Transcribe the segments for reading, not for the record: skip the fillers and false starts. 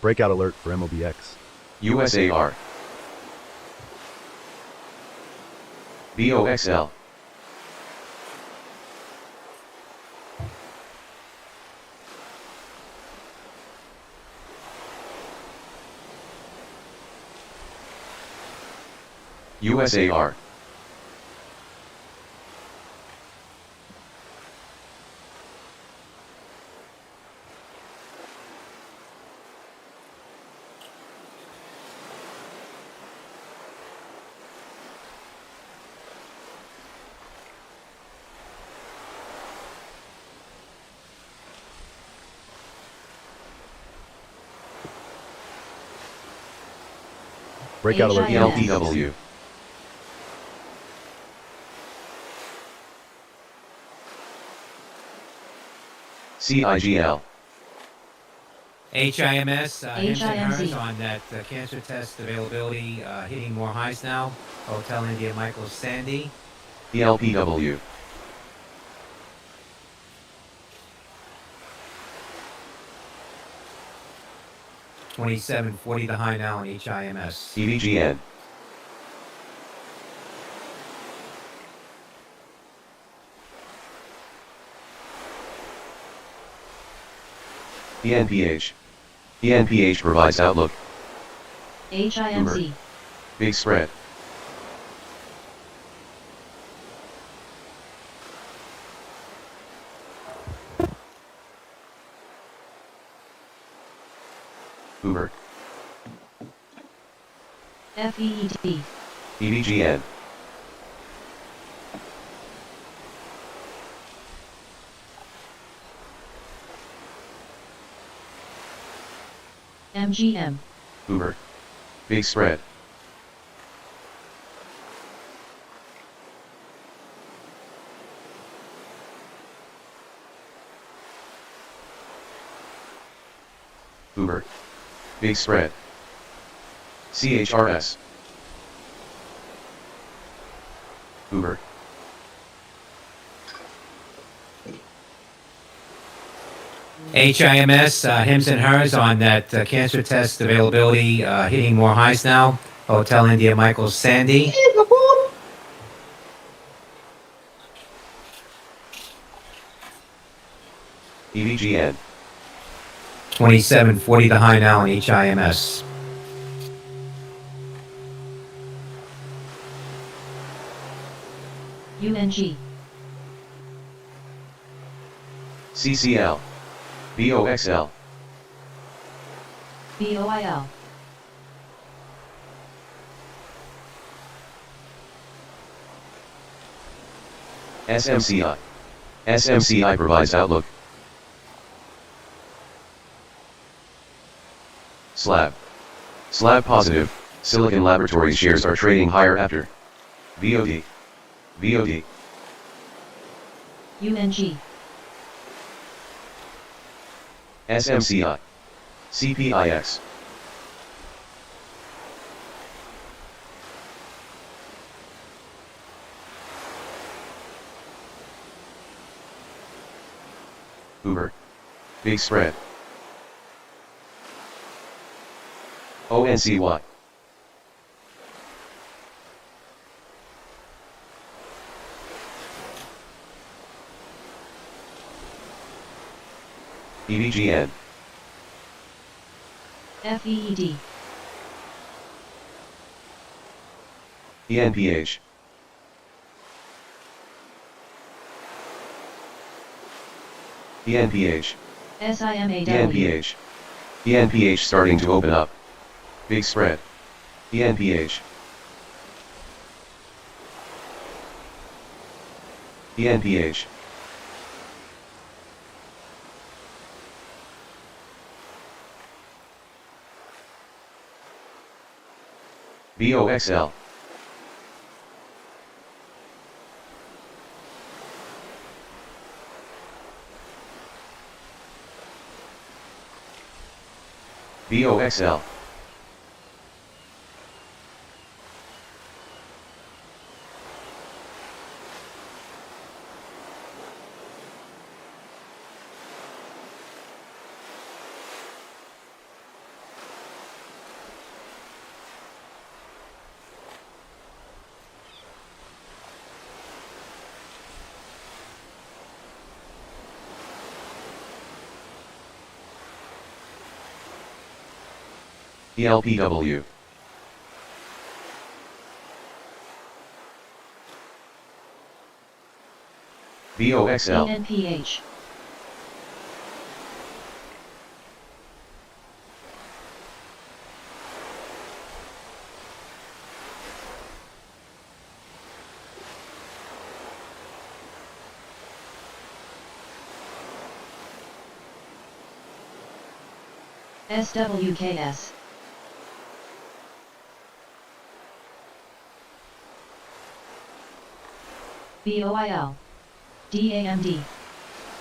Breakout alert for MOBX. USAR. BOXL. USAR. Breakout alert. ELPW. CIGL. HIMS, Hims and Hers HIMZ. on that cancer test availability, hitting more highs now. Hotel India Michael Sandy. ELPW. $27.40 the high now on HIMS. EVGN. ENPH. ENPH provides outlook. HIMZ. Big spread. Uber. FEED. EVGN. MGM. Uber. Big spread. Uber. Big spread. CHRS. Uber. HIMS, Hims and Hers on that cancer test availability, hitting more highs now. Hotel India Michael Sandy. EVGN. $27.40 the high now on HIMS. UNG. CCL. BOXL. BOIL. SMCI. SMCI provides outlook. Slab. Slab positive. Silicon Laboratories shares are trading higher after. VOD. VOD. UNG. SMCI. CPIX. Uber. Big spread. ONCY. EVGN. FEED. ENPH. ENPH. SIMAW. ENPH. ENPH starting to open up. Big spread. ENPH. ENPH. BOXL. BOXL. ELPW. VOXL. ENPH. SWKS. BOIL. DAMD.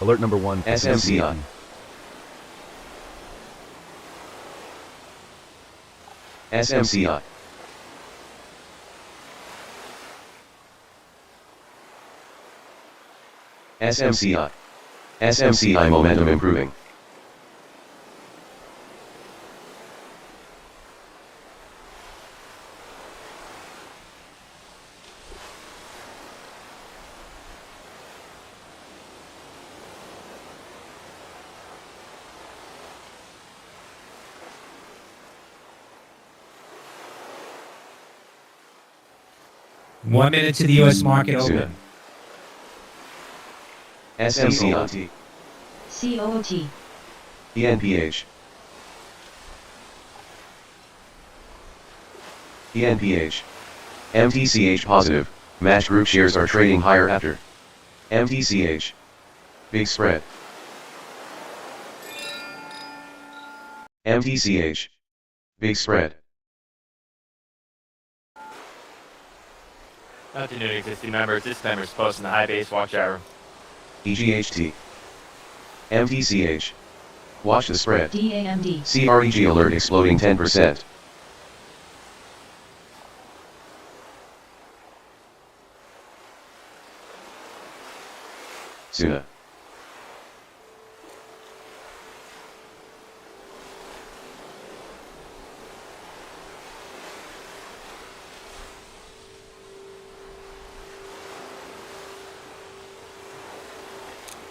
Alert number 1 for SMCI. SMCI. SMCI. SMCI momentum improving. One minute to the U.S. market open. SMCI. COOT. ENPH. ENPH. MTCH positive. Match group shares are trading higher after. MTCH. Big spread. MTCH. Big spread. Not to new existing members, this member is posting the high base watch hour. EGHT. MTCH. Watch the spread. DAMD. CREG alert exploding 10%. Suna.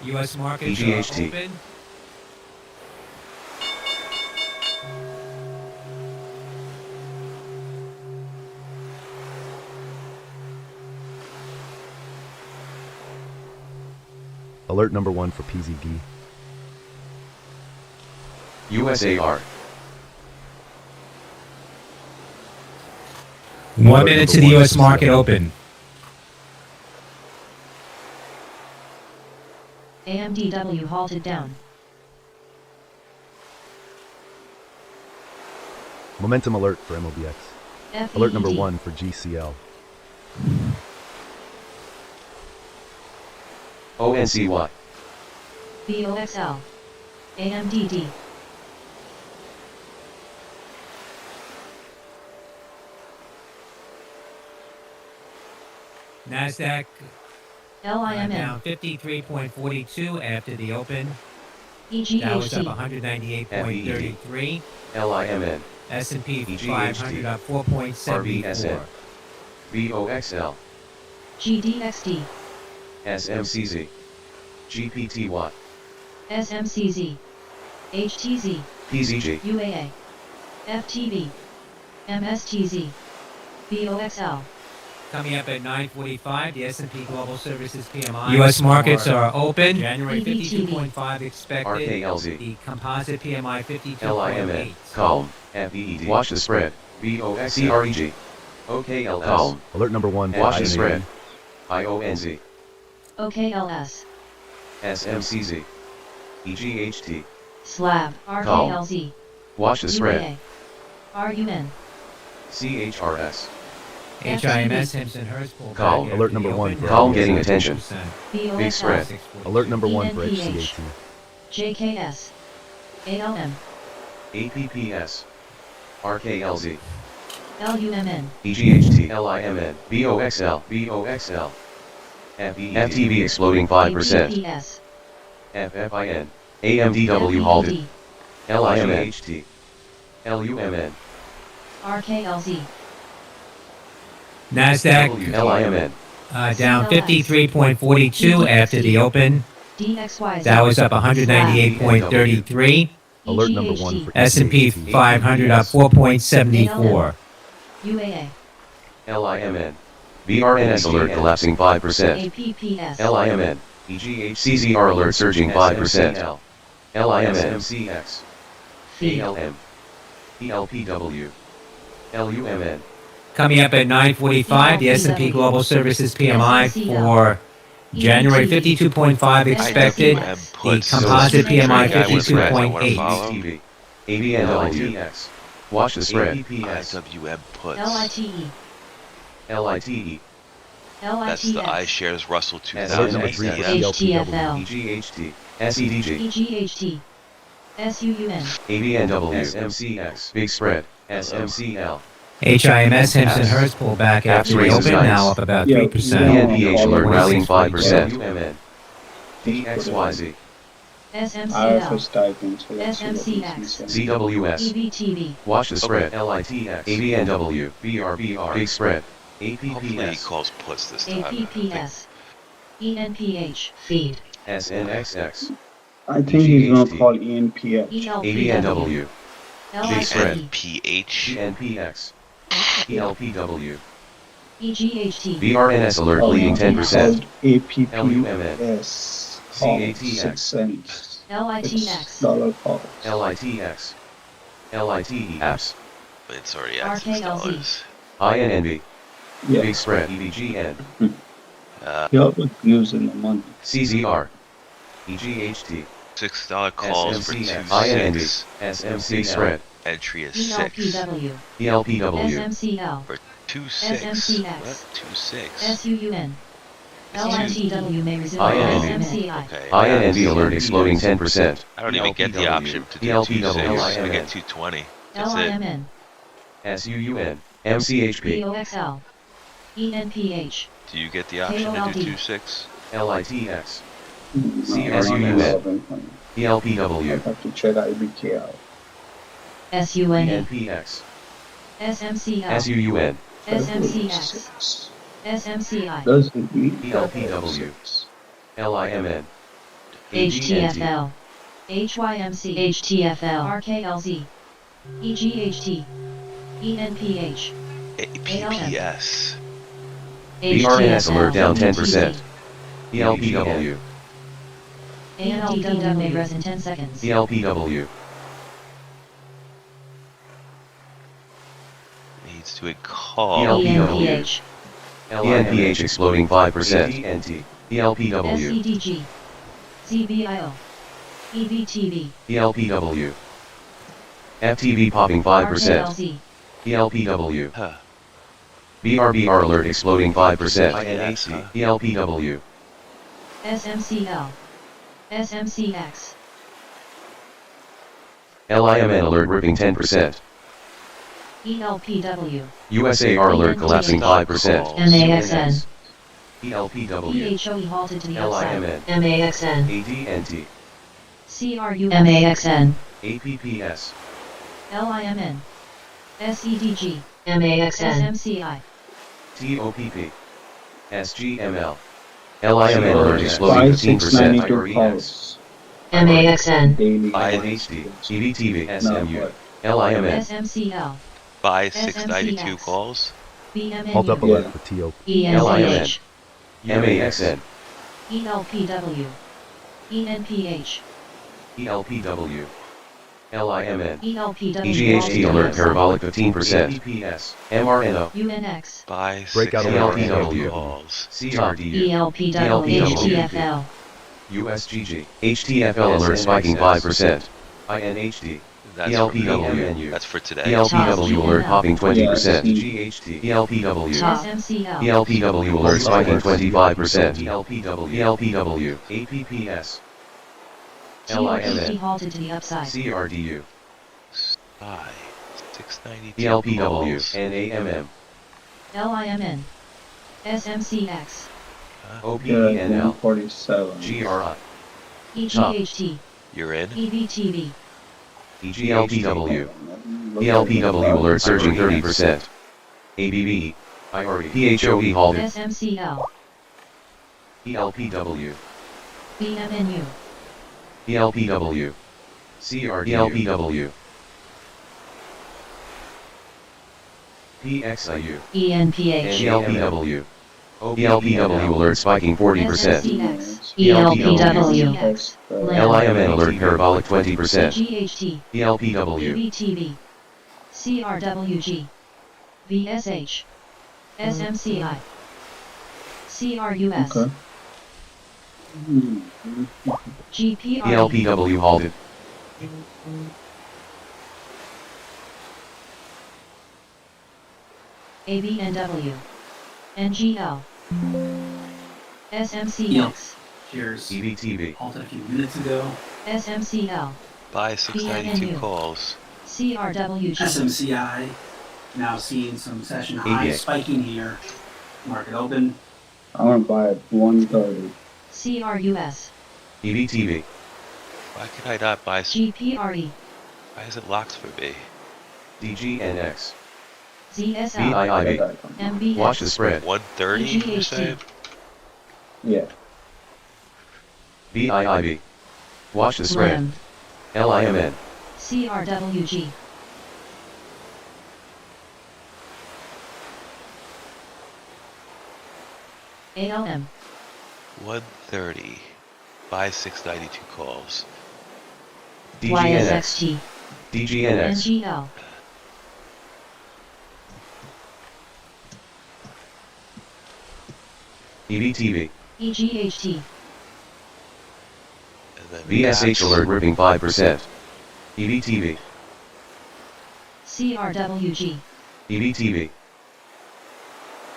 U.S. markets EGHT. open. Alert number 1 for PZD. USAR. 1 minute to the U.S. market open. AMDW halted down. Momentum alert for MOBX. FEED. Alert number 1 for GCL. ONCY. BOXL. AMDD. NASDAQ LIMN. down 53.42 after the open. Dow was up EGHT. 198.33. LIMN. S&P EGHT. 500 up 4.74. RBSN. VOXL. GDXD. SMCZ. GPTY. SMCZ. HTZ. PZG. UAA. FTB. MSTZ. BOXL. Coming up at 9:45, the S&P Global Services PMI. U.S. markets are open. January EBTV. 52.5 expected. RKLZ. The composite PMI 52.8. LIMN. Calm. FEED. Watch the spread. VOXCREG. OKLS. Calm. Alert number 1 for Watch the INAD. spread. IONZ. OKLS. SMCZ. EGHT. Slab. RKLZ. Watch the spread. UAA. RUN. CHRS. HIMS Himpson-Hurst pulled Calm. back Alert after number the 1 open. for Calm RBSN. getting attention. 6%. Big spread. BOXL. Alert number 1 for ENPH. HCAT. JKS. ALM. APPS. RKLZ. LUMN. EGHT. LIMN. VOXL. VOXL. FEED. FTB exploding 5%. EPPS. FFIN. AMDW halted. FEED. LIMHT. LUMN. RKLZ. NASDAQ LIMN. down 53.42 after the open. DXYZ. Dow was up 198.33. Alert number 1 for S&P EGHT. 500 up 4.74. UAA. LIMN. VRNS alert collapsing 5%. APPS. LIMN. CZR alert surging 5%. LIMN. Feed. ALM. ELPW. LUMN. Coming up at 9:45, the S&P Global Services PMI for January 52.5 expected. The composite PMI Watch the spread. 52.8. ABNWTX. Watch the spread. IWM puts. LITE. LITE. That's the LITX. iShares Russell Alert 2000 number 3 for ETF. HTFL. EGHT. SEDG. EGHT. SUUN. ABNW. SMCX. Big spread. SMCL. HIMS Henson Hertz pulled back after the open, now up about 3%. PNPH alert rallying 5%. 26.2. UMN. DXYZ. SMCL. IFS typing, so let's see what SMCX. this is. ZWS. EBTV. Watch the spread. LITX. ABNW. BRBR. Big spread. Hopefully he APPS. calls puts this time. APPS. ENPH. Feed. SNXX. I think he's gonna call ENPH. ELPW. ABNW. Big spread. LITE. PH. GNPX. ELPW. EGHT. VRNS alert bleeding 10%. APPS. Call CATX. 6 cents. LITX. Dollar calls. LITX. LITE apps. It's already at RKLZ. $6. INNB. Yeah. Big spread. EVGN. He always gives in the money. CZR. EGHT. $6 calls for SMCX. 2 INNB. 6. SMC spread. Entry is 6. ELPW. ELPW. SMCL. For 2 6. SMCX. What? 2 6. SUUN. It's LITW may resume INNB. SMCI. Okay. INNB alert exploding 10%. I don't even get the option to do ELPW. 2 6. I LIMN. get 220. That's it. LIMN. SUUN. MCHP. POXL. ENPH. Do you get the option to do 2 6? LITX. No, CSUN. I ELPW. have to check IBK out. SUNE. ENPX. SMCL. SUUN. SMCX. SMCI. Does it read ELPW. LIMN. HTFL. HYMC. HTFL. RKLZ. EGHT. ENPH. APPS. VRNS alert down 10%. ELPW. ANLPW may res in 10 seconds. ELPW. Needs to call. ENPH. ENPH exploding 5%. ELPW. SCDG. CBIO. EBTV. ELPW. FTV popping 5%. RKLZ. ELPW. Huh. BRBR alert exploding 5%. INAC. ELPW. SMCL. SMCX. LIMN alert ripping 10%. ELPW. USAR alert collapsing 5%. MAXN. ELPW. PHOE halted to the upside. LIMN. MAXN. ADNT. CRU. MAXN. APPS. LIMN. SEDG. MAXN. SMCI. TOPP. SGML. LIMN alert exploding 15%. 5692 calls. MAXN. Daily. INHD. EVTV. No, SMU. what? LIMN. SMCL. Buy 692 SMCX. calls. Halt up BMNU. alert Yeah. for TO. ENPH. MAXN. ELPW. ENPH. ELPW. LIMN. ELPW. EGHT alert parabolic 15%. EPS. MRNO. UNX. Buy Breakout 692 alert. calls. CRDU. ELPW. HTFL. USGG. HTFL alert spiking 5%. INHD. That's for ELPW. That's for today. ELPW alert popping 20%. Yeah, GHT. ELPW. SMCL. ELPW alert spiking 25%. ELPW. APPS. TOPP halted to the upside. CRDU. Buy 692 ELPW. calls. NAMM. LIMN. SMCX. Yeah, OPENL. 147. GRI. EGHT. You're in. EBTV. ELPW. ELPW alert surging 30%. ABB. IRE. PHOE halted. SMCL. ELPW. BMNU. ELPW. CRDLPW. PXIU. ENPH, ELPW. ELPW alert spiking 40%. SMCX, ELPW. ELPWX, LIMN alert parabolic 20%. GHT, ELPW. PBTV, CRWG, VSH, SMCI, CRUS, Okay. GPRE, ELPW halted. ABNW, NGL, SMCX, Shares EBTV. halted a few minutes ago. SMCL, Buy 692 BNNU. calls. CRWG, SMCI now seeing some session ABA. highs spiking here. Market open. I'm gonna buy at 130. CRUS, EBTV. Why could I not buy? GPRE, Why is it locked for me? DGNX. ZSL, Get VIIB. that one. MBX, Watch the spread. 130, you say? Yeah. VIIB. Watch the spread. LIM, LIMN. CRWG, ALM, 130. Buy 692 calls. DGNX. YSXT, DGNX. NGL, EBTV. EGHT, And then VSH alert ripping 5%. EBTV. CRWG, EBTV.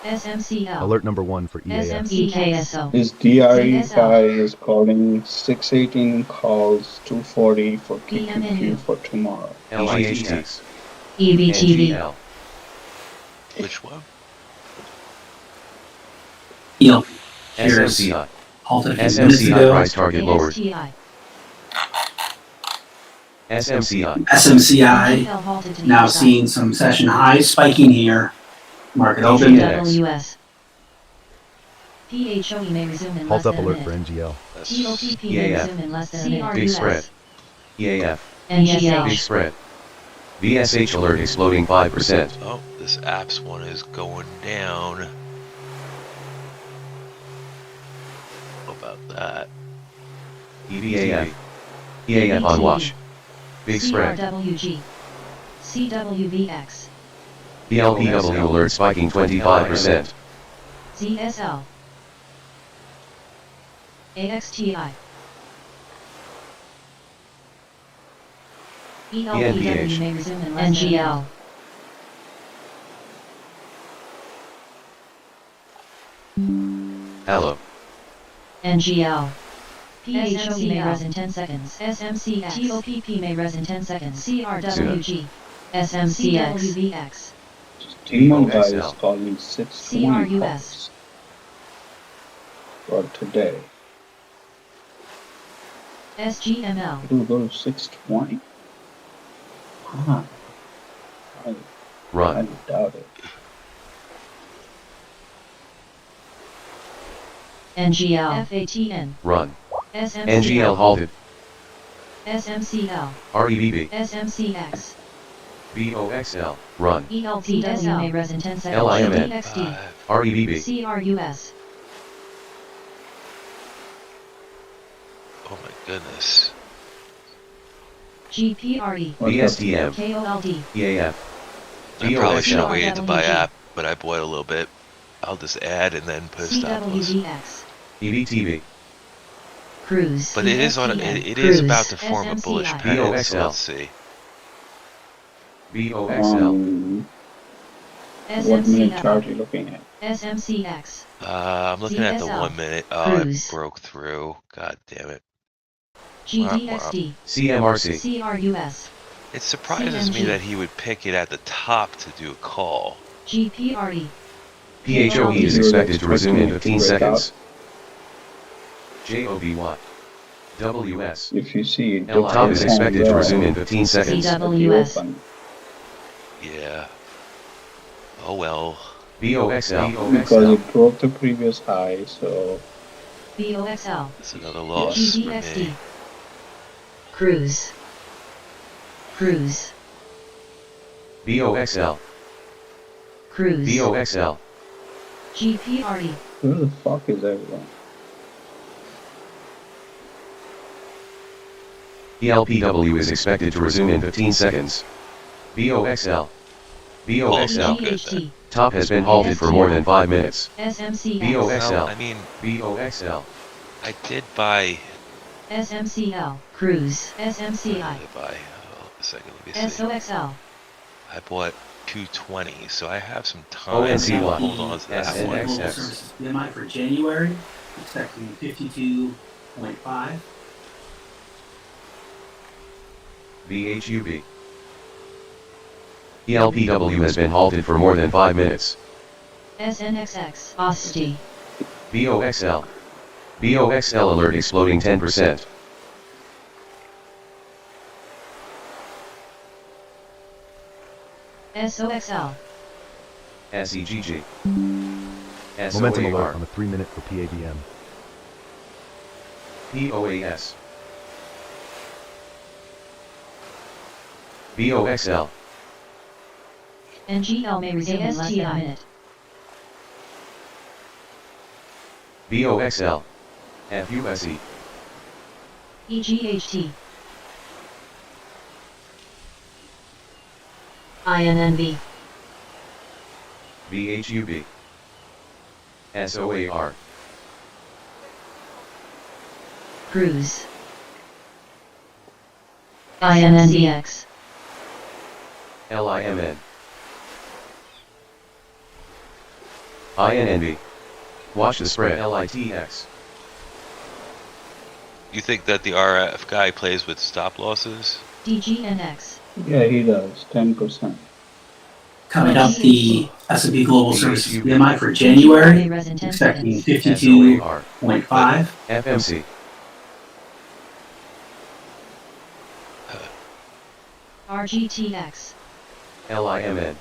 SMCL, Alert number 1 for EAF. SMCKSO, His DRE ZSL. guy is calling 618 calls 240 for PMNU. QQQ for tomorrow. LIHTX. EBTV, NGL. which one? ELP shares SMCI. halted a few minutes SMCI ago. price target lowered. ASTI, SMCI. SMCI NGL halted to now the side. seeing some session highs spiking here. Market open. Yeah. WS. PHOE may resume in less Halt up than a alert for minute. NGL. That's TOPP may EAF. resume in less than a minute. Big spread. EAF. Big NGL, spread. VSH alert exploding 5%. oh, this apps one is going down. How about that? EVAF. EAF on watch. Big spread. CRWG, CWVX, BLPW alert spiking 25%. ZSL, AXTI, ELPW may resume in less than a minute. Hello. NGL. PHOE may res in 10 seconds. SMCX. TOPP may res in 10 seconds. CRWG. SMCX. CWVX. T-Mobile guy is VOXL. calling 620 CRUS. calls for today. SGML. It'll go to 620? Huh. I Run. doubt it. NGL. FATN. Run. SMCL. NGL halted. SMCL. REBB. SMCX. VOXL. Run. ELTW may res in 10 seconds. LIMN. DXD. REBB. CRUS. Oh my goodness. GPRE. VSDM. KOLD. EAF. I probably should have VOXL. waited to buy CRWG. app, but I bought a little bit. I'll just add and then put a stop loss. CWVX. EBTV. Cruise. But it is on. ESPN. It is about Cruise. to form a bullish SMCI. pattern. So VOXL. let's see. VOXL. What minute SMCL. chart are you looking at? SMCX. I'm looking at the ZSL. 1 minute. Oh, Cruise. it broke through. God damn it. GDXD. CMRC. CRUS. It surprises me CMG. that he would pick it at the top to do a call. GPRE. PHOE is expected to resume in 15 seconds. JOBY. WS. If you see it, Top is expected to resume in 15 seconds. CWS. Yeah. Oh well. VOXL. Because it broke the previous high, so VOXL. That's another loss for GDXD. me. Cruise. Cruise. BOXL. Cruise. BOXL. GPRE. Where the fuck is everyone? ELPW is expected to resume in 15 seconds. BOXL. BOXL. Good then. EGHT. Top has been halted for more than 5 minutes. SMCX. BOXL. Well, I mean, BOXL. I did buy. SMCL. Cruise. What SMCI. did I buy? Oh, a second, let me see. SOXL. I bought 220, so I have some time ONCY. to hold on to that SNX. one. Global Services PMI for January, expecting 52.5. BHUB. ELPW has been halted for more than 5 minutes. SNXX. OSTI. BOXL. BOXL alert exploding 10%. SOXL. SEGG. Momentum alert SOAR. on the 3-minute for PABM. POAS. BOXL. NGL may resume in less than a minute. BOXL. FUSE. EGHT. INNB. BHUB. SOAR. Cruise. INNDX. LIMN. INNB. Watch the spread LITX. You think that the RF guy plays with stop losses? DGNX. Yeah, he does. 10%. Coming up, the S&P Global Services PMI for January, expecting 52.5. FMC. RGTX. LIMN.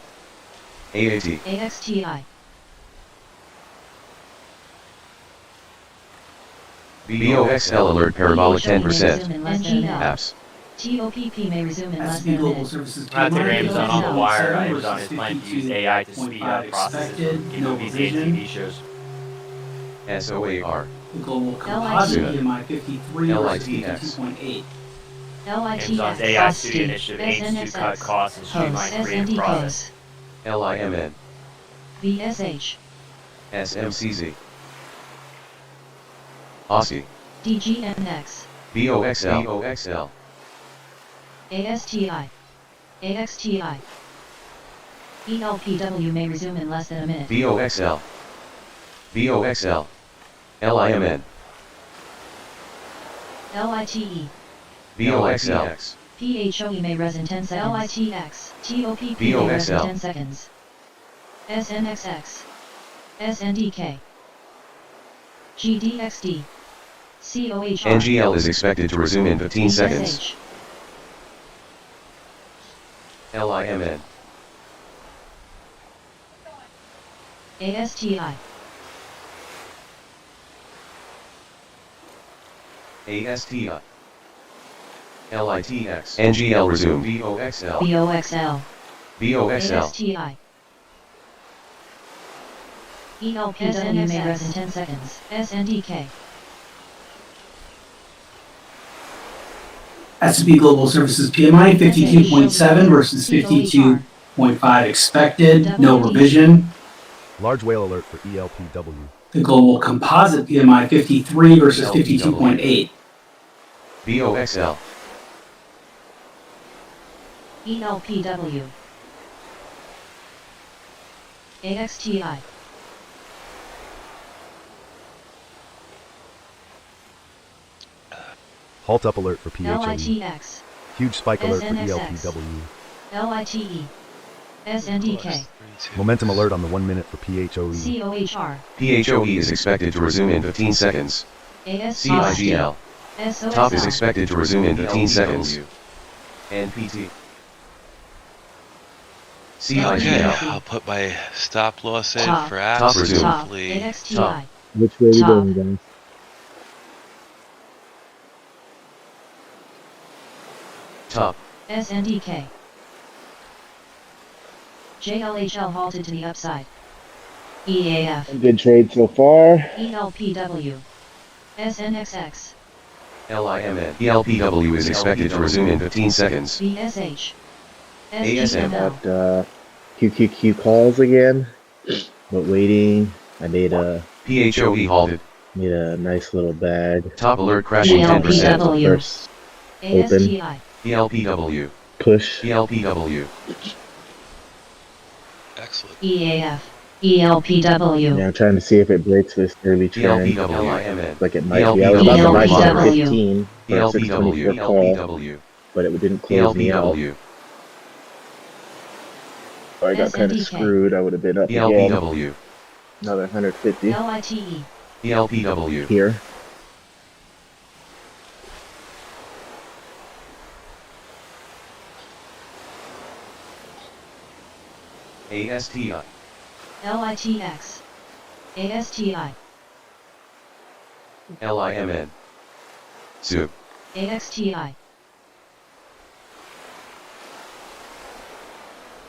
AAT. AXTI. BOXL alert parabolic 10%. NGL. Apps. TOPP may resume in less S&P than a Global minute. Services Not to PMI Amazon on the wire. Amazon is versus planning to use AI to speed up 52.5 processes expected, for no movies and revision. TV shows. SOAR. The global composite LIT. PMI 53 versus LITX. 52.8. Amazon's LITX. AI Studio OSTI. initiative aims to cut SNXX. costs and streamline HOS. creative SND process. COS. LIMN. VSH. SMCZ. OSCI. DGNX. BOXL. BOXL. ASTI. AXTI. ELPW may resume in less than a minute. BOXL. BOXL. LIMN. LITE. BOXL. PHOE may res in 10 seconds. LITX. TOPP may res in 10 seconds. SNXX. SNDK. GDXD. COHR. NGL is expected to resume in 15 seconds. VSH. LIMN. ASTI. ASTI. LITX. NGL resume. BOXL. BOXL. BOXL. ASTI. ELPW may res in 10 seconds. SNDK. S&P Global Services PMI 52.7 versus 52.5 expected, no revision. Large whale alert for ELPW. The global composite PMI 53 versus 52.8. BOXL. ELPW. AXTI. Halt up alert for PHOE. LITX. Huge spike alert for SNXX. ELPW. LITE. SNDK. Momentum alert on the 1 minute for PHOE. COHR. PHOE is expected to resume in 15 seconds. CIGL. Top is expected to resume in 15 seconds. NPT. Okay, CIGL. I'll put my stop loss in Top. for Top apps. resume. Top. Hopefully, AXTI. Which way are you Top. going, guys? Top. SNDK. JLHL halted to the upside. EAF. Good trade so far. ELPW. SNXX. LIMN. ELPW is expected to resume in 15 seconds. VSH. ASM. SGML. Got QQQ calls again, but waiting. I made a PHOE halted. nice little bag. Top alert crashing 10%. ELPW. First open ASTI. ELPW. push. ELPW. Excellent. EAF. ELPW. Yeah, I'm trying to see if it breaks this early trend. ELPW. Like it might be. I was about to buy some at ELPW. 15 for a 624 call, ELPW. but it didn't close me out. ELPW. So I got kind of SNDK. screwed. I would have been up again. ELPW. Another 150 LITE. ELPW. here. ASTI. LITX. ASTI. LIMN. SUB. AXTI.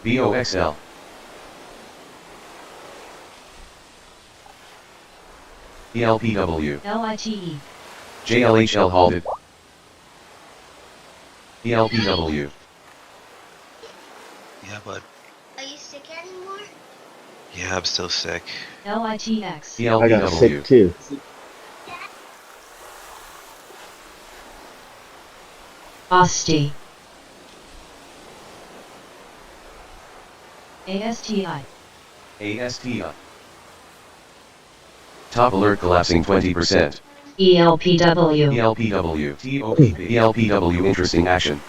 VOXL. ELPW. LITE. JLHL halted. ELPW. Yeah, bud. Are you sick anymore? Yeah, I'm still sick. LITX. I got sick ELPW. too. ASTI. ASTI. ASTI. Top alert collapsing 20%. ELPW. ELPW. TOPP. ELPW interesting action.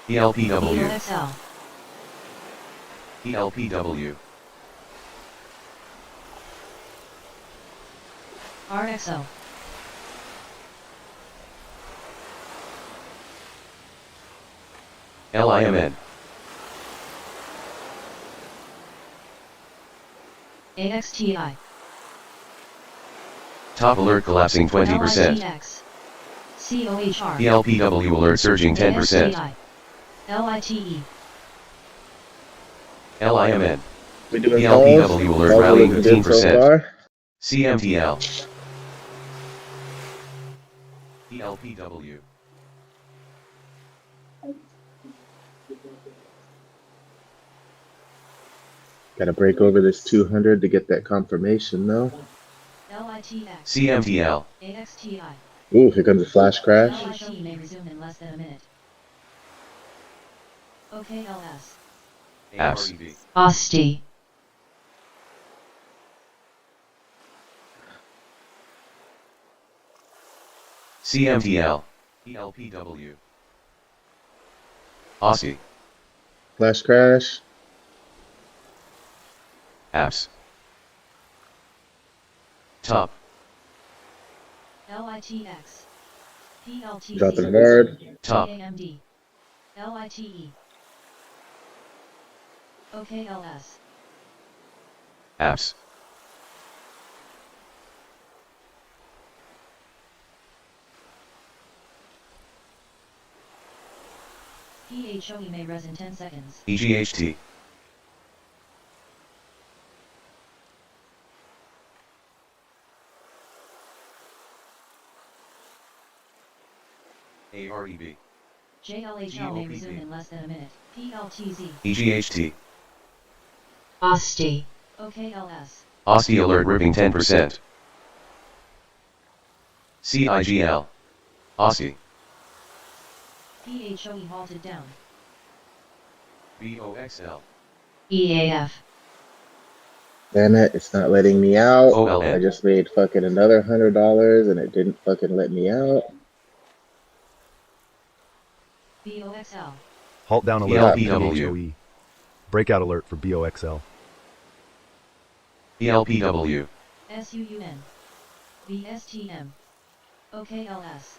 ELPW. EOXL. ELPW. RXO. LIMN. AXTI. Top alert collapsing 20%. LITX. COHR. ELPW alert surging 10%. ASTI. LITE. LIMN. We doing ELPW calls? alert Calls rallying looking good 15%. so far. CMTL. ELPW. Got to break over this 200 to get that confirmation though. LITX. CMTL. AXTI. Ooh, here comes a flash crash. LIT may resume in less than a minute. OKLS. Apps. ASTI. CMTL. ELPW. ASCII. Flash crash. Apps. Top. LITX. PLTZ. Dropping hard. Top. AMD. LITE. OKLS. Apps. PHOE may res in 10 seconds. EGHT. AREB. JLHL may resume in less than a minute. PLTZ. EGHT. ASTI. OKLS. ASCII alert ripping 10%. CIGL. ASCII. PHOE halted down. VOXL. EAF. Damn it, it's not letting me out. OLN. I just made fucking another $100 and it didn't fucking let me out. VOXL. Halt down alert for ELPW. PHOE. Breakout alert for BOXL. ELPW. SUUN. VSTM. OKLS.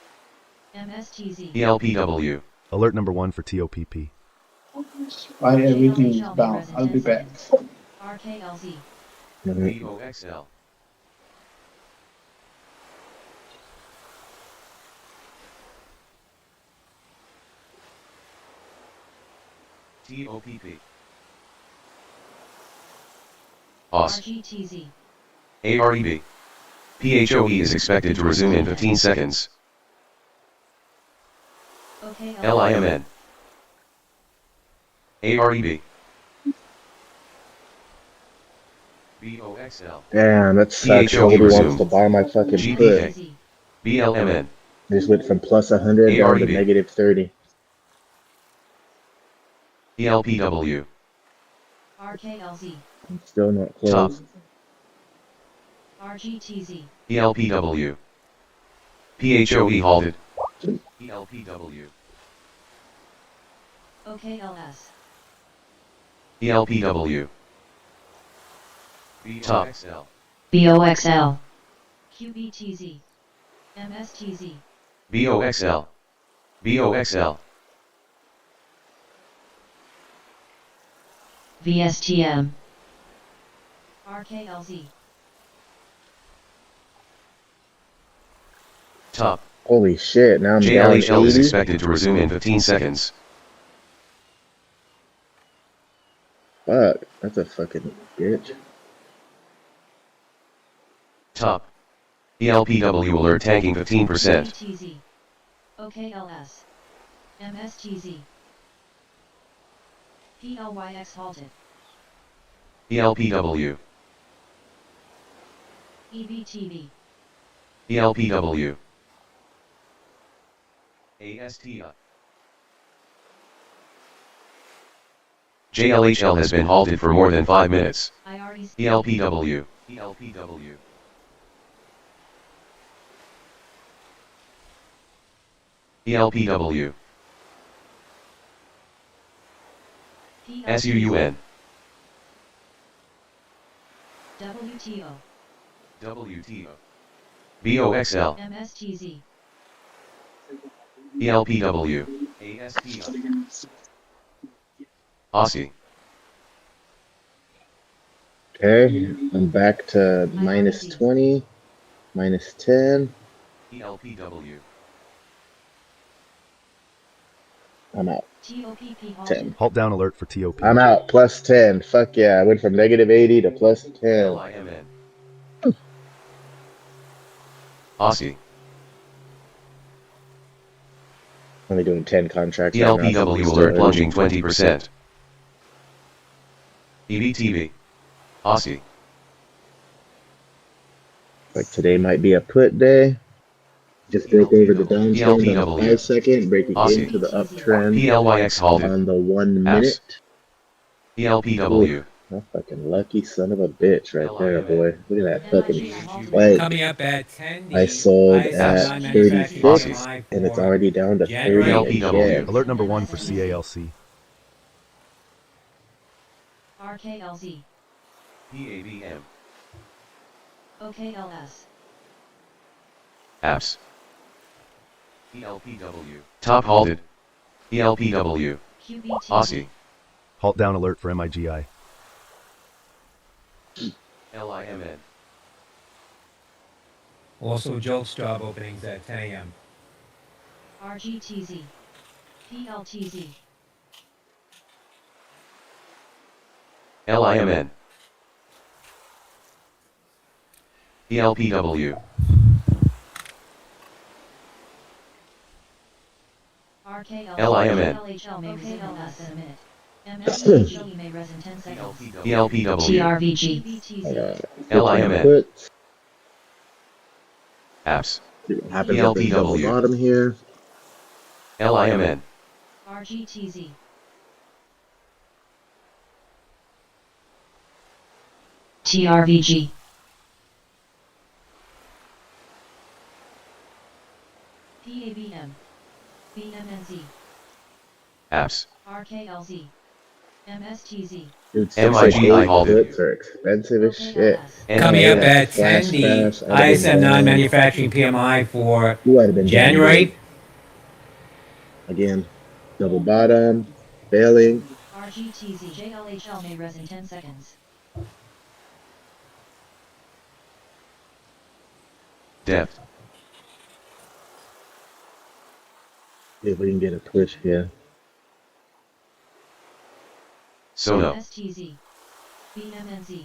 MSTZ. ELPW. Alert number 1 for TOPP. Why everything is down? I'll be back. RKLZ. Mhm. VOXL. TOPP. Pause. RGTZ. AREB. PHOE is expected to resume in 15 seconds. OK LIMN. AREB. BOXL. Damn, that sucks. PHOE Nobody wants resumed. to buy my fucking put. GPK. BLMN. Just went from plus 100 down to AREB. negative 30. ELPW. RKLZ. I'm still not Top. close. RGTZ. ELPW. PHOE halted. ELPW. OKLS. ELPW. Top. BOXL. QBTZ. MSTZ. BOXL. BOXL. VSTM. RKLZ. Top. Holy shit, now I'm down JLHL is 80. expected to resume in 15 seconds. Fuck, that's a fucking bitch. Top. ELPW alert tanking 15%. QBTZ. OKLS. MSTZ. PLYX halted. ELPW. EBTV. ELPW. ASTI. JLHL has been halted for more than 5 minutes. IREC. ELPW. ELPW. ELPW. SUUN. WTO. WTO. BOXL. MSTZ. ELPW. ASTI. Aussie. Okay, I'm back to minus 20, minus 10. ELPW. I'm out. TOPP halted. 10. Halt down alert for TOP. I'm out. Plus 10. Fuck yeah. I went from negative 80 to plus 10. LIMN. Aussie. Only doing 10 contracts right now. ELPW alert plunging 20%. EBTV. Aussie. Like today might be a put day. Just broke over the downtrend on the 5 second, breaking Aussie. into the uptrend PLYX halted. on the 1 minute. ELPW. That fucking lucky son of a bitch right there, boy. Look at that fucking spike. Coming up at 10. I sold ISM at non-manufacturing 36 PMI and it's for already down to 30 January. again. Alert number 1 for CALC. RKLZ. PABM. OKLS. Apps. ELPW. Top halted. ELPW. QBT. Aussie. Halt down alert for MIGI. LIMN. Also, Jolt's job openings at 10 a.m. RGTZ. PLTZ. LIMN. ELPW. RKLZ. LIMN. LHL may resume in less than a minute. MSTHE may res in 10 seconds. ELPW. TRVG. LIMN. Puts. Apps. See what happens at the double ELPW. bottom here. LIMN. RGTZ. TRVG. PABM. BMNZ. Apps. RKLZ. MSTZ. Dude, MIGI halted. puts are expensive as shit. Coming up at Flash 10, the crash, I'd have ISM been down. non-manufacturing PMI for Ooh, I'd have been down January. good. Again, double bottom, failing. RGTZ. JLHL may res in 10 seconds. Depth. See if we can get a push here. Sono. STZ. BMNZ.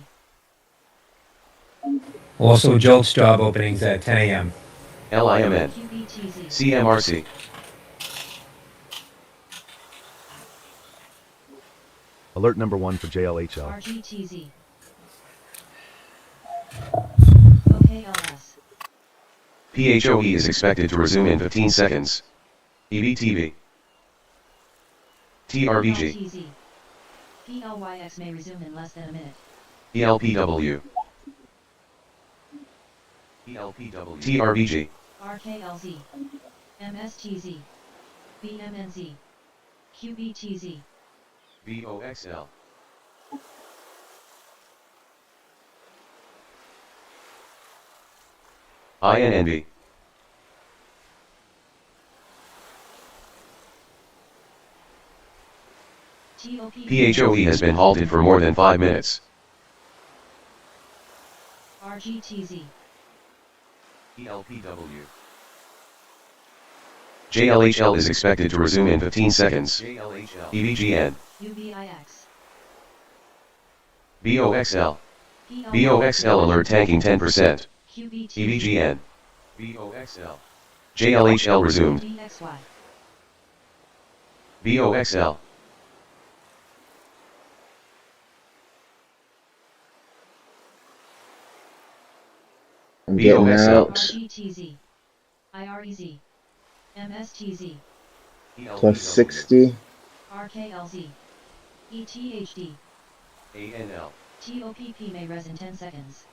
Also, Jolt's job openings at 10 a.m. LIMN. QBTZ. CMRC. Alert number 1 for JLHL. RGTZ. OKLS. PHOE is expected to resume in 15 seconds. EBTV. TRVG. PLTZ. PLYX may resume in less than a minute. ELPW. ELPW. TRVG. RKLZ. MSTZ. BMNZ. QBTZ. VOXL. INNB. PHOE has been halted for more than 5 minutes. RGTZ. ELPW. JLHL is expected to resume in 15 seconds. EVGN. UBIX. VOXL. VOXL alert tanking 10%. QBTZ. EVGN. VOXL. JLHL resumed. VXY. VOXL. I'm getting VOXL. out. RGTZ. IREZ. MSTZ. Plus 60. RKLZ. ETHD. ANL. TOPP may res in 10 seconds.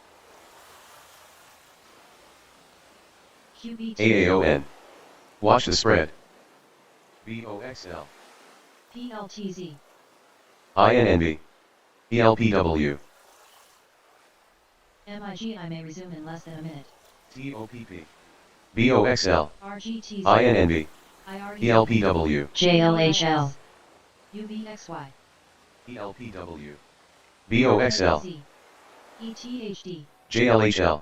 QBT. AAON. Watch the spread. VOXL. PLTZ. INNB. ELPW. MIGI may resume in less than a minute. TOPP. VOXL. RGTZ. INNB. IREZ. ELPW. JLHL. UBXY. ELPW. VOXL. RKLZ. ETHD. JLHL.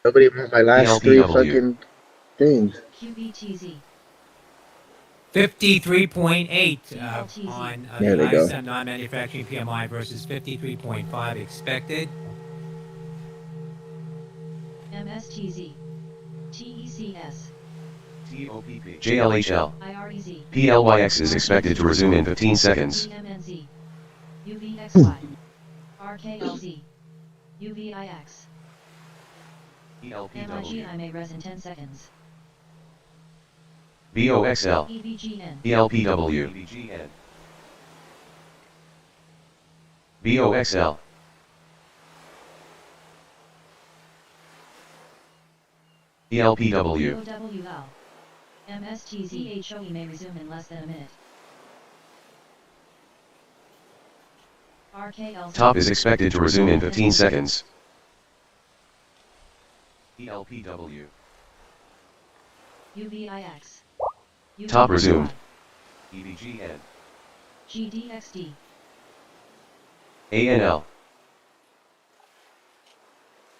Nobody want my last 3 LPW. fucking things. QBTZ. 53.8 PLTZ. on There the they go. ISM non-manufacturing PMI versus 53.5 expected. MSTZ. TECS. TOPP. JLHL. IREZ. PLYX is expected to resume in 15 seconds. BMNZ. UBXY. RKLZ. UBIX. MIGI may res in 10 seconds. VOXL. EVGN. ELPW. VOXL. ELPW. POWL. MSTZ. PHOE may resume in less than a minute. RKLZ. Top is expected to resume in 15 seconds. ELPW. UBIX. Top resumed. UBXY. EVGN. GDXD. ANL.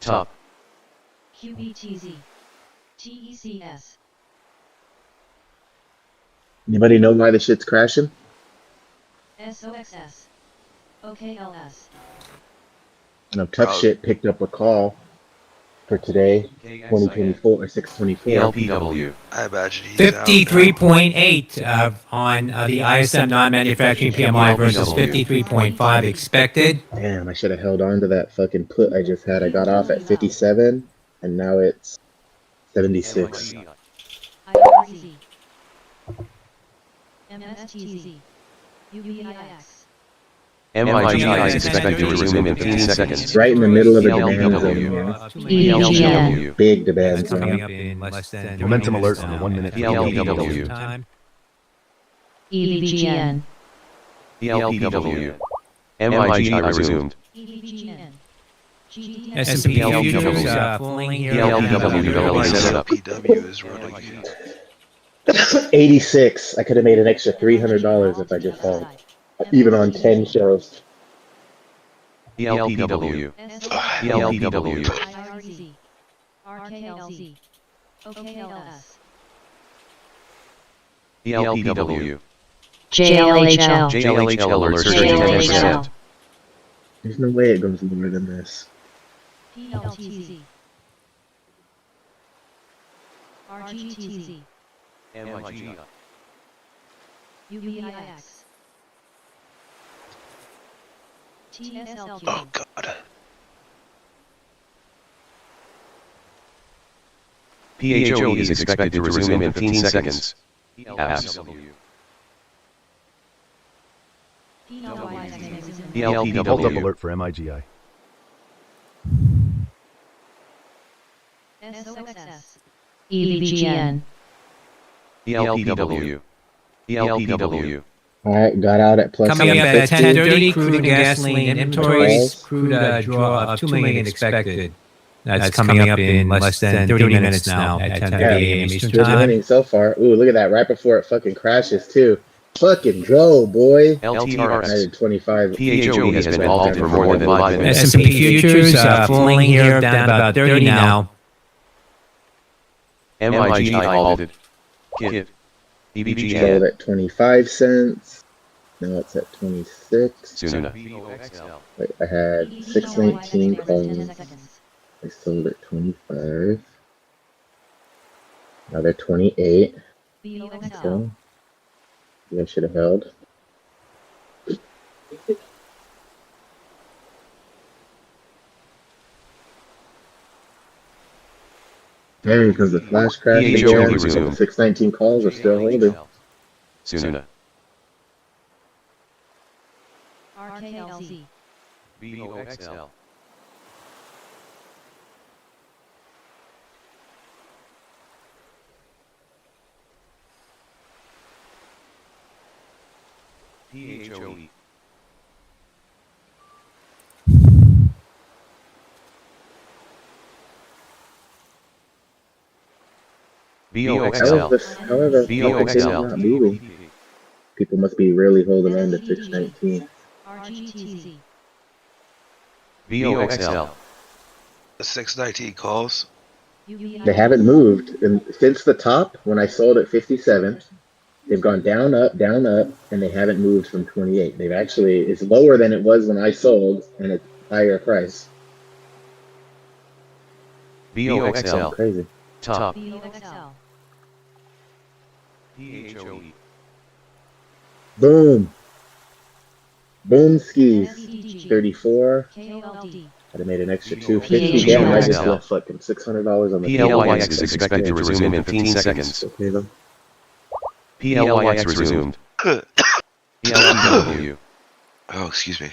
Top. QBTZ. TECS. Anybody know why the shit's crashing? SOXS. OKLS. No, Tough Shit picked up a call for today, 2024 or 624. ELPW. I imagine he's out now. 53.8 on the ISM non-manufacturing PMI versus 53.5 expected. Damn, I should have held on to that fucking put I just had. I got off at 57, and now it's 76. IRZ. MSTZ. UBIX. MIGI is expected to resume in 15 seconds. Right in the middle of the demand zone. ELPW. man. ELPW. Big demand Coming zone. up in less than Momentum 3 minutes alert on the now. 1 minute. ELPW. Time. EVGN. ELPW. MIGI resumed. EVGN. GDX. S&P futures ELPW. falling here. ELPW set up. PW is running again. 86. I could have made an extra $300 if I just held. Even on 10 shows. ELPW. ELPW. IRZ. RKLZ. OKLS. ELPW. JLHL. JLHL alert surging 10%. There's no way it goes lower than this. PLTZ. RGTZ. MIG. UBIX. TSLQ. Oh god. PHOE is expected to resume in 15 seconds. Apps. Hold up PLPW. alert for MIGI. SOXS. EVGN. PLPW. PLPW. Alright, got out at plus Coming up at 150. 10:30, crude and gasoline inventories. Crude draw of 2 million expected. That's coming up in less than 30 minutes now at 10:30 a.m. Eastern Good Time. winning so far. Ooh, look at that. Right before it fucking crashes, too. Fucking go, boy. I LTRS. did 25. PHOE has been halted for more than 5 minutes. S&P futures falling here down about 30 now. MIGI halted. KIT. Sold EBGN. at 25 cents. Now it's at 26. Suna. Wait, I had 619 calls. I sold at 25. Now they're 28. So, I should have held. Dang, because the flash crash PHOE again, resumed. 619 calls are still holding. Suna. RKLZ. BOXL. PHOE. BOXL. However, it's not moving. People must be really holding on to 619. RGTZ. BOXL. The 619 calls. They haven't moved. And since the top, when I sold at 57, they've gone down, and they haven't moved from 28. They've actually, it's lower than it was when I sold, and it's higher price. BOXL. Crazy. Top. BOXL. PHOE. Boom. Boom skis. SCDG. 34. KOLD. I'd have made an extra 250. Damn, I just left fucking $600 on the PLYX is expected to resume in 15 seconds. Okay, though. PLYX resumed. PLPW. Oh, excuse me.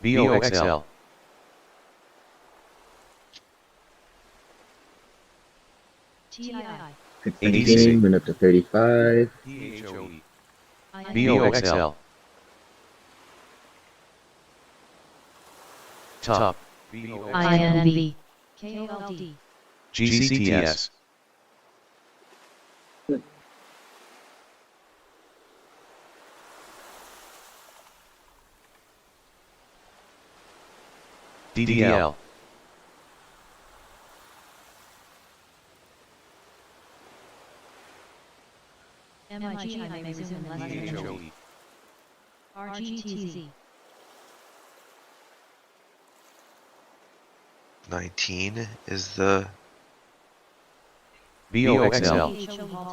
BOXL. TII. 18 went up to 35. PHOE. INV. BOXL. Top. INV. KOLD. GCTS. DDL. MIGI may resume in less than a minute. PHOE. RGTZ. 19 is the BOXL.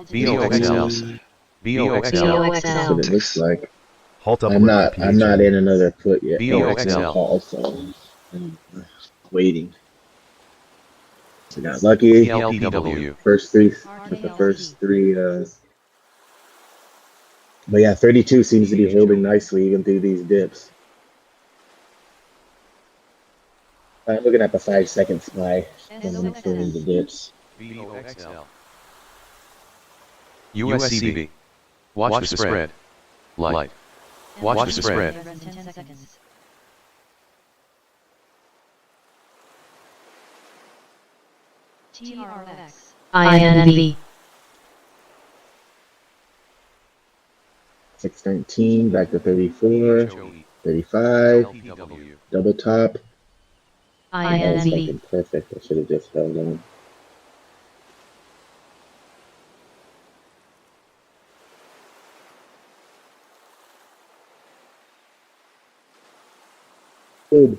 BOXL. BOXL. That's what it looks like. Halt up I'm alert for not PHO. in another put yet. BOXL. Call, so I'm waiting. So got lucky. PLPW. First three, with the first three. But yeah, 32 seems to be holding nicely even through these dips. I'm looking at the 5-second SPY when I'm filling the dips. BOXL. USCB. Watch the spread. Light. Watch the spread. TRX. INV. 619 back to 34, 35, double top. That was INV. fucking perfect. I should have just held on. Good.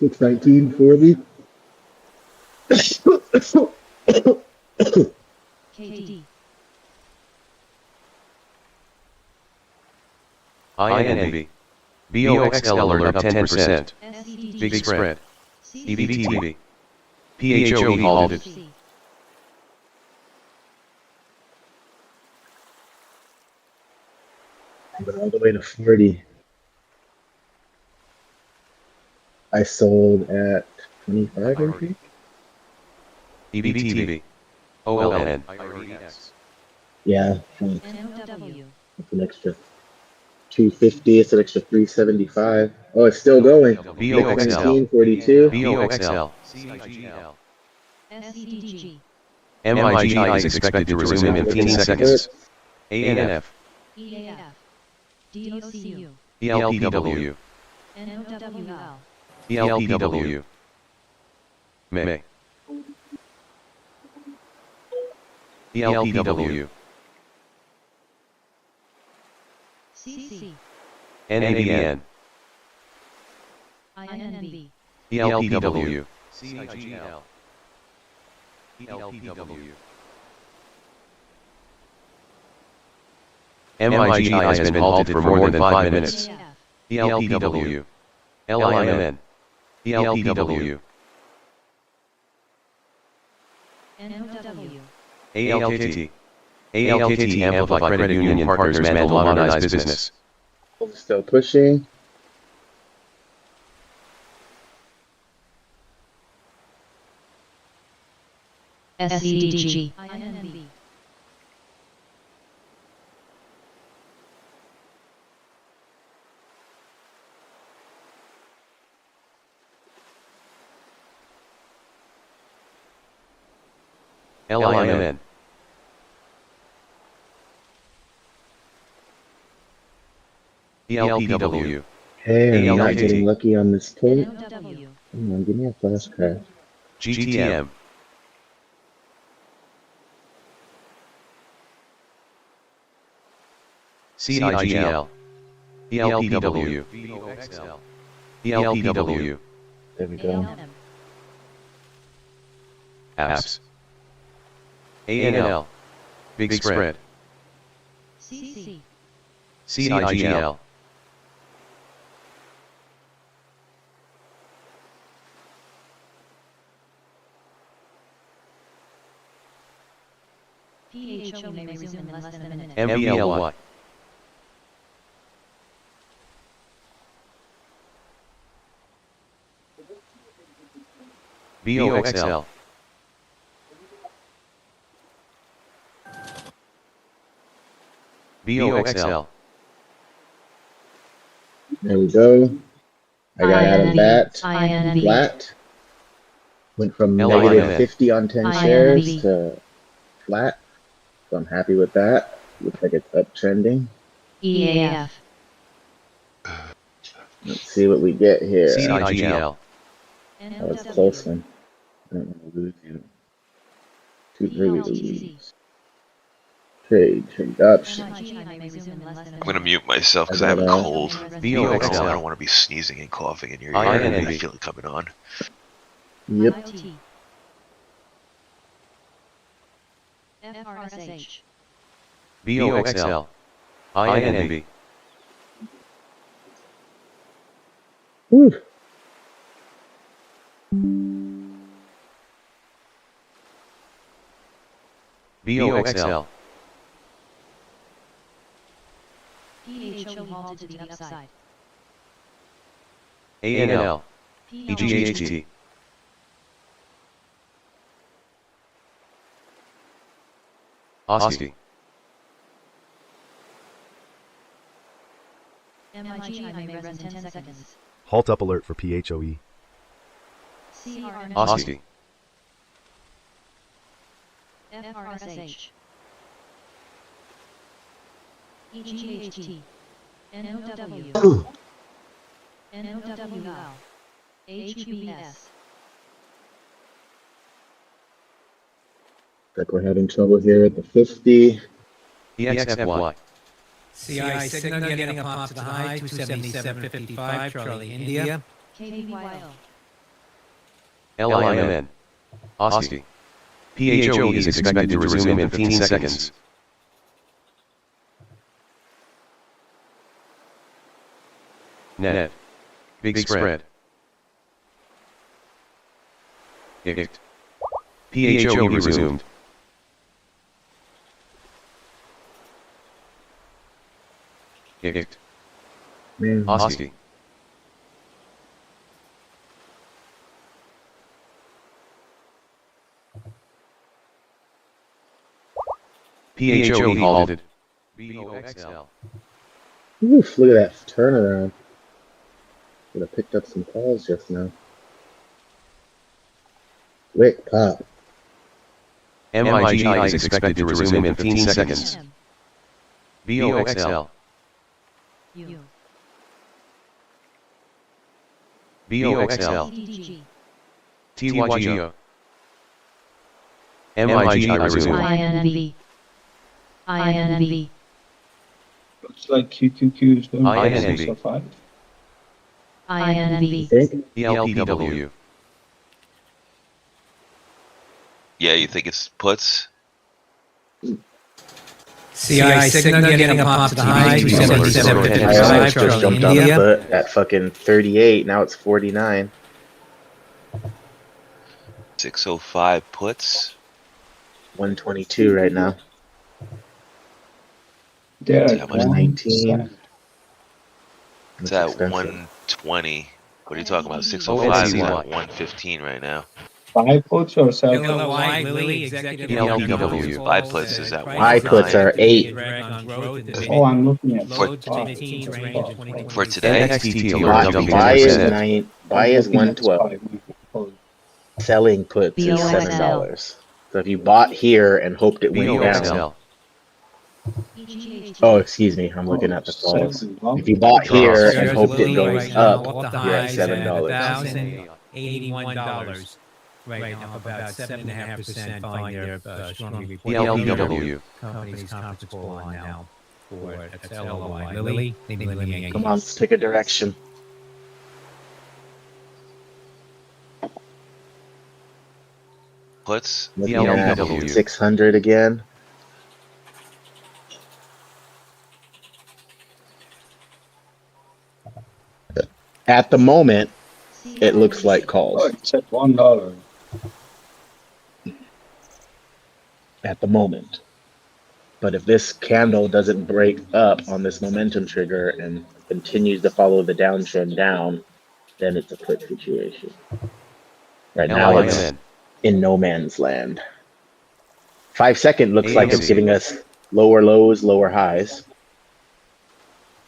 619.40. KD. INNB. BOXL alert up 10%. Big spread. EBTV. PHOE halted. Went all the way to 40. I sold at 25, I think. EBTV. OLN. Yeah, thanks. NOW. It's an extra 250. It's an extra 375. Oh, it's still going. BOXL. 1942. BOXL. SEDG. MIGI is expected to resume in 15 seconds. ANF. EAF. DOCU. ELPW. NOWL. ELPW. May. ELPW. CC. NABN. INNB. ELPW. CIGL. ELPW. MIGI has been halted for more than 5 minutes. ELPW. LIMN. ELPW. NOW. ALKT. ALKT Amplify Credit Union Partners Mantle Modernize Business. Still pushing. SEDG. INNB. LIMN. ELPW. Hey, I'm not ALKT. getting lucky on this point. NOW. Come on, give me a flash crash. GTM. CIGL. ELPW. ELPW. There we go. ALM. Apps. ANL. Big spread. CC. CIGL. PHO may resume in less than a minute. MBLY. BOXL. BOXL. There we go. I got out of that INNB. flat. Went from LIMN. negative 50 on 10 INNB. shares to flat. So I'm happy with that. Looks like it's uptrending. EAF. Let's see what we get here. CIGL. That was a close one. I don't want to lose you. Too early to lose. Trade option. I'm gonna mute myself because I have a cold. I don't want to be sneezing and coughing in your ear. I feel it coming on. Yep. FRSH. BOXL. INNB. Whew. BOXL. PHO halted to the upside. ANL. EGHT. OSCI. MIGI may res in 10 seconds. Halt up alert for PHOE. CRN. OSCI. FRSH. EGHT. NOW. NOWL. HUBS. Like we're having trouble here at the 50. EXFY. CI signal getting a pop to the high, 277.55, Charlie India. KBYO. LIMN. Aussie. PHOE is expected to resume in 15 seconds. Net. Big spread. ICT. PHOE resumed. ICT. Aussie. PHOE halted. BOXL. Oof, look at that turnaround. Could have picked up some calls just now. Wick pop. MIGI is expected to resume in 15 seconds. BOXL. U. BOXL. TDG. TYGO. MIGI resumed. INV. INV. Looks like QQQ is going INV. for 605. INV. Think? ELPW. Yeah, you think it's puts? CI signal getting up pop to the high, I 277.55 almost just Charlie jumped on a India. put at fucking 38. Now it's 49. 605 puts. 122 right now. They're How at much? 119. It's That's at expensive. 120. What are you talking about? 605 is NCY. at 115 right now. 5 puts or 7? Hello, White, Lily, executive ELPW. 5 puts is at My puts are 8. Oh, I'm looking at For- 5. For today, NXT Buy, alert dumping buy is 10%. 9. Buy is 112. Selling puts is $7. So if you bought here and hoped it went down. BOXL. Oh, excuse me. I'm looking at the calls. If you bought here and hoped it goes up, you're at $7. $81. Right now, about 7.5% following their strong report. ELPW. Company's conference call on now for that's LOI. Lily, Lily, Come on, let's pick a direction. puts. Looking at ELPW. 600 again. At the moment, it looks like Oh, calls. it's at $1. At the moment. But if this candle doesn't break up on this momentum trigger and continues to follow the downtrend down, then it's a put situation. Right now it's LIMN. in no man's land. 5 second looks like it's AMC. giving us lower lows, lower highs.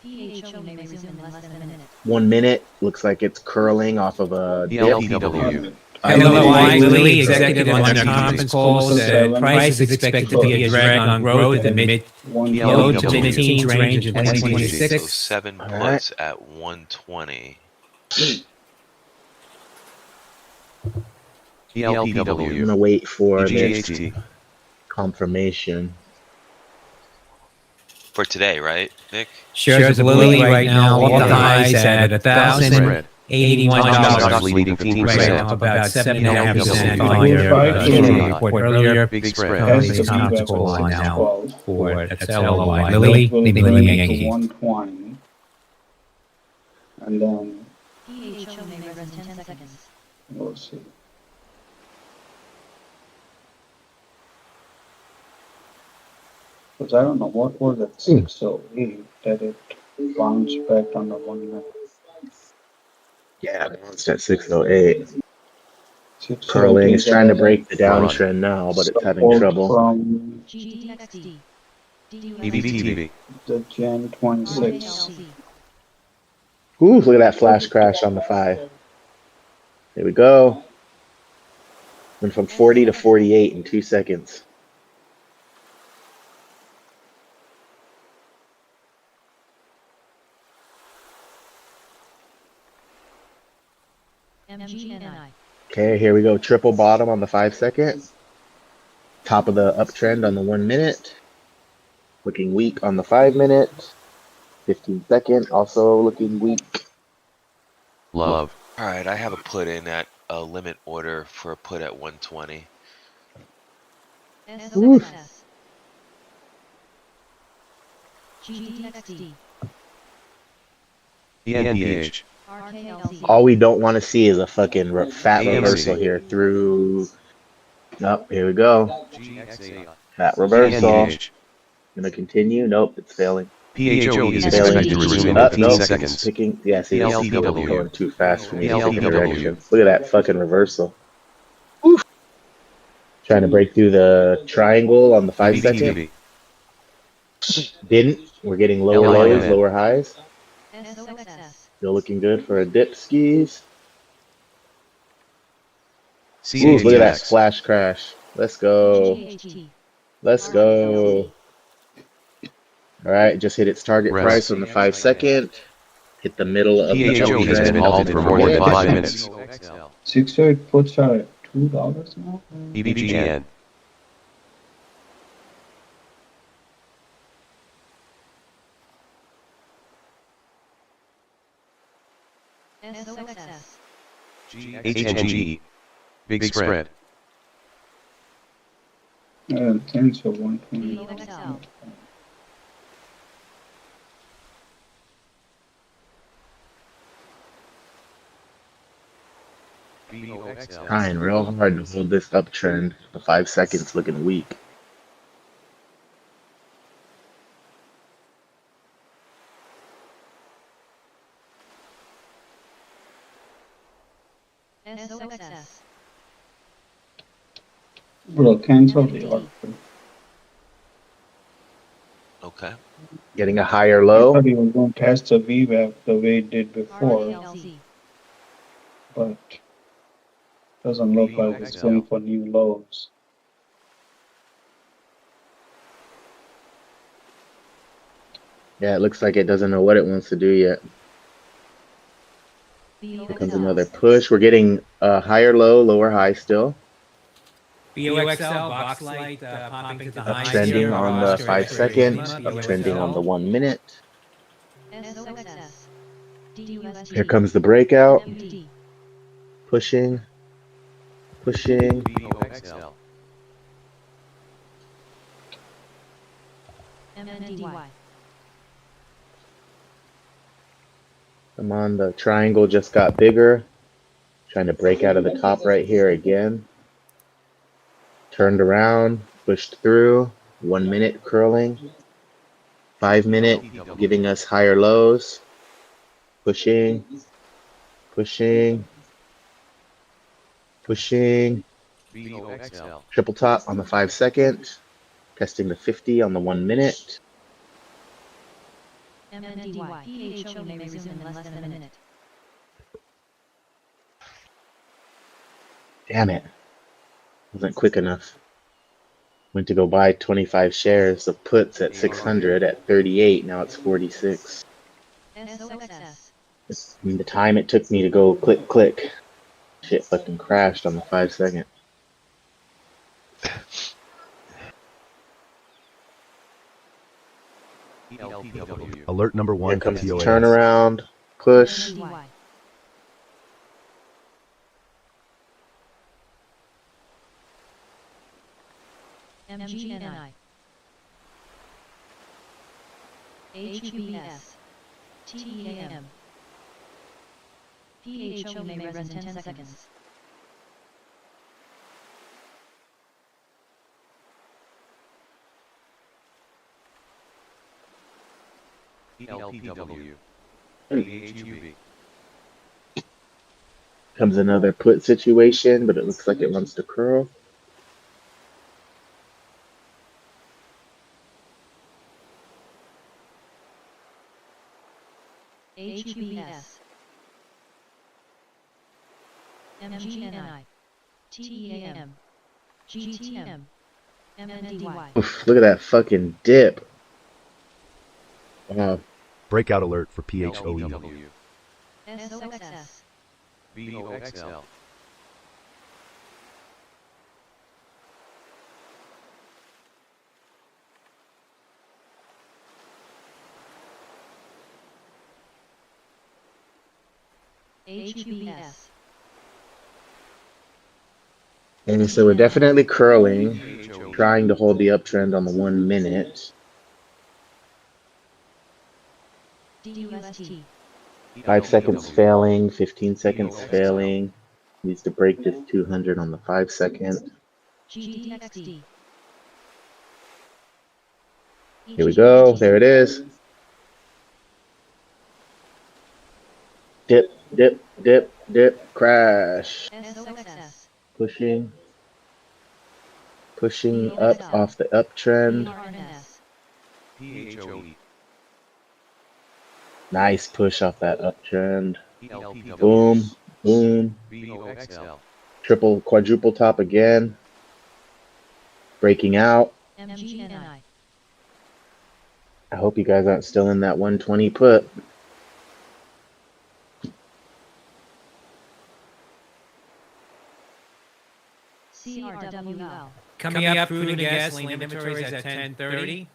PHO may resume in less than a minute. 1 minute looks like it's curling off of a dip. ELPW. Hello, White, Lily, executive on their conference call said price is expected to be a drag on growth in the low to mid-teens range in So 2026. 7 All right. puts at 120. I'm ELPW. gonna wait for this EGHT. confirmation. For today, right, Nick? Shares of Lily right now, off the highs at $1,081. Stocks leading Right 15%. now, about 7.5% ELPW. following their report earlier. Big spread. Company's conference call on now for that's LOI. Lily, Will bring Lily, it to Yankee. 120. And then PHO may resume in 10 seconds. we'll see. Because I don't know what was at 608 that it bounced back on the 1 minute. Yeah, it's at 608. 608 Curling is trying to that break the downtrend now, but it's having support trouble. From GTXD. EBTV. the Jan 26. Ooh, look at that flash crash on the 5. There we go. Went from 40 to 48 in 2 seconds. MGNI. Okay, here we go. Triple bottom on the 5 second. Top of the uptrend on the 1 minute. Looking weak on the 5 minute. 15 second, also looking weak. Love. Alright, I have a put in at a limit order for a put at 120. Oof. GDXD. ENPH. RKLZ. All we don't want to see is a fucking fat AMC. reversal here through. Nope, here we go. Fat reversal. ENPH. Gonna continue. Nope, it's failing. PHOE is Failing. expected to resume in Up, 15 nope, seconds. it's picking. Yeah, see, it's LPW. going too fast for me to pick a LPW. direction. Look at that fucking reversal. Oof. Trying to break through the triangle on the 5 second. BBTV. Didn't. We're getting lower lows, LIMN. lower highs. SOXS. Still looking good for a dip skis. Ooh, look at that CATX. splash crash. Let's go. GGHT. Let's go. All right, just hit its target Rest. price on the 5 second. Hit the middle of the PHOE has uptrend been halted for more than 5 minutes. 6 to 8 puts are at $2 now. BBGN. SOXS. HNG. Big spread. Thanks for 120. VOXL. Trying real hard to hold this uptrend. The 5 seconds looking weak. SOXS. Bro, cancel the order. Okay. Getting a higher I low. thought you were going to test the VWAP the way it did before, RKLZ. but doesn't look like it's going for new lows. Yeah, it looks like it doesn't know what it wants to do yet. Here comes another push. We're getting a higher low, lower high still. BOXL, box light, popping to the highs Uptrending here. on the 5 second. Uptrending on the 1 minute. SOXS. DUST. Here comes the breakout. MD. Pushing. Pushing. MNDY. Come on, the triangle just got bigger. Trying to break out of the top right here again. Turned around, pushed through. 1 minute curling. 5 minute giving us higher lows. Pushing. Pushing. Pushing. Triple top on the 5 second. Testing the 50 on the 1 minute. MNDY. PHO may resume in less than a minute. Damn it. Wasn't quick enough. Went to go buy 25 shares of puts at 600 at 38. Now it's 46. SOXS. The time it took me to go click, click. Shit fucking crashed on the 5 second. Alert number Here 1 for comes the TOAS. turnaround. Push. MNDY. MGNI. HUBS. TEAM. PHO may res in 10 seconds. Comes another put situation, but it looks like it wants to curl. HUBS. MGNI. TEAM. GTM. MNDY. Oof, look at that fucking dip. Wow. Breakout alert for PHOE. SOXS. HUBS. And so we're definitely curling, trying to hold the uptrend on the 1 minute. DUST. 5 seconds failing, 15 seconds failing. Needs to break this 200 on the 5 second. GDXD. Here we go. There it is. Dip, dip, dip, dip, crash. SOXS. Pushing up off the uptrend. BRNS. Nice push off that uptrend. Boom, boom. Triple, quadruple top again. Breaking out. MGNI. I hope you guys aren't still in that 120 put. CRWL. Coming up, food and gasoline inventories at 10:30.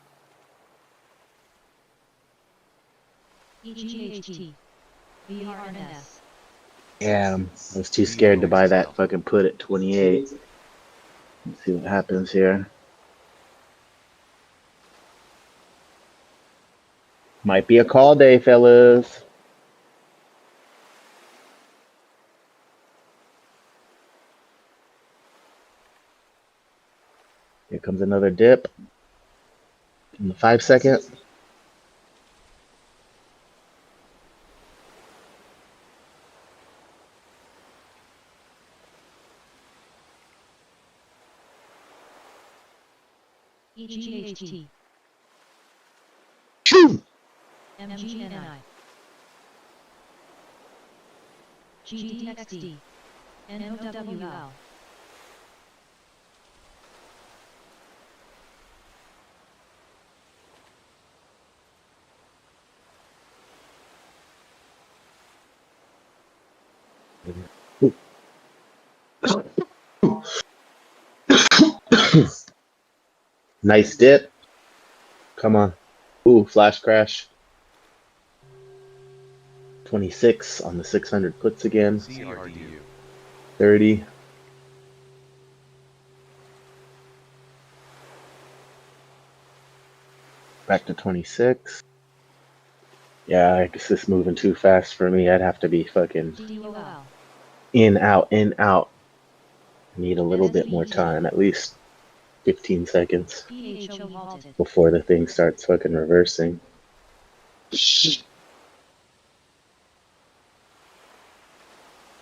EGHT. BRNS. Yeah, I was too scared to buy that fucking put at 28. Let's see what happens here. Might be a call day, fellas. Here comes another dip. In the 5 second. EGHT. MGNI. GDXD. NOWL. Nice dip. Come on. Ooh, flash crash. 26 on the 600 puts again. 30. Back to 26. Yeah, I guess this is moving too fast for me. I'd have to be fucking DOL. in, out, in, out. I need a little bit more time, at least 15 seconds PHO halted. before the thing starts fucking reversing.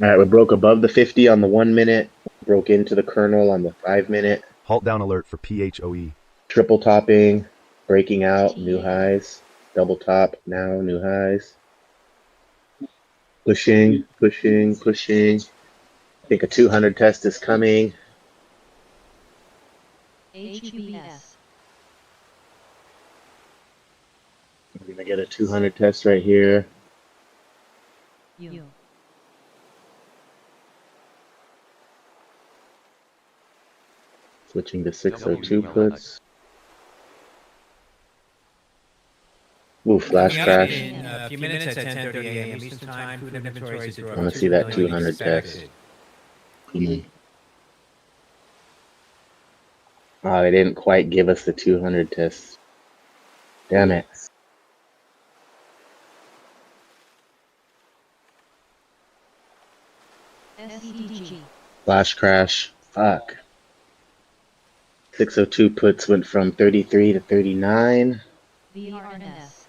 All right, we broke above the 50 on the 1 minute, broke into the kernel on the 5 minute. Halt down alert for PHOE. Triple topping, breaking out, new highs. Double top, now new highs. Pushing, pushing, pushing. I think a 200 test is coming. HUBS. We're gonna get a 200 test right here. U. Switching to 602 puts. Ooh, flash Coming up crash. in a few minutes at 10:30 a.m. Eastern Time, food inventories are I want to see that 200 test. Oh, they didn't quite give us the 200 test. Damn it. SEDG. Flash crash. Fuck. 602 puts went from 33 to 39. BRNS.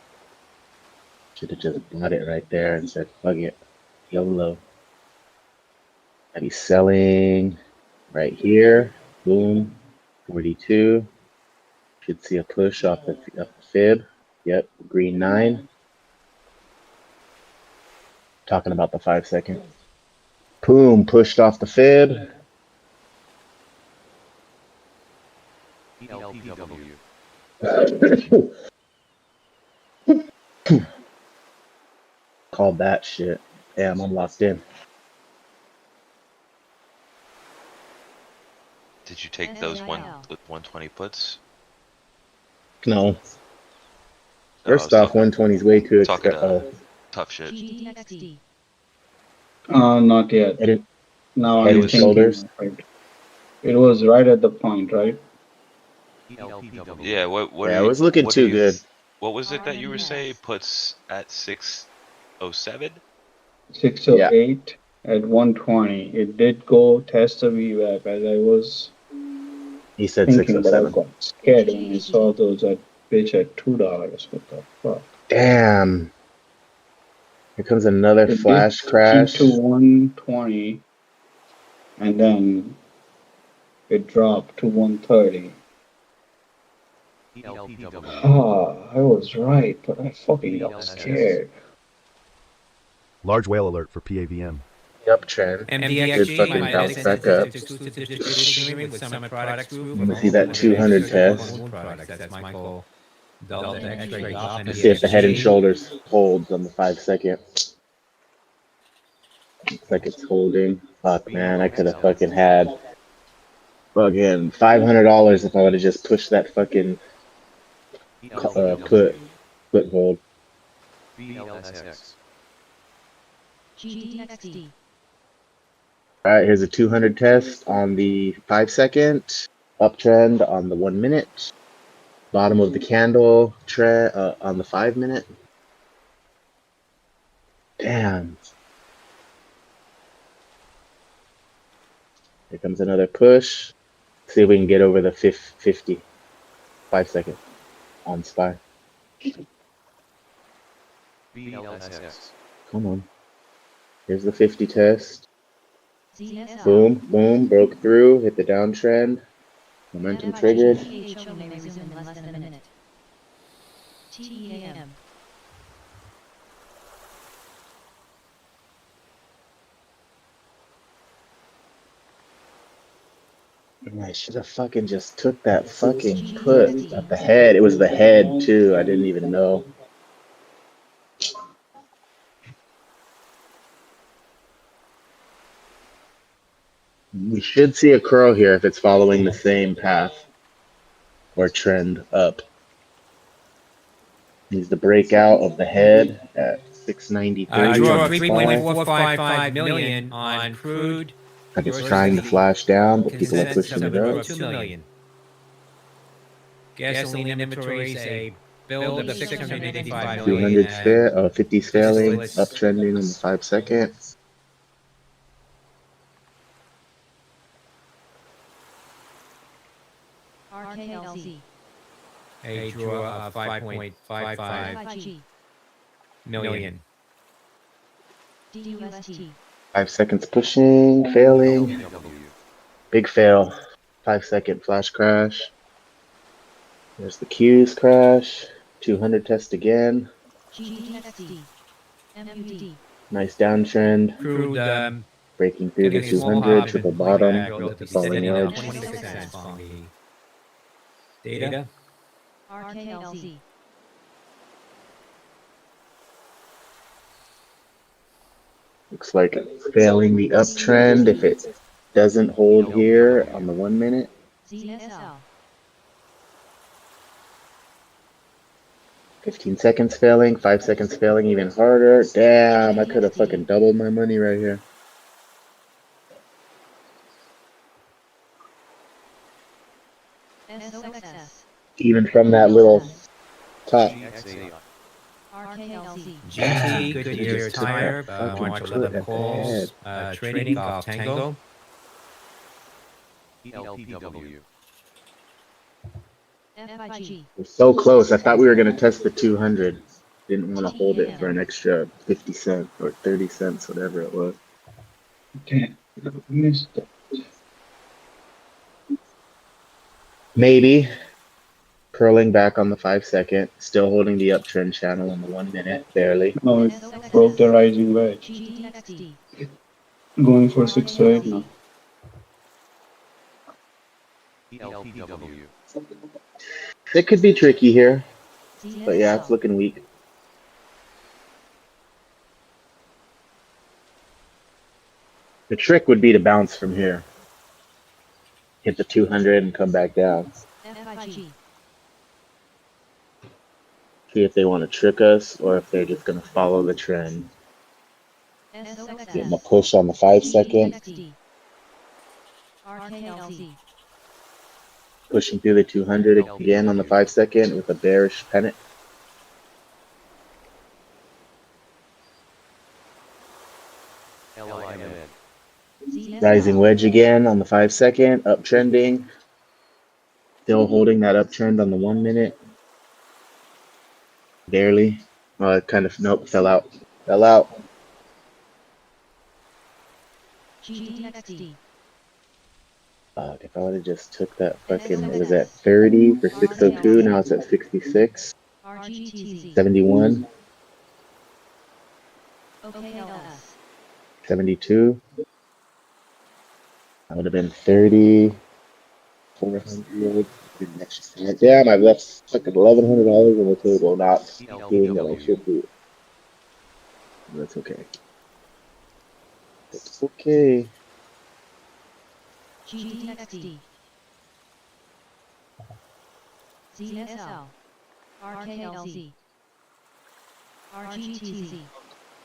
Should have just bought it right there and said, fuck it. YOLO. I'd be selling right here. Boom. 42. Should see a push off the fib. Yep. Green 9. Talking about the 5 second. Boom. Pushed off the fib. Called that shit. Damn, I'm locked in. Did you take those 120 puts? No. No, I First was off, talking, 120 is way too talking expensive. tough shit. GDXD. Not yet. Head and, Now head I'm and thinking. shoulders. Right. It was right at the point, right? Yeah, what Yeah, it was looking what do too you, good. what was it that you were saying puts at 607? 608 at 120. It did go test the VWAP as I was He said thinking, but I 607. got scared when I saw those at bitch at $2. What the fuck? Damn. Here comes another It flash did keep crash. to 120 and then it dropped to 130. Ah, I was right, but I fucking got scared. Large whale alert for PAVM. Uptrend. Good fucking bounce back up. With Summit Products Group. I'm gonna see that 200 test. That's Michael Delta X-ray Golf. Let's see if the head and shoulders holds on the 5 second. Looks like it's holding. Fuck, man, I could have fucking had fucking $500 if I would have just pushed that fucking put hold. GDXD. All right, here's a 200 test on the 5 second, uptrend on the 1 minute, bottom of the candle trend on the 5 minute. Damn. Here comes another push. See if we can get over the 50. 5 second on SPY. Come on. Here's the 50 test. Boom, boom, broke through, hit the downtrend. Momentum triggered. TEAM. I should have fucking just took that fucking put at the head. It was the head too. I didn't even know. We should see a curl here if it's following the same path or trend up. Needs the breakout of the head at 693. Draw 3.455 million on crude. Like it's trying to flash down, but people are pushing it up. 2 million. Gasoline inventories, a build of 685 million. 200 fair, 50's failing, uptrending on the 5 second. RKLZ. A draw of 5.55 million. DUST. 5 seconds pushing, failing. Big fail. 5 second flash crash. There's the Q's crash. 200 test again. GDXD. MUD. Nice downtrend. Crude, Breaking through the 200, triple bottom, falling wedge. 26 cents on the data. RKLZ. Looks like it's failing the uptrend if it doesn't hold here on the 1 minute. ZSL. 15 seconds failing, 5 seconds failing even harder. Damn, I could have fucking doubled my money right here. SOXS. Even from that little top. RKLZ. GT, Goodyear Tire, March 11 calls, trading Golf Tango. FIG. We're so close. I thought we were going to test the 200. Didn't want to hold it for an extra 50 cents or 30 cents, whatever it was. Damn, I missed it. Maybe. Curling back on the 5 second. Still holding the uptrend channel in the 1 minute, barely. No, it broke the rising wedge. GDXD. Going for 6 to 8 now. It could be tricky here, but yeah, it's looking weak. The trick would be to bounce from here. Hit the 200 and come back down. FIG. See if they want to trick us or if they're just going to follow the trend. Getting a push on the 5 second. Pushing through the 200 again on the 5 second with a bearish pennant. Rising wedge again on the 5 second, uptrending. Still holding that uptrend on the 1 minute. Barely. Kind of, nope, fell out. Fell out. If I would have just took that fucking, it was at 30 for 602, now it's at 66. 71. 72. That would have been 30. 400. Damn, I've left fucking $1,100 on the table, not doing what I should do. That's okay. It's okay.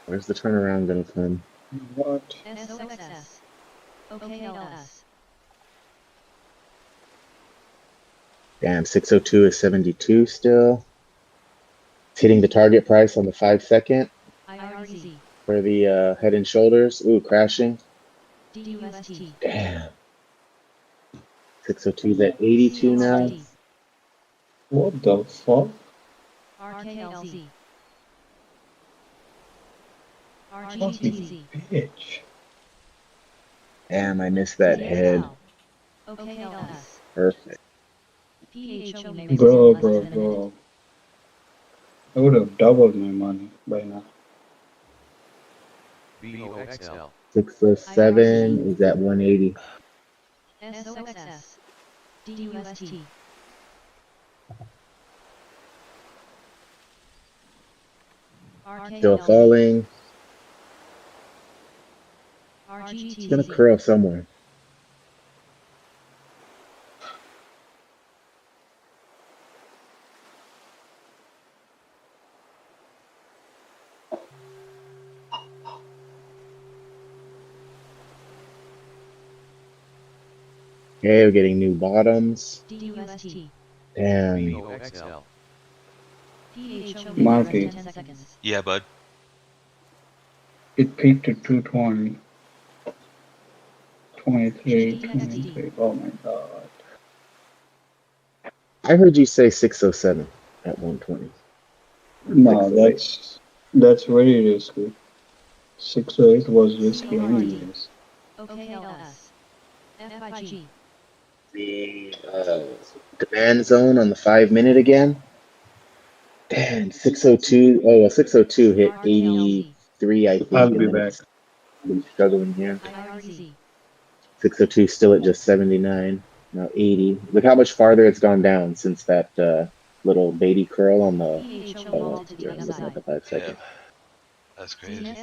Where's the turnaround gonna come? What? Damn, 602 is 72 still. It's hitting the target price on the 5 second for the head and shoulders. Ooh, crashing. Damn. 602 is at 82 now. What the fuck? Fucking bitch. Damn, I missed that head. Perfect. Bro. I would have doubled my money by now. 607 is at 180. Still falling. It's gonna curl somewhere. Okay, we're getting new bottoms. Damn. Marky. Yeah, bud. It peaked at 220. 23. Oh my god. I heard you say 607 at 120. No, that's very risky. 608 was risky anyways. The demand zone on the 5 minute again. Damn, 602. Oh, well, 602 hit 83, I think. I'll be back. Been struggling here. 602 still at just 79. Now 80. Look how much farther it's gone down since that little baby curl on the. Oh, yeah, I'm looking at the 5 second. That's crazy.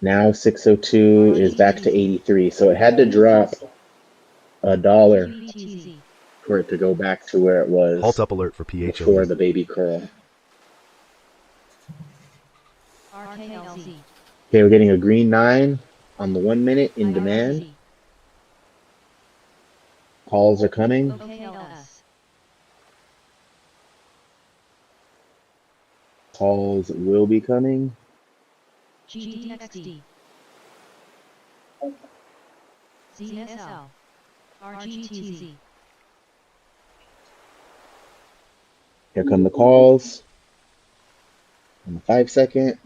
Now 602 is back to 83. So it had to drop $1 for it to go back to where it was. Halt up alert for PHLE. Before the baby curl. Okay, we're getting a green 9 on the 1 minute in demand. Calls are coming. Calls will be coming. Here come the calls. On the 5 second.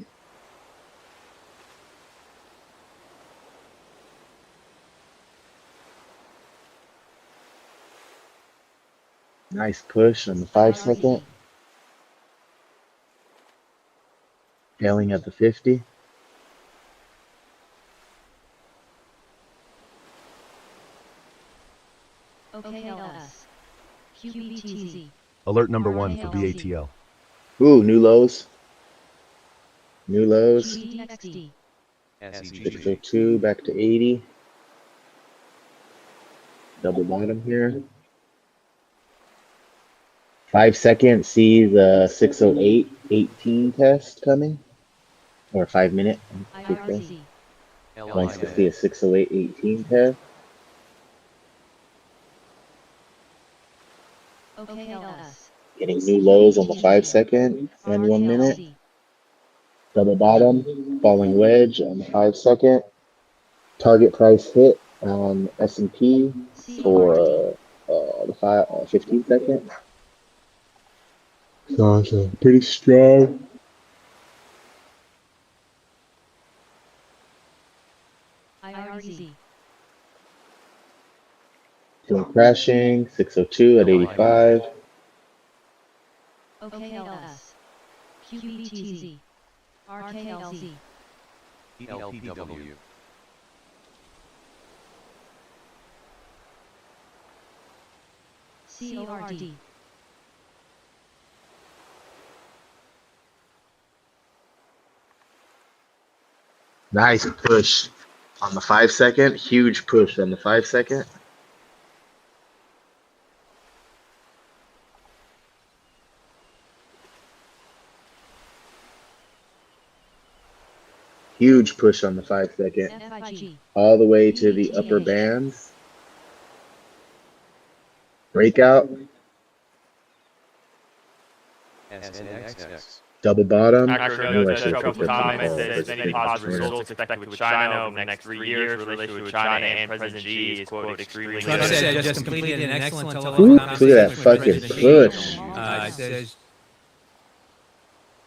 Nice push on the 5 second. Tailing at the 50. Alert number 1 for BATL. Ooh, new lows. New lows. 602 back to 80. Double bottom here. 5 second, see the 608 18 test coming or 5 minute. IRC. Wants to see a 608.18 pair. OKLS. Getting new lows on the 5 second and 1 minute. Double bottom, falling wedge on the 5 second. Target price hit on S&P for the 15 second. So it's pretty strong. IRC. Still crashing, 602 at 85. OKLS. QBTZ. RKLZ. ELPW. CORD. Nice push on the 5 second. Huge push on the 5 second. Huge push on the 5 second. FIG. All the way to the upper bands. Breakout. SNXX. Double bottom. Actually, I no, knew I the should have couple picked up my comments call. says First many thing positive this morning. results expected with China over the next 3 years. Relationship with China and President Xi is, quote, extremely Trump good. said just completed an excellent telephone Look at conversation that with fucking President Xi. push. It says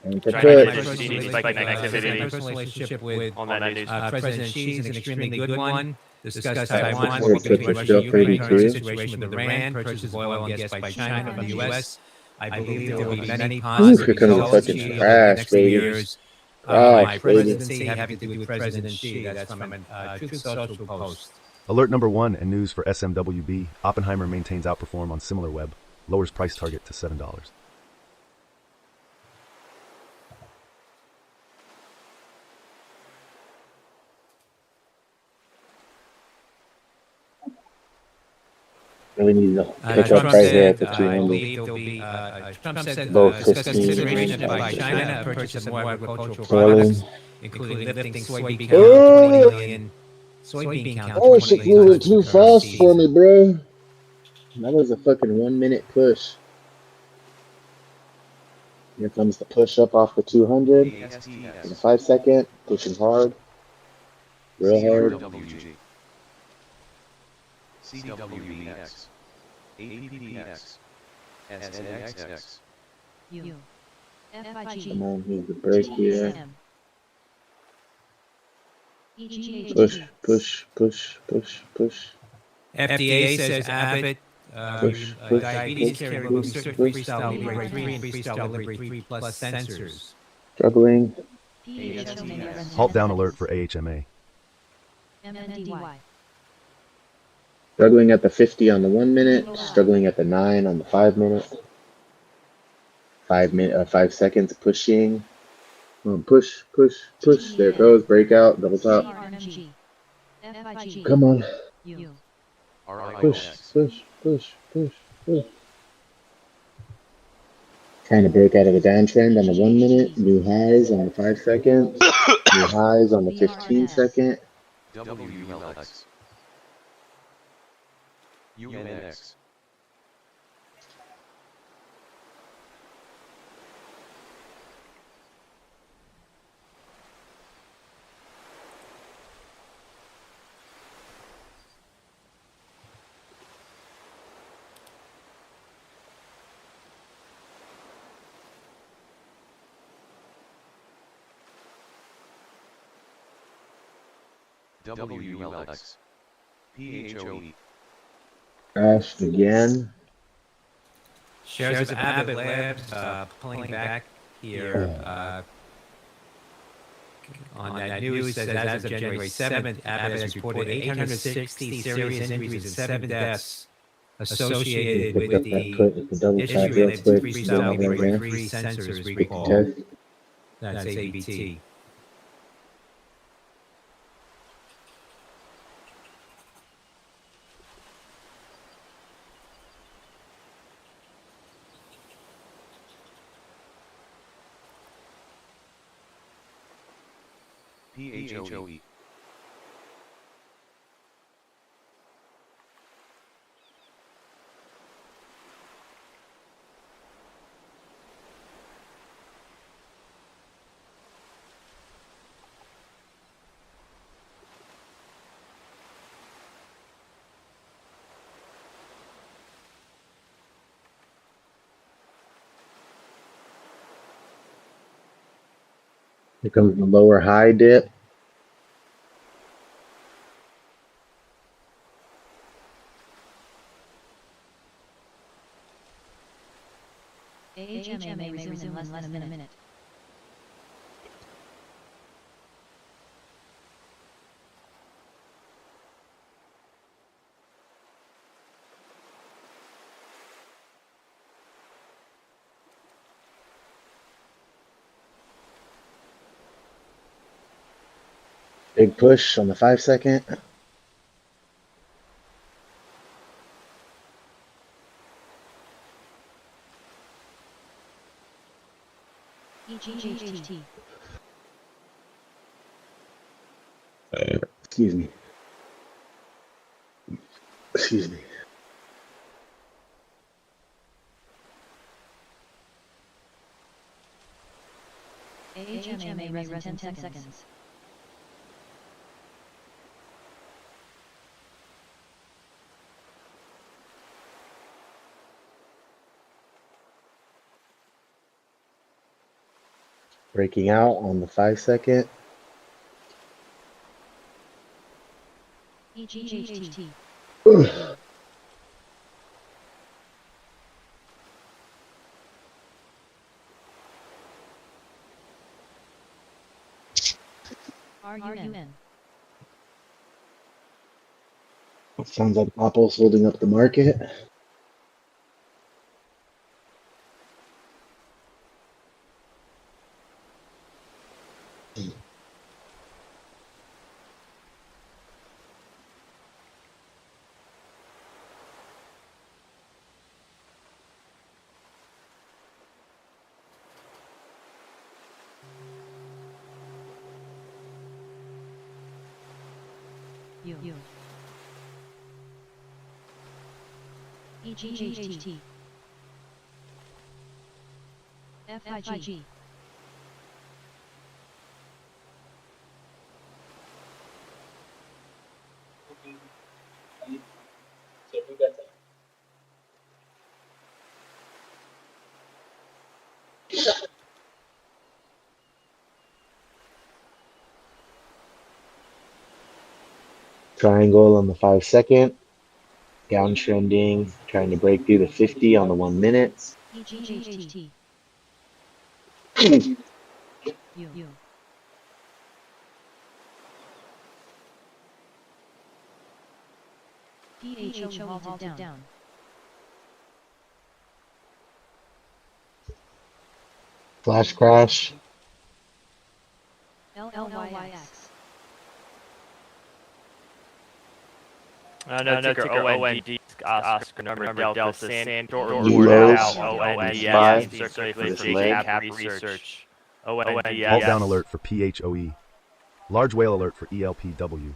And to China put. and President Xi expect my activity personal relationship with on that news. President Xi is an extremely good one. Discuss Taiwan, Taiwan, We're work between put Russia the and Ukraine, still current 32. situation with Iran, purchase of oil and gas by China from the U.S. I believe there will be many Ooh, positive here comes the results fucking achieved over the crash, next few baby. years. My Crash, baby. presidency having to do with President Xi. That's from a Truth Social post. Alert number 1 and news for SMWB. Oppenheimer maintains outperform on similar web. Lowers price target to $7. Really need to pick Trump up right here said, at the I 200. believe there'll be, Trump said, Both discuss 15 consideration and by 5 China, purchase of more agricultural Selling. products, including lifting soybean count 20 million, soybean count Oh, 20 shit's million moving tons in the too current fast for season. me, bro. That was a fucking 1 minute push. Here comes the push up off the 200. In a 5 second, pushing hard, real hard. CWBX. APPX. SNXX. U. FIG. Come on, here's the break here. EGHG. Push, push, push, push, push. FDA says Abbott, Push, push, diabetes push, care push, removes certain push. Freestyle Libre 3 and Freestyle Libre 3 Plus sensors. Struggling. Halt down alert for AHMA. MNDY. Struggling at the 50 on the 1 minute. Struggling at the 9 on the 5 minute. 5 seconds pushing. Push, push, push. There it goes. Breakout. Double top. Come on. Push, push, push, push, push. Trying to break out of the downtrend on the 1 minute. New highs on the 5 second. New highs on the 15 second. WULX. UNX. WLX. PHOE. Crashed again. Shares of Abbott Labs pulling back here on that news says as of January 7th, Abbott has reported 860 serious injuries and 7 deaths associated with the double issue tap real related to quick. Freestyle Right Libre there. 3 sensors Quick recall. test. That's ABT. PHOE. Here comes the lower high dip. AHMA may resume in less than a minute. Big push on the 5 second. EGHT. Excuse me. Excuse me. AHMA may res in 10 seconds. Breaking out on the 5 second. EGHT. RUN. Sounds like Apple's holding up the market. U. EGHT. FIG. Triangle on the 5 second. Downtrending, trying to break through the 50 on the 1 minute. EGHT. U. PHO halted down. Flash crash. LLYX. No ticker OND Oscar number Delta San New lows. ONDS circulates JCAP research. Hold down ONDS. alert for PHOE. Large whale alert for ELPW.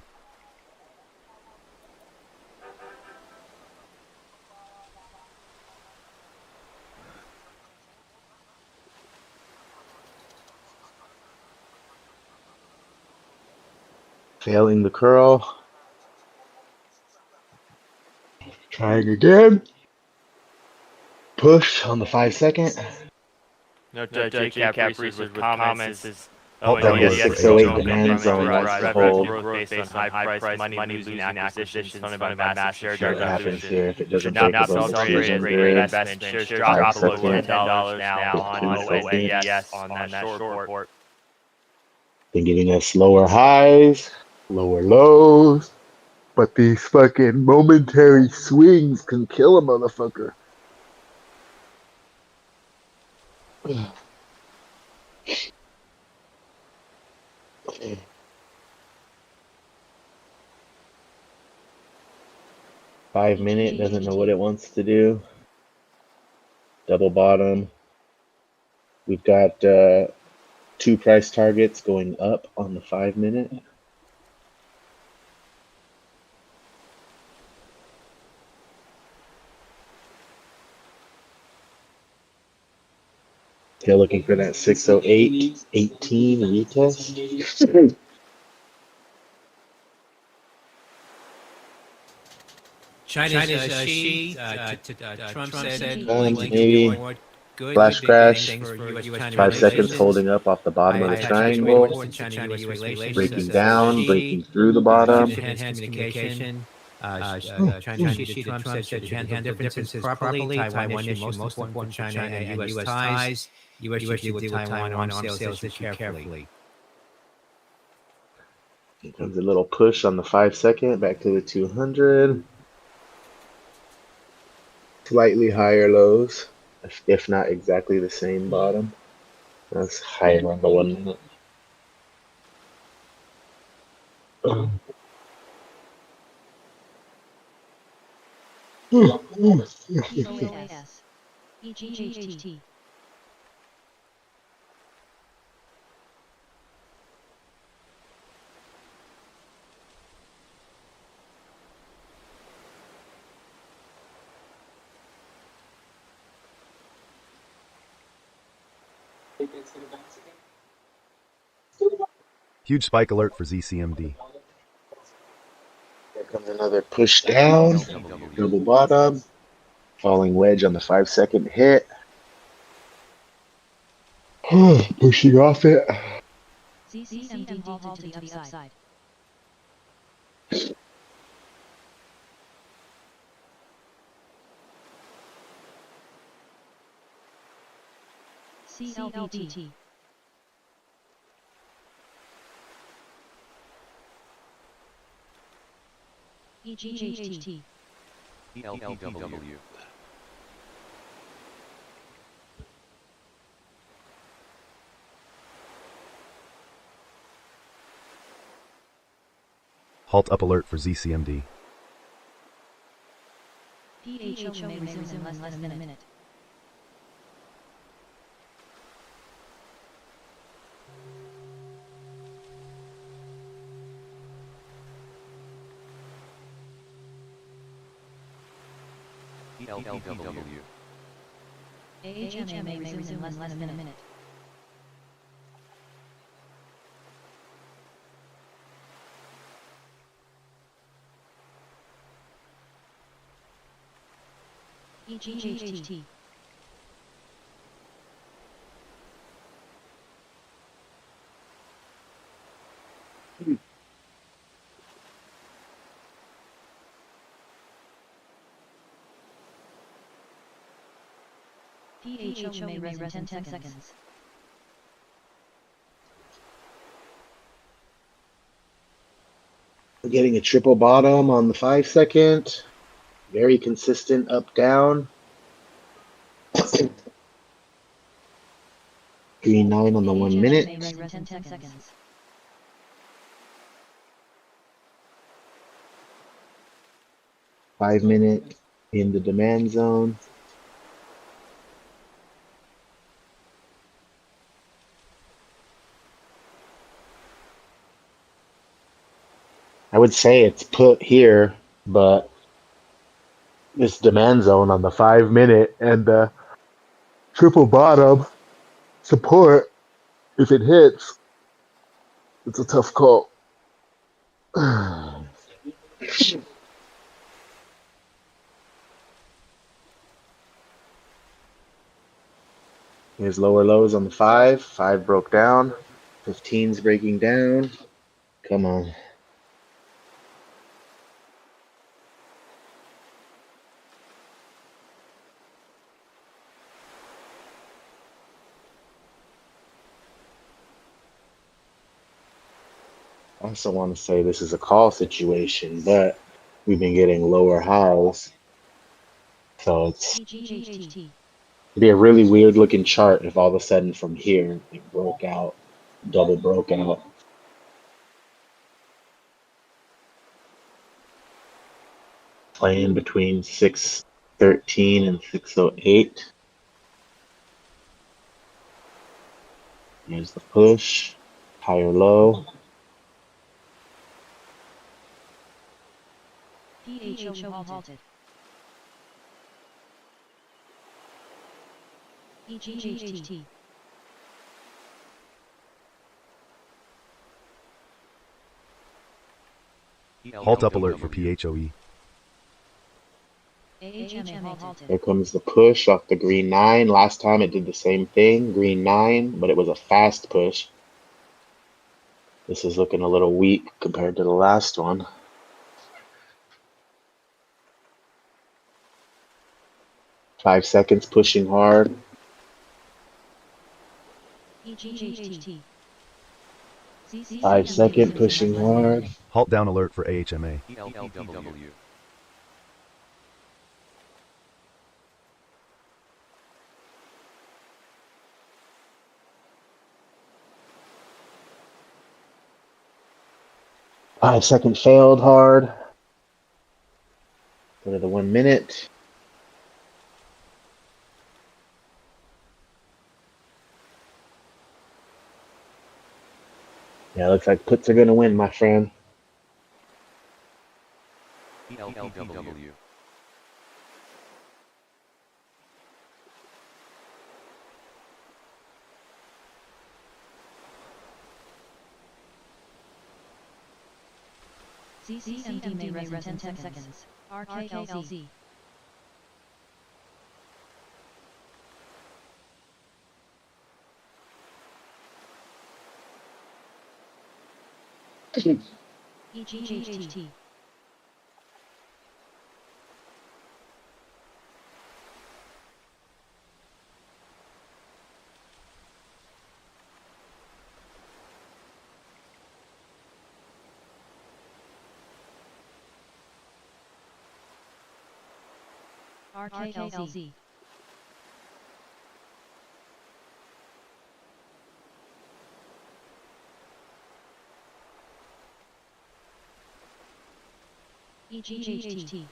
Failing the curl. Trying again. Push on the 5 second. No JCAP research with comments is Hold down the alert for 608 HLW. demand zone wants to hold. growth based on high price money losing acquisitions funded by massive share What happens dilution. here if it Should doesn't not break be above the celebrated as a great 200? investment. Shares 5 dropped below second. $10 now on 2 second. ONDS on that short report. Been giving us lower highs, lower lows, but these fucking momentary swings can kill a motherfucker. 5 minute doesn't know what it wants to do. Double bottom. We've got 2 price targets going up on the 5-minute. Still looking for that 608.18 retest. China's Xi, Trump said linking maybe more good flash crash. things for U.S.-China 5 seconds relations. holding up off the bottom of the triangle. Breaking down, breaking through the bottom. Enhanced communication. China Xi Trump said should handle differences properly. Taiwan issue most important for China and U.S. ties. U.S. should deal with Taiwan arms sales issue carefully. Here comes a little push on the 5-second back to the 200. Slightly higher lows, if not exactly the same bottom. That's higher on the 1-minute. POAS. EGHT. Huge spike alert for ZCMD. Here comes another push down, double bottom, falling wedge on the 5-second hit. Pushing off it. ZCMD halted to the upside. CLVT. EGHT. ELPW. Halt up alert for ZCMD. PHO may resume in less than a minute. ELPW. AHMA may resume in less than a minute. EGHT. PHO may rest in 10 seconds. We're getting a triple bottom on the 5-second. Very consistent up down. Green 9 on the 1-minute. 5-minute in the demand zone. I would say it's put here, but this demand zone on the 5-minute and the triple bottom support, if it hits, it's a tough call. Here's lower lows on the 5. 5 broke down. 15's breaking down. Come on. I also want to say this is a call situation, but we've been getting lower highs. So it'd be a really weird looking chart if all of a sudden from here it broke out, double broke out. Playing between 613 and 608. There's the push, higher low. PHO halted. EGHT. Halt up alert for PHOE. AHMA halted. Here comes the push off the green 9. Last time it did the same thing, green 9, but it was a fast push. This is looking a little weak compared to the last one. Five seconds pushing hard. EGHT. 5 second pushing hard. Halt down alert for AHMA. ELPW. 5 second failed hard. Go to the 1 minute. Yeah, looks like puts are gonna win, my friend. ELPW. CCMD may res in 10 seconds. RKLZ. EGHT. RKLZ. EGHT.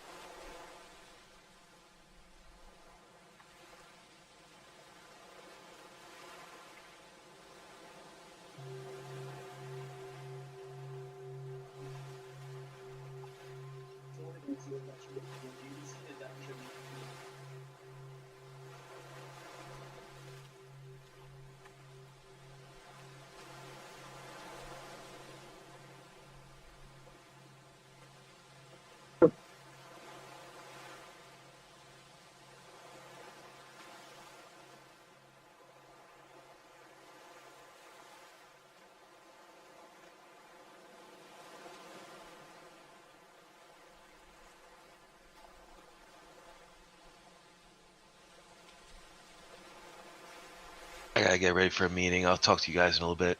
I gotta get ready for a meeting. I'll talk to you guys in a little bit.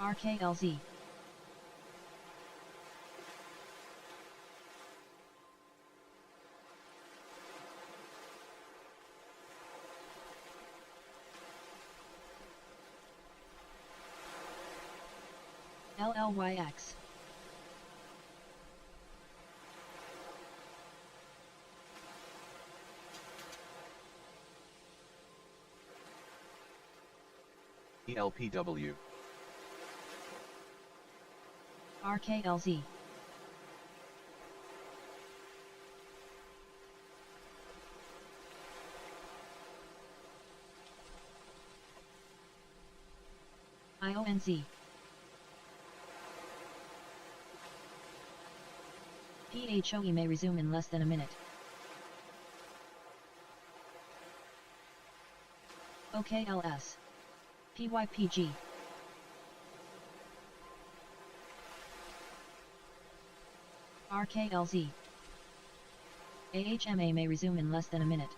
RKLZ. LLYX. ELPW. RKLZ. IONZ. PHOE may resume in less than a minute. OKLS. PYPG. RKLZ. AHMA may resume in less than a minute.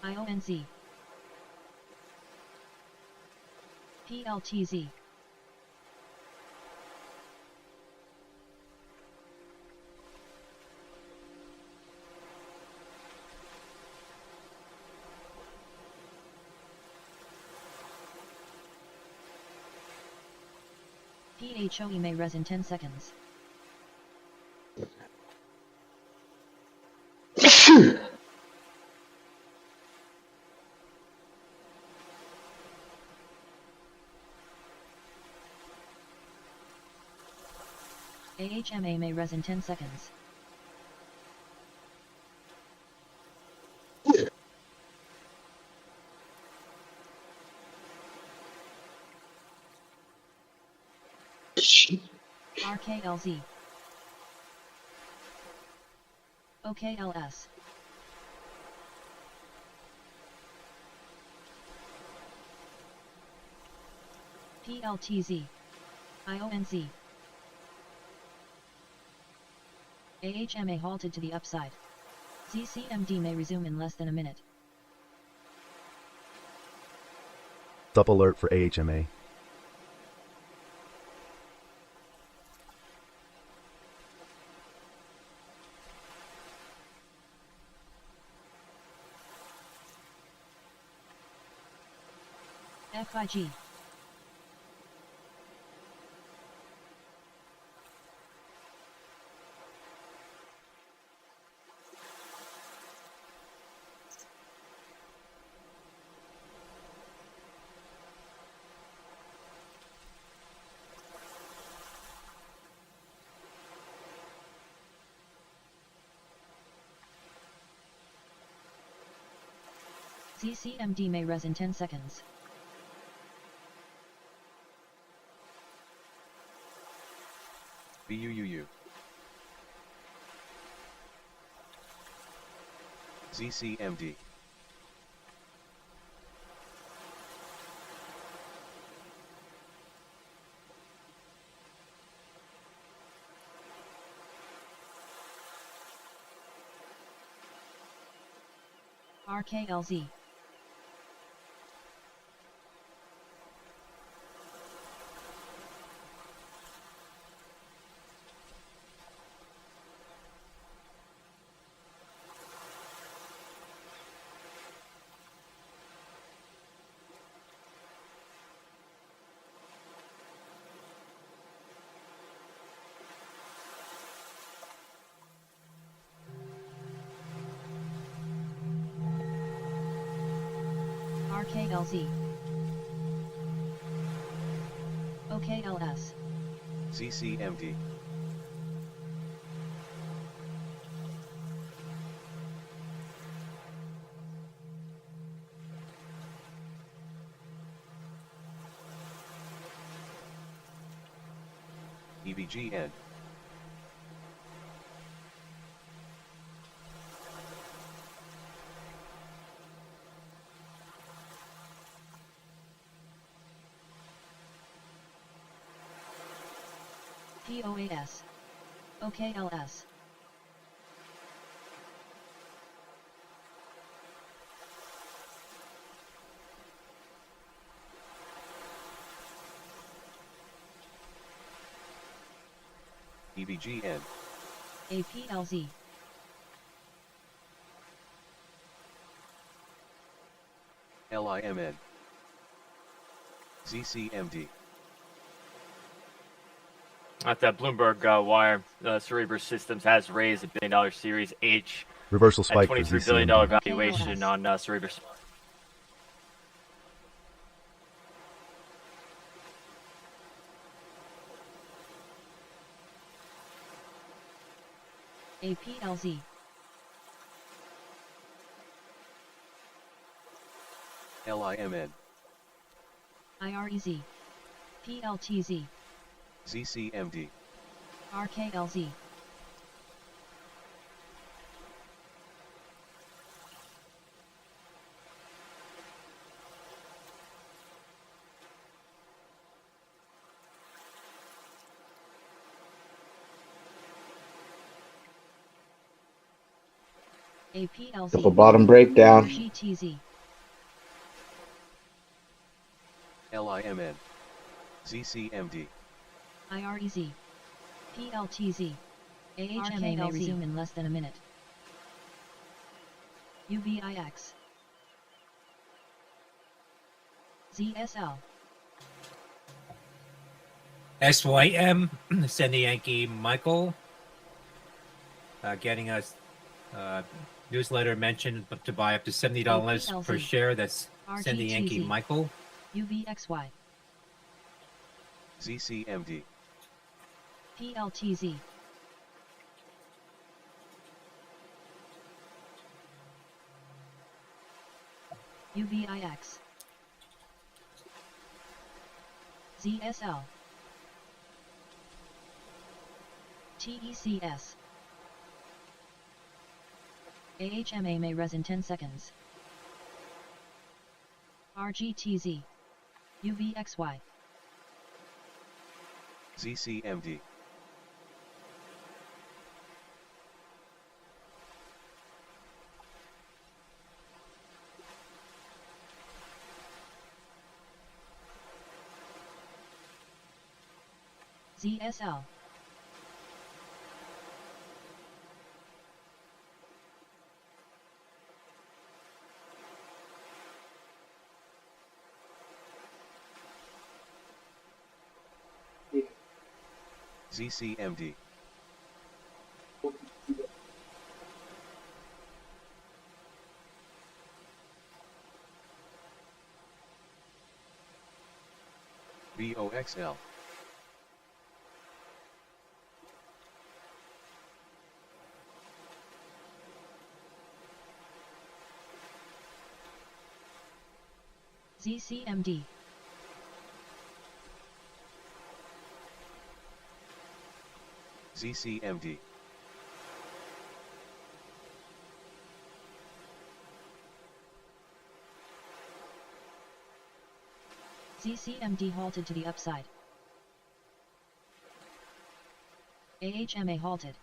IONZ. PLTZ. PHOE may res in 10 seconds. AHMA may res in 10 seconds. RKLZ. OKLS. PLTZ. IONZ. AHMA halted to the upside. ZCMD may resume in less than a minute. Up alert for AHMA. FIG. ZCMD may res in 10 seconds. BUUU. ZCMD. RKLZ. RKLZ. OKLS. ZCMD. EBGN. POAS. OKLS. EBGN. APLZ. LIMN. ZCMD. At that Bloomberg wire, Cerebras Systems has raised $1 billion Series H Reversal at spike for $23 billion ZCMD. valuation on Cerebras. APLZ. LIMN. IREZ. PLTZ. ZCMD. RKLZ. APLZ. Double bottom breakdown. GTZ. LIMN. ZCMD. IREZ. PLTZ. AHMA may resume in less than a minute. UVIX. ZSL. SYM, Sandy Yankee Michael, getting us newsletter mentioned to buy up to $70 per share. That's Sandy Yankee RGTZ. Michael. UVXY. ZCMD. PLTZ. UVIX. ZSL. TECS. AHMA may res in 10 seconds. RGTZ. UVXY. ZCMD. ZSL. ZCMD. VOXL. ZCMD. ZCMD. ZCMD halted to the upside. AHMA halted.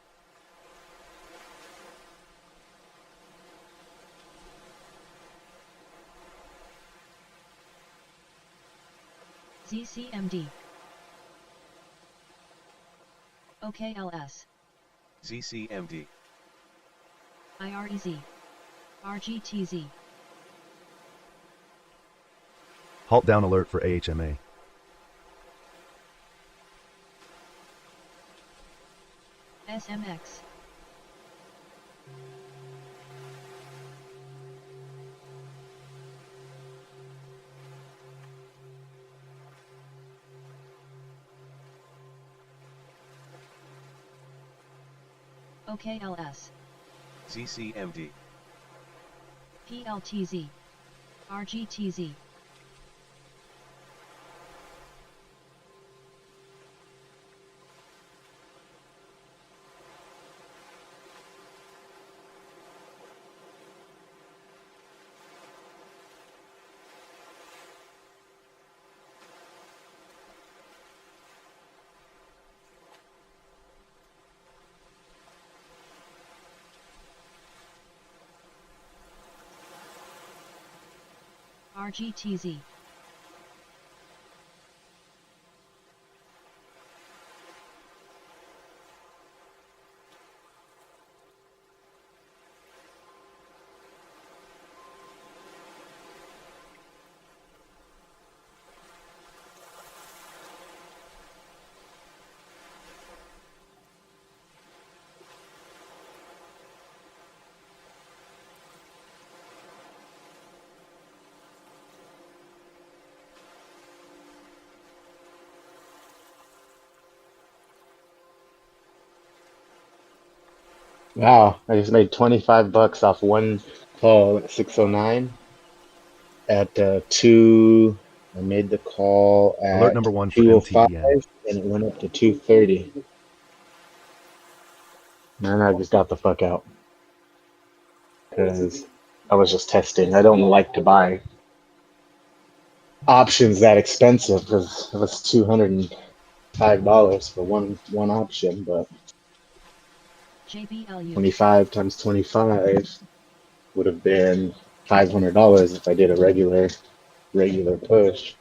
ZCMD. OKLS. ZCMD. IREZ. RGTZ. Halt down alert for AHMA. SMX. OKLS. ZCMD. PLTZ. RGTZ. RGTZ. Wow, I just made 25 bucks off one call at 609 at 2. I made the call Alert at number 1 for 205 MTEN. and it went up to 230. And I just got the fuck out because I was just testing. I don't like to buy options that expensive because it was $205 for one option, but JBLU. 25 times 25 would have been $500 if I did a regular push,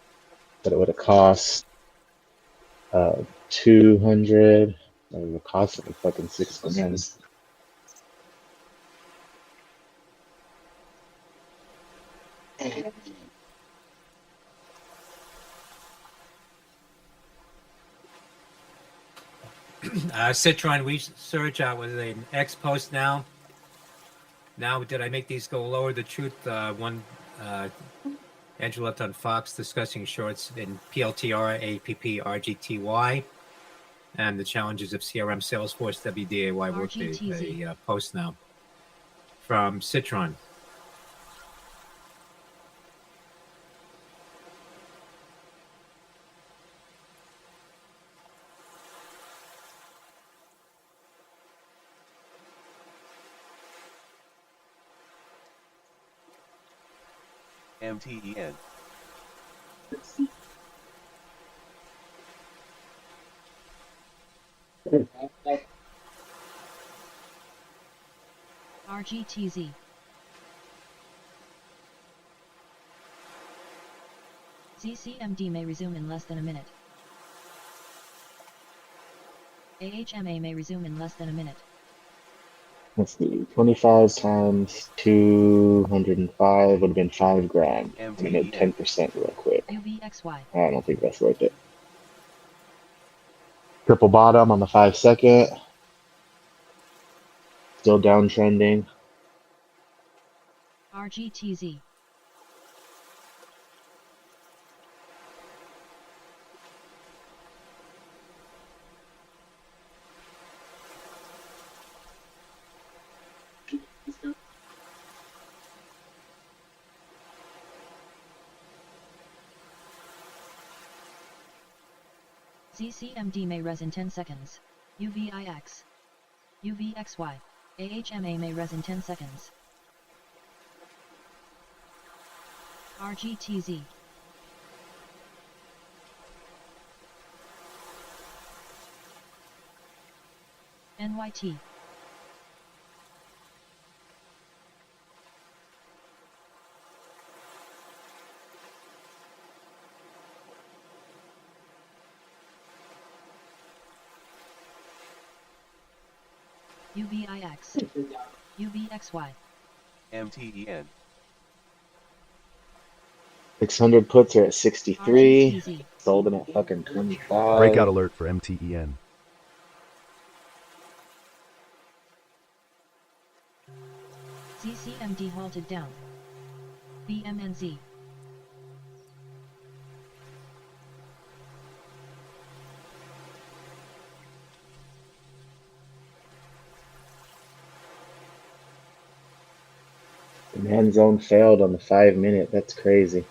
but it would have cost 200. It would have cost like fucking 6 grand. Citron Research out with an X post now. Now, did I make these go lower? The truth, one, Andrew left on Fox discussing shorts in PLTR, APP, RGTY, and the challenges of CRM, Salesforce, WDAY Workday. A post now from Citron. MTEN. RGTZ. ZCMD may resume in less than a minute. AHMA may resume in less than a minute. Let's see, 25 times 205 would have been 5 grand. I'm gonna hit 10% real quick. UVXY. I don't think that's worth it. Triple bottom on the 5-second. Still downtrending. RGTZ. ZCMD may res in 10 seconds. UVIX. UVXY. AHMA may res in 10 seconds. RGTZ. NYT. UVIX. UVXY. MTEN. 600 puts are at 63. Sold them at fucking 25. Breakout alert for MTEN. ZCMD halted down. BMNZ. Demand zone failed on the 5-minute. That's crazy.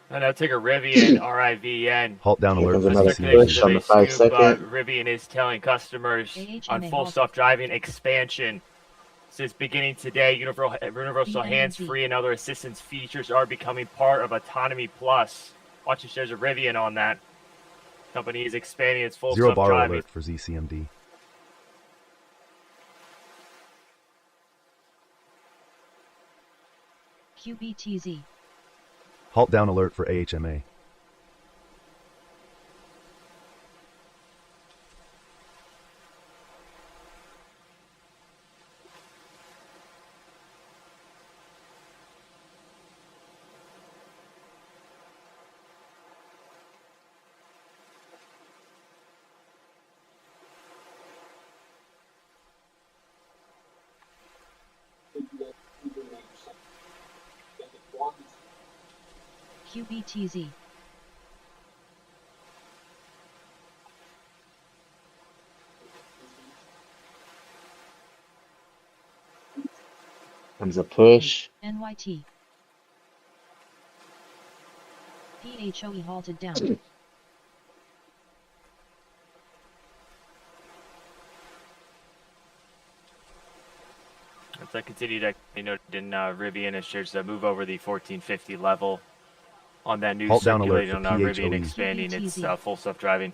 And now take a Rivian, RIVN. Halt down Here alert comes for another ZCMD. push on the 5-second. Rivian is telling customers on AHMA full halted. self-driving expansion. Says beginning today, universal hands-free and other assistance features are becoming part of Autonomy Plus. Watch it, there's a Rivian on that. Company is expanding its full Zero borrow self-driving. alert for ZCMD. QBTZ. Halt down alert for AHMA. QBTZ. Comes a push. NYT. PHOE halted down. As I continue to note in Rivian, it shares a move over the 1450 level on that news Halt down alert circulating for on Rivian PHOE. expanding its QBTZ. full self-driving.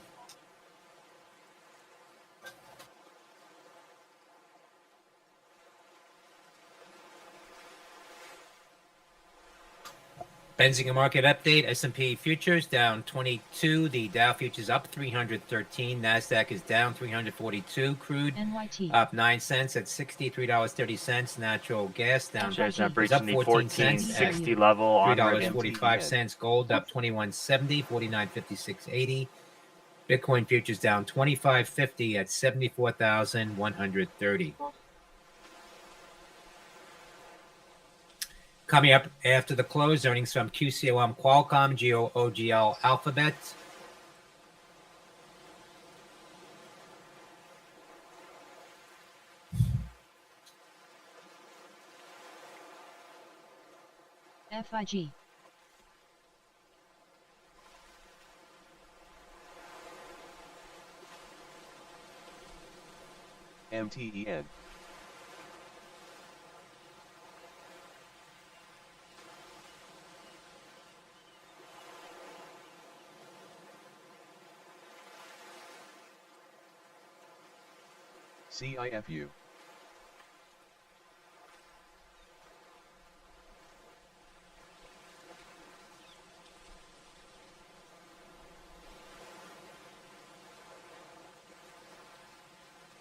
Benzinga market update. S&P futures down 22. The Dow futures up 313. Nasdaq is down 342. Crude NYT. up 9 cents at $63.30. Natural gas down Shares now is breaching up the 14 cents at 1460 level on Rivian. $3.45. Gold up 21.70. 49.5680. Bitcoin futures down 25.50 at 74,130. Coming up after the close, earnings from QCOM, Qualcomm, GOGL, Alphabet. FIG. MTEN. CIFU.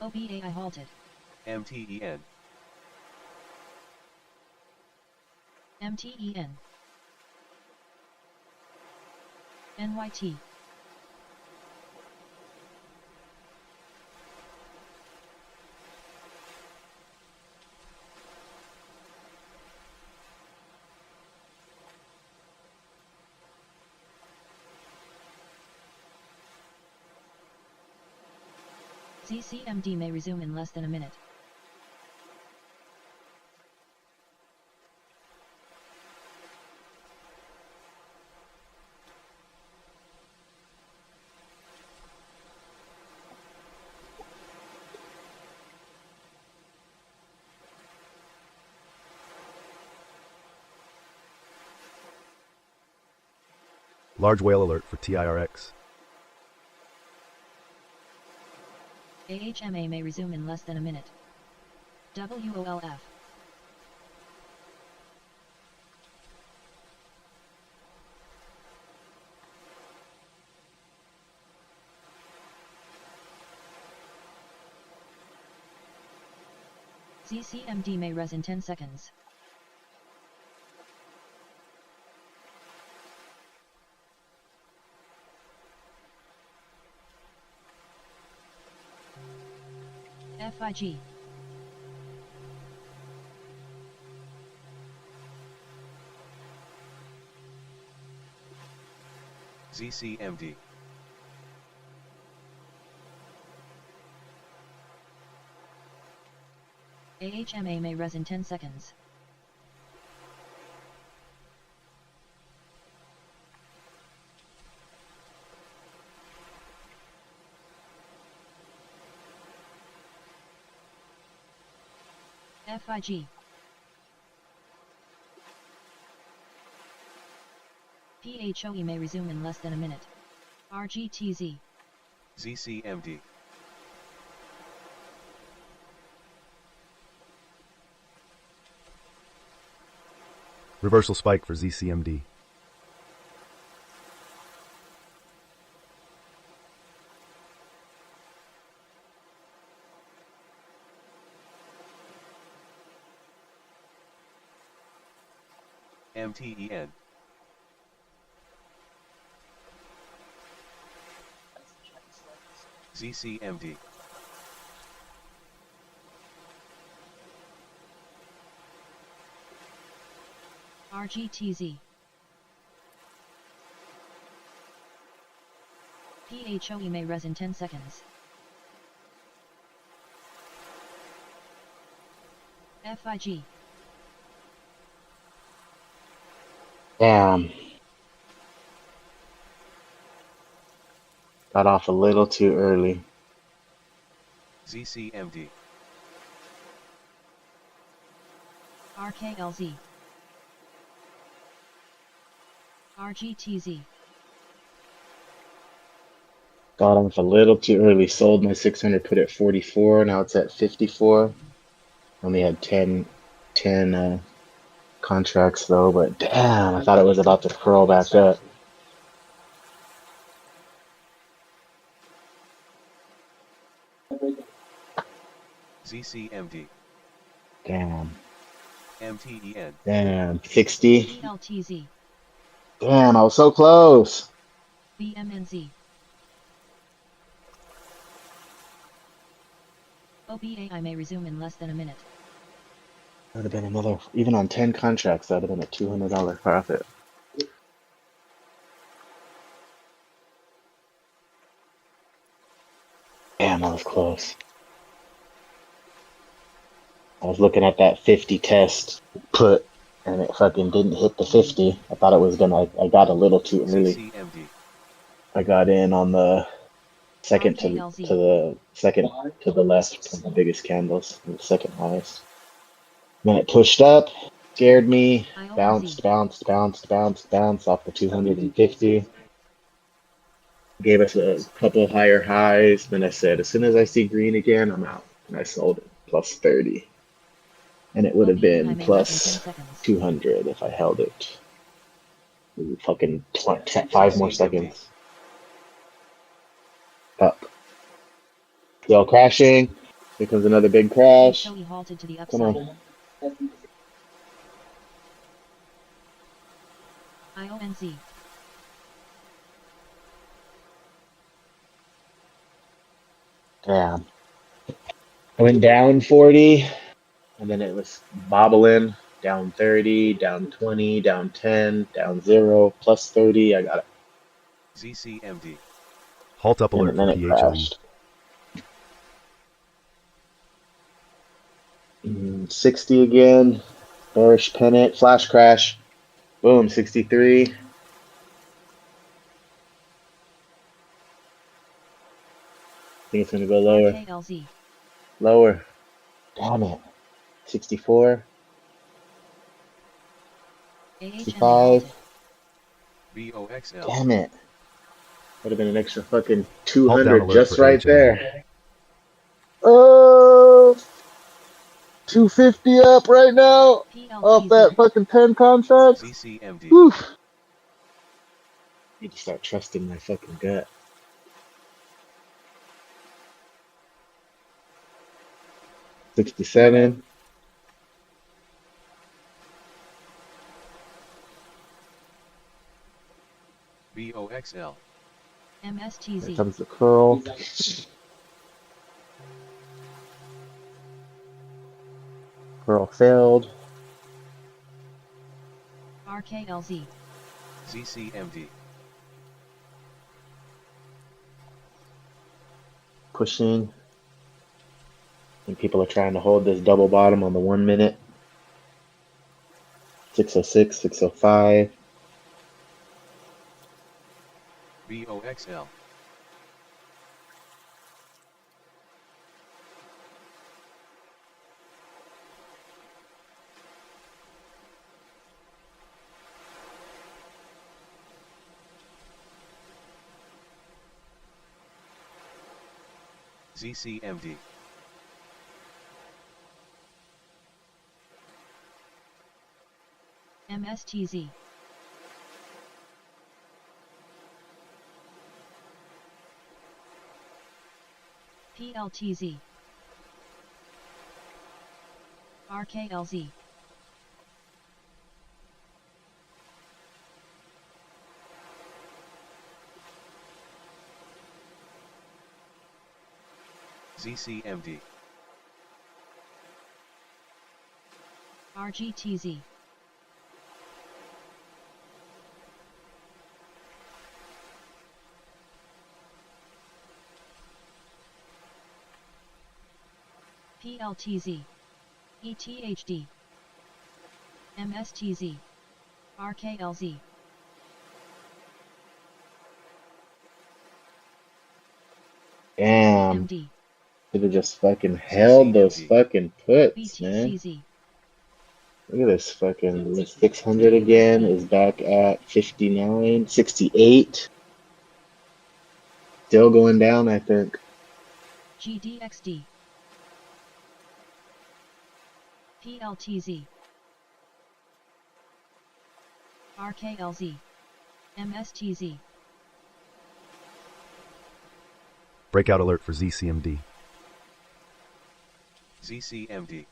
OBAI halted. MTEN. MTEN. NYT. ZCMD may resume in less than a minute. Large whale alert for TIRX. AHMA may resume in less than a minute. WOLF. ZCMD may res in 10 seconds. FIG. ZCMD. AHMA may res in 10 seconds. FIG. PHOE may resume in less than a minute. RGTZ. ZCMD. Reversal spike for ZCMD. MTEN. ZCMD. RGTZ. PHOE may res in 10 seconds. FIG. Damn. Got off a little too early. ZCMD. RKLZ. RGTZ. Got off a little too early. Sold my 600, put it 44. Now it's at 54. Only had 10 contracts though, but damn, I thought it was about to curl back up. ZCMD. Damn. MTEN. Damn. 60. LTZ. Damn, I was so close. BMNZ. OBA I may resume in less than a minute. That would have been another, even on 10 contracts, that would have been a $200 profit. Damn, that was close. I was looking at that 50 test put, and it fucking didn't hit the 50. I thought it was gonna, I got a little too early. CCMD. I got in on the second to the second to the left of the biggest candles, the second highest. Then it pushed up, scared me, bounced off the 250. Gave us a couple higher highs. Then I said, as soon as I see green again, I'm out. And I sold it plus 30. And it would have been plus 200 if I held it. Fucking 5 more seconds. Up. Still crashing. Here comes another big crash. Come on. IONZ. Damn. I went down 40, and then it was bobbling. Down 30, down 20, down 10, down 0, plus 30. I got it. ZCMD. Halt up alert And then for it PHLE. crashed. 60 again. Bearish pennant. Flash crash. Boom, 63. I think it's going to go lower. KLZ. Lower. Damn it. 64. 65. BOXL. Damn it. Would have been an extra fucking Halt down 200 alert just for right AHMA. there. Oh, 250 up right now. Off that fucking 10 contracts. ZCMD. Whew. Need to start trusting my fucking gut. $67. BOXL. Here MSTZ. comes the curl. Curl failed. RKLZ. ZCMD. Pushing. And people are trying to hold this double bottom on the 1 minute. 606, 605. BOXL. ZCMD. MSTZ. PLTZ. RKLZ. ZCMD. RGTZ. PLTZ. ETHD. MSTZ. RKLZ. Damn. MD. Should have just fucking held those fucking puts, man. BTCZ. Look at this fucking this 600 again is back at 59, 68. Still going down, I think. GDXD. PLTZ. RKLZ. MSTZ. Breakout alert for ZCMD. ZCMD.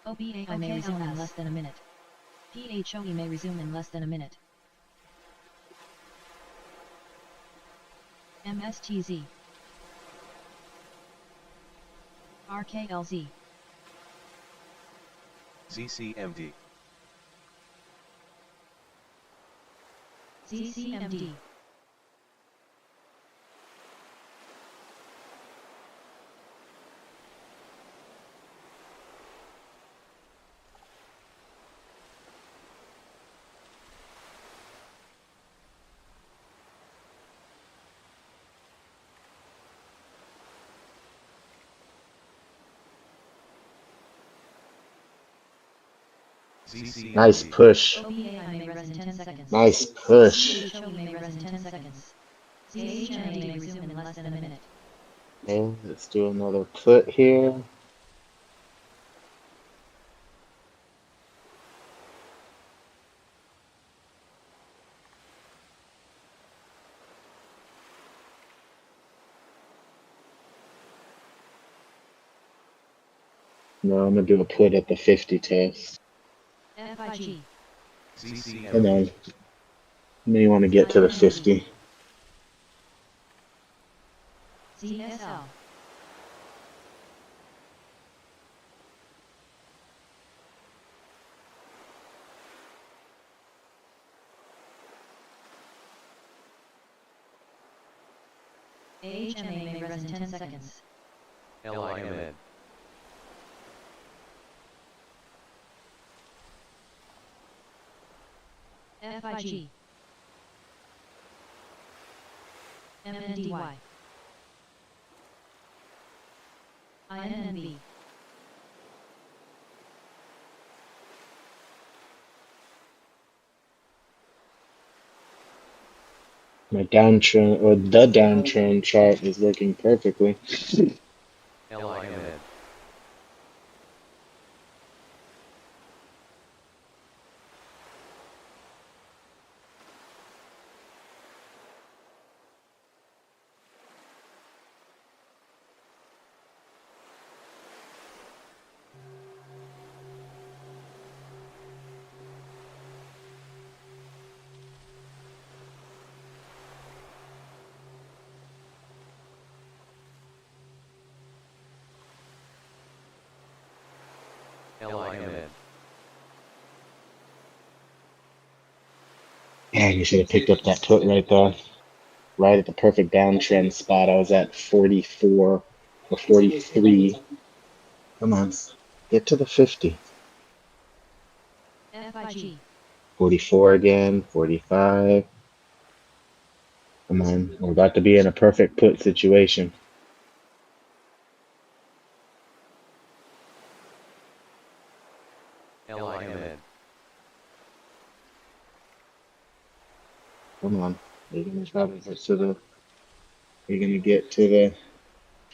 OBAI may resume in less than a minute. PHOE may resume in less than a minute. MSTZ. RKLZ. CCMD. CCMD. Nice push. OBAI may res in 10 seconds. Nice push. CHOE may res in 10 seconds. CHMA may resume in less than a minute. Okay, let's do another put here. No, I'm gonna do a put at the 50 test. FIG. Come on. You want to get to the 50. ZSL. AHMA may res in 10 seconds. LIMN. FIG. MNDY. INNB. My downtrend, or the downtrend chart is working perfectly. LIMN. LIMN. Man, you should have picked up that put right there. Right at the perfect downtrend spot. I was at 44 or 43. Come on. Get to the 50. FIG. 44 again. 45. Come on. We're about to be in a perfect put situation. LIMN. Come on. You're gonna try to get to the. You're gonna get to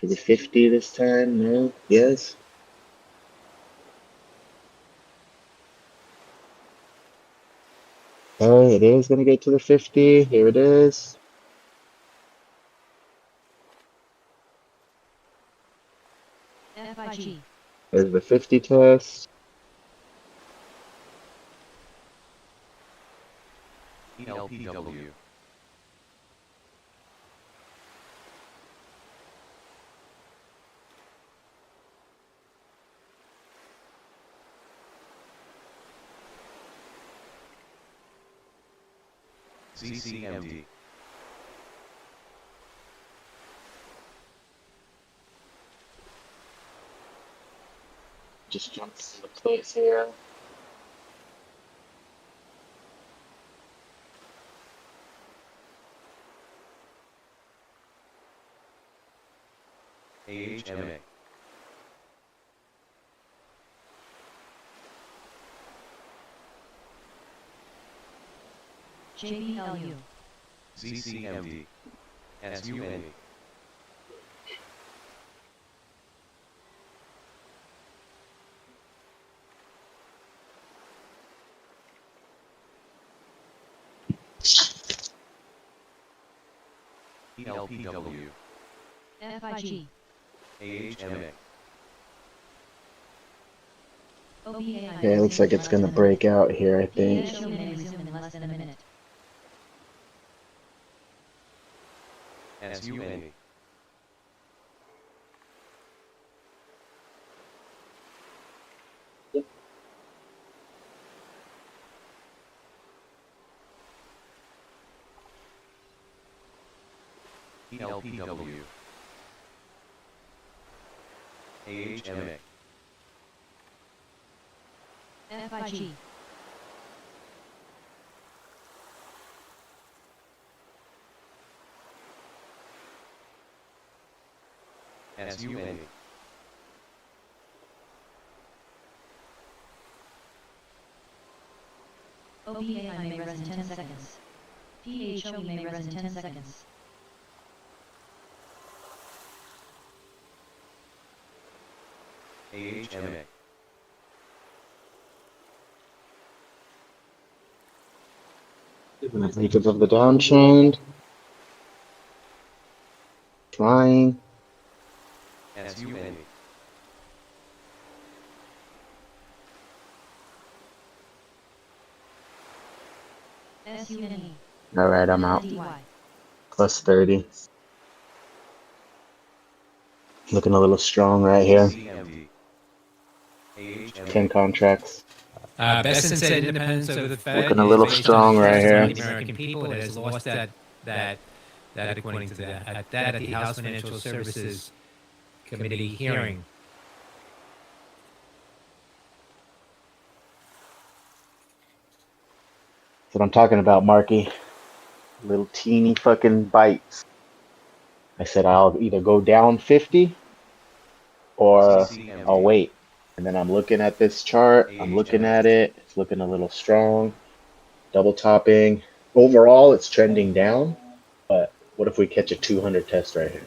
the 50 this time? No? Yes? Okay, it is gonna get to the 50. Here it is. FIG. There's the 50 test. ELPW. CCMD. Just jump to the place here. AHMA. JBLU. CCMD. SUNA. ELPW. FIG. AHMA. Okay, it looks like it's gonna break out here, I think. SUNA. ELPW. AHMA. FIG. SUNA. OPAI may rest in 10 seconds. PHOE may rest in 10 seconds. AHMA. Makers of the downtrend. Trying. SUNA. SUNE. Alright, I'm out. Plus 30. Looking a little strong right here. 10 contracts. Besson said independence over the Fed Looking a little is based strong on right trust here. among the American people. It has lost that according to that at the House Financial Services Committee hearing. That's what I'm talking about, Marky. Little teeny fucking bites. I said I'll either go down 50 or I'll wait. And then I'm looking at this chart. I'm looking at it. It's looking a little strong. Double topping. Overall, it's trending down. But what if we catch a 200 test right here?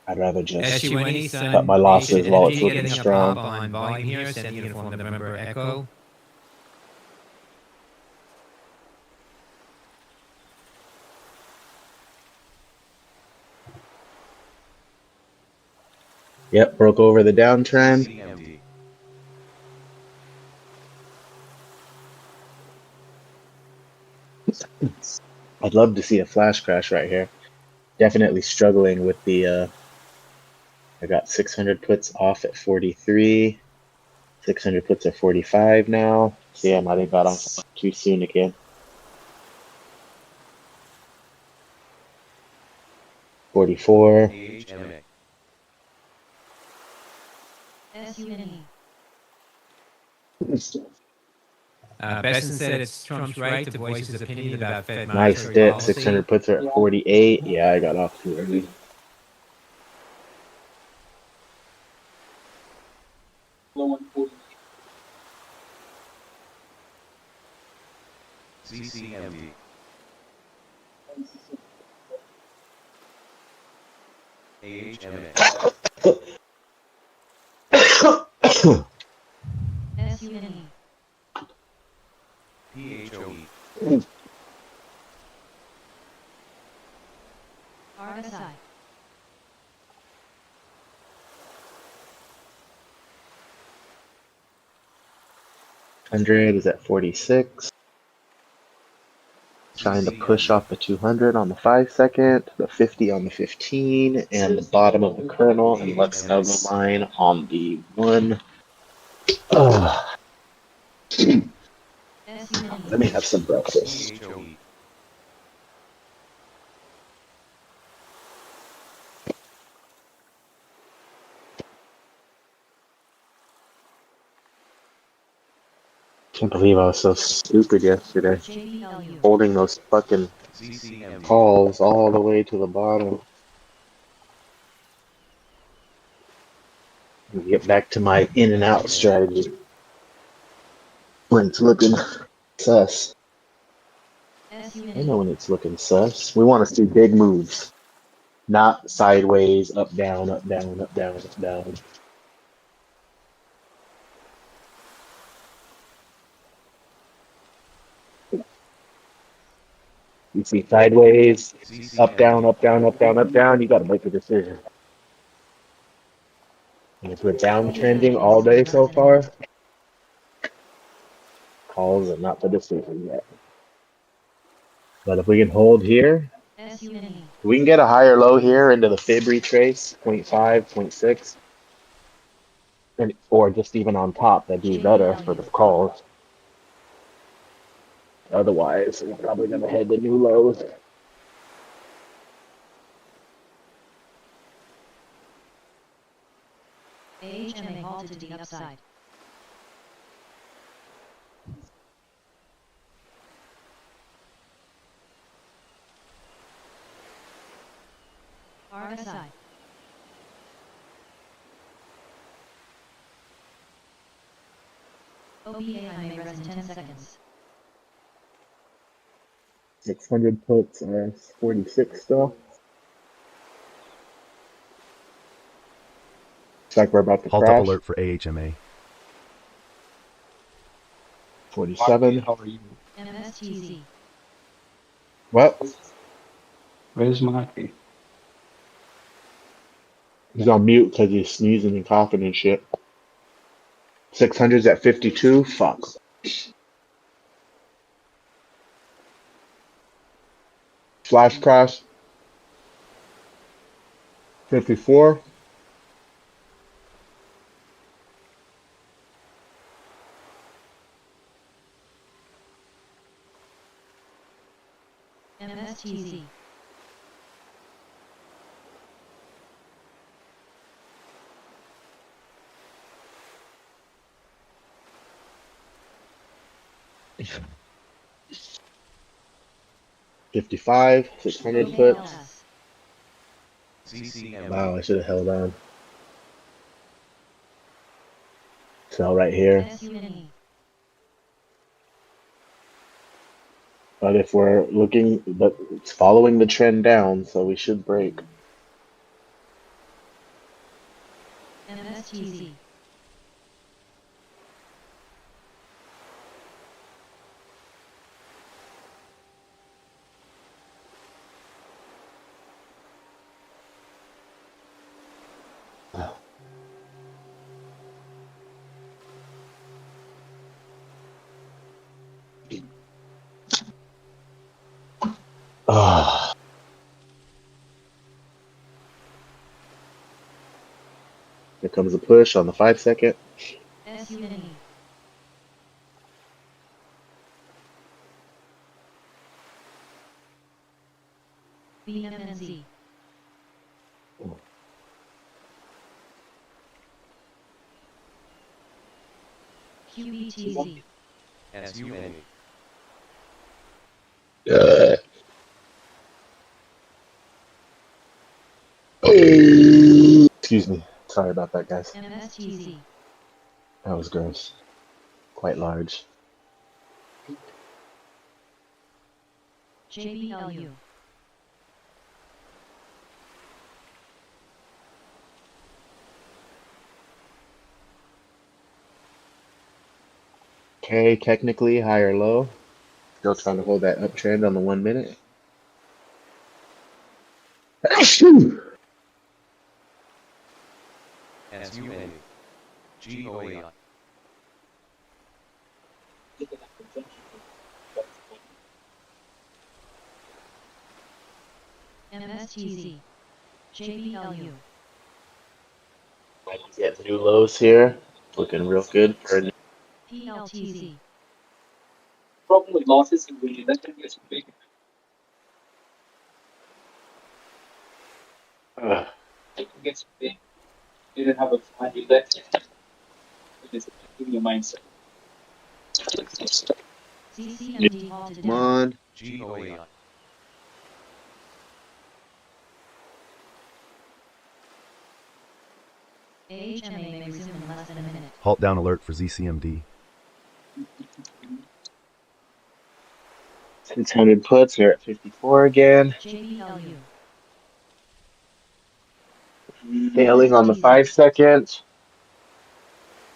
I'd rather just cut my losses while it's looking strong. On volume here, send uniform November Echo. Yep, broke over the downtrend. I'd love to see a flash crash right here. Definitely struggling with the I got 600 puts off at 43. 600 puts at 45 now. See, I might have got on too soon again. 44. Besson said it's Trump's right to voice his opinion about Fed Nice monetary dip. policy. 600 puts are at 48. Yeah, I got off too early. CCMD. AHMA. SUNE. PHOE. RSI. $100 is at 46. Trying to push off the 200 on the 5-second, the 50 on the 15, and the bottom of the kernel and Lux Algo line on the 1. Let me have some breakfast. Can't believe I was so stupid yesterday. Holding those fucking calls all the way to the bottom. Get back to my in and out strategy when it's looking sus. I know when it's looking sus. We want to see big moves, not sideways, up, down, up, down, up, down, up, down. You see sideways, up, down, up, down, up, down, up, down. You got to make a decision. And if we're downtrending all day so far, calls are not the decision yet. But if we can hold here, we can get a higher low here into the fib retrace, 0.5, 0.6, and, or just even on top, that'd be better for the calls. Otherwise, we're probably going to head to new lows. AHMA halted to the upside. RSI. OBAI may rest in 10 seconds. 600 puts are 46 still. Looks like we're about to Halt up crash. alert for AHMA. 47. How are you? MSTZ. What? Where's Marty? He's on mute because he's sneezing and coughing and shit. 600's at 52. Fuck. Flash crash. 54. MSTZ. Yeah. 55. 600 puts. Wow, I should have held on. Sell right here. But if we're looking, but it's following the trend down, so we should break. MSTZ. Ah. Here comes a push on the 5-second. SUNE. BMNZ. QBTZ. SUNE. Excuse me. Sorry about that, guys. MSTZ. That was gross. Quite large. JBLU. Okay, technically high or low. Still trying to hold that uptrend on the 1 minute. SUNE. GOAI. MSTZ. JBLU. Might get new lows here. Looking real good for a PLTZ. Probably losses in the election gets big. It gets big. You didn't have a plan election. It's in your mindset. CCMD halted Come down. on. GOAI. AHMA may resume in less than a minute. Halt down alert for ZCMD. 600 puts here at 54 again. JBLU. Failing on the 5-second.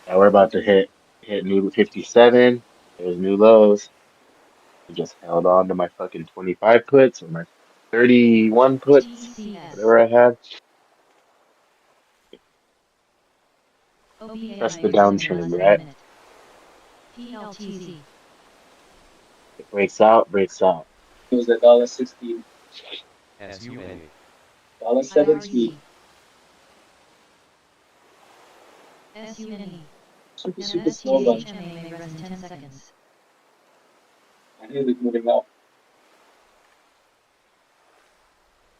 Now we're about to hit new 57. There's new lows. I just held on to my fucking 25 puts or my 31 puts. TCS. Whatever I had. That's the downtrend, right? PLTZ. It breaks out, breaks out. It was $1.16. SUN. $1.17. SUNE. Super small bunch. STHMA may res in 10 seconds. I knew it was moving up.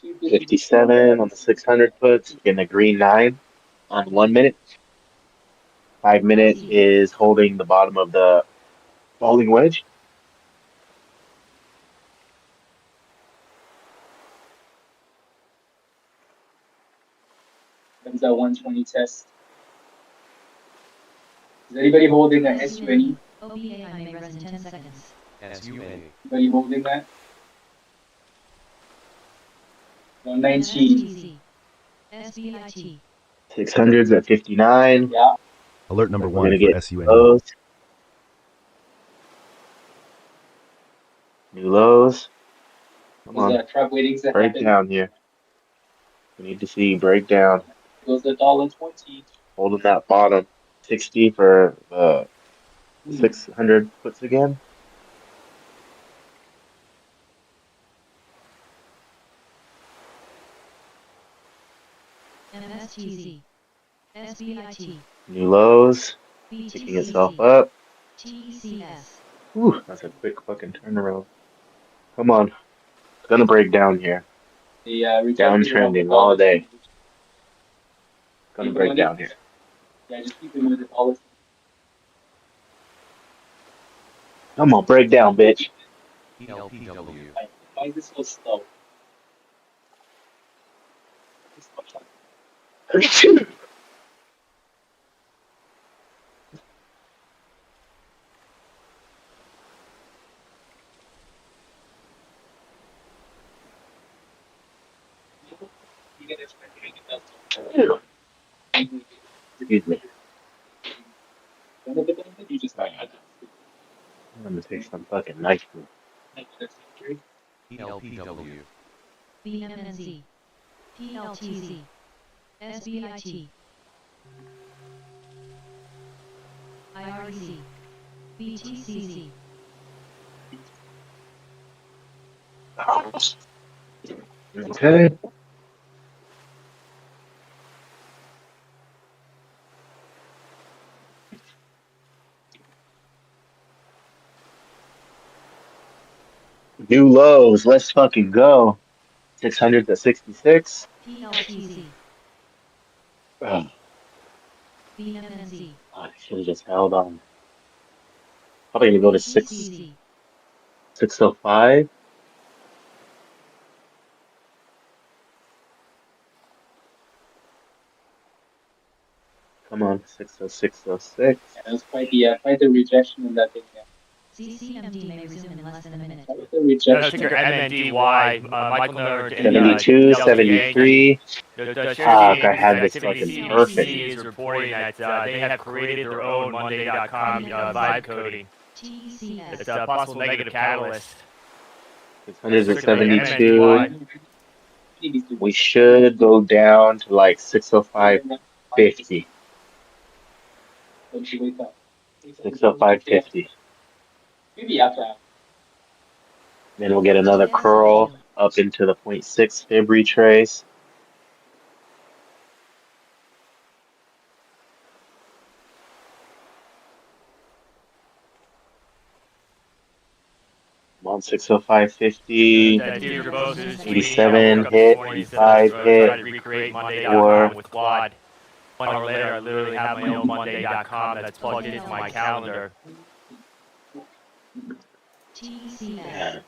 57 on the 600 puts, getting a green 9 on 1 minute. 5 minute is holding the bottom of the falling wedge. Comes that 120 test. Is anybody holding a SUNE? OBAI may res in 10 seconds. SUN. Anybody holding that? 119. SBIT. 600s at 59. Yeah. Alert number We're 1 gonna for get SUNE. lows. New lows. Come Was on, that trap waiting to break happen? down here. We need to see breakdown. Goes $1.20. Holding that bottom. 60 for 600 puts again. MSTZ. SBIT. New lows. Picking itself up. TCS. Whew, that's a quick fucking turnaround. Come on. It's gonna break down here. The Downtrending all day. Gonna break down here. Yeah, just keep it with $1. Come on, break down, bitch. ELPW. Why is this so slow? Excuse me. You just I'm gonna take some fucking knife. ELPW. BMNZ. PLTZ. SBIT. IREZ. BTCZ. Okay. New lows. Let's fucking go. 600 to 66. PLTZ. Oh, BMNZ. I should have just held on. Probably gonna go to 605. Come on, 60606. Yeah, that was quite the rejection in that thing. Yeah. CCMD may resume in less than a minute. Quite the rejection. Ticker MNDY. Michael Miller. 72, 73. The Fuck, I had this fucking CBC perfect. is reporting that they have created their own Monday.com vibe coding. It's a possible negative catalyst. 600s at 72. We should go down to like 605.50. 605.50. Maybe after. Then we'll get another curl up into the 0.6 fib retrace. I'm on 605.50. 87 hit, 85 hit, or with Quad. 1 hour later, I literally have my own Monday.com that's plugged into my calendar. TCS.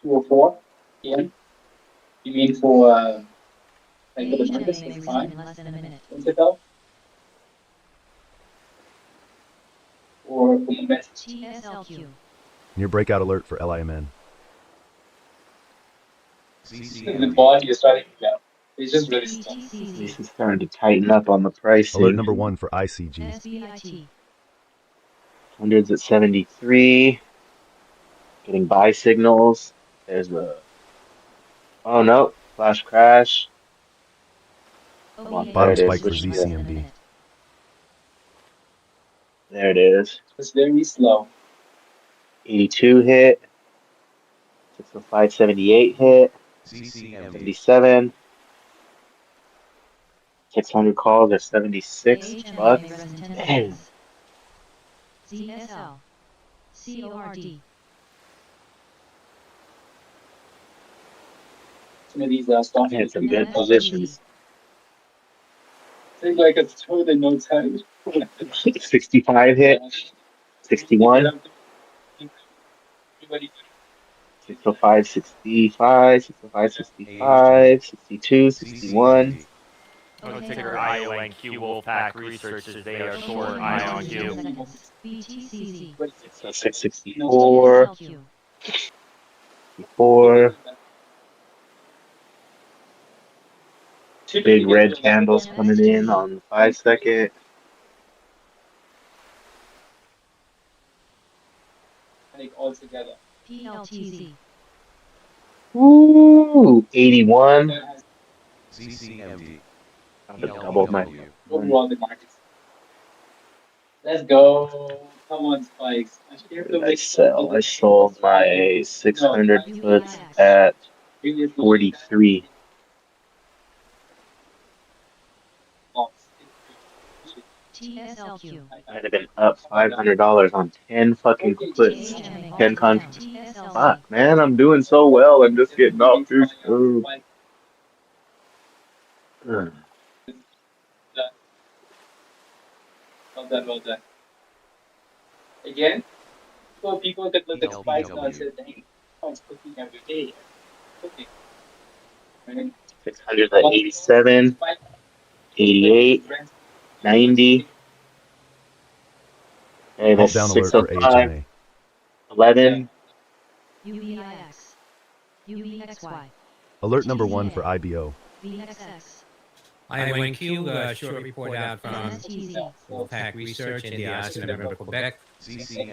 204 p.m. You mean for like for the AHMA markets? may It's resume fine. in less than a minute. What's it though? Or for momentum? TSLQ. Near breakout alert for LIMN. The body is starting to go. It's just really slow. this is starting to tighten up on the pricing. Alert number 1 for ICG. SBIT. 100s at 73. Getting buy signals. There's the. Oh no, flash crash. Come on, there Bottom it is. spike for ZCMD. There it is. It's very slow. 82 hit. 605, 78 hit. 77. 600 calls are 76 bucks. Damn. ZSL. CORD. Some of these stuff had some good positions. Seems like it's totally no time. 65 hit. 61. 605, 65, 605, 65, 62, 61. Ticker IONQ Wolfpack Research says they are short IONQ. BTCZ. 664. 64. Big red candles coming in on the 5 second. All together. PLTZ. Ooh, 81. I'm gonna double my overall the markets. Let's go. Come on, Spikes. What did I sell? I sold my 600 puts at 43. TSLQ. I'd have been up $500 on 10 fucking puts. 10 contracts. Fuck, man, I'm doing so well. I'm just getting off too soon. Well done. Again, so people could look at Spikes now and say, dang, Spikes cooking every day. Cooking. 600 at 87, 88, 90. Hey, Halt that's down alert for 605, AHMA. 11. UEIX. UEXY. Alert number 1 for IBO. VXX. IONQ, short report out from MSTZ. Wolfpack Research, India, November, Quebec. Should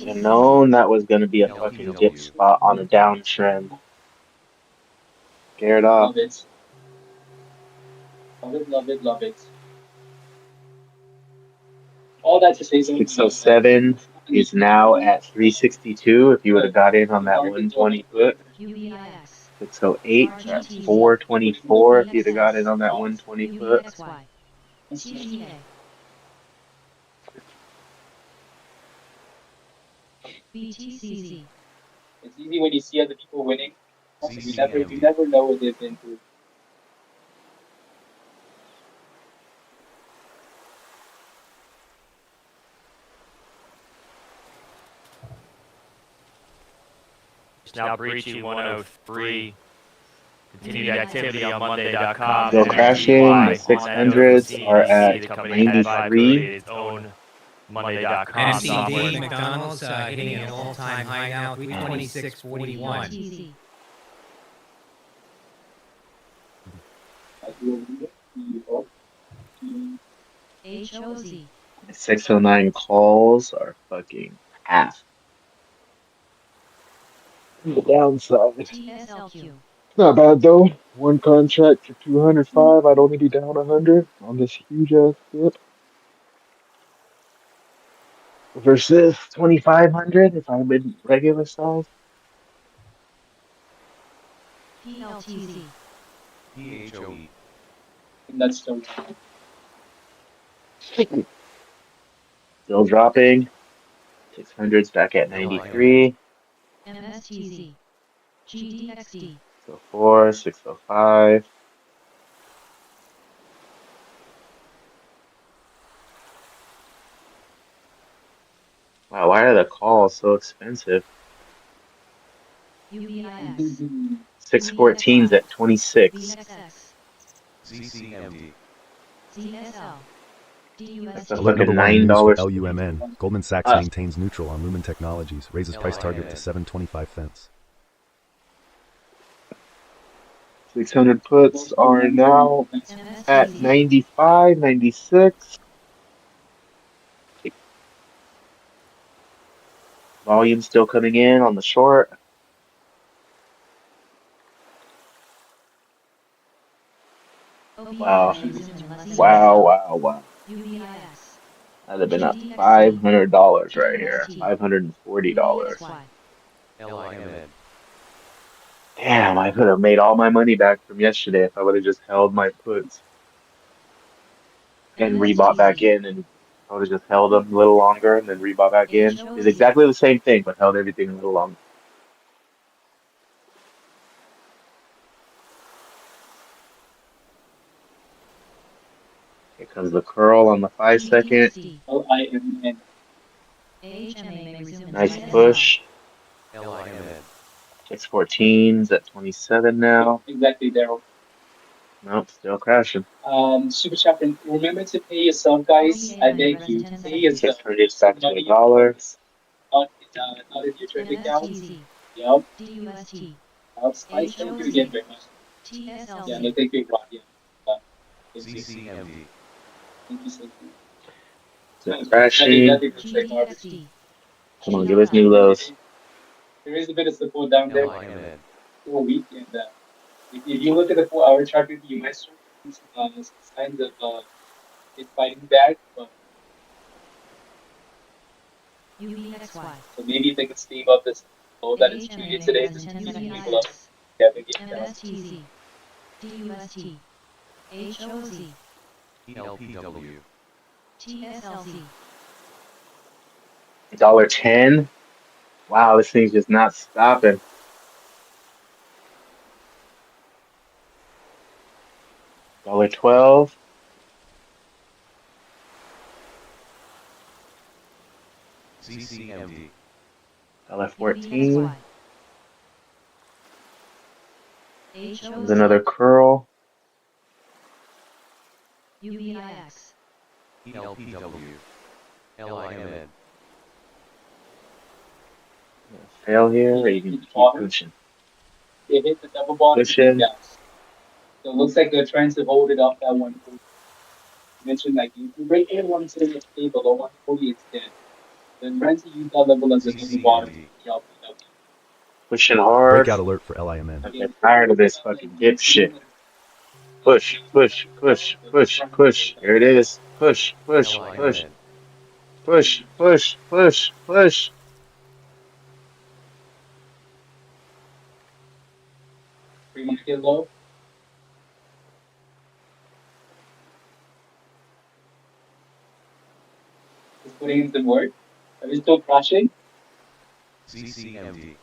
have known that was going to be a fucking dip spot on a downtrend. Scared off. Love it. All that to say, 607 is now at 362. If you would have got in on that 120 put. UEIX. 608 at 424. If you'd have got in on that 120 put. UEXY. CGA. BTCZ. It's easy when you see other people winning. You never know what they've been through. Now breaching 103. Continued activity on Monday.com. Still crashing. The 600s are at 93. Monday.com. NCD, McDonald's, hitting an all-time high now, 326.41. HOZ. 609 calls are fucking half. The downside. TSLQ. Not bad though. One contract for 205. I'd only be down 100 on this huge ass dip. Versus 2,500 if I'm in regular size. PLTZ. That's still dropping. 600's back at 93. MSTZ. GDXD. 604, 605. Wow, why are the calls so expensive? UEIX. 614's at 26. VXX. ZSL. That's a DUST. Alert fucking number 1 news for $9. LUMN. Goldman Sachs maintains neutral on Lumen Technologies, raises price target to 7.25 cents. 600 puts are now at 95, 96. Volume still coming in on the short. Wow. Wow. That'd have been up $500 right here. $540. LIMN. Damn, I could have made all my money back from yesterday if I would have just held my puts and rebought back in, and I would have just held them a little longer and then rebought back in. Did exactly the same thing, but held everything a little longer. Here comes the curl on the 5-second. Nice push. LIMN. 614's at 27 now. Exactly, Daryl. Nope, still crashing. Super Chat, remember to pay yourself, guys. I beg you. Pay yourself. It's back to $1. Not in your trade account. Yep. Spice, thank you again very much. Yeah, no, thank you, Ron. Yeah. CCMD. Thank you, so much. Crashing. Come on, give us new lows. There is a bit of support down there. LIMN. For a week, and if you look at the 4-hour chart, you might start to see some signs of it fighting back. But so maybe if they can stay above this low that is created today, just keep people up. Yeah, they get down. ELPW. $1.10. Wow, this thing's just not stopping. $1.12. CCMD. $1.14. There's another curl. ELPW. LIMN. Fail here, or you can keep pushing. They hit the double bottom. Pushing. So it looks like they're trying to hold it off that 140. You mentioned like you break it once to stay below 140, it's dead. Then trying to use that level as a double bottom. Pushing hard. Breakout alert for LIMN. I'm getting tired of this fucking dip shit. Push. Here it is. Push. LIMN. Push. Pre-market low. Just putting in some work. Are we still crashing? CCMD.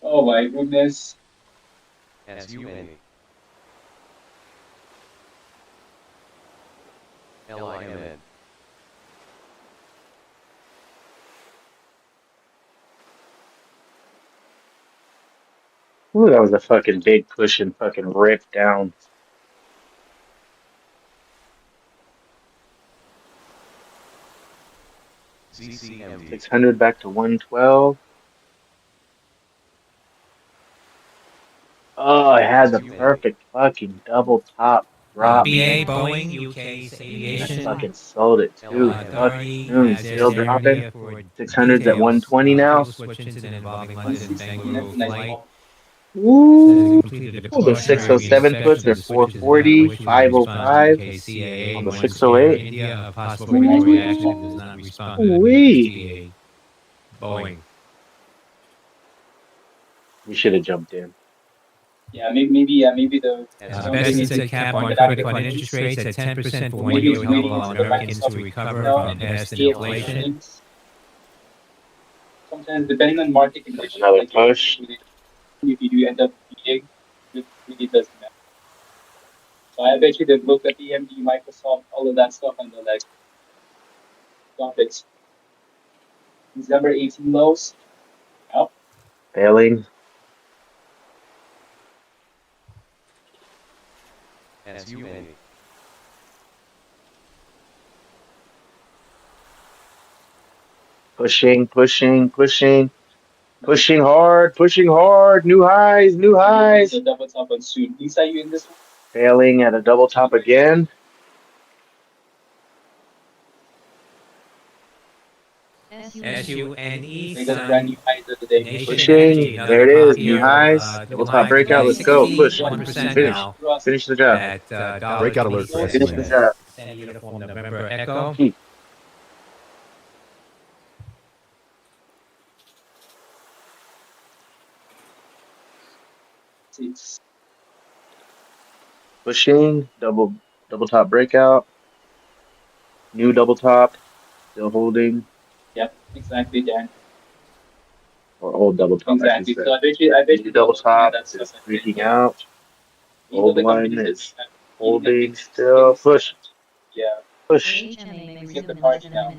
Oh my goodness. SUNA. LIMN. Ooh, that was a fucking big push and fucking rip down. CCMD. 600 back to 112. Oh, I had the perfect fucking double top drop. BA, Boeing, UK, I Aviation. fucking sold it too. Authority, Fucking still dropping. 600's at 120 now. Switch incident involving London Bangalore flight. Ooh, the 607 puts are 440, 505 on the 608. India, a possible regulatory action does not respond to the Wee. Boeing. We should have jumped in. Yeah, maybe the best said cap on credit card interest rates at 10% for 1 year would help allow Americans to recover from past inflation. Sometimes, depending on market conditions, another push. If you do end up beating, it really doesn't matter. So I bet you they've looked at EMD, Microsoft, all of that stuff, and they're like, stop it. December 18 lows. Yep. Failing. SUNA. Pushing hard. New highs. Double top on soon. Lisa, you in this one? Failing at a double top again. SUNE, Make us brand new highs of the day. Nation Pushing. Energy, There it another is. pop New here, highs. Double top breakout. Let's go. Push. 61% Finish. now Finish the job. at Breakout alert for Finish the SUN. job. Uniform November Echo. Pushing. Double top breakout. New double top. Still holding. Yep, exactly, Dan. Or old double top. Exactly. So I bet you Double top that's is stuff. freaking out. Old one is holding still. Push. Yeah. Push. Get the party now.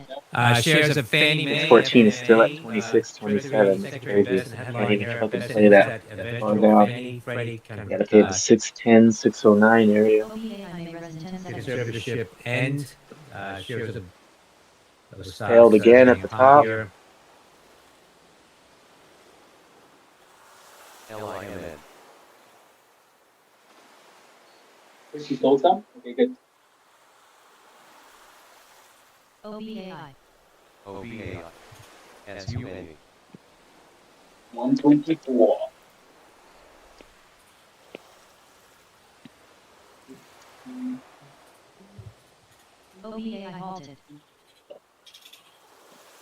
Shares of Fannie Mae, 614 is still at FNA, 26, Treasury 27. It's Secretary crazy. Best and Can't headline even here, fucking best play that far eventual down. Fannie Freddie Gotta pay the 610, 609 area. conservatorship end. Shares of those stocks Failed again at getting the hot top. here. LIMN. You sold some? Okay, good. OBAI. OBAI. SUNE. 124. OBAI halted.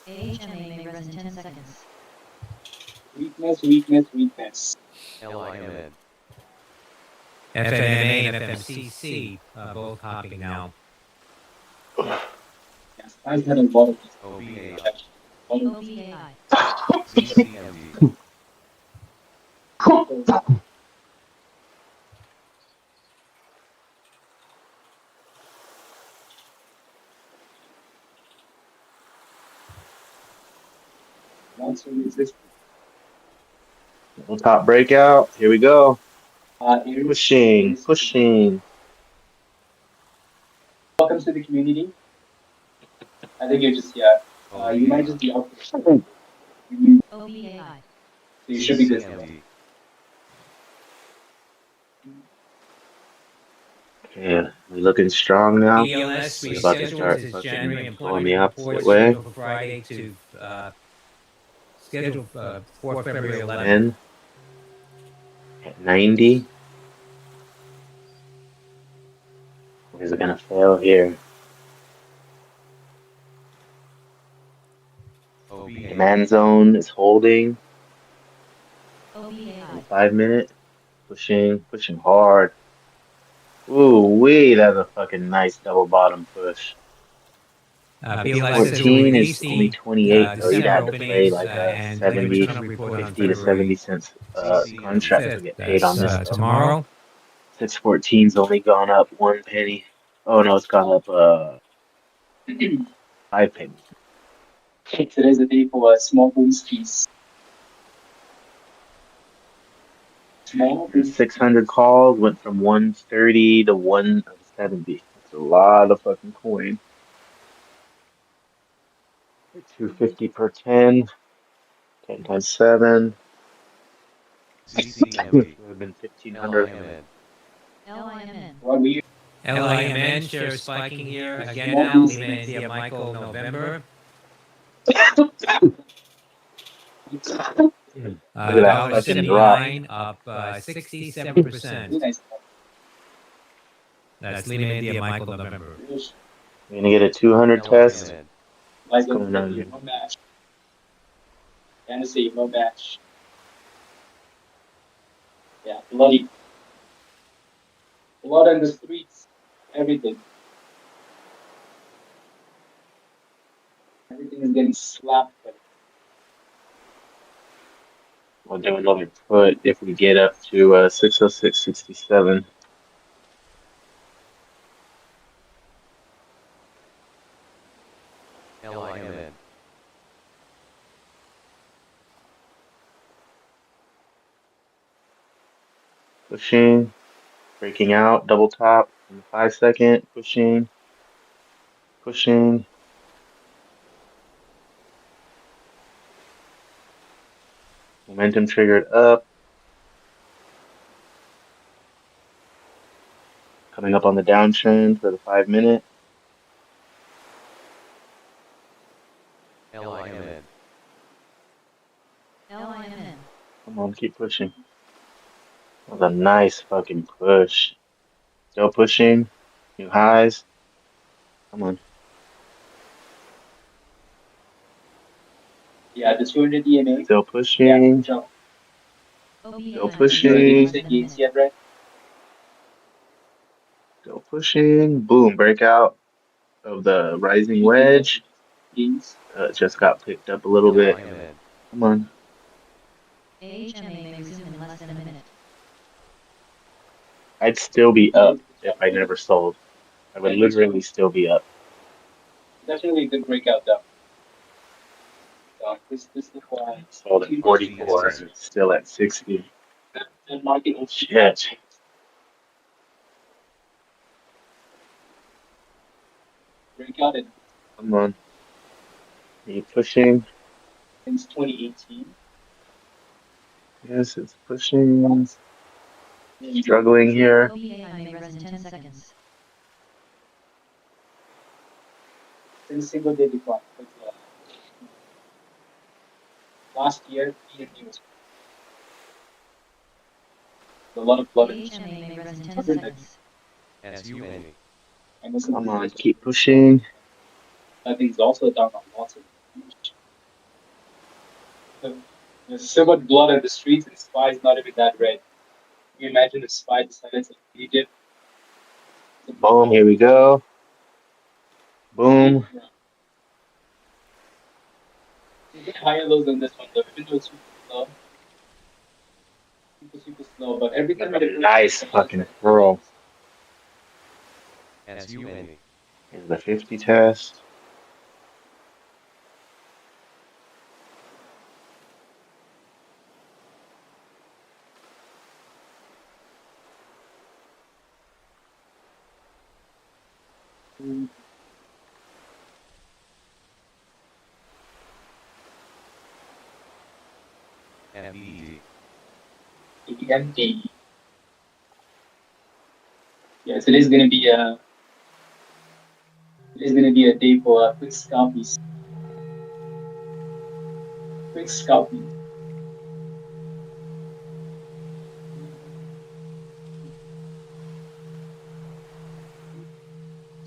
AHMA may res in 10 seconds. Weakness, weakness, weakness. LIMN. FNMA and FMCC both hopping now. Yes, I've had a lot of these. OBAI. OBAI. CCMD. Double top breakout. Here we go. Here's Pushing. Pushing. welcome to the community. I think you're just, yeah. You might just be out there. OBAI. So you should be good. CCMD. Yeah, we're looking strong now. BLS We're about to rescheduled start its fucking January pulling employment the opposite reports way. scheduled for Friday to scheduled for February 11th. 10 at 90. Is it gonna fail here? OBAI. Demand zone is holding. OBAI. 5 minute. Pushing hard. Ooh wee, that's a fucking nice double bottom push. BLS says 14 release is only the 28 though. You'd December have to play openings like a and 70, going to report on 50 to 70 February cents CCMD. contract to 5th. get paid on this That's stuff. tomorrow. 614's only gone up 1 penny. Oh no, it's gone up 5 pennies. Today's the day for small boosties. Small boosties. 600 calls went from 130 to 170. That's a lot of fucking coin. 250 per 10. 10 times 7. CCMD. Would have been 1500. LIMN. LIMN. What we LIMN shares spiking here again now, leaving India Michael November. Look at that fucking drop. $1.79 up 67%. That's leaving India Michael November. We're gonna get a 200 test. LIMN. What's going on here? no match. Tennessee, no match. Yeah, bloody. Blood in the streets. Everything. Everything is getting slapped. We'll do another put if we get up to 606.67. LIMN. Pushing, breaking out, double top in the 5 second, pushing. Momentum triggered up. Coming up on the downtrend for the 5 minute. LIMN. LIMN. Come on, keep pushing. That was a nice fucking push. Still pushing. New highs. Come on. Yeah, the 200 EMA. Still pushing. Jump. Still pushing. Gains yet, right? Still pushing. Boom. Breakout of the rising wedge. Gains. Just got picked up a little bit. Come on. AHMA may resume in less than a minute. I'd still be up if I never sold. I would literally still be up. Definitely a good breakout, though. So this is why. Sold at 44. Still at 60. And market will Shit. breakout it Come on. Keep pushing. since 2018. Yes, it's pushing. Struggling here. OPAI may rest in 10 seconds. Since single day decline. Last year, PND was a lot of blood. AHMA may rest in 10 seconds. SUN. Come on, keep pushing. I think it's also down on lots of. There's so much blood on the streets, and SPY is not even that red. Can you imagine if SPY decided to Egypt? Boom, here we go. Boom. You get higher lows on this one, though, even though it's super slow. Super slow, but every time it Nice fucking throw. SUN. Here's the 50 test. MBD. EMD. Yes, it is gonna be a. It is gonna be a day for quick scalpies. Quick scalpies.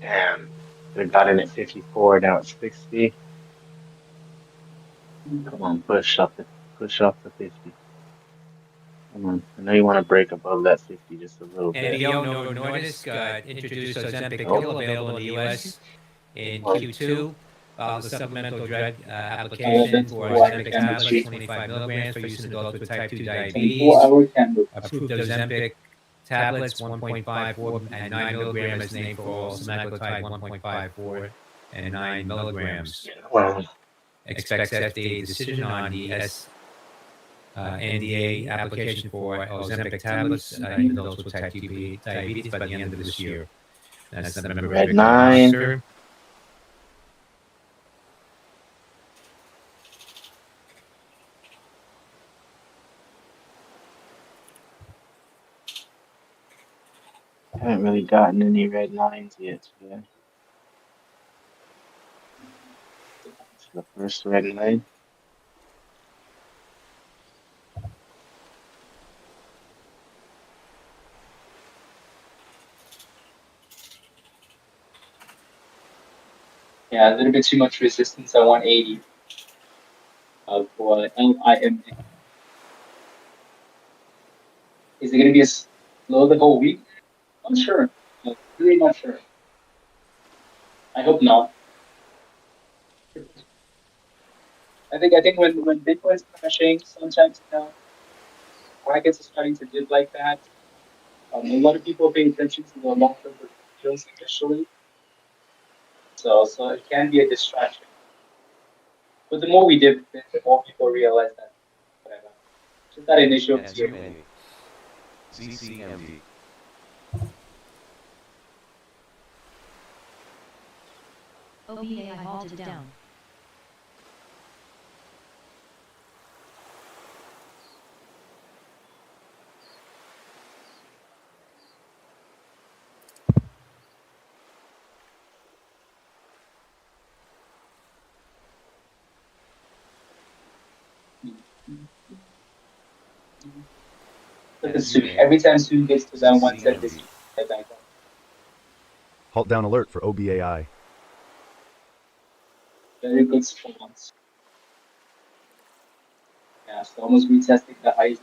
Damn. Could have got in at 54, now it's 60. Come on, push up the 50. Come on. I know you want to break above that 50 just a little And bit. if you don't know, Nordisk introduced Ozempic pill available in the U.S. in Q2. The supplemental drug application for Ozempic tablets, 25 milligrams for use in adults with type 2 diabetes. 24-hour candle. Approved Ozempic tablets, 1.54 and 9 milligrams is named for oral semaglutide, 1.54 and 9 milligrams. Wow. Expects FDA decision on the NDA application for Ozempic tablets in adults with type 2 diabetes by the end of this year. That's the member Red Victor 9. Monster. I haven't really gotten any red 9s yet today. This is the first red 9. Yeah, a little bit too much resistance at 180 for LIMN. Is it going to be a slow the whole week? I'm not sure. I'm really not sure. I hope not. I think when Bitcoin's crashing, sometimes markets are starting to dip like that. A lot of people pay attention to the long-term potentials initially, so it can be a distraction. But the more we dip, the more people realize that whatever. Just that initial fear. CCMD. OPAI halted down. Look at Soon. Every time Soon gets to that 170, I back up. Halt down alert for OBAI. Very good performance. Yeah, so almost retesting the highs.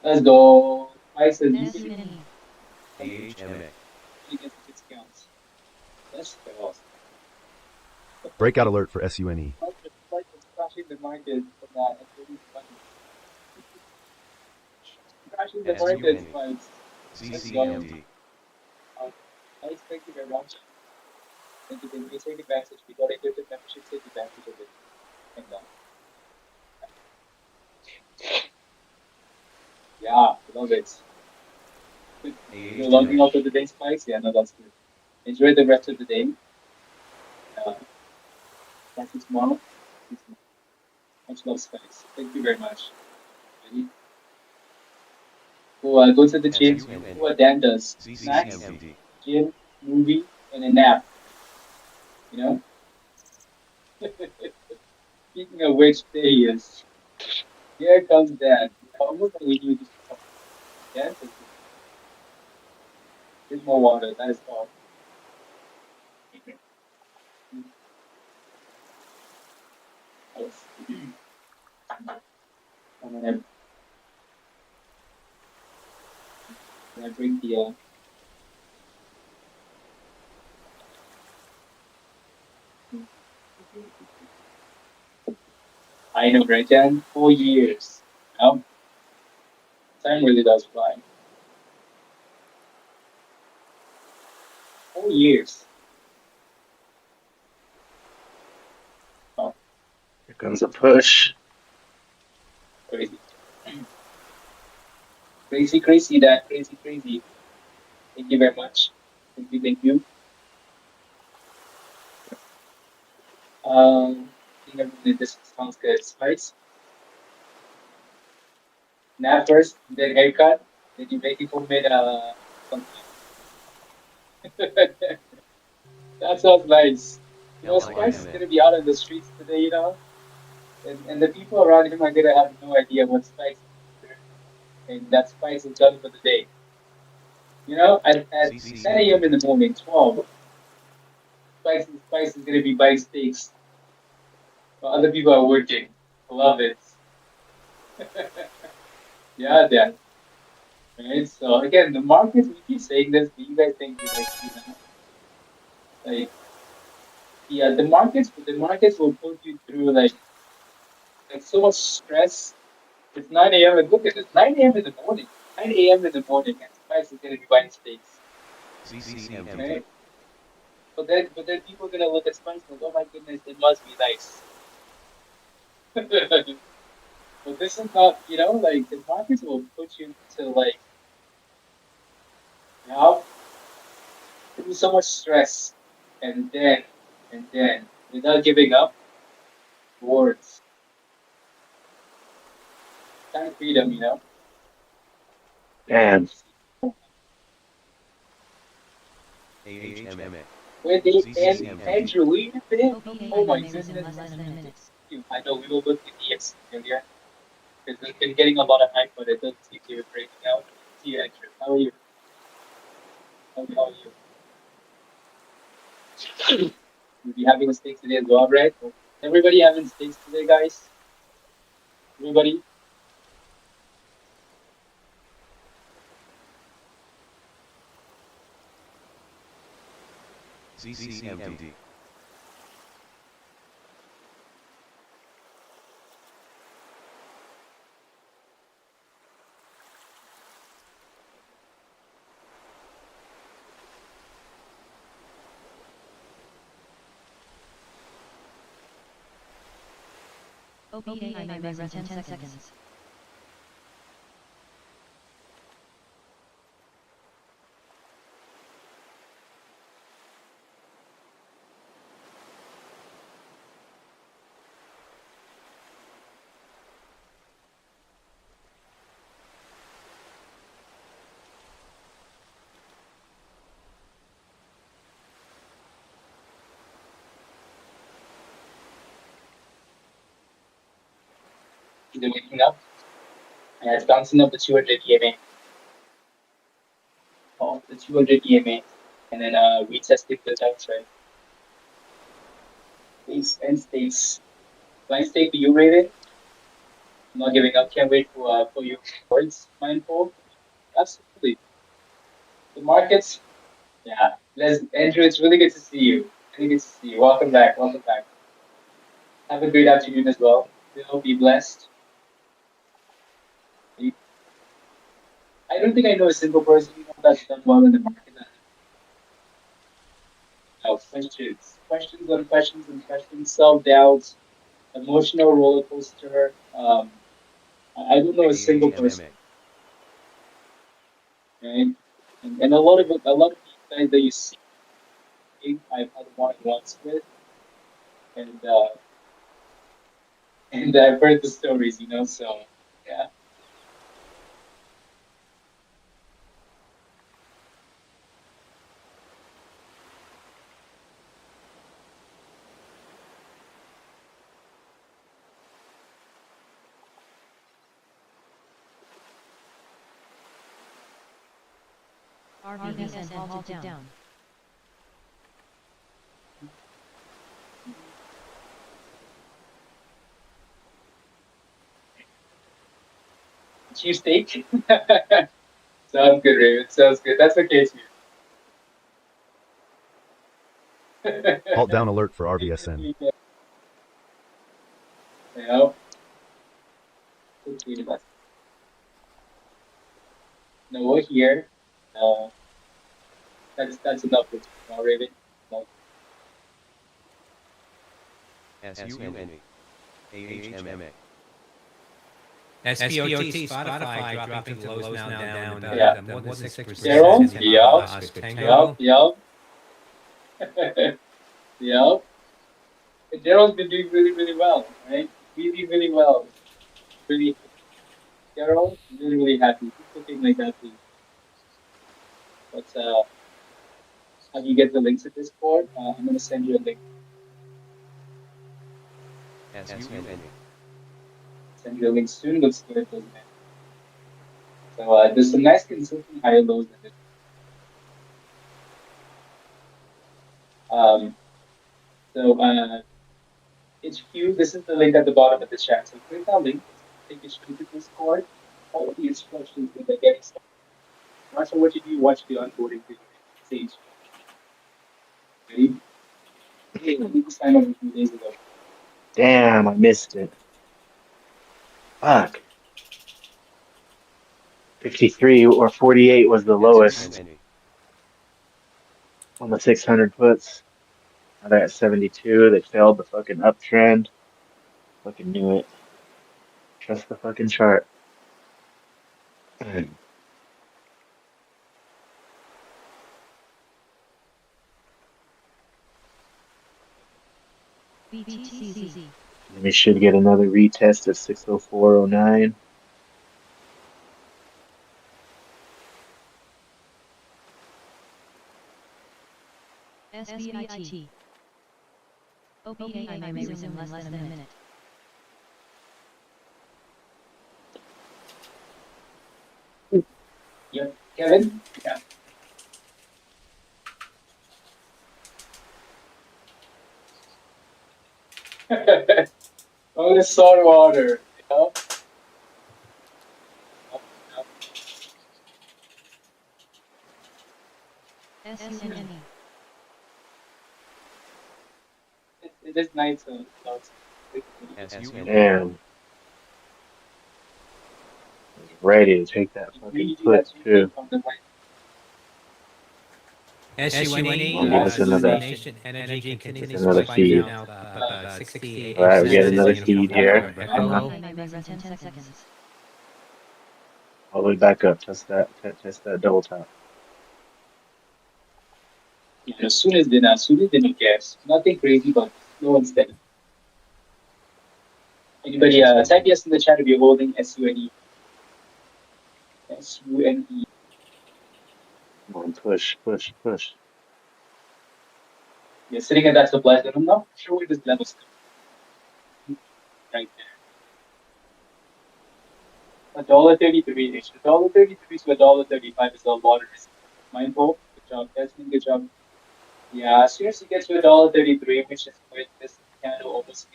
Let's go. Price is SUNE. AHMA. Get the discounts. Let's go. Breakout alert for SUNE. Like it's crashing the market for that. It's really funny. Crashing the market, but CCMD. I expect you very much. And you can take advantage. We got a good membership, take advantage of it. And yeah, love it. You're logging out of the day spikes? Yeah, no, that's good. Enjoy the rest of the day. Catch you tomorrow. Much love, spikes. Thank you very much. Ready? Go to the gym. Do what Dan does. Snacks, gym, movie, and a nap. You know? Speaking of which, there he is. Here comes Dan. Almost like we knew this before. Dan, drink more water. That is all. I'm gonna drink the I know, right, Dan? 4 years. You time really does fly. 4 years. Oh, Here comes a push. crazy. Crazy, Dan. Crazy. Thank you very much. Thank you. I think everything this sounds good. Spice. Nap first, then haircut. Then you make it homemade something. That sounds nice. You know, Spice is gonna be out in the streets today, you know? And the people around him are gonna have no idea what Spice is. And that Spice is done for the day. You know, at 10 a.m. in the morning, 12, Spice is gonna be buying steaks while other people are working. Love it. Yeah, Dan. Right? So again, the markets, we keep saying this, but you guys think we like, you know, like, yeah, the markets will put you through like so much stress. It's 9 a.m. and look at this, 9 a.m. in the morning. 9 a.m. in the morning, and Spice is gonna be buying steaks. Right? But then people are gonna look at Spice and go, oh my goodness, it must be nice. But this is not, you know, like the markets will put you to like, you know, through so much stress, and then without giving up, rewards, kind of freedom, you know. Damn. AHMA. Where they end Andrew, where you been? OPAI Oh my may resume in goodness. less than a minute. I know we will look at EX earlier because we've been getting a lot of hype, but it doesn't seem to be breaking out. See you, Andrew. How are you? How are you? We'll be having a steak today as well, right? Everybody having steaks today, guys? Everybody? CCMD. OPAI may resume 10 seconds. Is it waking up? And it's bouncing up the 200 EMA. Off the 200 EMA. And then retesting the downtrend. Base and stakes. Blind stake for you, Raven? I'm not giving up. Can't wait for your rewards, Mindful. Absolutely. The markets. Yeah. Andrew, it's really good to see you. Really good to see you. Welcome back. Welcome back. Have a great afternoon as well. Be blessed. I don't think I know a single person that's done well in the market. Questions on questions and questions, self-doubts, emotional roller coaster. I don't know a single person, right? And a lot of these guys that you see, I've had one-on-ones with, and I've heard the stories, So yeah. RVSN halted down. Chief steak. Sounds good, Raven. Sounds good. That's okay too. Halt down alert for RVSN. Yeah. No, we're here. That's enough for tomorrow, Raven. SUNA. AHMA. SPOT, Spotify dropping to the lows now down more than 6%. Daryl? Yep. Yep. Daryl's been doing really, really well, right? Really, really well. Really, Daryl, really, really happy. Keep looking like that, please. But how do you get the links to Discord? I'm gonna send you a link. SUNA. Send you a link soon. Looks good, doesn't it? So there's some nice consistent higher lows in this. HQ, this is the link at the bottom of the chat. So click that link, take you straight to Discord. Follow the instructions when they're getting started. Not sure what you do, watch the onboarding video. Sage. Ready? Hey, I need to sign up a few days ago. Damn, I missed it. Fuck. 53 or 48 was the lowest on the 600 puts. Now they're at 72. They failed the fucking uptrend. Fucking knew it. Trust the fucking chart. BTCC. And we should get another retest at 604.09. SBIT. OPAI may resume in less than a minute. Yep. Kevin? Yeah. Oh, the salt water. SUNE. It is nice. Damn. I was ready to take that fucking put too. SUNE, That's another, energy continues that's another to feed. down up 68. Alright, we get another feed here. All the way back up. Test that double top. Yeah, soon as dinner, cares. Nothing crazy, but slow and steady. Anybody type yes in the chat if you're holding SUNE. SUNE. Come on, push. You're sitting at that supply zone. I'm not sure where this level is. Right there. $1.33 ish. $1.33 to $1.35 is a lot of resistance. Mindful. Good job, Desmond. Good job. Yeah, as soon as you get to $1.33, which is where this candle almost.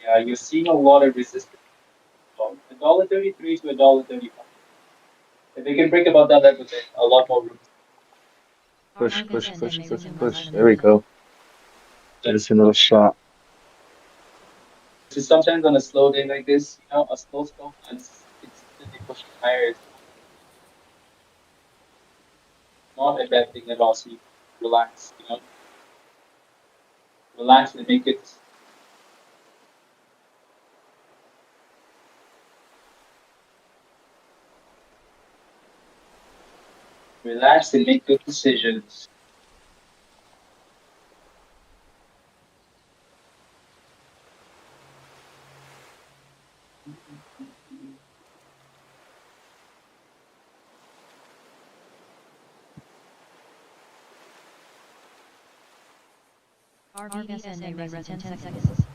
Yeah, you're seeing a lot of resistance. $1.33 to $1.35. If they can break above that level, then a lot more room. Push, push, push, push, push. There we go. Just another shot. Just sometimes on a slow day like this, you know, a slow slow, it's instantly pushing higher. It's not a bad thing at all. So you relax, you know, relax and make it. Relax and make good decisions. RVSN may rest in 10 seconds.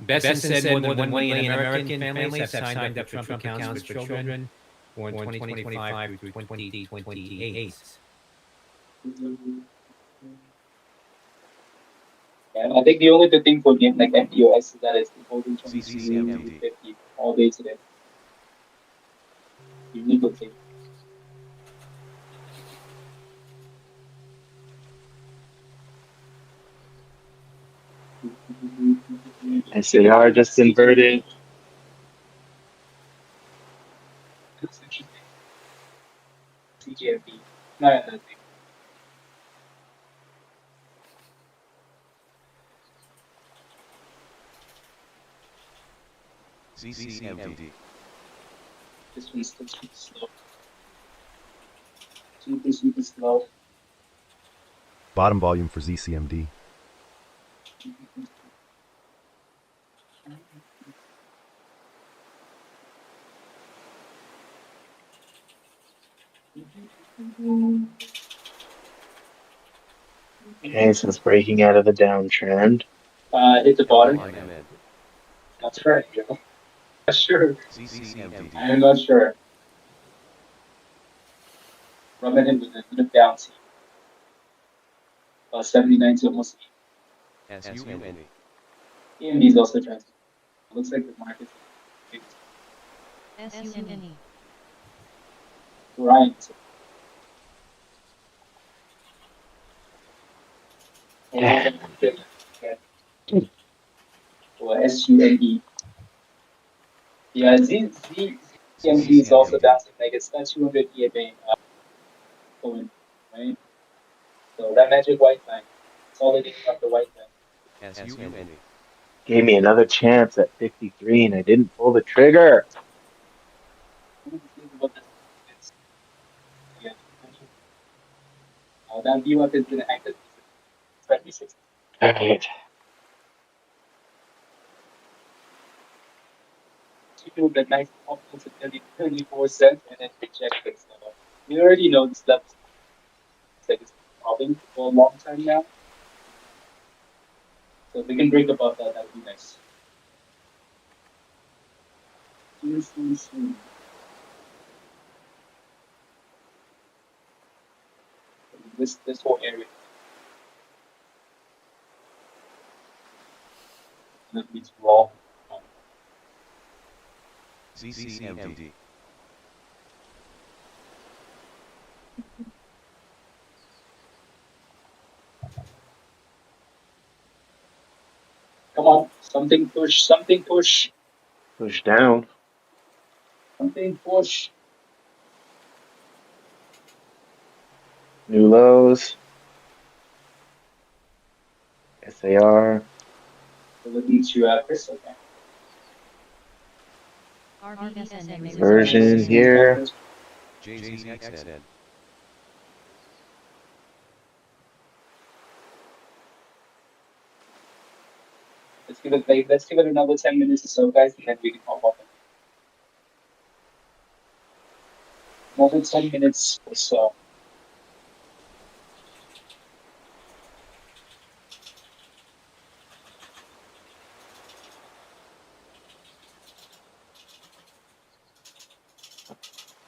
Besson said more than 1 million American families have signed up for Trump accounts for children for 2025 through 2028. Yeah, I think the only good thing for game like MPOS is that it's holding 2250 all day today. Unique thing. SAR just inverted. That's interesting. CGMP. No, no, CCMD. this one's still super slow. Super slow. Bottom volume for ZCMD. Okay, so it's breaking out of the downtrend. Hit the bottom. That's right, Joe. Not sure. I'm not sure. Rubbing in with a bit of bouncy. 79 to almost 80. AMD is also trying to. Looks like the market's SUNE. Ryan. Yeah. Or SUNE. Yeah, ZMD is also bouncing like it's not 200 EMA going, right? So that magic white line, consolidating up the white line. Gave me another chance at 53 and I didn't pull the trigger. That VWAP is going to act as 26. All right. You get nice options at 34 cents and then reject this level. You already know this level. It's like it's problem for a long time now. So if we can break above that, that would be nice. Soon. This whole area. That means raw. CCMD. Come on, something push, something push. Push down. Something push. New lows. SAR. We're looking to Chris, okay. Version here. JZXN. Let's give it another 10 minutes or so, guys, and then we can hop off. Another 10 minutes or so.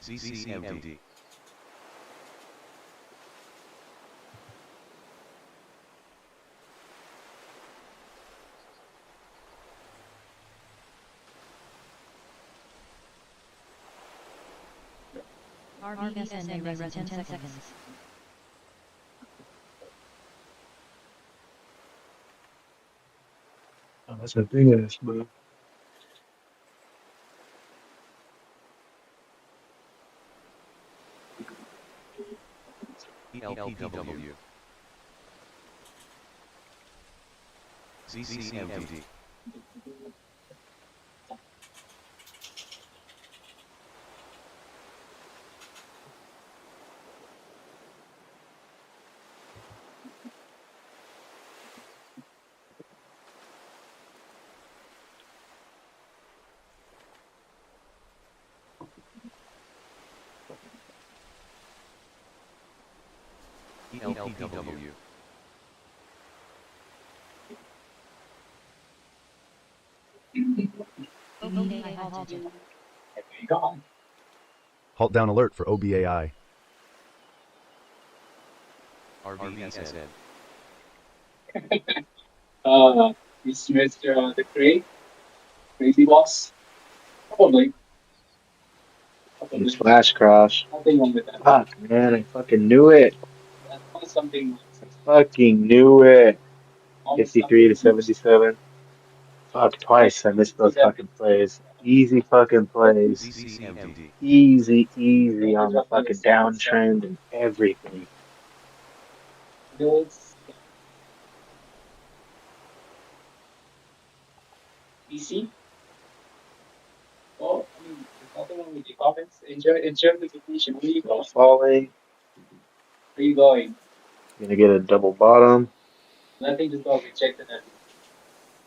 CCMD. RVSN may rest in 10 seconds. Oh, that's a big ass move. ELPW. CCMD. ELPW. OBAI halted. Gone. Halt down alert for OBAI. RVSN. Is Mr. The Crazy Boss? Probably. It's flash cross. Nothing wrong with that. Fuck, man, I fucking knew it. That's something. Fucking knew it. Almost 53 to something. 77. Fuck, twice I missed those fucking plays. Easy fucking plays. CCMD. Easy on the fucking downtrend and everything. Builds. PC. Well, I mean, there's nothing wrong with your comments. Enjoy the vacation. Where are you going? Falling. Where are you going? Gonna get a double bottom. Nothing just got rejected at you.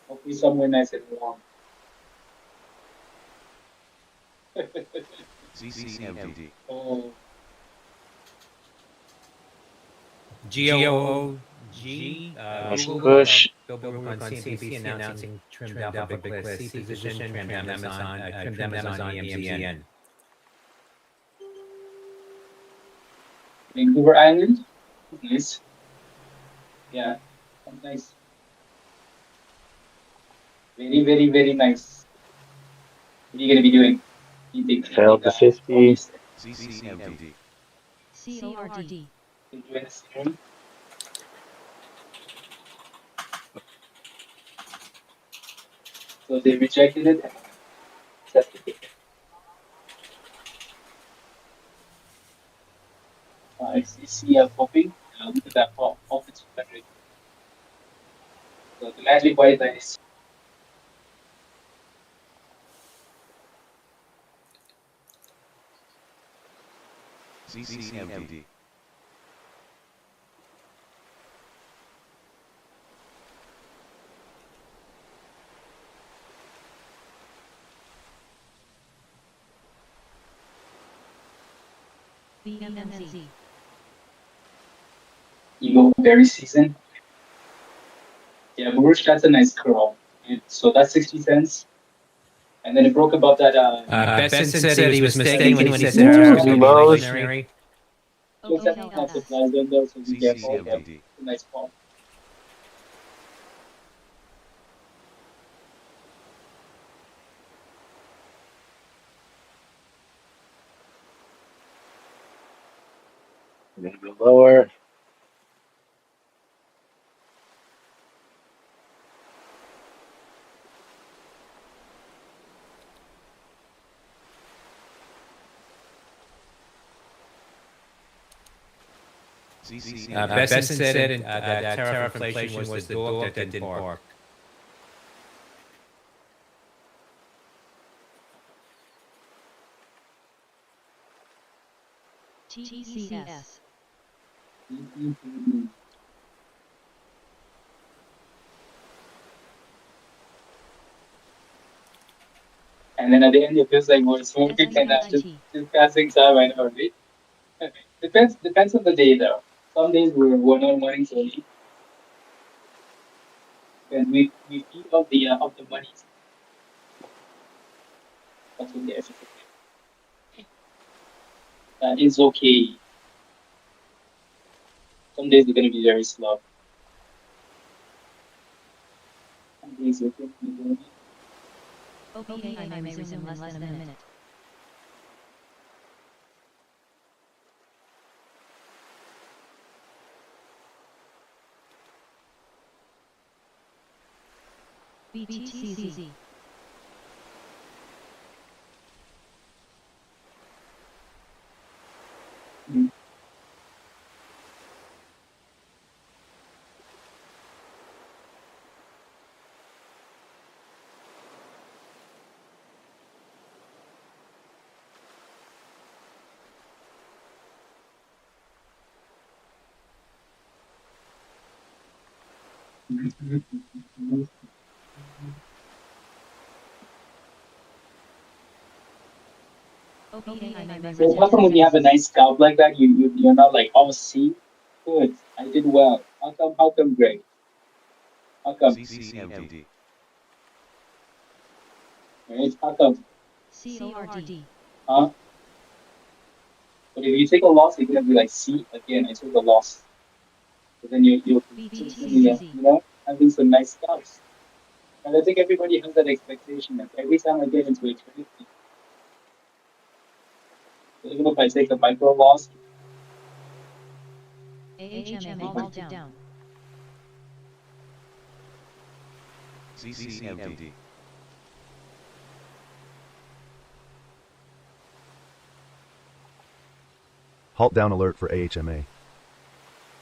Hopefully somewhere nice and warm. CCMD. Oh. GOOG. Nice Google, push. Billboard on CNBC announcing trimmed alphabet clicks, C position, trimmed Amazon, EMZN. Vancouver Island. Nice. Yeah. That's nice. Very nice. What are you going to be doing? Fell to 50. CCMD. CORD. Enjoy the scenery. So they rejected it. Accepted it. I see popping. Look at that pop. Pop is 200. So the magic white nice. CCMD. BMMZ. Ego berry season. Yeah, Baruch, that's a nice curl. So that's 60 cents. And then it broke above that. Besson said he was mistaken when he said tariffs would be inflationary. Looks at the supplies window, so be careful. CCMD. A nice pop. A little bit lower. Besson said that tariff inflation was the dog that didn't bark. TCS. And then at the end, it feels like we're smoking and just passing time. I know, right? Depends on the day, though. Some days we're not wanting to eat, and we feed off the money. That's okay. It's okay. It's okay. Some days are gonna be very slow. Some days are gonna be very. Okay, I may resume in less than a minute. BTCZ. Okay, I may So resume. how come when you have a nice scalp like that, you're not like, oh, see, good, I did well. How come, Greg? How come? CCMD. Right? How come? CORD. Huh? But if you take a loss, you're gonna be like, see, again, I took a loss. But then you're consistently, having some nice scalps. And I think everybody has that expectation that every time I get into a trade, even if I take a micro loss, AHMA halted down. CCMD. Halt down alert for AHMA.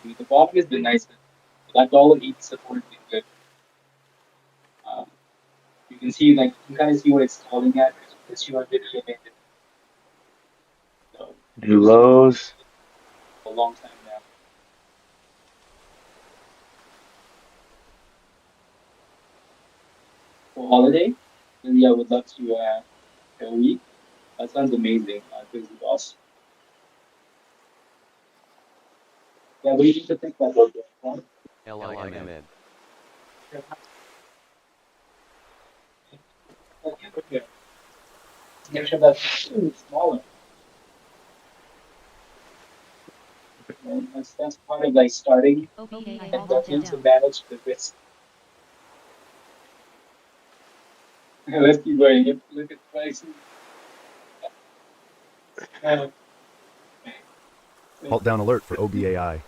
the bottom has been nice. That $1.80 support has been good. You can see, like, you kind of see what it's stalling at. It's 200 EMA. So, New lows. a long time now. For holiday, then yeah, I would love to a week. That sounds amazing. Crazy boss. Yeah, we need to think about that. LIMN. Make sure that's smaller. And that's part of like starting and working to manage the risk. Let's keep going. Look at pricing. Halt down alert for OBAI.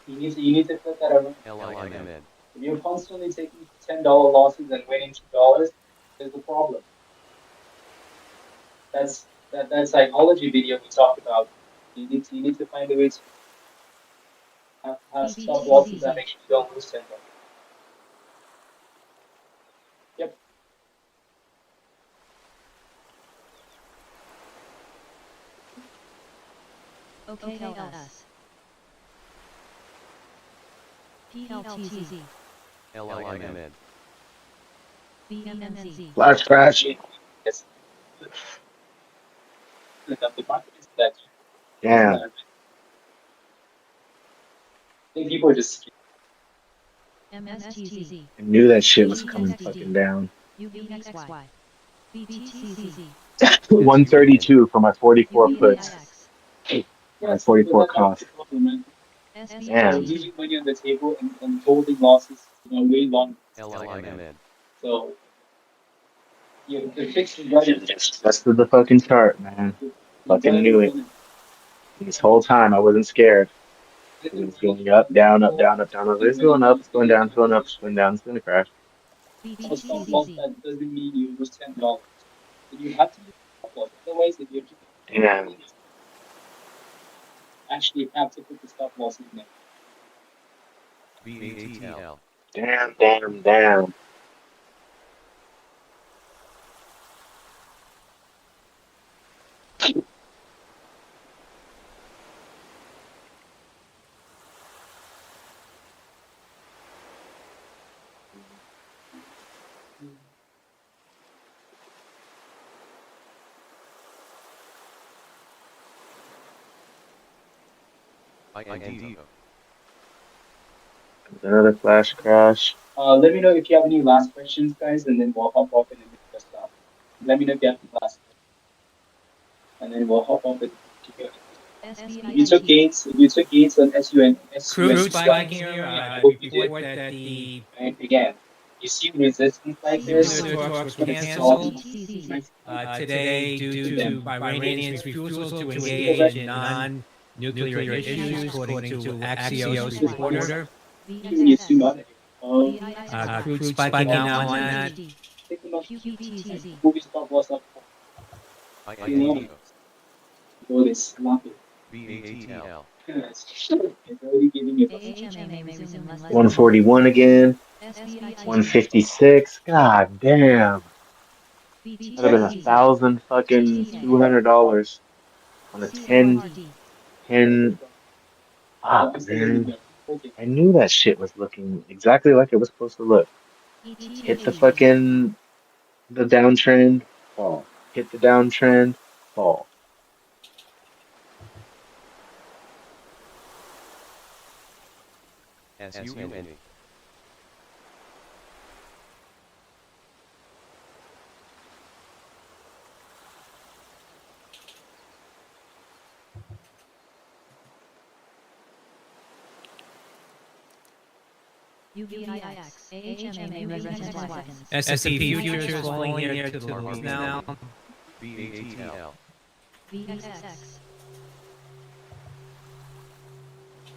You need to flip that around. LIMN. If you're constantly taking $10 losses and winning $2, there's a problem. That's that psychology video we talked about. You need to find a way to have stop losses that make sure you don't lose $10. Yep. OKLS. PLTZ. LIMN. BMMZ. Flash crash. Yes. The market is that. Damn. I think people are just. MSTZ. I knew that shit was coming fucking down. UVXY. BTCZ. 132 for my 44 puts. My Yes, 44 that's cost. the problem, man. Damn. Leaving money on the table and holding losses, way long. LIMN. So, the fix is right. Just tested the fucking chart, man. Fucking knew it. This whole time I wasn't scared. It was going up, down, up, down, up, down. It's going up, it's going down, it's going up, it's going down, it's going to crash. Stop loss, that doesn't mean you lose $10. You have to use stop loss. Otherwise, if you're Damn. actually have to put the stop loss in there. BATL. Damn. IND. Another flash crash. Let me know if you have any last questions, guys, and then we'll hop off and then we'll stop. Let me know if you have any last questions, and then we'll hop off and if you took gains on SUN, Crude spiking here. I report that the again, you see resistance like this. unit talks were canceled today due to Iranians' refusal to engage in non-nuclear issues, according to Axios reporter. Giving you 2 minutes. Crude spiking now on that. Take a look. Movie stop loss up. IND. Go this, lock it. BATL. It's already giving you 141 again. 156. God damn. That'd have been $1,000 on a 10. Ah, man. I knew that shit was looking exactly like it was supposed to look. Hit the downtrend, fall. Hit the downtrend, fall. SUNA. S&P futures falling here to the lows now. BATL.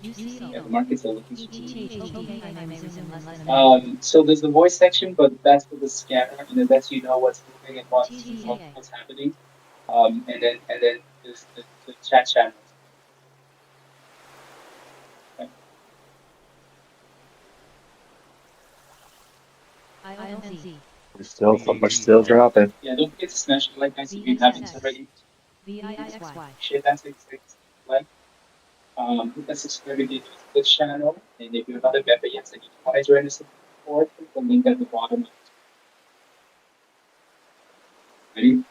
Yeah, the markets are looking so there's the voice section, but that's for the scanner, and it lets you know what's moving and what's happening. And then there's the chat channels. We're still dropping. Yeah, don't forget to smash the like guys if you haven't already. Share that 6 like. Hit the subscribe to this channel, and if you're not a member yet, and you want to join the support, click the link at the bottom. Ready?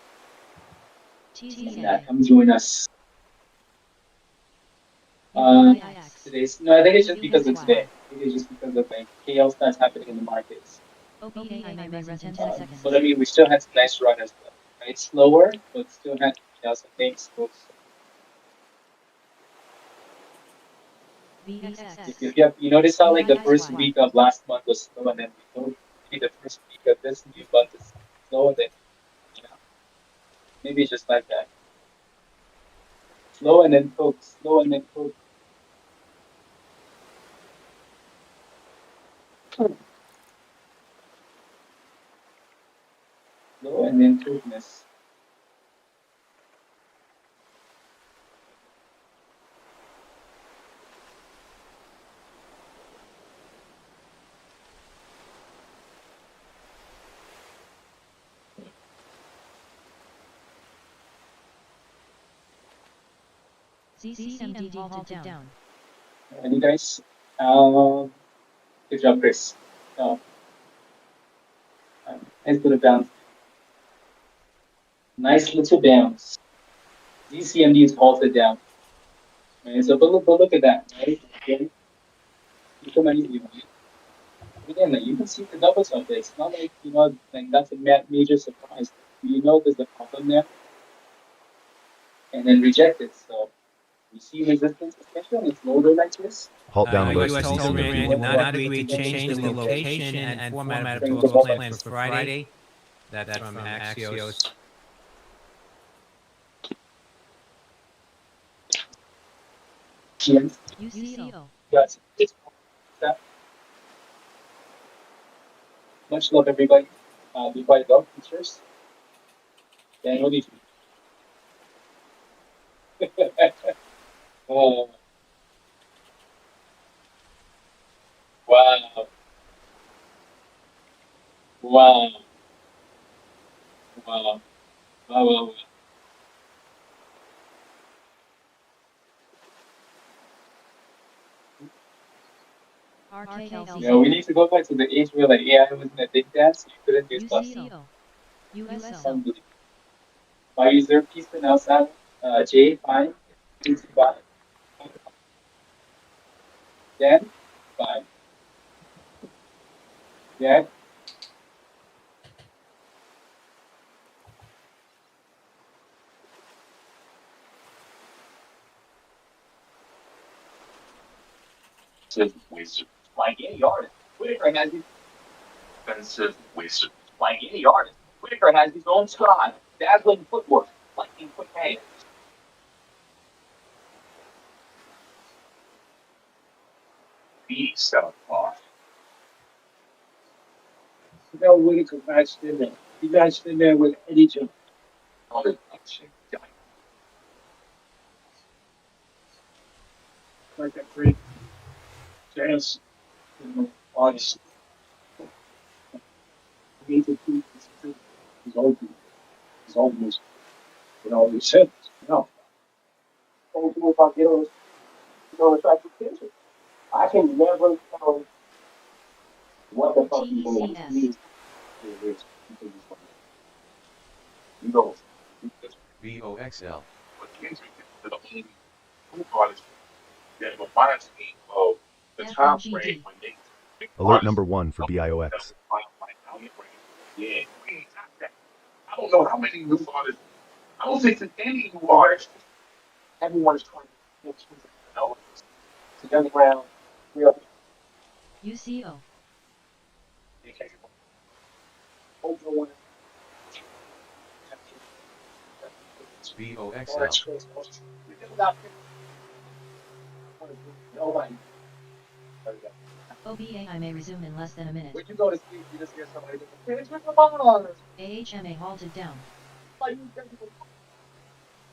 Yeah, come join us. Today's no, I think it's just because of today. I think it's just because of like chaos that's happening in the markets. But I mean, we still had some nice run as well. Right? Slower, but still had some things. If you notice how like the first week of last month was slow, and then maybe the first week of this new month is slow, and then maybe it's just like that. Slow and then coke, slow and then coke. Slow and then cokeness. CCMD halted down. Ready, guys? Good job, Chris. Nice little bounce. Nice little bounce. DCMD is halted down. Right? So, but look at that, right? Okay. Look how many you again, like you can see the doubles of this. It's not like like that's a major surprise. You know there's a problem there, and then reject it. So you see resistance, especially on its lower like this. Halt down alert. U.S. told Iran did not agree to change the location and format of talks planned for Friday. That's from Axios. Yes. Much love, everybody. Be quiet, though, teachers. Yeah, no need to. Oh, wow. Wow. Wow. Wow. Wow. Yeah, we need to go back to the age where like AI wasn't a big dance, so you couldn't do stuff. Unbelievable. Why is there peace and outside? J, fine. Easy, fine. Dan, fine. Dan, expensive waste of like any artist. Whitaker has his expensive waste of like any artist. Whitaker has his own style, dazzling footwork, lightning quick hands. Beat stuff off. You know, Whitaker matched in there. He matched in there with Eddie Jones. Other punching. Like that great jazz, artist. He needs to keep his old music. You know, he said, no. Same thing about getting attractive attention. I can never tell what the fuck you going to do. You know, VOXL. what gives me the only two artists that reminds me of the time frame when they Alert number 1 for BIOX. yeah, we ain't got that. I don't know how many new artists. I don't think there's any new artists. Everyone is trying to get something else. It's underground, real. VOXL. Nobody. OBAI may resume in less than a minute. When you go to sleep, you just hear somebody go, "Hey, it's Rick Romanos." AHMA halted down. Like, you think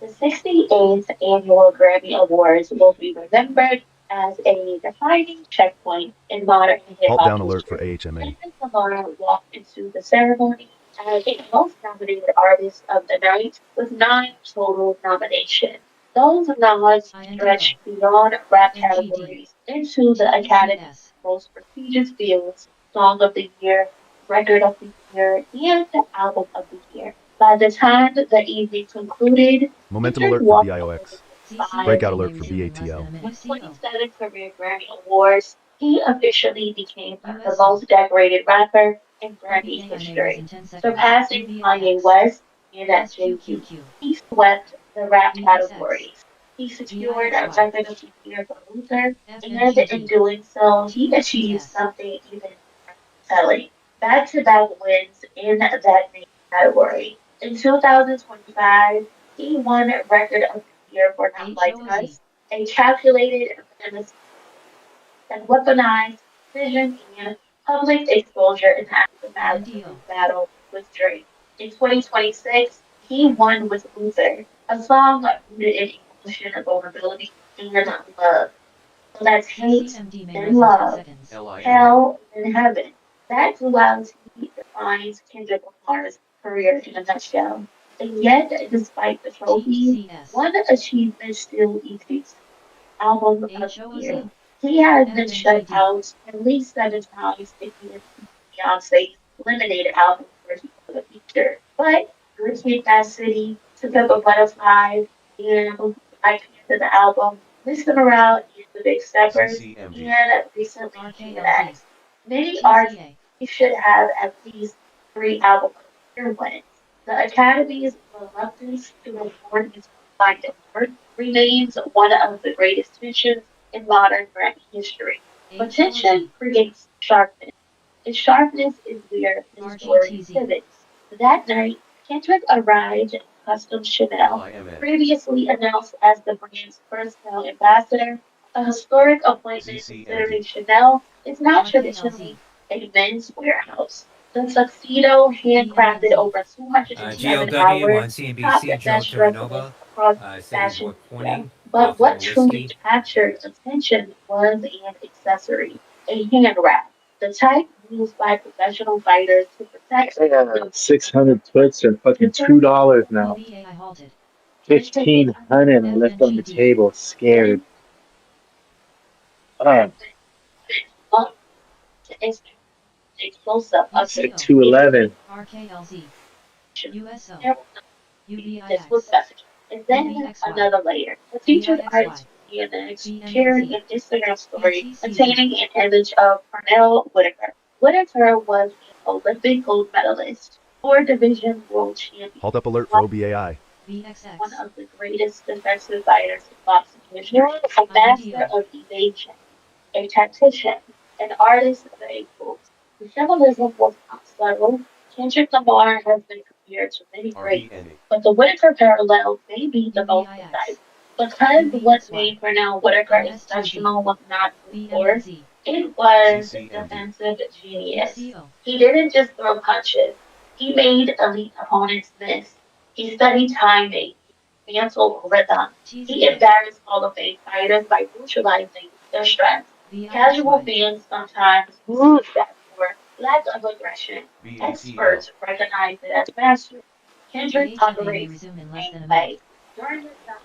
it's The 68th Annual Grammy Awards will be remembered as a defining checkpoint in modern hip Halt hop down alert for history. AHMA. Kendrick Lamar walked into the ceremony as the most nominated artist of the night with 9 total nominations. Those nods stretch beyond rap categories into the Academy's most prestigious fields: Song of the Year, Record of the Year, and Album of the Year. By the time the evening concluded, Momentum Kendrick alert for walked away BIOX. with 5 Breakout alert for resume in less than BATL. a minute. with 27 career Grammy Awards. He officially became the most decorated rapper in Grammy OBAI may res history, in 10 seconds. surpassing Kanye West and Jay-Z. He swept the rap categories. He secured a record of the year for Luther, and in doing so, he achieved something even more telling: back-to-back wins in that main category. In 2025, he won Record of the Year for Not Like Us, a calculated venomous that weaponized precision and public exposure in the aftermath of his battle with Drake. In 2026, he won with Luther, a song rooted in emotion, vulnerability, and love. So that's hate, SCMD may then res in 10 love, seconds. LINA. hell, then heaven. That duality defines Kendrick Lamar's career in a nutshell. And yet, despite the trophies, one achievement still evades Album of the Year. He has been shut out at least 7 times in Beyonce's Lemonade album version of the feature. But Good Kid, Mad City, To Pimp a Butterfly, and Black Panther the album, Mr. Morale and the Big Steppers, CCMG. and recently Kid X. Many artists should have at least 3 Album of the Year wins. The Academy's reluctance to award his find award remains one of the greatest tensions in modern Grammy history. But tension creates sharpness, and sharpness is where the story pivots. That night, Kendrick arrived in custom Chanel, LIMN. previously announced as the brand's first male ambassador, a historic appointment considering ZCMG. Chanel is not traditionally a men's warehouse. The tuxedo, handcrafted over 207 GLW hours, on topped CNBC, Joe best dressed women Terranova across the says fashion we're media. pointing But what truly captured attention was an accessory, a hand wrap, the type used by professional fighters to protect. Yeah, 600 puts are fucking $2 now. BBAI halted. 1,500 I left on the table, scared. Up a close up of It's like 211. RKLZ. USO. this was UBIX. message. And then UBXY. another layer. The featured VIXY. artist DNX shared BMNZ. an Instagram story BTCZ. containing an image of Pernell Whitaker. Whitaker was an Olympic gold medalist, four-division world champion, Halt up alert for OBAI. one VXX. of the greatest defensive fighters in boxing history, a master of evasion, a tactician, an artist of the angles. The symbolism was not subtle. Kendrick Lamar has been compared to many greats, but the Whitaker parallel may be the most precise. Because what made Pernell Whitaker exceptional was not brute force, it was defensive genius. He didn't just throw punches, he made elite opponents miss. He studied timing, mental rhythm. He embarrassed Hall of Fame fighters by neutralizing their strengths. Casual fans sometimes use that for lack of aggression. Experts recognize it as mastery. Kendrick operates the same way. During his time,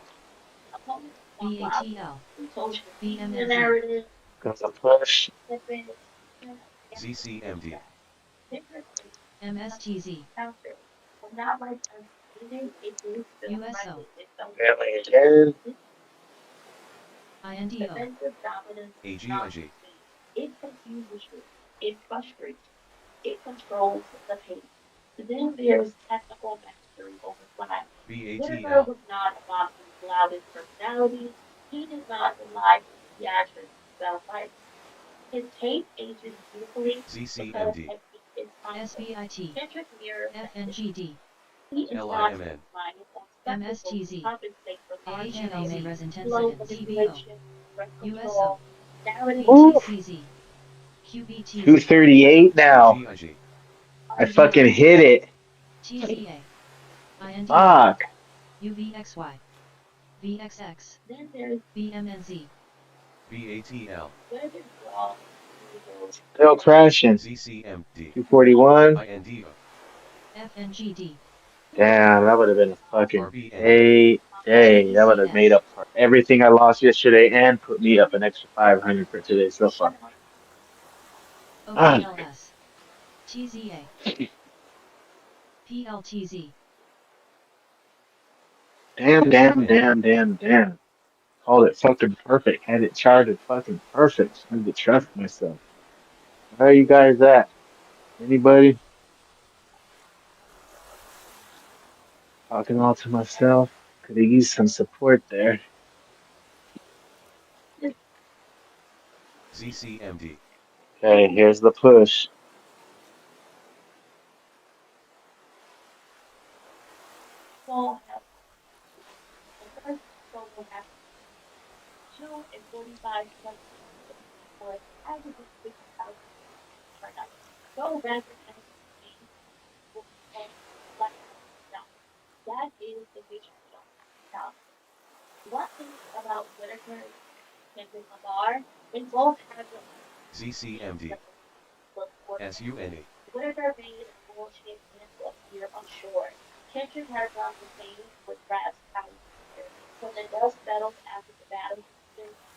opponents walk out through social media narrative, Got the push. snippets, and Kendrick is MSTZ. counter. But not like us needing it to feel like USO. it felt Family again. INDO. defensive dominance is not weak. It confuses you. It frustrates you. It controls the pace. Then there's technical mastery over flash. Whitaker was not a boxer's loudest personality. He did not rely on theatrics to sell fights. His tape ages beautifully because technique is timeless. SBIT. Kendrick mirrors that difference. FNGD. He is not relying on spectacle to MSTZ. compensate for AHMA may functionality, res in 10 slow seconds. DBO. manipulation, breath USO. control, narrative BTCZ. QBTZ. 238 now. I fucking hit it. TZA. INDO. Fuck. UVXY. VXX. Then there's BMNZ. where the draw Still crashing. 241. FNGD. Damn, that would have been a fucking day. That would have made up for everything I lost yesterday and put me up an extra 500 for today so far. OPLS. TZA. PLTZ. Damn. Called it fucking perfect. Had it charted fucking perfect. I need to trust myself. Where are you guys at? Anybody? Talking all to myself. Could have used some support there. Okay, here's the push. will have the first goal will have 2 and 45 seconds for averaging 50,000 per night. Go rather than will become like now. That is the vision jump. Now, one thing about Whitaker and Lamar, they both have the look for Whitaker made world champions appear unsure. Kendrick has done the same with Brad's power here. When the dust settled after the battle,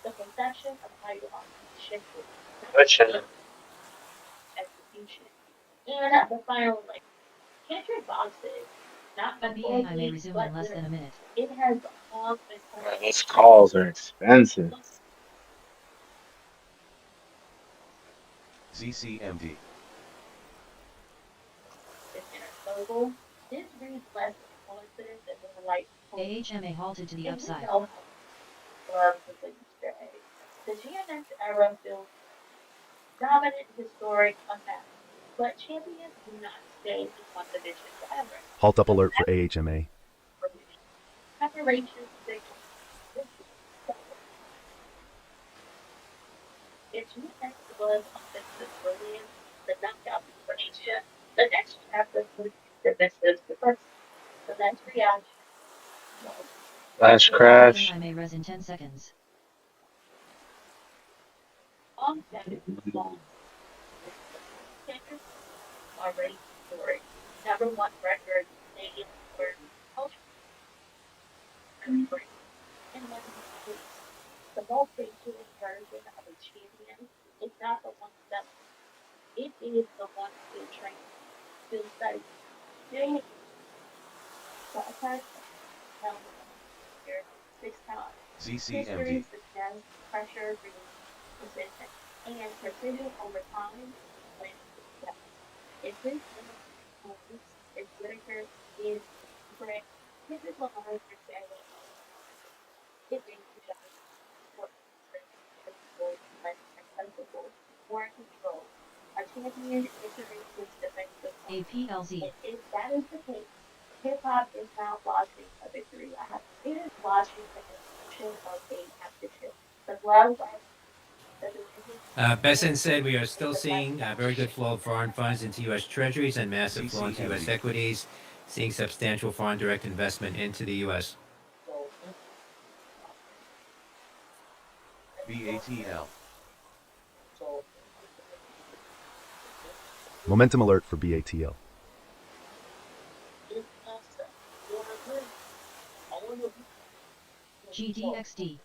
the perception of fighter shifted. Execution. And the final layer. Kendrick boxes, not OBAI may metaphorically, resume in but less than a literally. minute. It has long been These calls are expensive. circle. This reads less coincidence and more like AHMA halted to the upside. Love with the Easter egg. The GNX era feels dominant, historic, unmatched. But champions do not stay in one division forever. Halt up alert for AHMA. Preparation signals. If GNX was offensive brilliance, the knockout preparation, the next chapter would be defensive defense. The next reaction. Flash crash. I may res in 10 seconds. Already story. Number one record, Canadian for culture and break. And then the most dangerous version of a champion is not the one that it is the one still training, still studying, still process held here 6 times. History CCMD. suggests pressure brings precision, and precision over time wins success. If this points, if Whitaker is correct, typical lines for Sandler, it makes the shot more accessible, less accessible, more control. A champion iterates his defensive play. APLZ. And if that is the case, hip hop is not watching a victory lap. It is watching the evolution of a championship. The glove of the division Besson said we are still seeing very good flow of foreign funds into U.S. Treasuries and massive flow into U.S. equities, seeing substantial foreign direct investment into the U.S. BATL. Momentum alert for BATL. GDXD.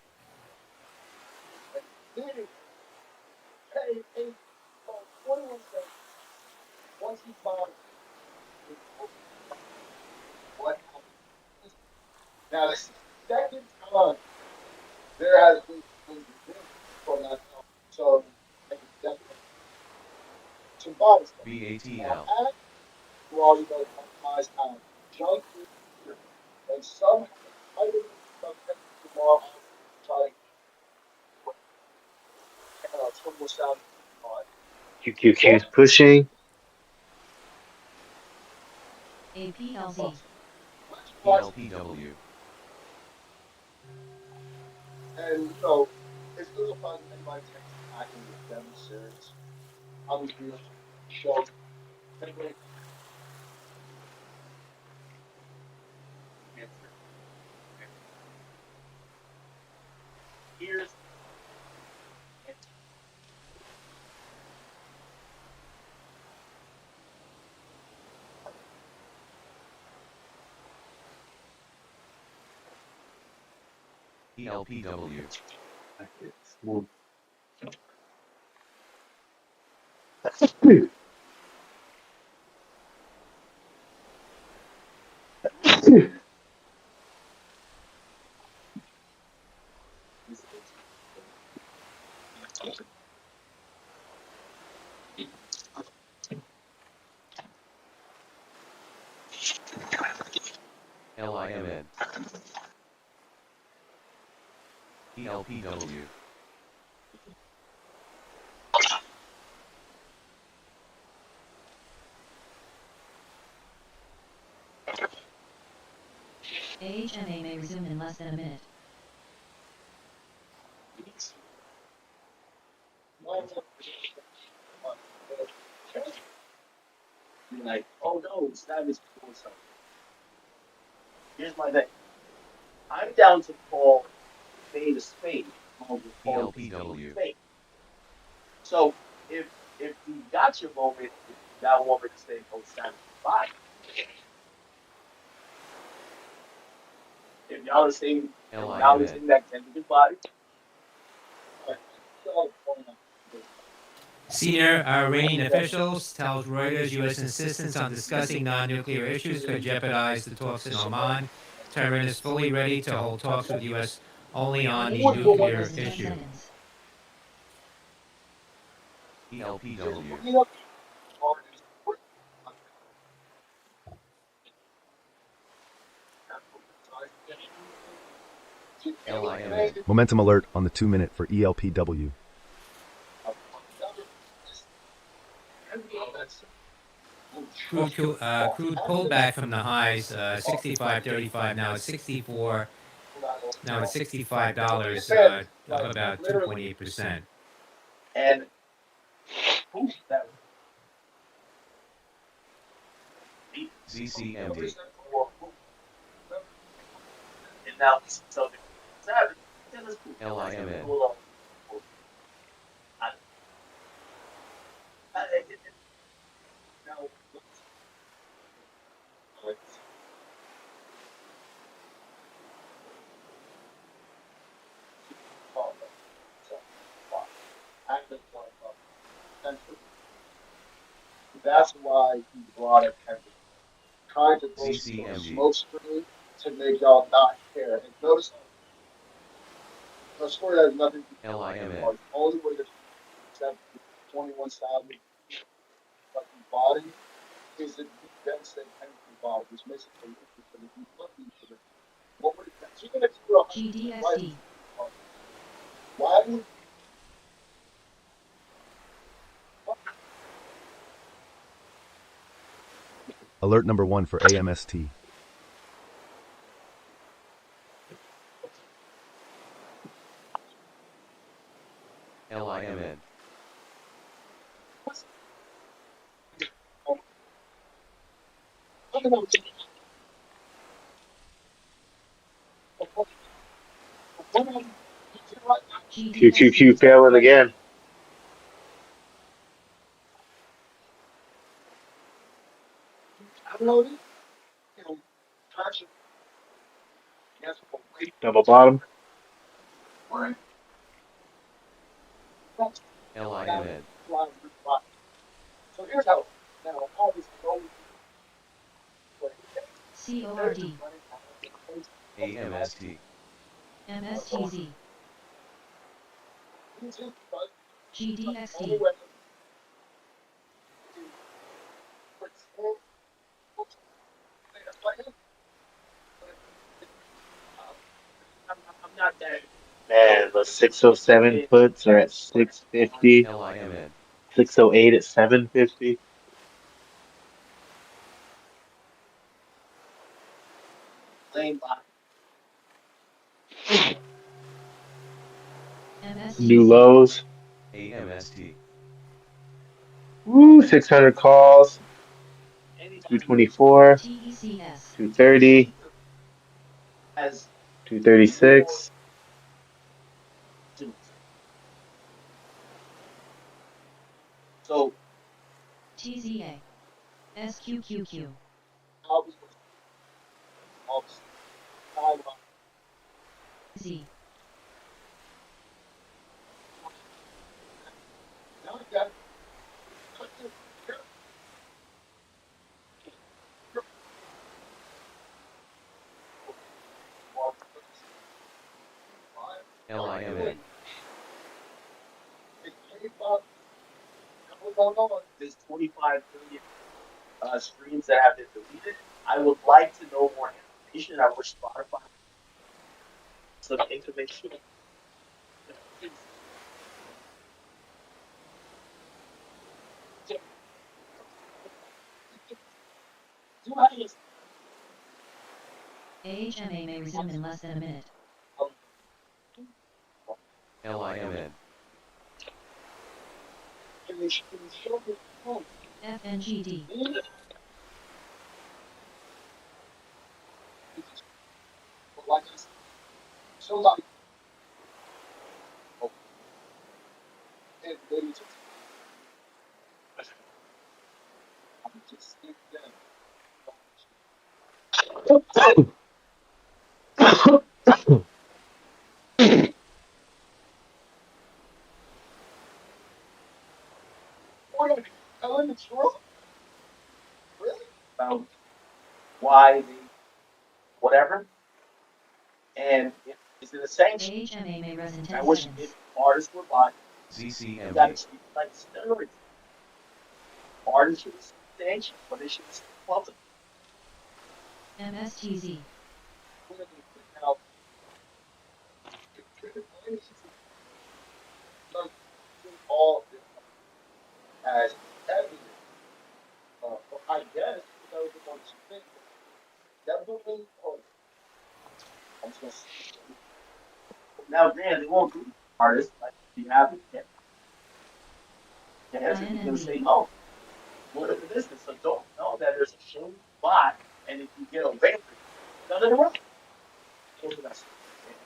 Now, the second time there has been from that film. So, some bonus. BATL. For all you know, compromise time. Junk and somehow I didn't tomorrow try to 24/7. QQQ is pushing. APLZ. ELPW. And you know, it's little fun anybody takes acting with them serious. I'm just gonna show everybody. Here's ELPW. LIMN. ELPW. AHMA may resume in less than a minute. like, oh no, that is cool something. Here's my thing. I'm down to call spade a spade. ELPW. So if you got your moment, if you got a moment to say go 75. If y'all are saying that can be body. Senior Iranian officials tells Reuters U.S. insistence on discussing non-nuclear issues could jeopardize the talks in Oman. Tehran is fully ready to hold talks with U.S. only on the nuclear issue. ELPW. LIMN. Momentum alert on the 2-minute for ELPW. Crude pulled back from the highs, 65.35. Now it's 64. Now it's $65, up about 2.8%. And CCMD. Now, so seven, then let's cool. LIMN. Cool. Now, that's why he brought it and tried to go to a smoke screen to make y'all not care. And notice the story has nothing to do with LIMN. the only way to accept 21,000 fucking body is that you then say empty body, which makes it illegal because if you put me to it, what would it be? Even if you were 100% right, why would Alert number 1 for AMST. LIMN. QQQ failing again. Double bottom. LIMN. So here's how now all this CORD. AMST. MSTZ. GDXD. I'm not that. Man, the 607 puts are at 650. LIMN. 608 at 750. Lane by. New lows. AMST. Woo, 600 calls. 224. 230. As 236. So TZA. SQQQ. Z. LIMN. There's 25 million streams that have been deleted. I would like to know more information. I wish Spotify some information. AHMA may resume in less than a minute. LIMN. FNGD. Somebody. About why they whatever, and it's in the same. AHMA may res in 10 I wish seconds. if artists were live, you gotta ZCMD. treat like steroids. Artists should stage, but they should public. MSTZ. All as evidence. I guess that was the one thing. That was really important. I'm just now, granted, they won't do artists like you have it yet. Yes, you're gonna say no. What is the business? So don't know that there's a shame spot, and if you get away with it, done it wrong. And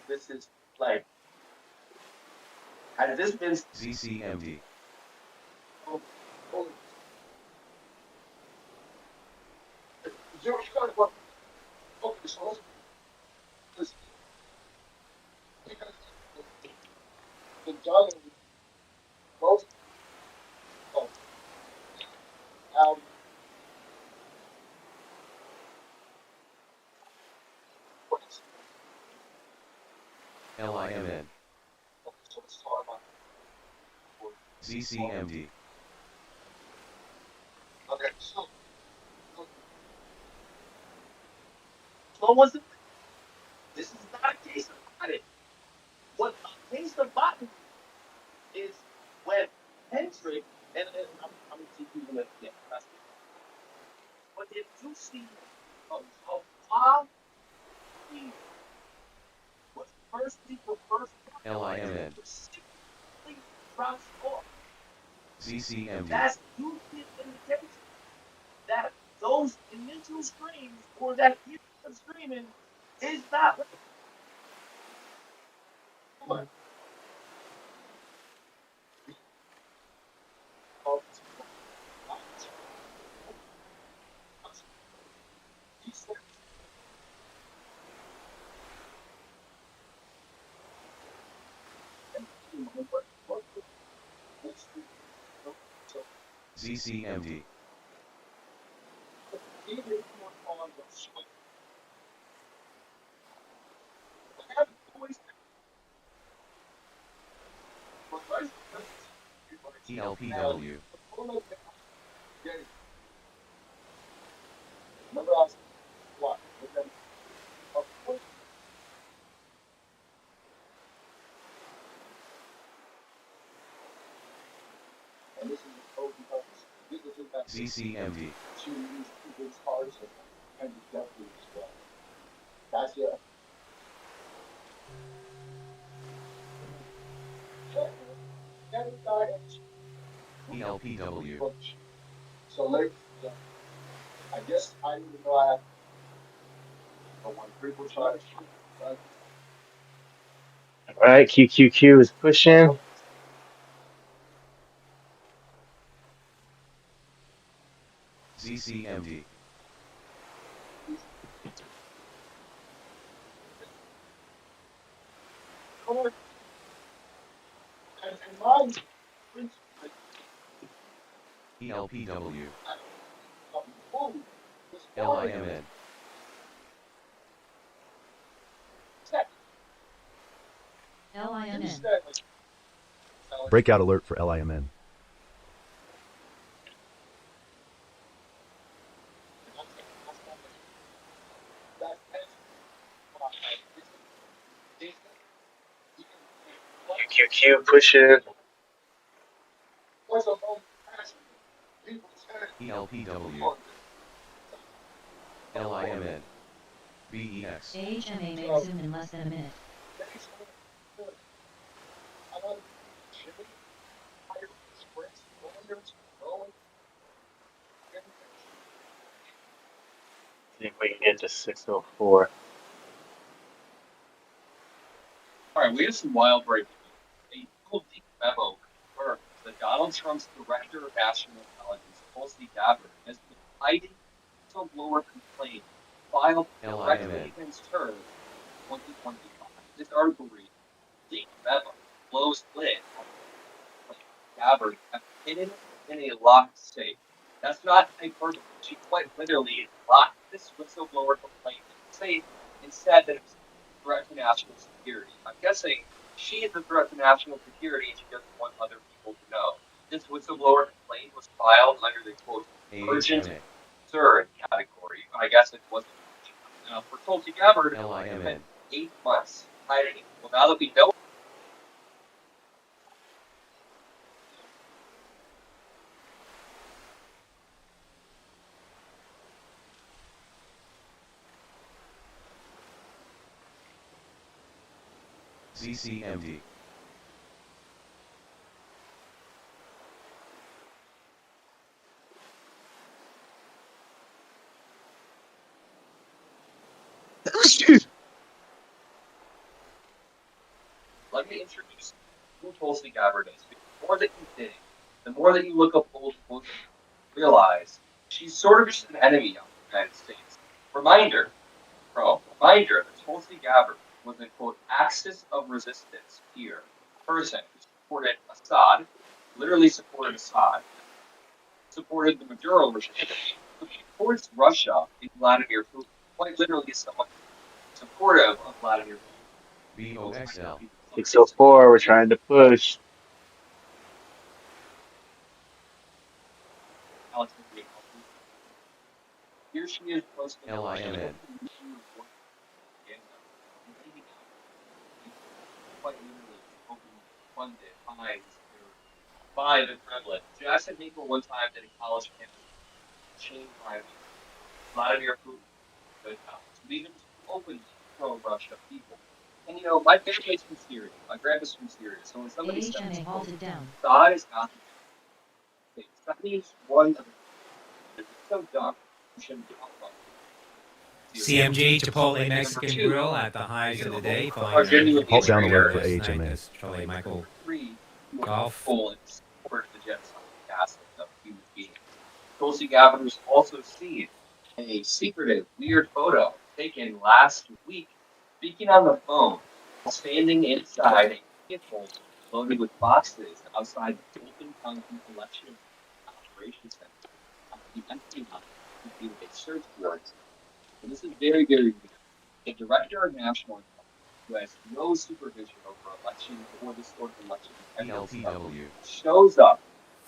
this is like, has this been ZCMD. oh, you got what? Okay, so let's because the dollar most of what's LIMN. okay, so let's talk about ZCMD. okay, so was it? This is not a case of credit. What a case of bottom is when Hendrick and I'm gonna keep using it again. But if you see how he was first people first LIMN. specifically drops off. ZCMD. That's usually an indication that those initial streams or that period of streaming is not regular. ZCMD. ELPW. Remember I was what? And this is because this is just that ZCMD. she used people's cars and definitely as well. That's your ELPW. so ladies and gentlemen, I guess I didn't know I had one people try to shoot. All right, QQQ is pushing. ZCMD. And my principle ELPW. food was LIMN. LIMN. Breakout alert for LIMN. QQQ pushing. ELPW. LIMN. BEX. AHMA may resume in less than a minute. See if we can get to 604. All right, we have some wild breaking news. A legal leaked memo confirms that Donald Trump's director of national intelligence, Tulsi Gabbard, has been hiding whistleblower complaint filed directly against her in 2025. This article reads, leaked memo blows lid on Gabbard have hidden in a locked safe. That's not hyperbole. She quite literally locked this whistleblower complaint in the safe and said that it was a threat to national security. I'm guessing she is a threat to national security and she doesn't want other people to know. This whistleblower complaint was filed under the quote urgent concern category. I guess it wasn't urgent. Now, for Tulsi Gabbard, it spent 8 months hiding it. Well, now that we know ZCMD. let me introduce who Tulsi Gabbard is. The more that you dig, the more that you look up old quotes, realize she's sort of just an enemy of the United States. Reminder that Tulsi Gabbard was a quote axis of resistance here person who supported Assad, literally supported Assad, supported the Maduro regime, supports Russia in Vladimir Putin, quite literally is someone supportive of Vladimir Putin. BOXL. 604, we're trying to push. Here she is posting LIMN. quite literally openly funded by the Kremlin. Jackson Hinkle one time did a college campus chain driving Vladimir Putin. Good now. So these are just openly pro-Russia people. And you know, my family's from Syria. My grandpa's from Syria. So when somebody says God is not the state, that means one of the it's so dumb. You shouldn't talk about it. CMG Chipotle Mexican Grill at the highs of the day. Halt down alert for AHMN. Charlie Michael Three, Golf. Poland support the genocide of human beings. Tulsi Gabbard was also seen in a secretive, weird photo taken last week, speaking on the phone, standing inside a vehicle loaded with boxes outside the Fulton County Election Operations Center. The empty lot completed a search warrant. And this is very, very weird. The director of national who has no supervision over elections or this sort of election shows up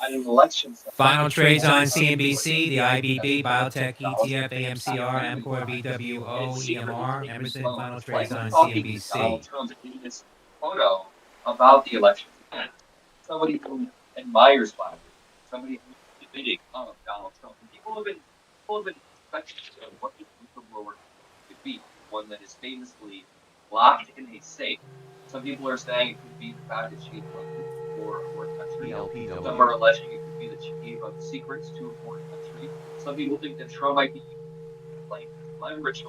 at an election center. Final trades on CNBC, the IBB, Biotech, ETF, AMCR, Amcor, BWO, EMR, Emerson. Final trades on CNBC. Donald Trump in this photo about the election. Somebody who admires Biden, somebody who's debating Donald Trump. And people have been speculating what this whistleblower could be. One that is famously locked in a safe. Some people are saying it could be the fact that she's running for a foreign country. Some are alleging it could be that she gave up secrets to a foreign country. Some people think that Trump might be playing leverage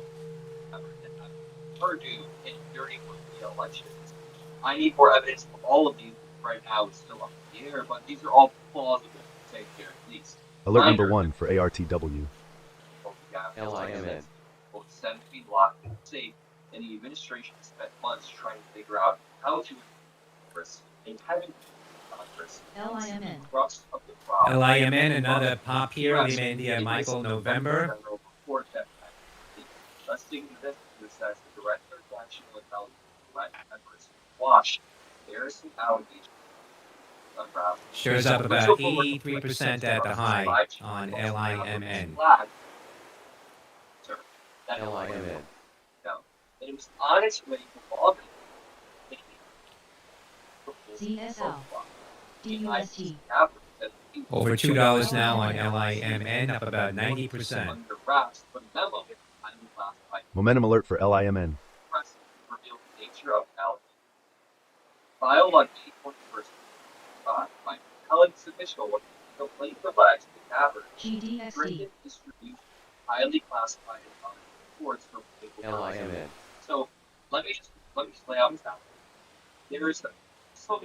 her do in during the elections. I need more evidence of all of these right now. It's still up in the air, but these are all plausible to say here at least. Alert number 1 for ARTW. LIMN. 7 feet locked and safe, and the administration spent months trying to figure out how to Congress and having Congress. LIMN, another pop here. India, Michael, November. Investing in this says the director of national intelligence watched embarrassing allegations. Shares up about 83% at the high on LIMN. LIMN. And it was on its way to lobby. CSL. DUST. Over $2 now on LIMN, up about 90%. Momentum alert for LIMN. Filed on May 21st, by intelligence official with complaint relaxed the Gabbard. GDXD. Distribution highly classified reports from LIMN. So let me just lay out this out. There is some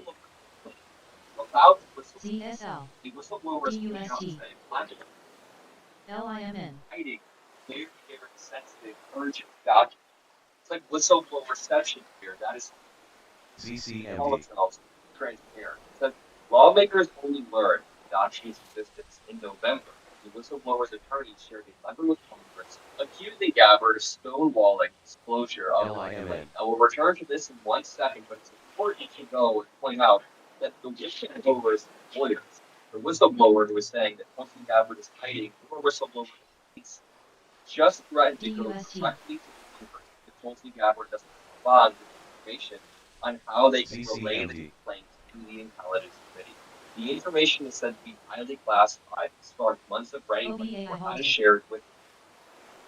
about CSL. the whistleblower DUST. LIMN. hiding very, very sensitive, urgent documents. It's like whistleblower reception here. That is call CCMD. themselves transparent. So lawmakers only learned the documents' existence in November. The whistleblower's attorney shared a letter with Congress accusing Gabbard of stonewalling disclosure of LIMN. I will return to this in 1 second, but it's important to go and point out that the whistleblower's lawyers, the whistleblower who is saying that Tulsi Gabbard is hiding, or whistleblower just threatened to go directly to Congress if Tulsi Gabbard doesn't respond to information on how they can relay the complaints to the intelligence committee. The information is said to be highly classified and sparked months of writing for how to share it with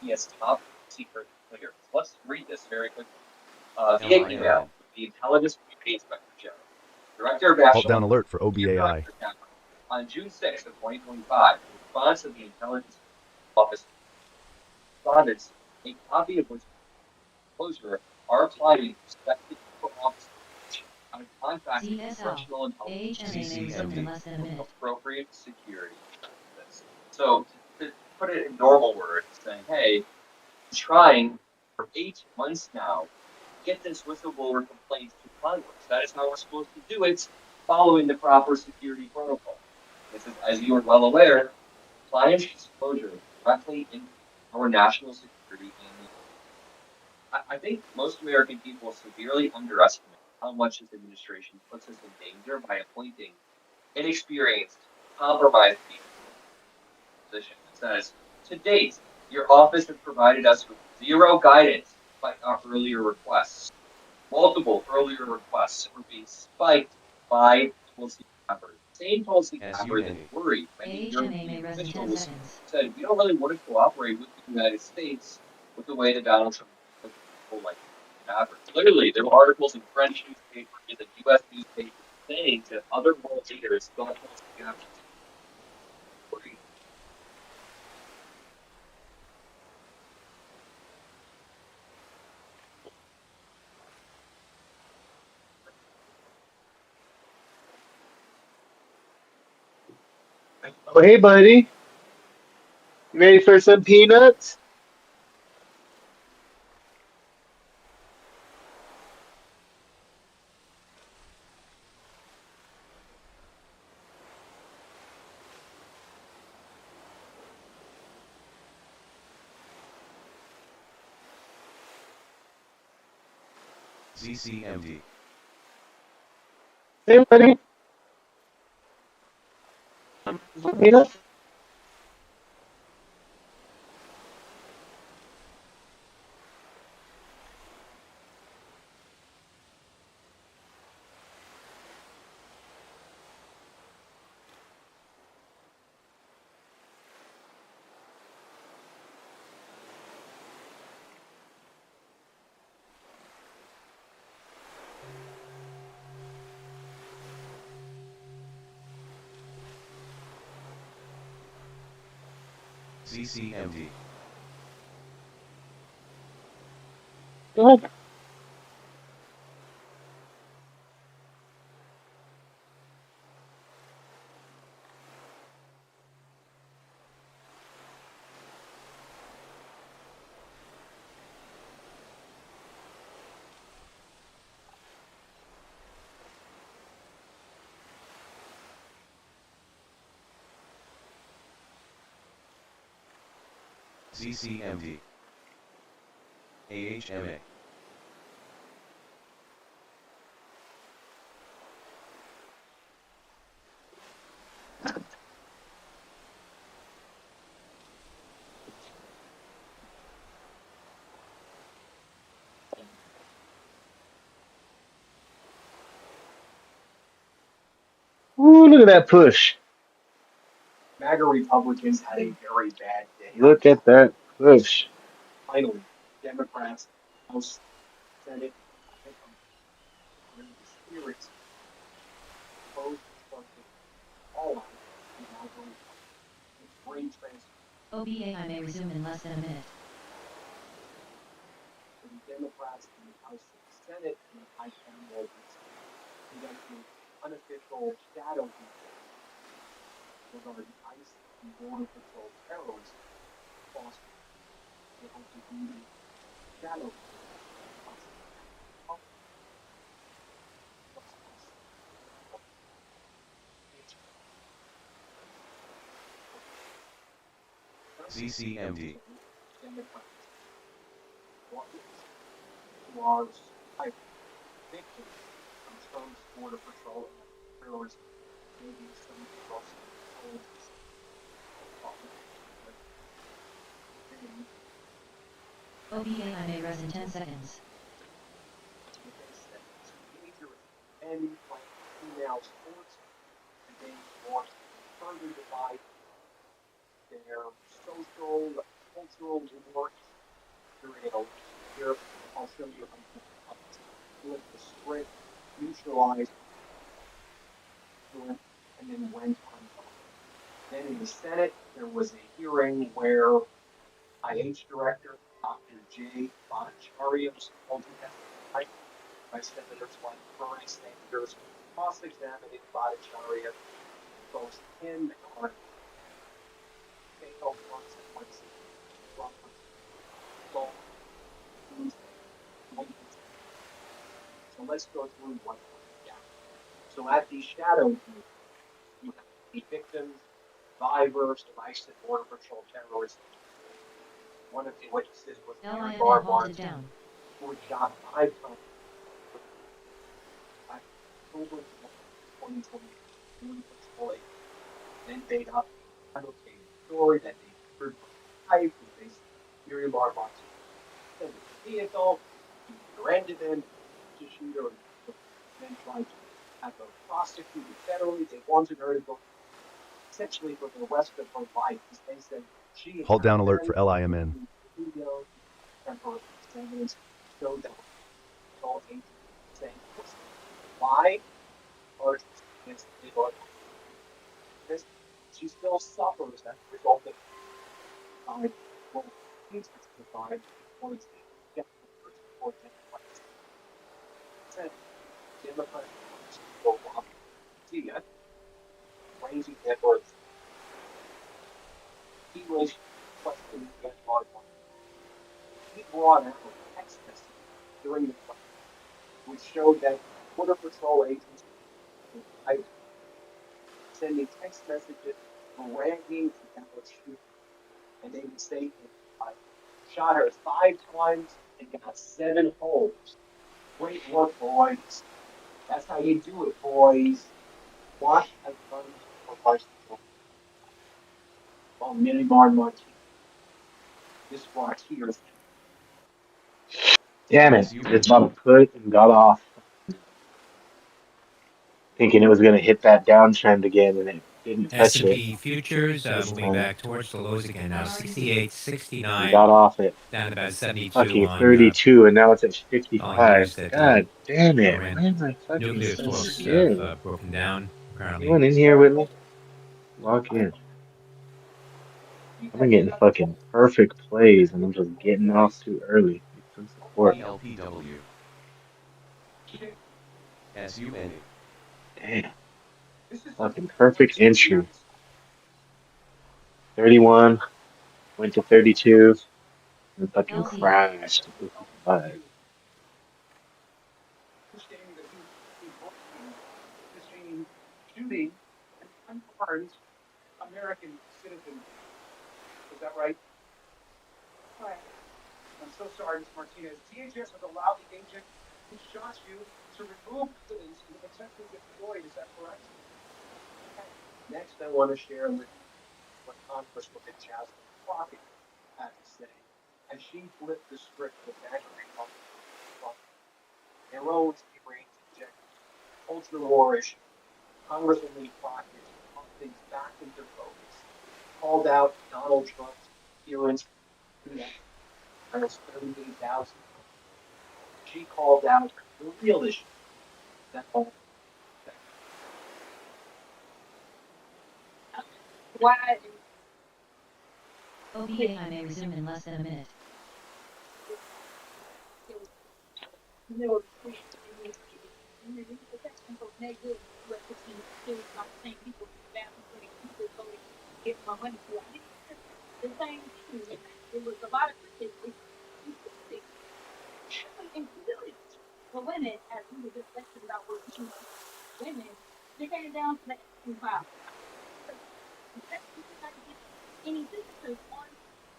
PS top secret clear. Let's read this very quickly. Via email, the Intelligence Community Inspector General, Director of Halt National down alert for OBAI. on June 6th of 2025, in response to the Intelligence Office respondents, a copy of which disclosure are applied in respective office out of contracting CSL. congressional intelligence AHMA may resume in less than a minute. appropriate security clearances. So to put it in normal words, saying, hey, I'm trying for 8 months now, get this whistleblower complaint to Congress. That is how we're supposed to do it, following the proper security protocol. This is, as you are well aware, client disclosure directly in our national security. And I think most American people severely underestimate how much this administration puts us in danger by appointing inexperienced, compromised people in position. It says, to date, your office has provided us with zero guidance by our earlier requests. Multiple earlier requests were being spiked by Tulsi Gabbard. Same Tulsi Gabbard that worried many European officials said, we don't really want to cooperate with the United States with the way that Donald Trump is people like Gabbard. Literally, there were articles in French newspapers and U.S. newspapers saying that other world leaders thought Tulsi Gabbard was worried. Oh, hey, buddy. You ready for some peanuts? CCMD. Hey, buddy. Peanuts? CCMD. Go ahead. CCMD. AHMA. Ooh, look at that push. MAGA Republicans had a very bad day. Look at that push. Finally, Democrats, House, Senate, the spirits, both constructed all out and now going with brain transfer OBA may resume in less than a minute. for the Democrats in the House and the Senate and the bicameral conducting unofficial shadow regarding ICE and Border Patrol terrorists across the hope to do shadow CCMD. Democrats who are victims of Trump's Border Patrol and terrorist maybe some across intelligence. OBA may res in 10 seconds. And like female sports, and they want to further divide their social, cultural wars. Here, I'll show you how to the script, neutralize, and then went on. Then in the Senate, there was a hearing where IH Director Dr. J. Bhattacharya was called to testify by senators like Bernie Sanders, cross-examining Bhattacharya, both him and Hart, fatal consequences from both these items. So let's go through one by one. So at the shadow hearing, you have the victims, survivors of ISIS Border Patrol terrorism. One of the witnesses was Mary LIMN halted Martin, down. who was shot 5 times by October 2020 during patrol. Then made up a fabricated story that they heard from his wife, who they said Mary Martin in the vehicle, he surrendered them to shoot her, and then tried to have her prosecuted federally. They wanted her to go essentially for the rest of her life, because they said she Halt had down alert for very LIMN. video temporary evidence showed that all agents saying was why charges against illegal this she still suffers as a result of well things testified before it's before Democrats said Democrats will see it raising efforts he was questioning that hard one. He brought out text messages during the fight which showed that Border Patrol agents were sending text messages bragging about shooting. And they would say, I shot her 5 times and got 7 holes. Great work, boys. That's how you do it, boys. Watch as guns for bicycle. While Myanmar Martinez, this brought tears. Damn it. Just about to put and got off. Thinking it was going to hit that downtrend again, and it didn't touch it. S&P futures This moving time. back towards the lows again now, 68, 69. Got off at Down about 72 fucking on 32, and now it's at falling 55. news that God damn it. Iran Why am I fucking nuclear so talks scared? have broken down, apparently. Anyone in here with me? Lock in. I've been getting fucking perfect plays, and I'm just getting off too early. Need some support. ELPW. SUNA. Damn. Fucking perfect entry. 31, went to 32, and fucking crashed to 55. Shooting an unarmed American citizen. Is that right? Right. I'm so sorry, Ms. Martinez. DHS has allowed the agent who shot you to remove evidence and potentially destroy it. Is that correct? Okay. Next, I want to share with you what Congresswoman Jasmine Crockett had to say as she flipped the script of national drones, Iran's objectives, ultra war issue. Congresswoman Crockett brought things back into focus, called out Donald Trump's appearance almost 38,000. She called out the real issue that all. Why? OBA I may resume in less than a minute. Get my money to I did the same thing. It was a lot of critics. For women, as we were just thinking about what we women, they came down to the wow. Any visitors on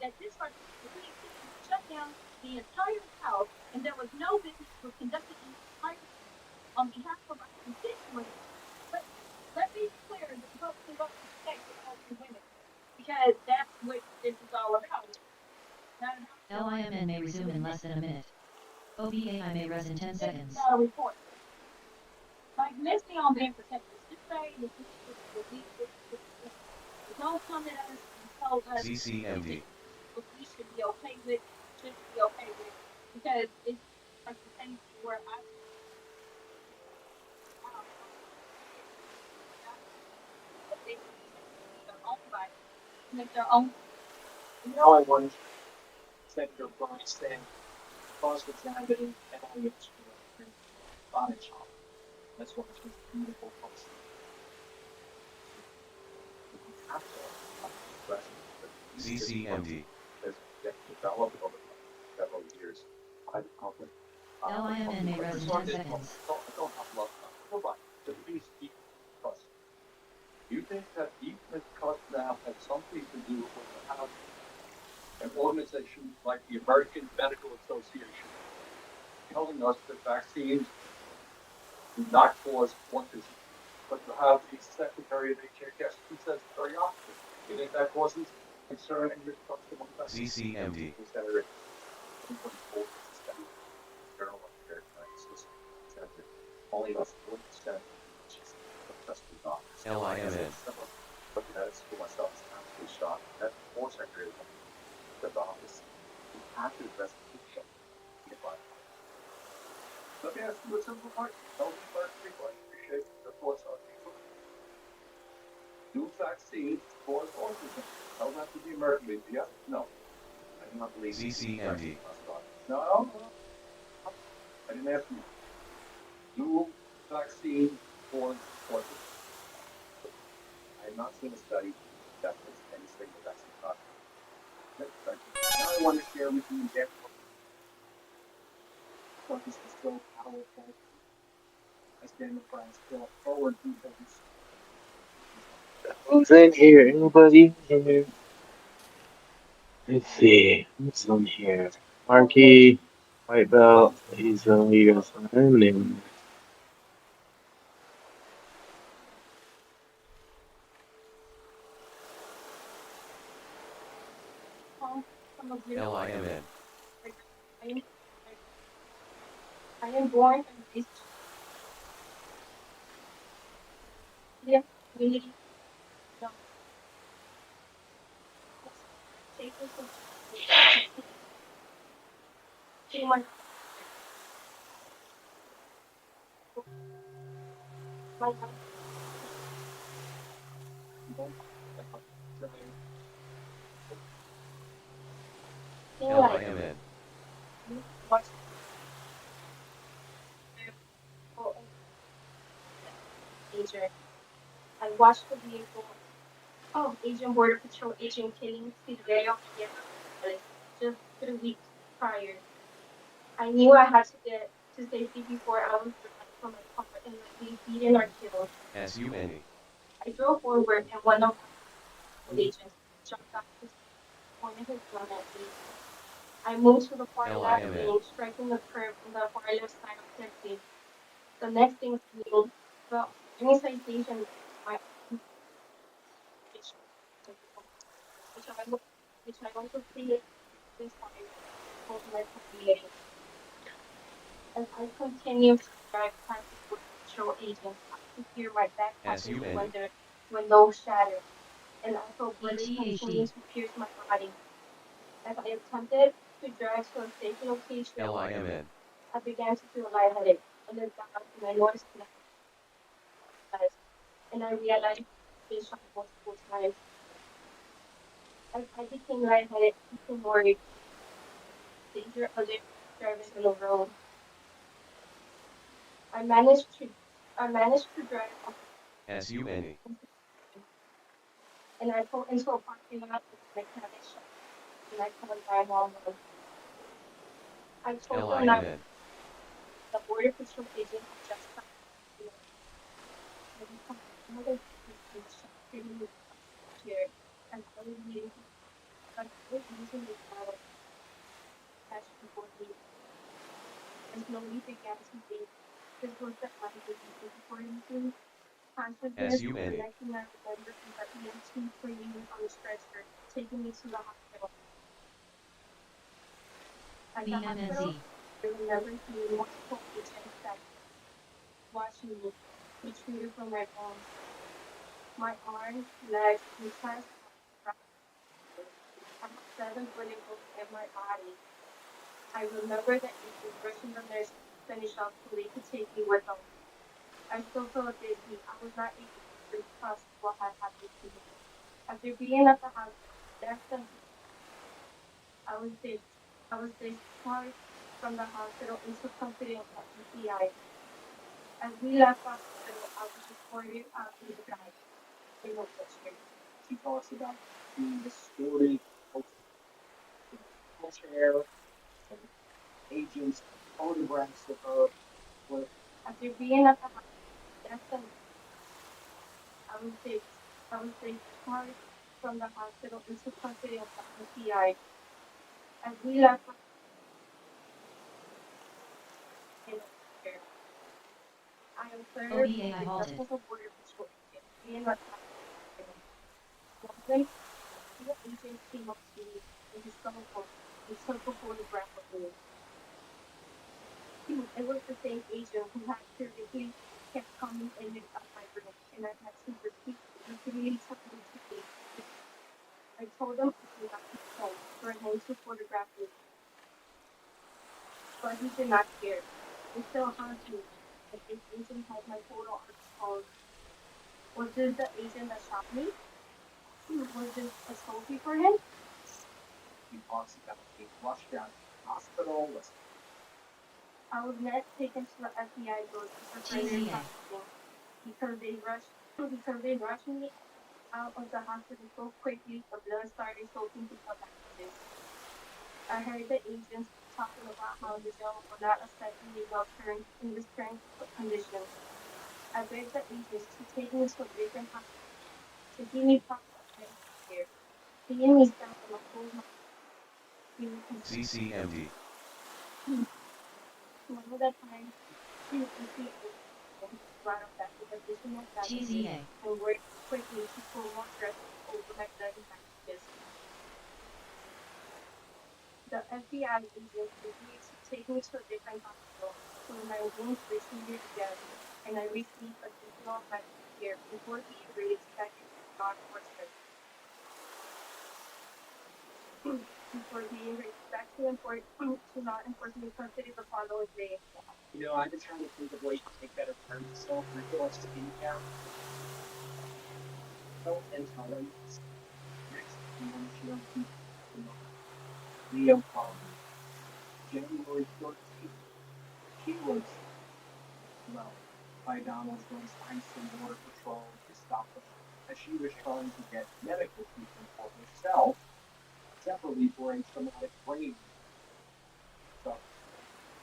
that this shut down the entire house, and there was no business was conducted in the entire on behalf of our constituents. But let me be clear, the Republican vote to protect the women, because that's what this is all about. LIMN may resume in less than a minute. OBA I may res in 10 seconds. Report. Like, let's be on being protected. Just say that don't come at us and tell us CCMD. what we should be okay with, shouldn't be okay with, because it's like the same thing where their own body, make their own. Now I want to Senator Bernie Sanders cross-examining and audience. body shop. That's why it's just a beautiful place. You don't have to express it, but CCMD. has developed over several years by the public. LIMN may res in 10 seconds. I don't have love for nobody. The police keep trust. Do you think that even if trust now has something to do with the have an organization like the American Medical Association telling us that vaccines do not cause autism, but you have the Secretary of HHS who says the very opposite. You think that causes concern and mistrust among vaccines? CCMD. Senator, 2024 study, Journal of American Sciences, said that only about 40% of trusted doctors. LIMN. Look at that for myself, it's absolutely shocking. That more secretary of the office, we have to address the issue. Let me ask you a simple question. Tell me first people. I appreciate your thoughts on these. Do vaccines cause autism? Tell that to the American people. Yes? No. I do not believe CCMD. No. I didn't ask you. Do vaccines cause autism? I have not seen a study that puts any signal vaccine cause. Now I want to share with you that this is so powerful. I stand up and still forward people. Who's in here? Anybody in here? Let's see. Who's on here? Marky, White Belt, Hazel, you guys on her name. LIMN. I am born and raised in a community. No, take this to my LIMN. watch agent. I watched the vehicle of Asian Border Patrol agent killing Silverio just 3 weeks prior. I knew I had to get to safety before I was dragged from my car and likely beaten or killed. SUNE. I drove forward and one of the agents jumped back to pointed his gun at me. I moved to the far left LIMN. lane, striking the curb on the far left side of their lane. The next thing was the any citation my which which I want to see this time for my community. As I continue to drive past the border patrol agents, I could hear my back passenger SUNE. window shatter, and I felt bullets continue PTHD. to pierce my body. As I attempted to drive to a safe location, LIMN. I began to feel lightheaded. I looked down and I noticed my eyes, and I realized I'd been shot multiple times. As I became lightheaded, I became worried. Danger other drivers on the road. I managed to I managed to drive up SUNE. and I pulled into a parking lot with a mechanic shop and I called 911. I told them that LIMN. the border patrol agent had just come. I become another shooting here and I was leading I was using the car catch people leave. I slowly began to think this was the end of the according to consciousness. The SUNE. next thing I remember is the EMT bringing me on a stretcher, taking me to the hospital. At the hospital, BMNZ. I remember seeing multiple patients that watching me be treated for my bones. My arms, legs, and chest were fractured. I had 7 bullet holes in my body. I remember the agent rushing the nurse to finish up so they could take me with them. I still felt dizzy. I was not able to process what had happened to me. After being at the hospital, I was dis- I was discharged from the hospital and took custody of the FBI. As we left the hospital, I was reported after the guy. They know what's here. She talks about being distorted, chair, and agents, photographs of her. With after being at the hospital, I was discharged from the hospital into custody of the FBI. As we left the hospital, I observed OBA the halted. presence of border patrol agents being at the hospital. One day, the agent came up to me with his cell phone and took a photograph of me. It was the same agent who had previously kept coming in and out my room, and I had to repeatedly tell him to leave. I told him I could not be home for him to photograph me, but he did not care. It still haunts me that this agent has my photo on his phone. Was this the agent that shot me? Was this a trophy for him? he talks about being rushed out of the hospital. I was next taken to the FBI building for further processing because they rushed me out of the hospital so quickly the blood started soaking through the bandages. I heard the agents talking about how the jail will not accept me while in this current condition. I begged the agents to take me to a different hospital to give me proper medical care. Seeing me stand on a cold CCMD. one of the times the ACO brought up that with additional bandages and worked quickly to pull more dressing over my bloody bandages. The FBI agents agreed to take me to a different hospital where my wounds were treated again, and I received additional medical care before being released back into law enforcement. Before being released back to law enforcement custody the following day. You know, I've been trying to think of ways to take better care of myself, and I feel like skincare. Health intolerance. Next, I'm going to share with you, Leo January 13th. She was, well, by Donald's Einstein Border Patrol to stop her as she was trying to get medical treatment for herself, separately for a traumatic brain. So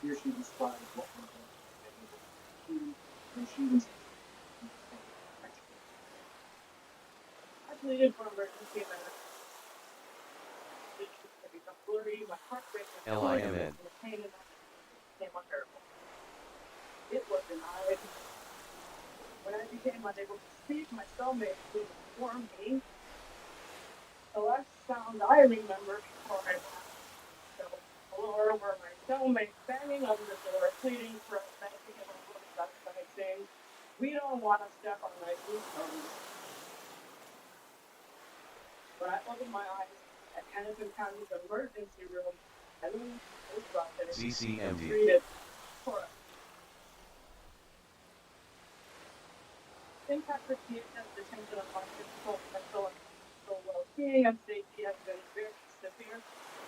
here she describes what we're going to be able to do when she was I pleaded for emergency medical. Become blurry, my heart rate was LIMN. and the pain in my became unbearable. It was denied. When I became unable to speak, my cellmate would inform me. The last sound I remember before I fell to the floor were my cellmates banging on the door, pleading for us not to get our voice outside, saying, "We don't want to step on Nike's toes." When I opened my eyes at Hennepin County's emergency room, I learned that it was treated for St. Patrick's DHS detention of my physical, mental, and social well-being and safety has been very severe,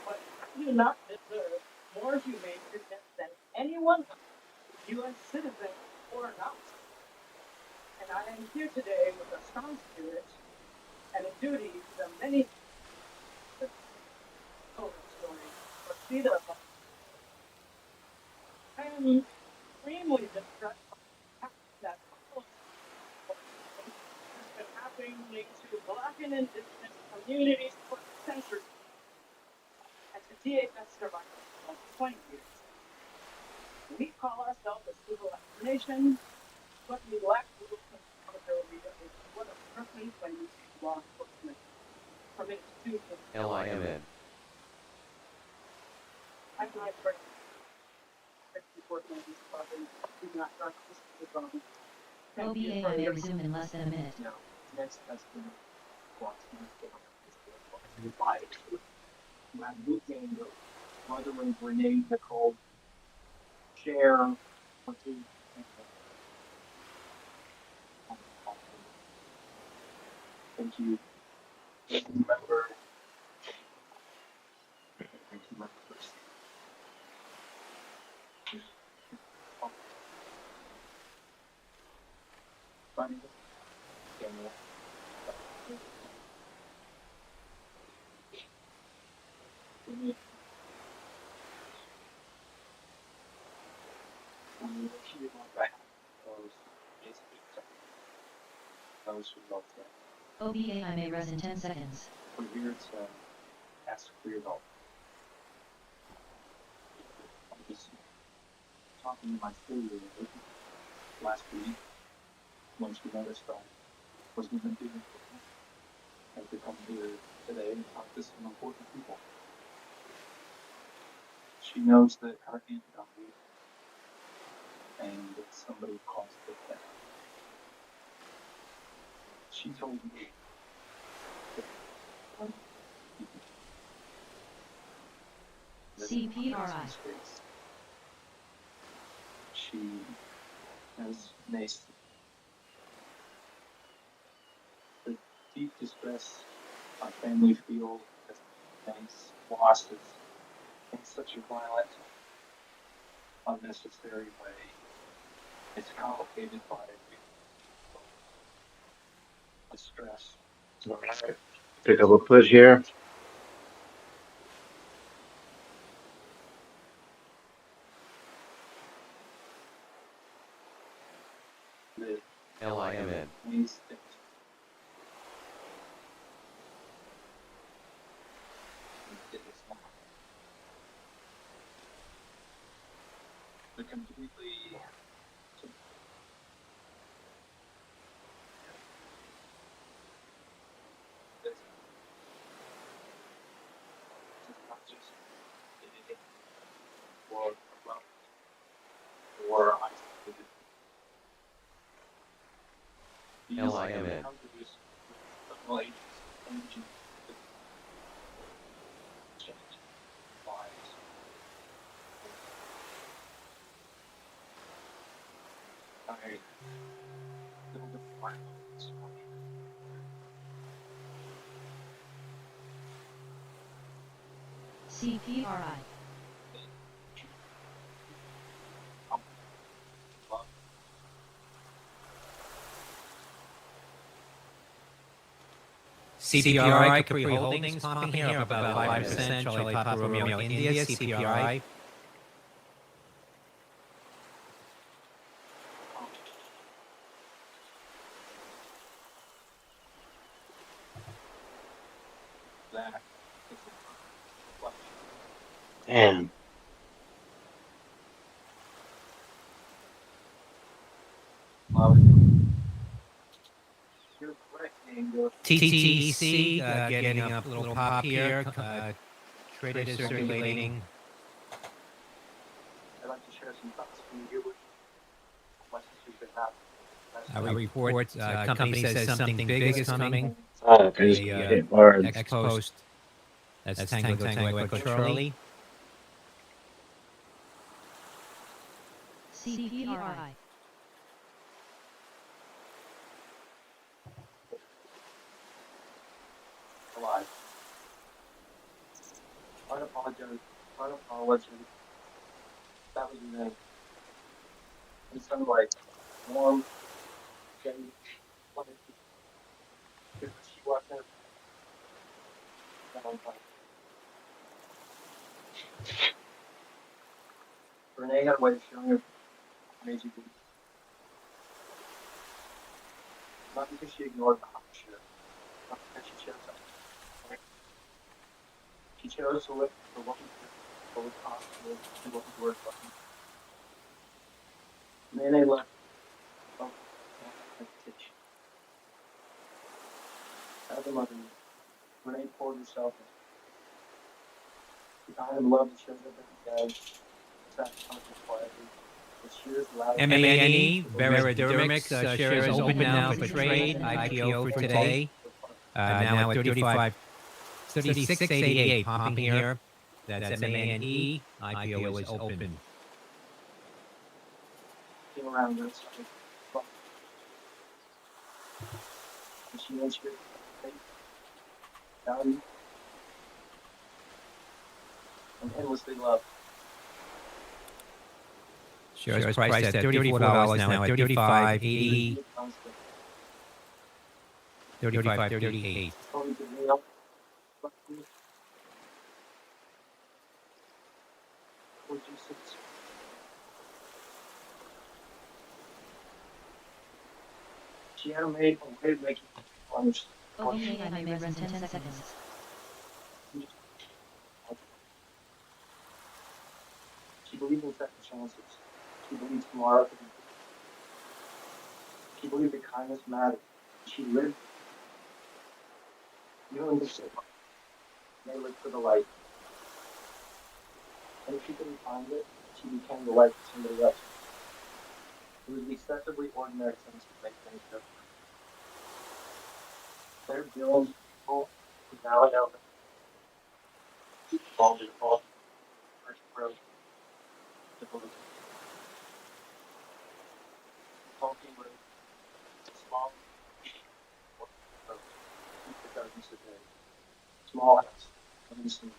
but I do not deserve more humane treatment than anyone else, U.S. citizen or not. And I am here today with a strong spirit and a duty to the many story for speed of life. I am extremely distressed by that has been happening to Black and Indigenous communities for centuries, and to DHS survivors for 20 years. We call ourselves a civilized nation, but we lack legal accountability over what a person claims law enforcement from institutions. LIMN. I might break these problems do not justice to the problem. OBA may resume in less than a minute. No, next has been divided. Luke Daniel, Mother Renee Nicole, Cher, thank you. Remember. Thank you, members. those who love them. OBA I may res in 10 seconds. We're here to ask for your help. I'm just talking to my student last week when she noticed I was going to do it. I had to come here today and talk to some important people. She knows that her aunt died and that somebody caused it down. She told me that CPRI. she has faced the deep distress our family feels as thanks lost is in such a violent, unnecessary way. It's complicated by distress. All right. Pick up a put here. The LIMN. ways that they're completely not just anything or isolated. LIMN. How to use federal agents energy to change lives. I build a plan this morning. CPRI. CPRI, Capri Holdings, pumping here up about 5%. Charlie Papa Romeo India, CPRI. That is a Damn. You're correct, Angle. TTC getting a little pop here. Traders circulating. I'd like to share some thoughts from you with my sisters that have. A report, company says something big is coming. Hit hard. Ex-post. That's Tango Echo Charlie. CPRI. Alive. Unapologetic. That was your name. It sounded like warm, steady, like she walked in. Renee had a way of showing her amazing things. Not because she ignored the hot shit, not because she chose something. She chose to look for what was possible and what was worth looking. Renee left without hesitation. As a mother, Renee poured herself in. The kind of love that shows up every day, sat quietly. MANE, Veridermics, shares open now for trade, IPO for today. Now at 36.88, pumping here. That's MANE, IPO is open. Came around and she wants your faith, value, and endlessly love. Shares priced at $34 now at 35.80, 35.38. She had a way of making lunch. Okay, I may rest in 10 seconds. She believes in second chances. She believes tomorrow could be different. She believes that kindness matters. She lived. You know, in this they lived for the light. And if she couldn't find it, she became the light for somebody else. It was the excessively ordinary things that make things different. They're built people who now know that all the all first growth development. Talking with small the dozens a day. Small house. Livingston.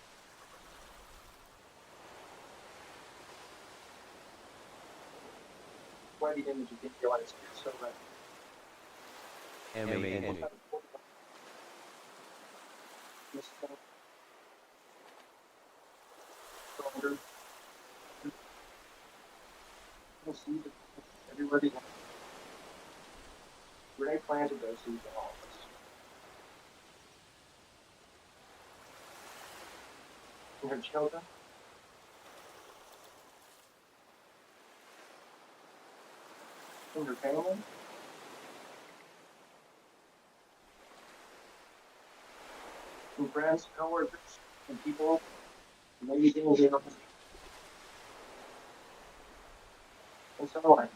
Why the image of the lights is so red. Stronger. Everybody. Renee planted those seeds in all of us. In her children. In her family. In friends, coworkers, and people. Maybe things they don't. And so on.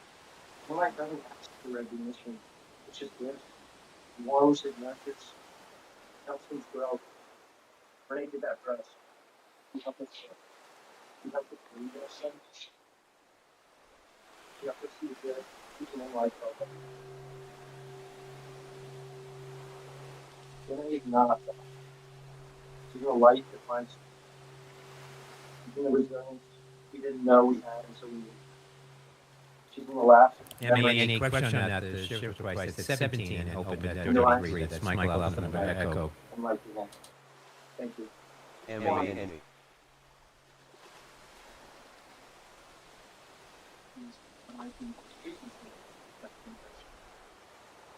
Moonlight doesn't ask for recognition. It's just this. Warms it, nurtures, helps things grow. Renee did that for us. She helped us grow. She helped us believe in ourselves. She helped us see the good, even in life. Renee is not that. She's a light that finds. She's in the resilience we didn't know we had until we did. She's in the laugh. Any question on that? The share was priced at 17 and opened at 33. That's Michael Alpha November Echo. I'm like that. Thank you. You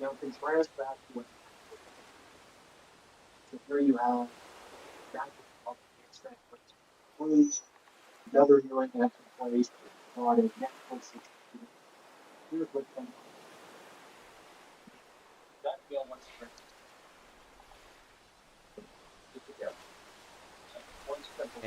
know, contrast that to what so here you have that includes another healing that's in place on a Netflix. Here's what them. That feel once strength. Together. One simple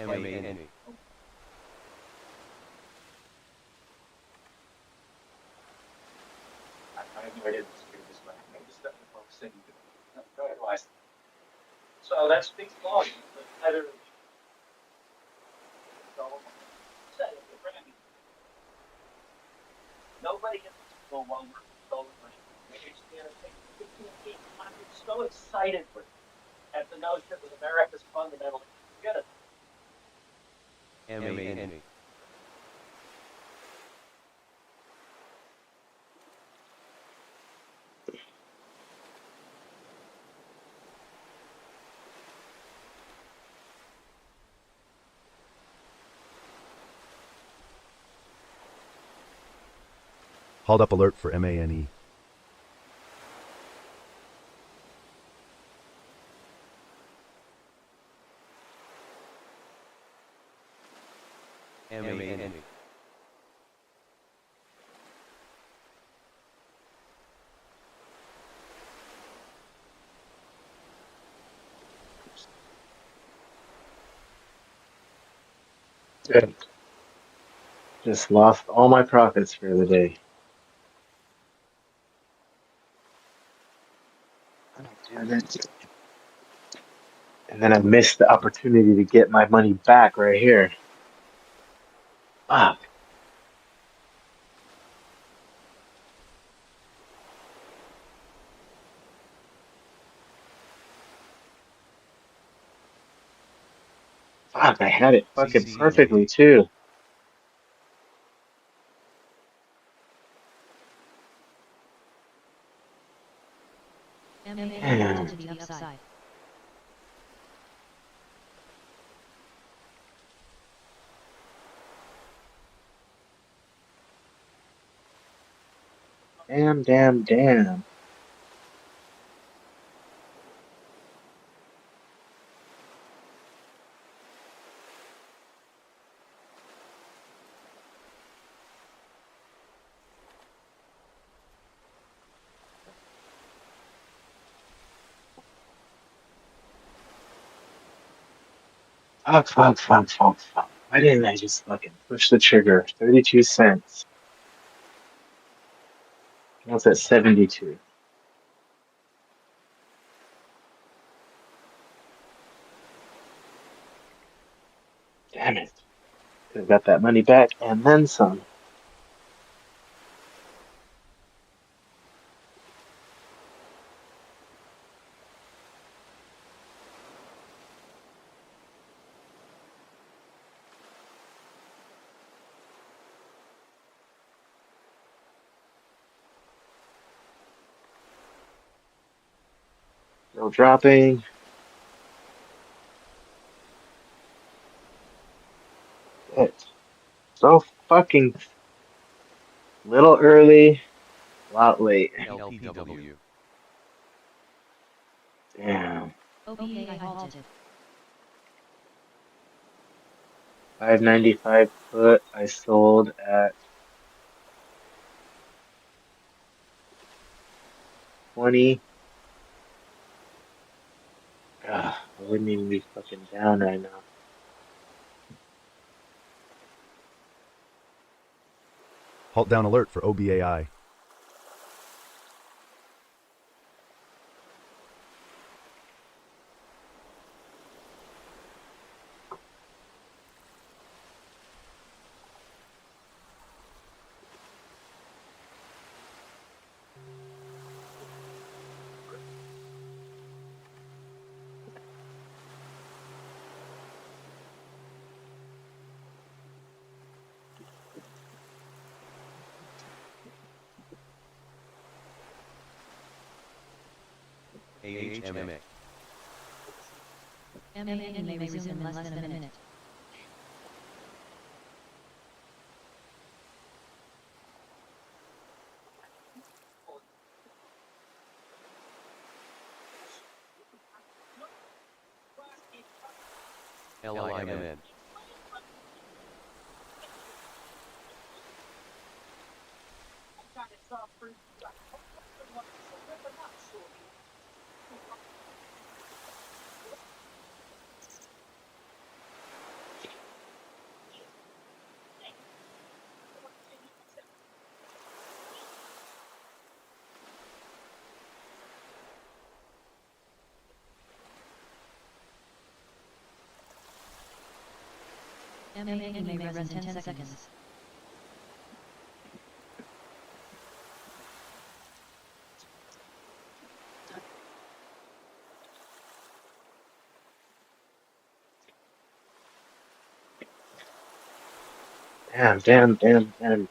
I have no idea this is my just stuff the folks saying. Go ahead, Wise. So that speaks volumes. Either nobody gets to go while we're going. I'm so excited at the notion that America's fundamentally good. Hauled up alert for MANE. Good. Just lost all my profits for the day. Oh, damn it. And then I missed the opportunity to get my money back right here. Fuck. Fuck, I had it fucking perfectly too. Damn. To the upside. Damn. Fuck. Why didn't I just fucking push the trigger? 32 cents. Now it's at 72. Damn it. Could have got that money back and then some. No dropping. It. So fucking little early, a lot late. LPW. Damn. OBA halted. 595 put. I sold at 20. I wouldn't even be fucking down right now. Halt down alert for OBAI. AHMA. MAN may resume in less than a minute. LIMN. MAN may res in 10 seconds. Damn.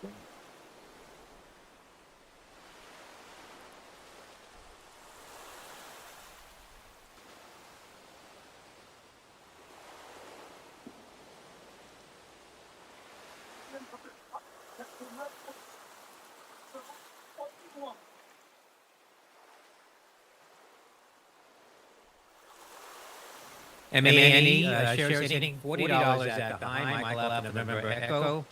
MANE shares hitting $40 at the high. Michael Alpha November Echo.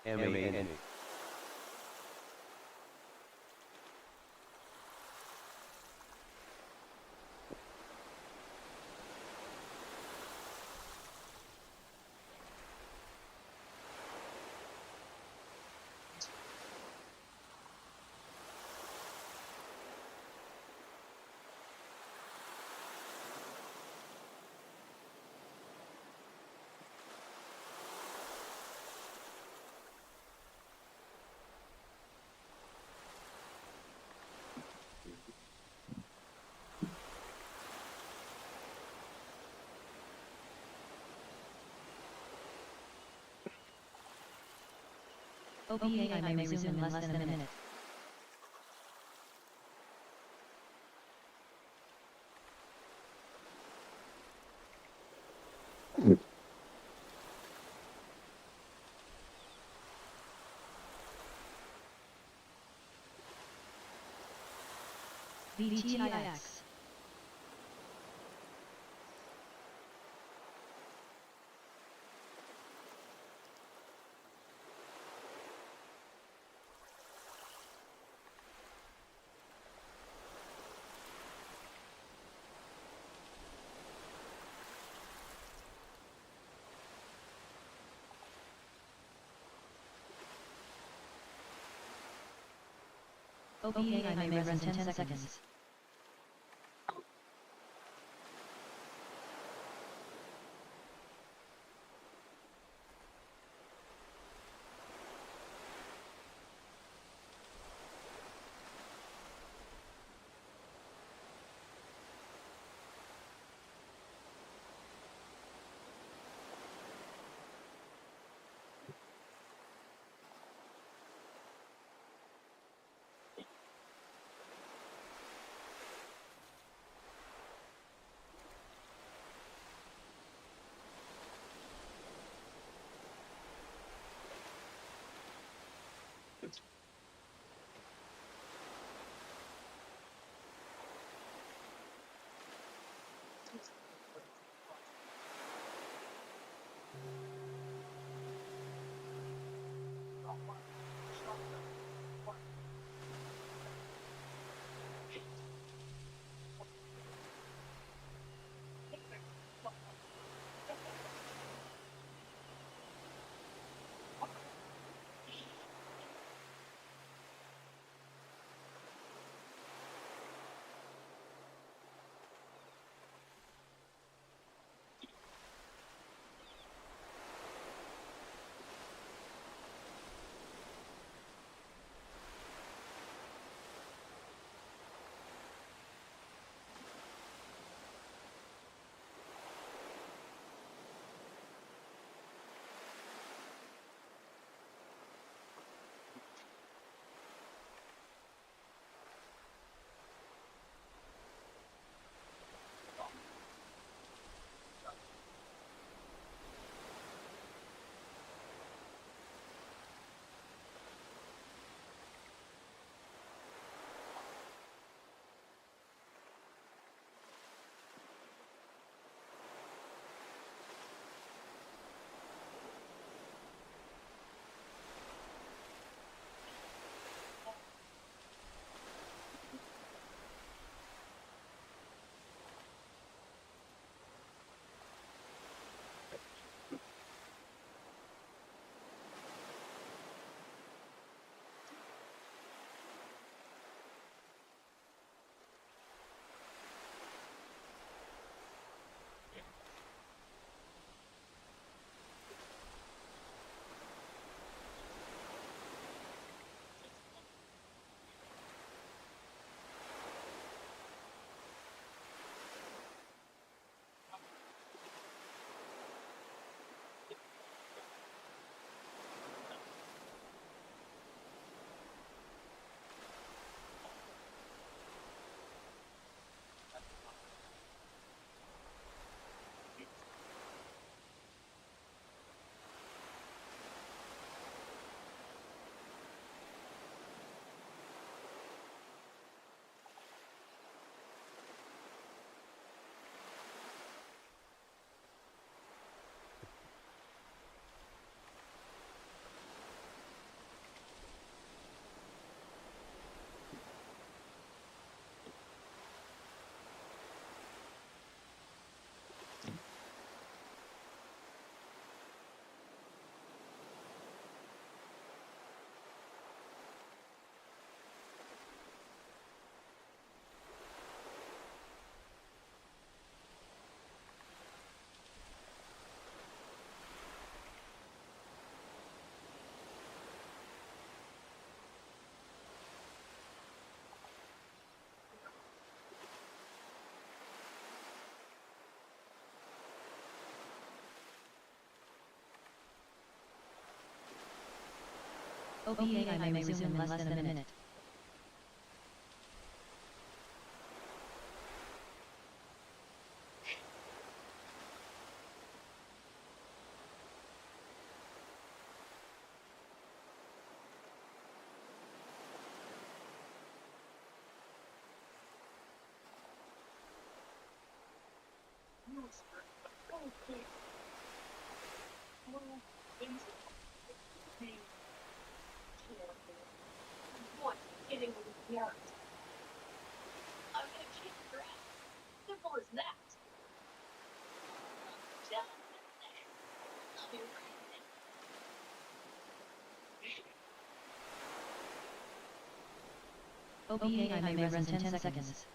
MAN. OBA may resume in less than a minute. VTIX. OPAI may res in 10 seconds. OPAI may resume in less than a minute. OPAI may res in 10 seconds.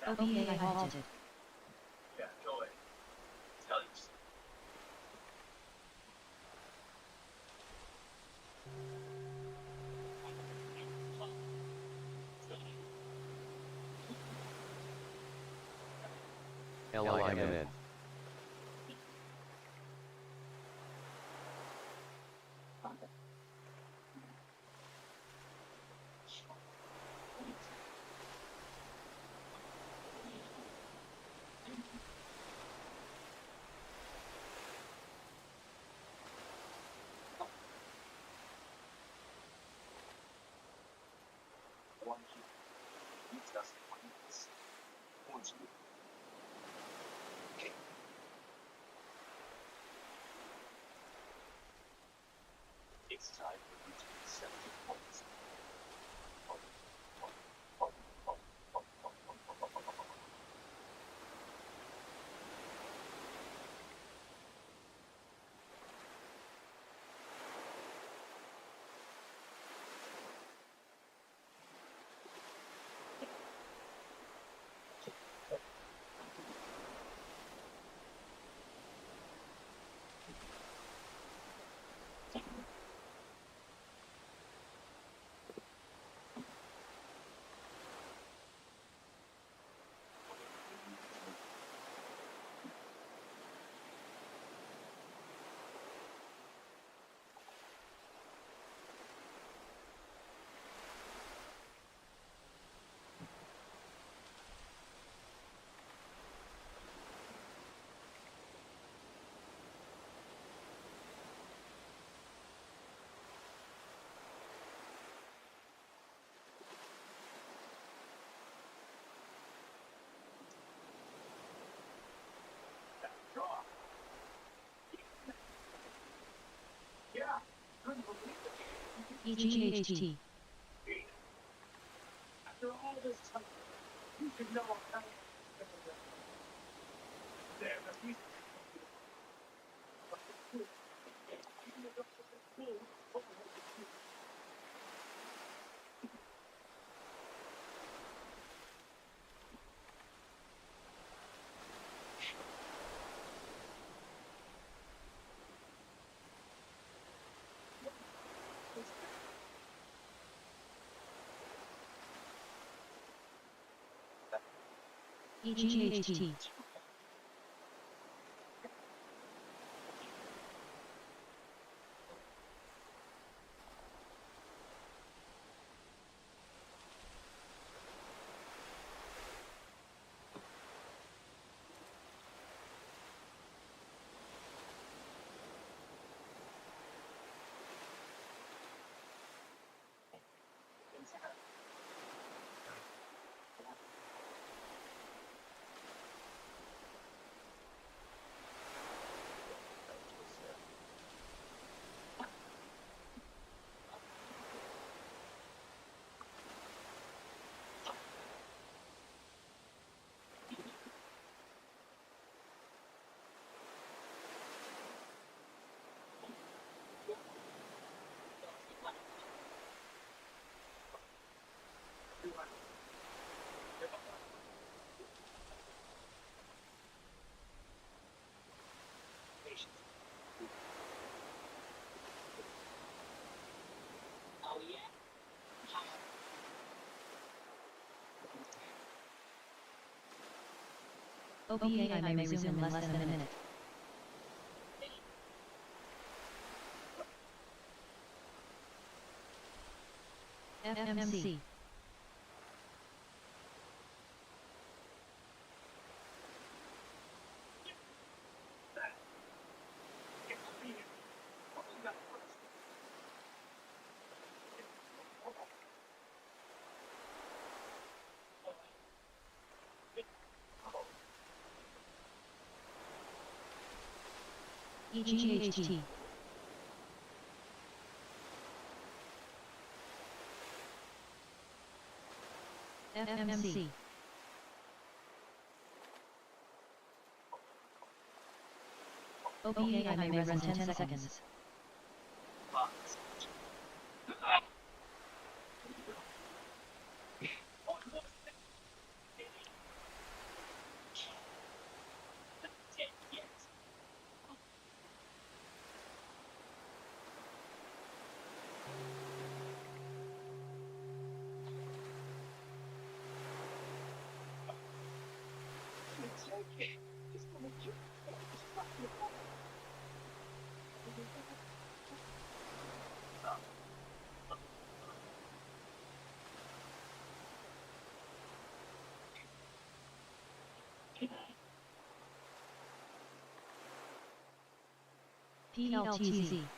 OPAI halted. LIMN. EGHT. After all this time, you should know I'm not there, but you EGHT. OPAI may resume in less than a minute. FMC. EGHT. FMC. OPAI may res in 10 seconds. PLTZ.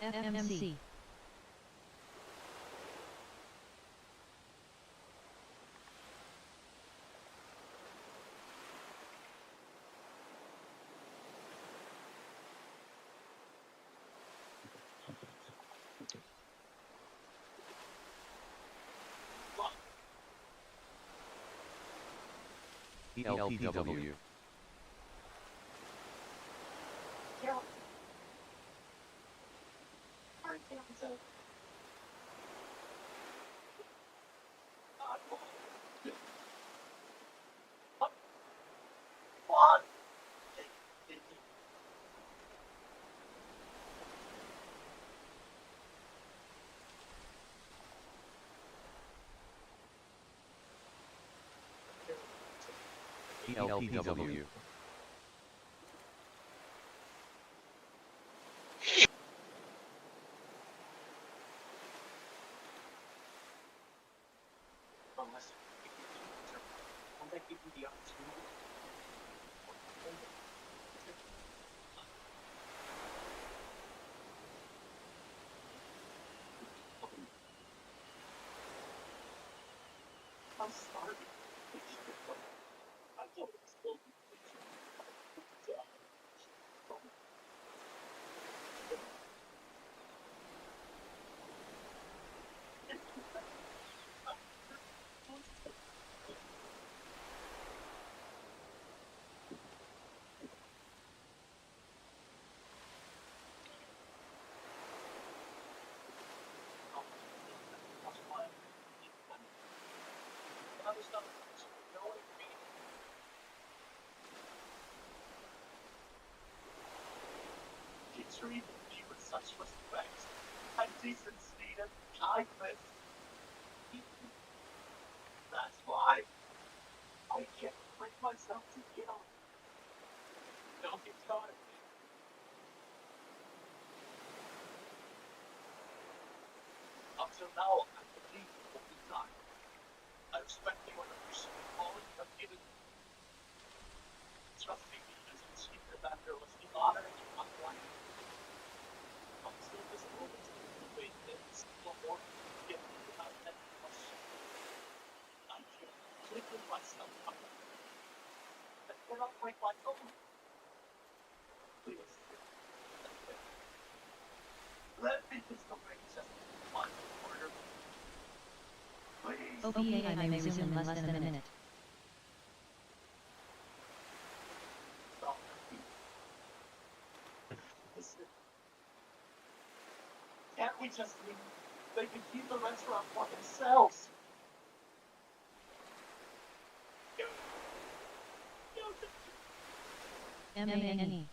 FMC. ELPW. ELPW. Treated me with such respect and decency and kindness. That's why I can't bring myself to kill. Don't get started. Up till now, I believe what we've done. I respect you and appreciate all you have given me. Trusting me as your chief defender was the honor in my life. Until this moment, the way things will work together without any question. I can't completely myself up. I cannot break my own. Please. Let me just arrange just one order. Please. OPAI may resume in less than a minute. Can't we just leave? They can keep the restaurant for themselves. MANE.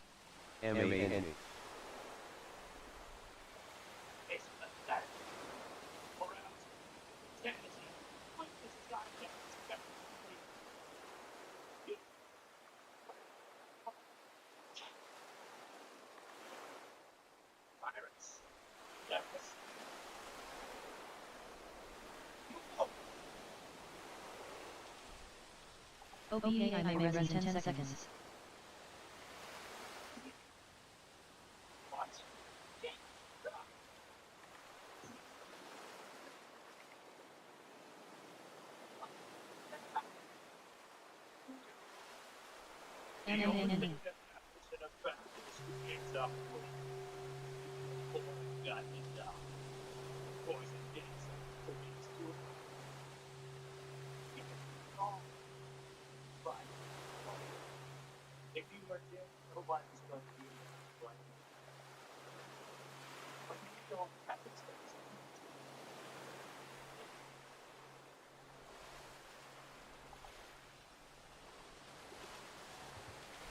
MANE. It's pathetic. Or else, dignity. Witness has got to get respect. Pirates. Yes. OPAI may rest in 10 seconds. What? MANE. If you were there, nobody's going to be like but you don't have to say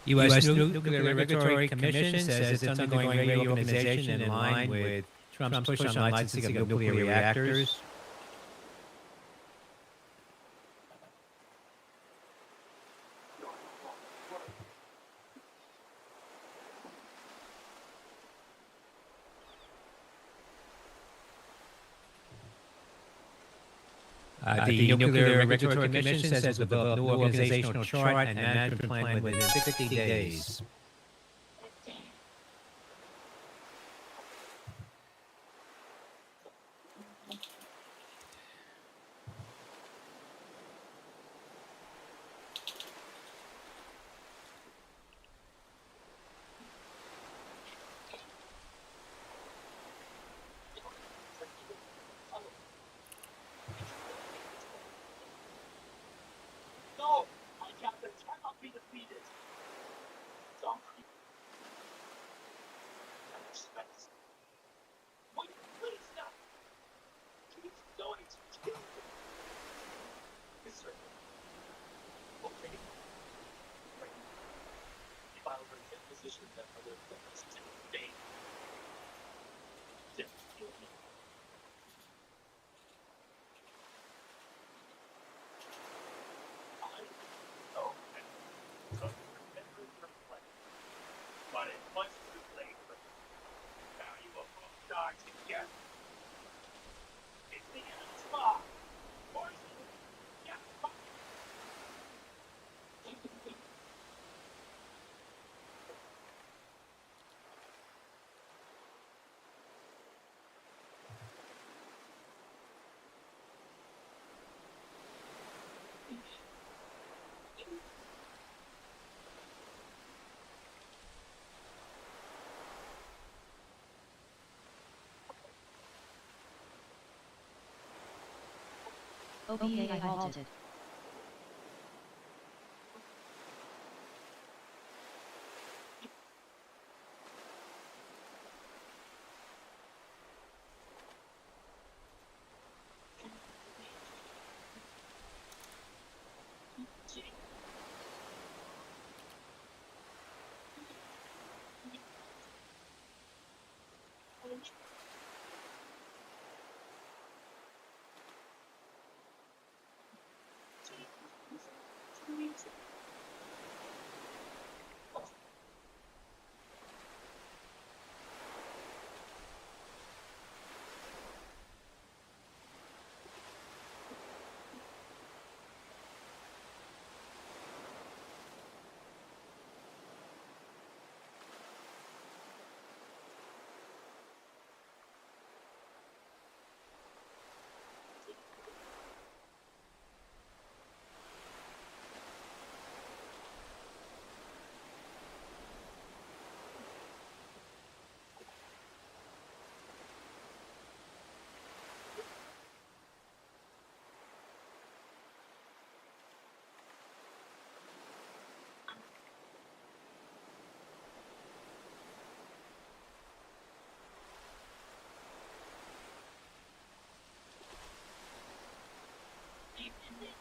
U.S. Nuclear Regulatory Commission says it's undergoing reorganization in line with Trump's push on licensing of nuclear reactors. The Nuclear Regulatory Commission says it will develop a new organizational chart and management plan within 60 days. no, my captain cannot be defeated. Don't respect. Wait, please stop. He's going to kill me. Yes, sir. Okay. If I were in a position that I would have done this today, then kill me. I know and took every reflect, but it was too late for me. Now you will both die together. It's the enemy's bomb. Poison. Yeah, fuck. OPAI halted.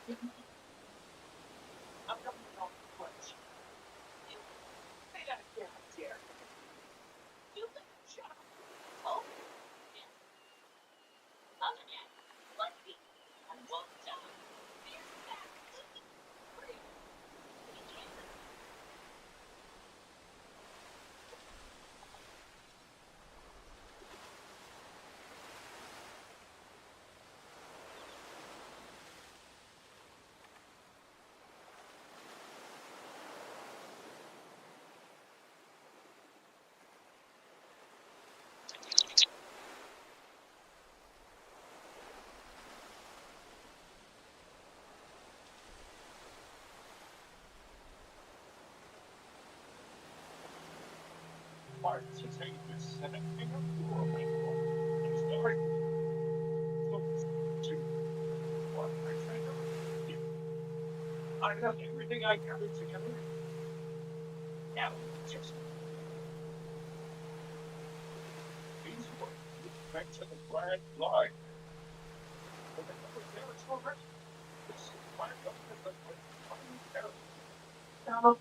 I have everything I gathered together. Now, just these were back to the black line. But the number there is already. This is black up as the final terror. Now,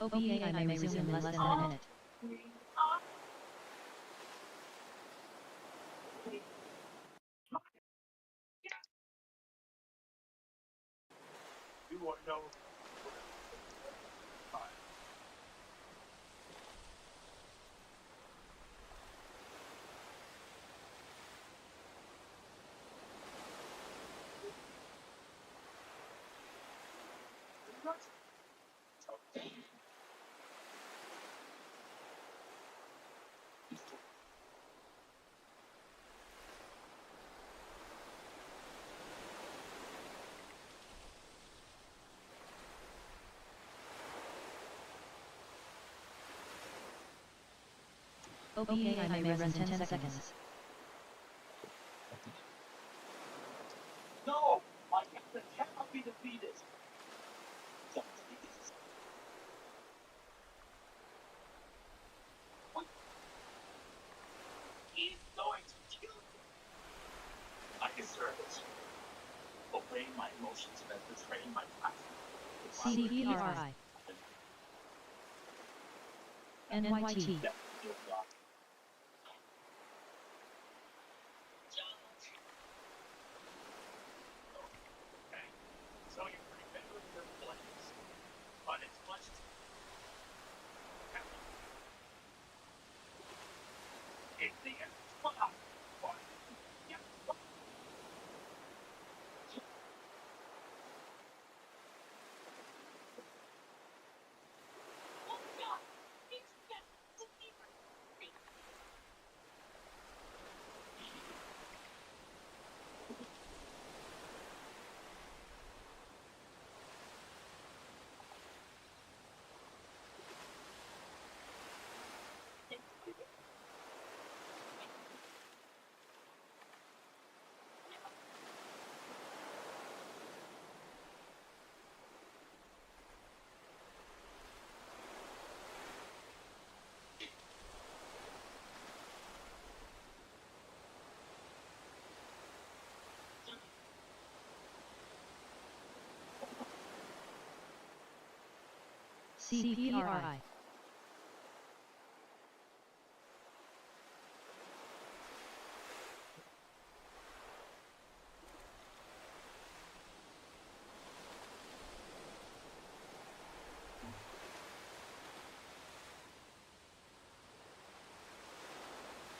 OPAI may resume in less than a minute. you want to know. OPAI may rest in 10 seconds. No, my captain cannot be defeated. He's going to kill me. I deserve it. Obeying my emotions and betraying my passion. CPRI. NYT. So you remember your plans, but it's much it's the end. CPRI.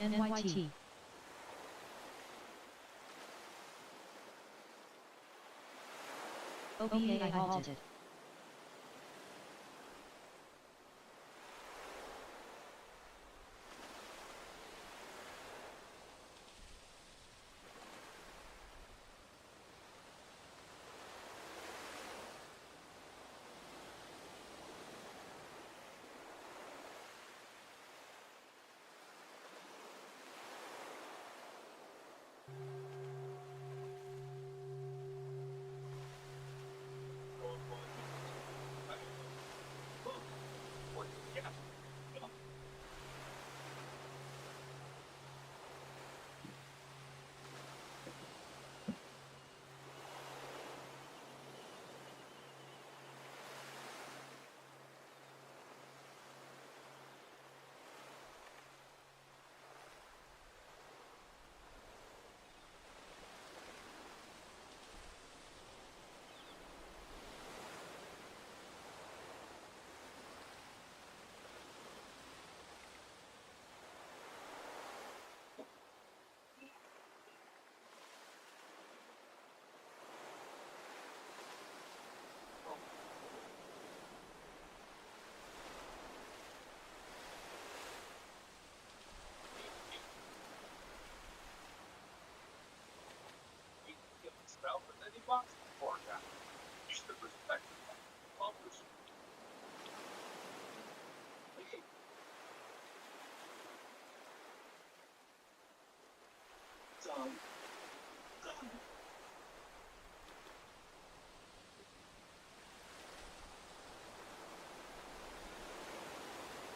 NYT. OBAI halted.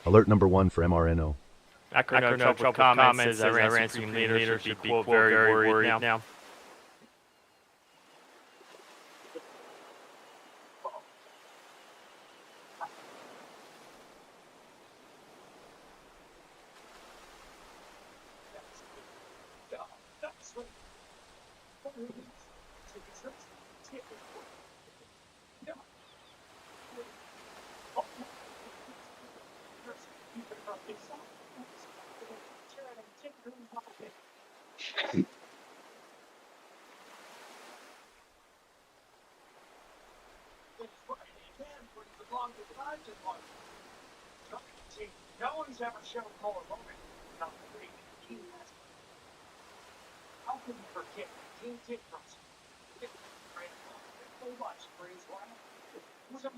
Alert number 1 for MRNO. Acro no trouble comments says Iran Supreme Leader should be, quote, very worried now. No one's ever shown more moment. Not the team has. How can you forget? Team difference. So much praise one. Was a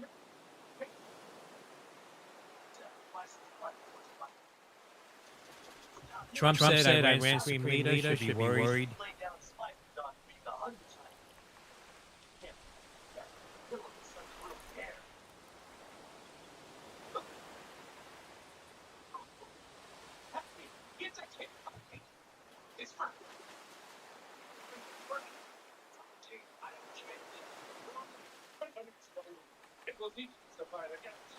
Trump said Iran's Supreme Leader should be worried. It was easy to fight against.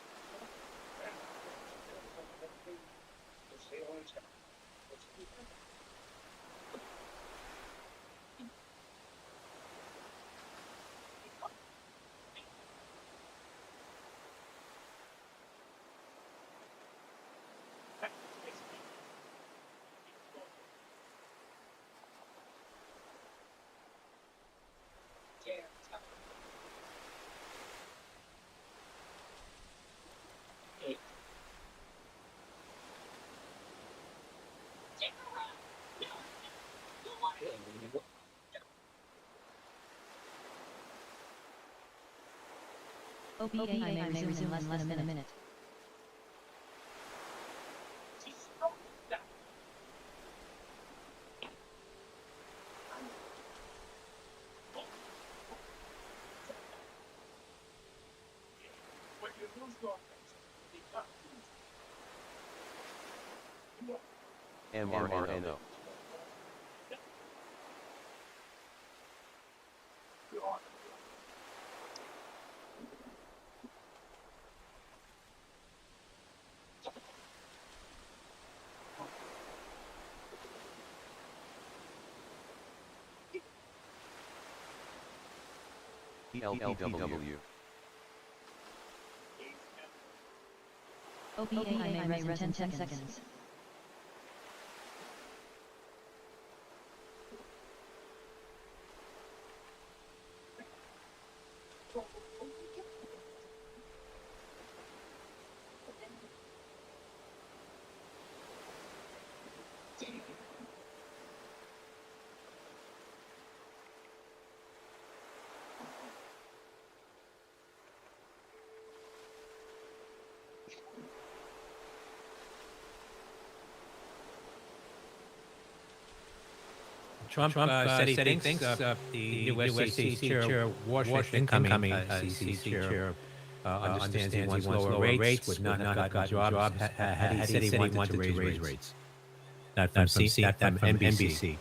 OBAI may resume in less than a minute. MRNO. ELPW. OPAI may res in 10 seconds. Trump said he thinks the new SEC chair, Washington, incoming SEC chair, understands he wants lower rates, would not have gotten jobs had he said he wanted to raise rates. That from NBC.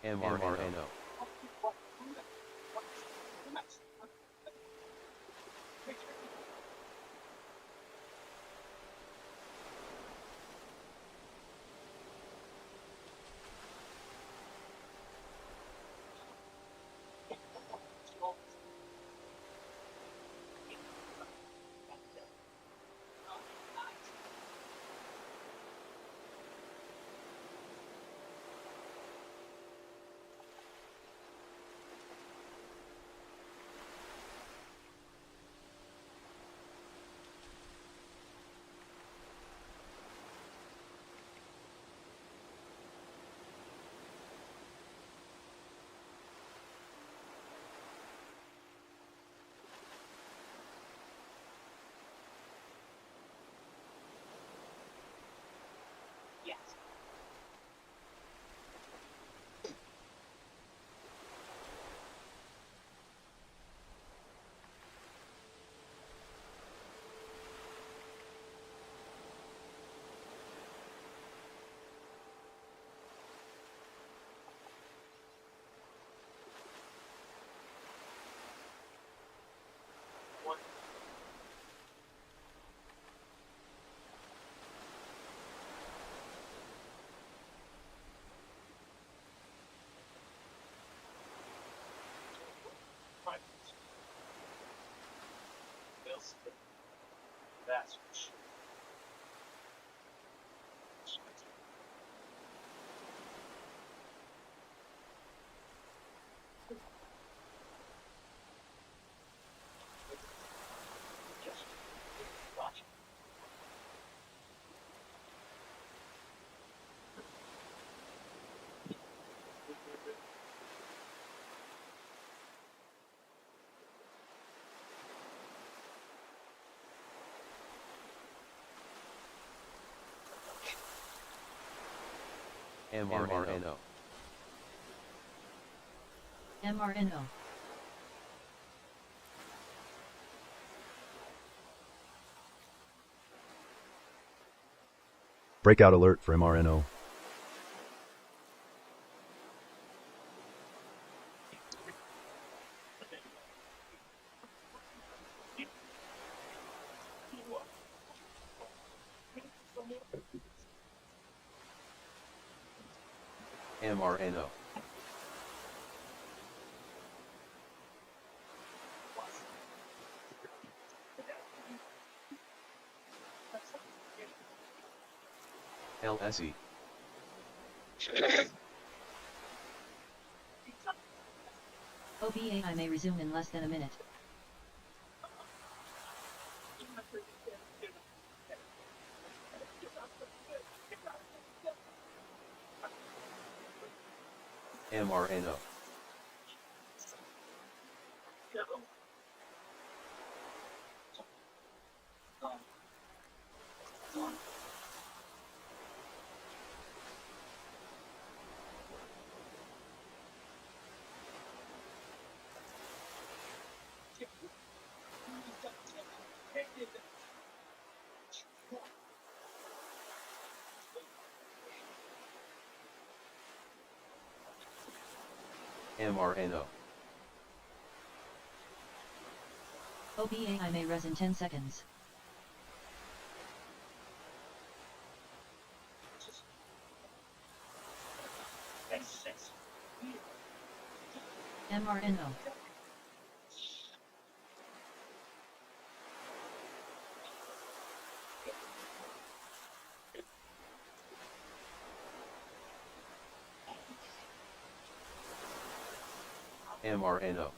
MRNO. That's for sure. Just watch. MRNO. MRNO. Breakout alert for MRNO. MRNO. LSE. OPAI may resume in less than a minute. MRNO. MRNO. OBAI may res in 10 seconds. MRNO. MRNO.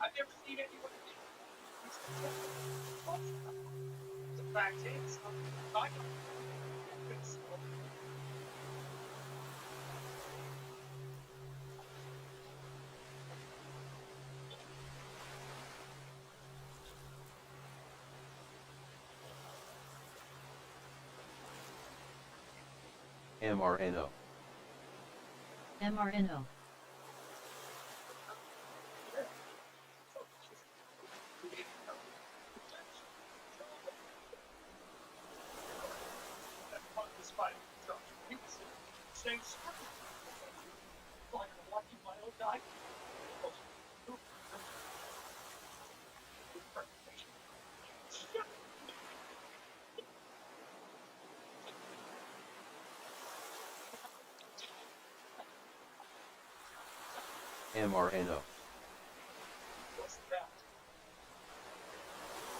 I've never seen anyone do the fact is, I don't think so. MRNO. MRNO. MRNO. What's that?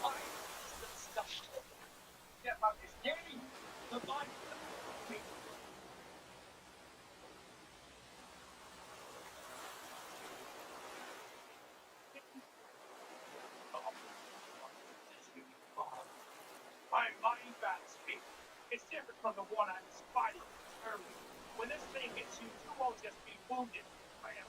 I the stuff. Get out his name. The body. My mind bat's speed is different from the one I was fighting earlier. When this thing hits you, you won't just be wounded, ma'am.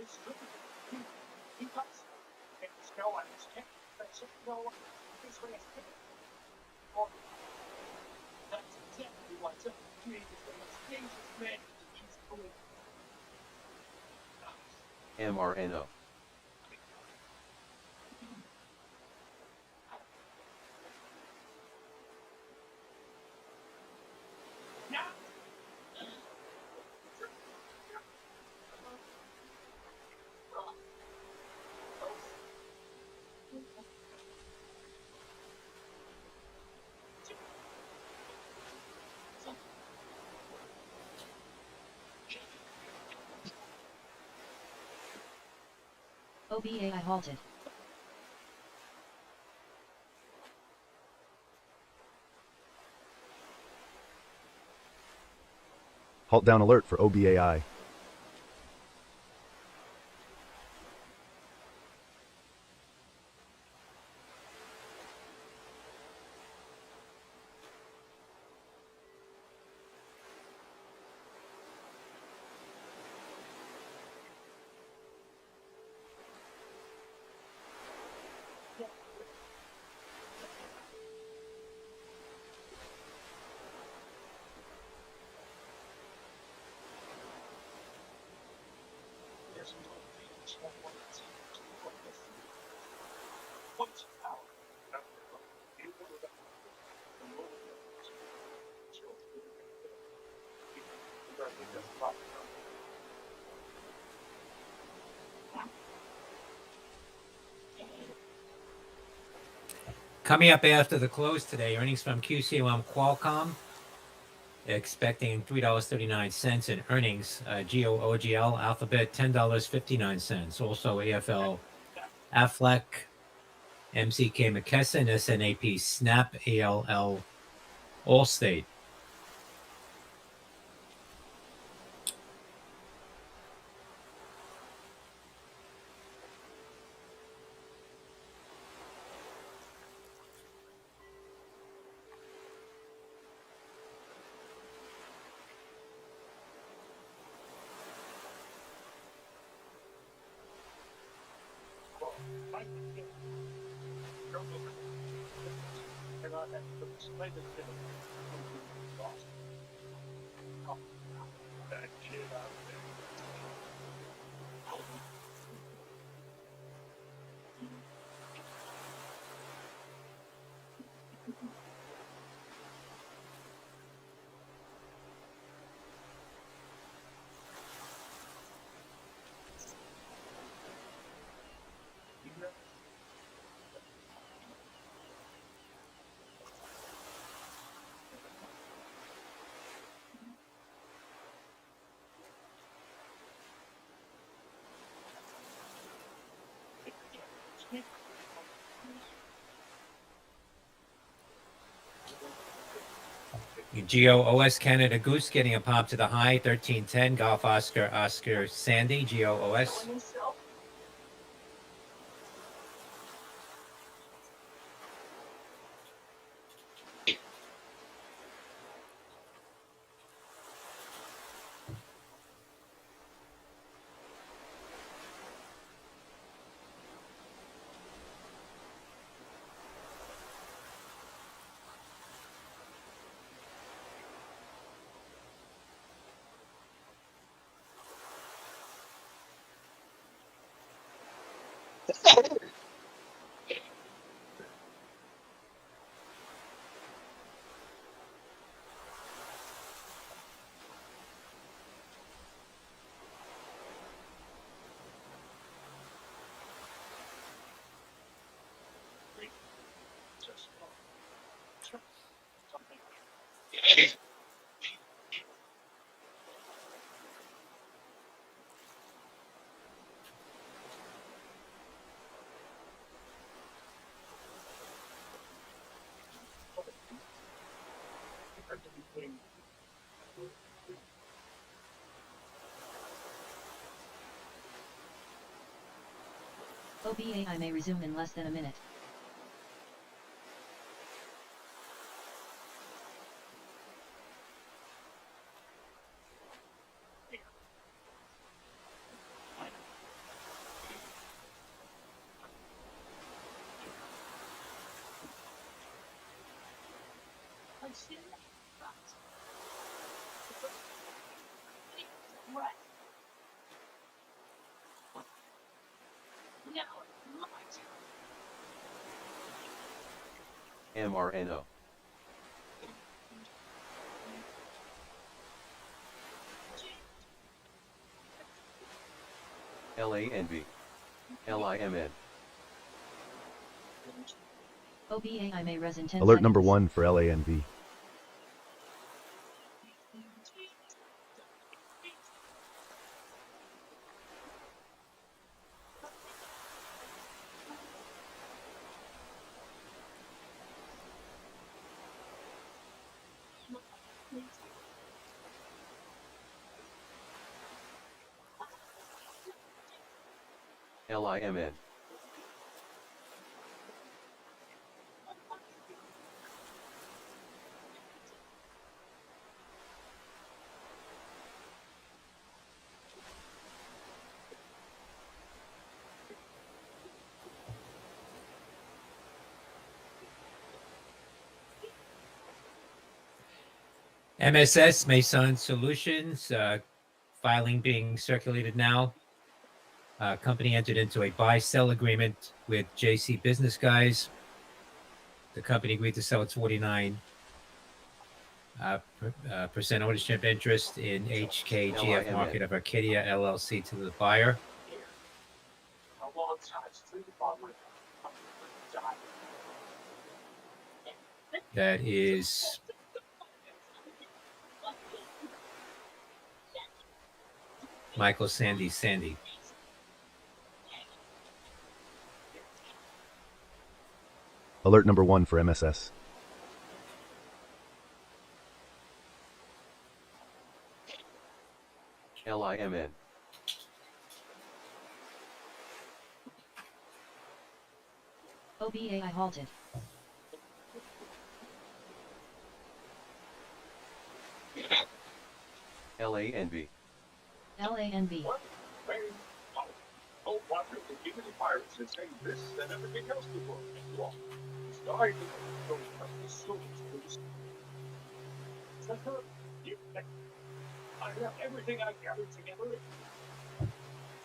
It's good. He does. It's no one is taking place. No one is going to take it. Or that's exactly what's up. He is the most dangerous man in East Korea. MRNO. Now! OBAI halted. Halt down alert for OBAI. Coming up after the close today, earnings from QCOM Qualcomm, expecting $3.39 in earnings. GOOGL Alphabet, $10.59. Also AFL Aflac, MCK McKesson, SNAP Snap, ALL Allstate. GOOS Canada Goose getting a pop to the high, 1310. Golf Oscar Sandy, GOOS. OBAI may resume in less than a minute. MRNO. LANV. LIMN. OBAI may res in 10 Alert seconds. number 1 for LANV. LIMN. MSS Mason Solutions, filing being circulated now. Company entered into a buy-sell agreement with JC Business Guys. The company agreed to sell its 49% ownership interest in HKGF Market of Arcadia LLC to the buyer. That is Michael Sandy. Alert number 1 for MSS. LIMN. OBAI halted. LANB. LANB. Oh, wonder if the human pirates and saying this and everything else before you all. Sorry to those precious souls. I have everything I gathered together.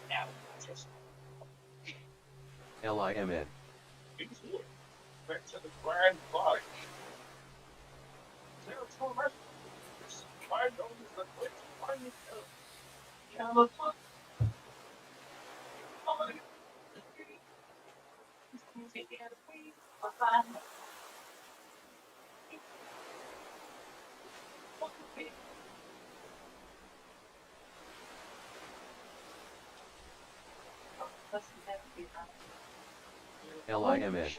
Now, just LIMN. these words went to the grand line. They're for this I know is the great final California. LIMN.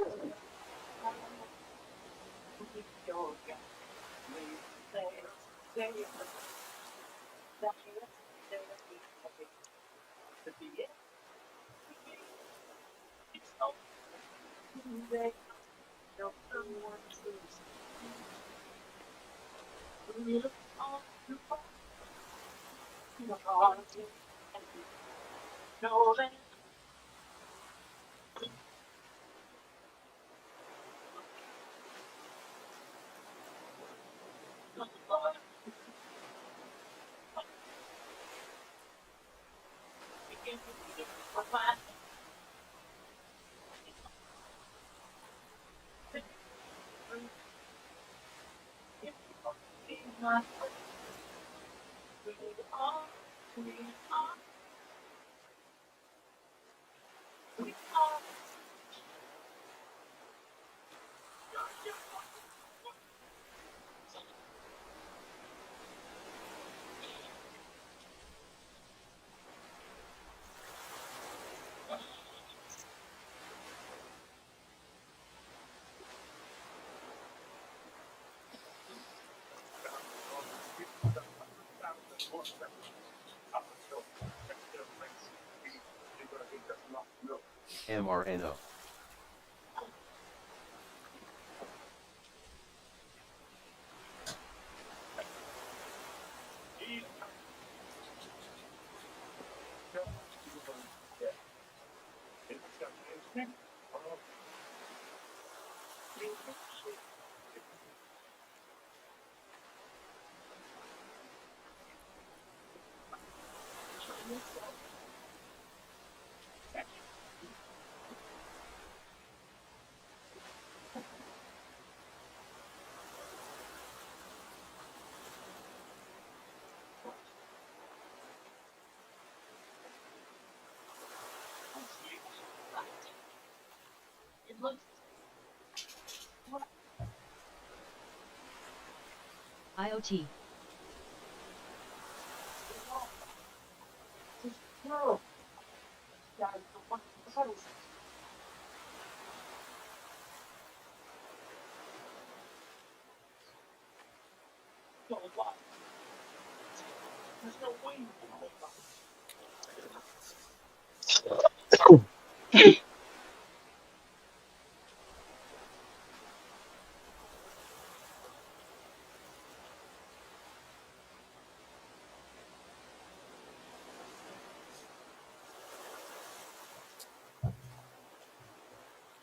MRNO. IoT.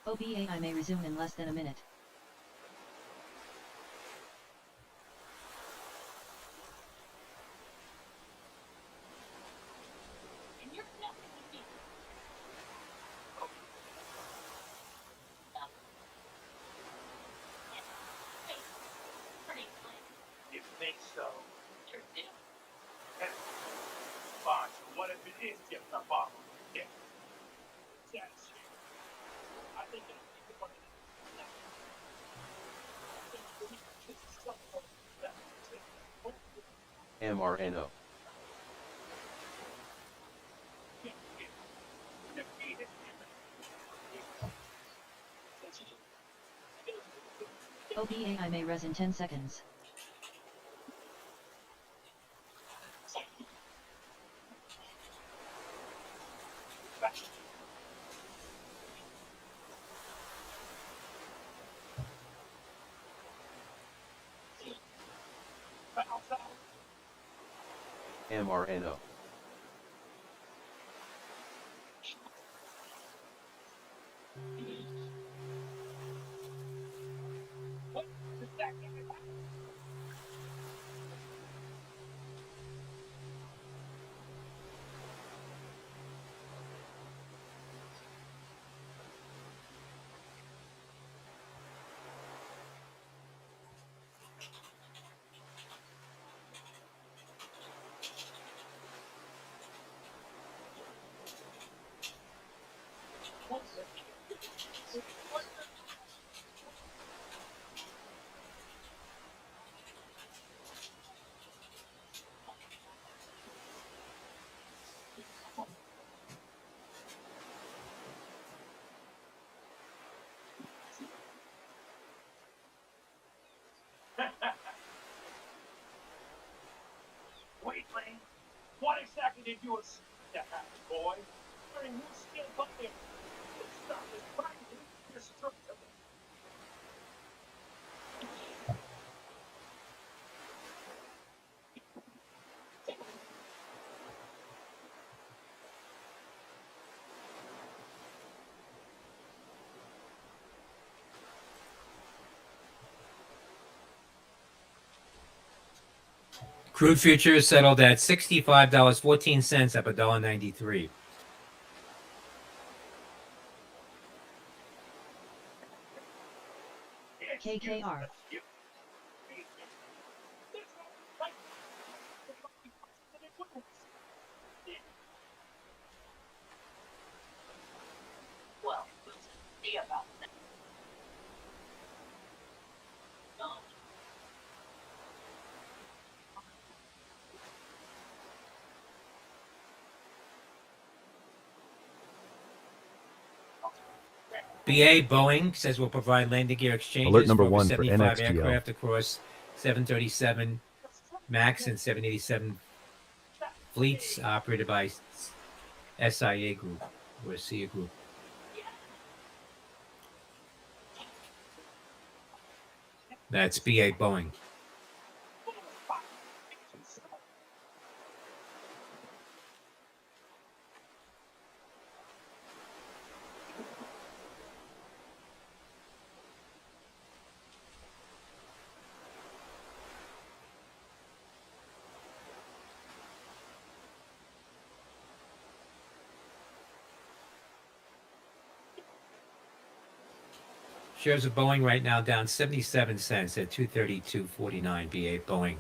OBAI may resume in less than a minute. You think so? Fine, so what if it is just a bomb? Yeah. Yes. I think it'll be the one. MRNO. OPAI may res in 10 seconds. MRNO. Weakling, what exactly did you assume to happen, boy? Wearing new skin bucket. This stuff is practically indestructible. Crude futures settled at $65.14, up $1.93. KKR. Well, we'll see about that. BA Boeing says will provide landing gear exchanges Alert number for over 1 for 75 NXGL. aircraft across 737 MAX and 787 fleets operated by SIA Group or SIA Group. That's BA Boeing. Shares of Boeing right now down 77 cents at 232.49. BA Boeing.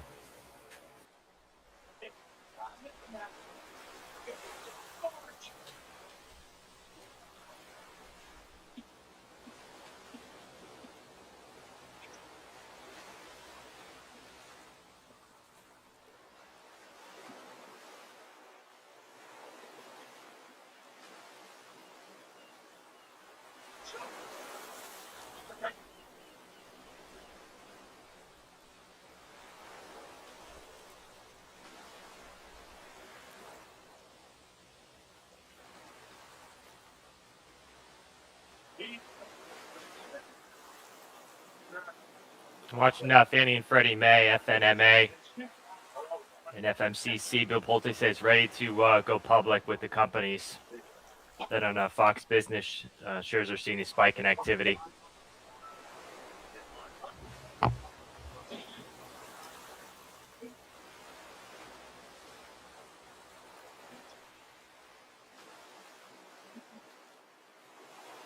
Watching Fannie and Freddie Mae, FNMA, and FMCC. Bill Pulte says ready to go public with the companies. Then on Fox Business, shares are seeing a spike in activity.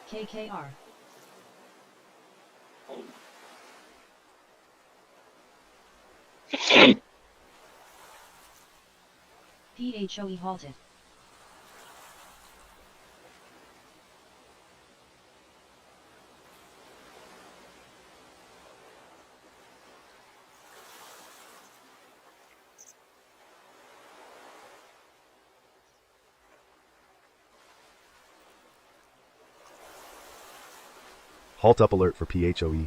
KKR. PHOE halted. Halt up alert for PHOE.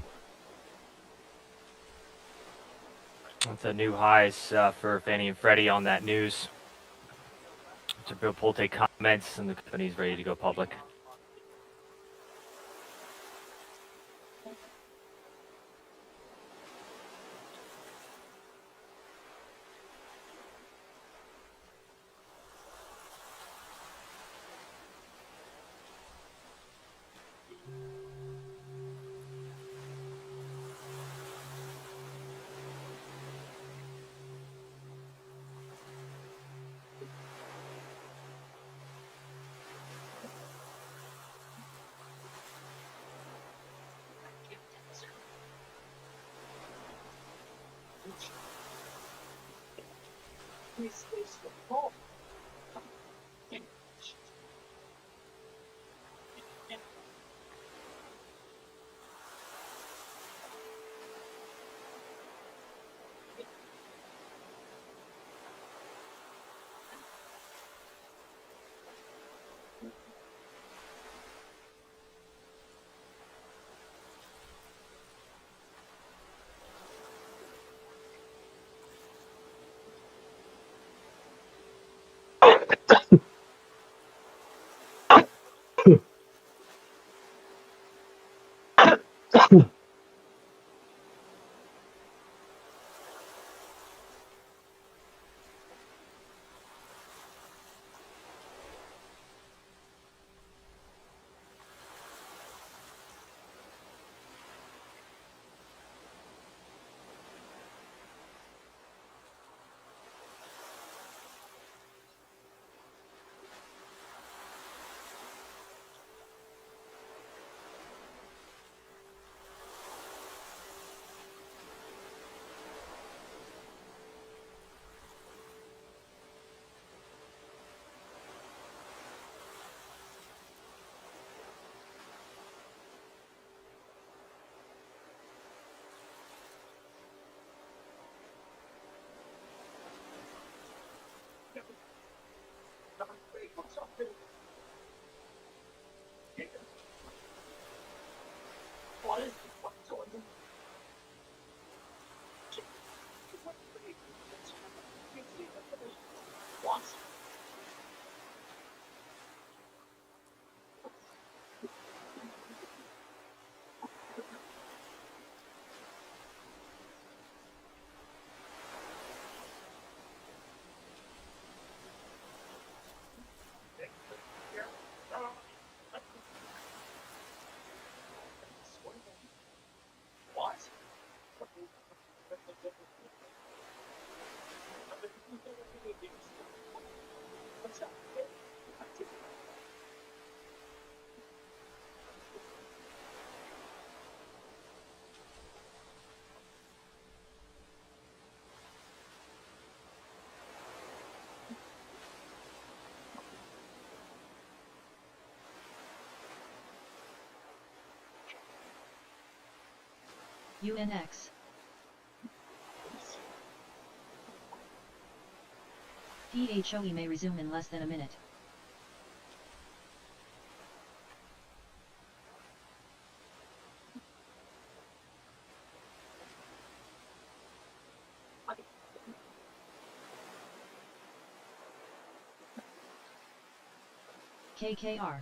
That's a new highs for Fannie and Freddie on that news. So Bill Pulte comments, and the company's ready to go public. UNX. PHOE may resume in less than a minute. KKR.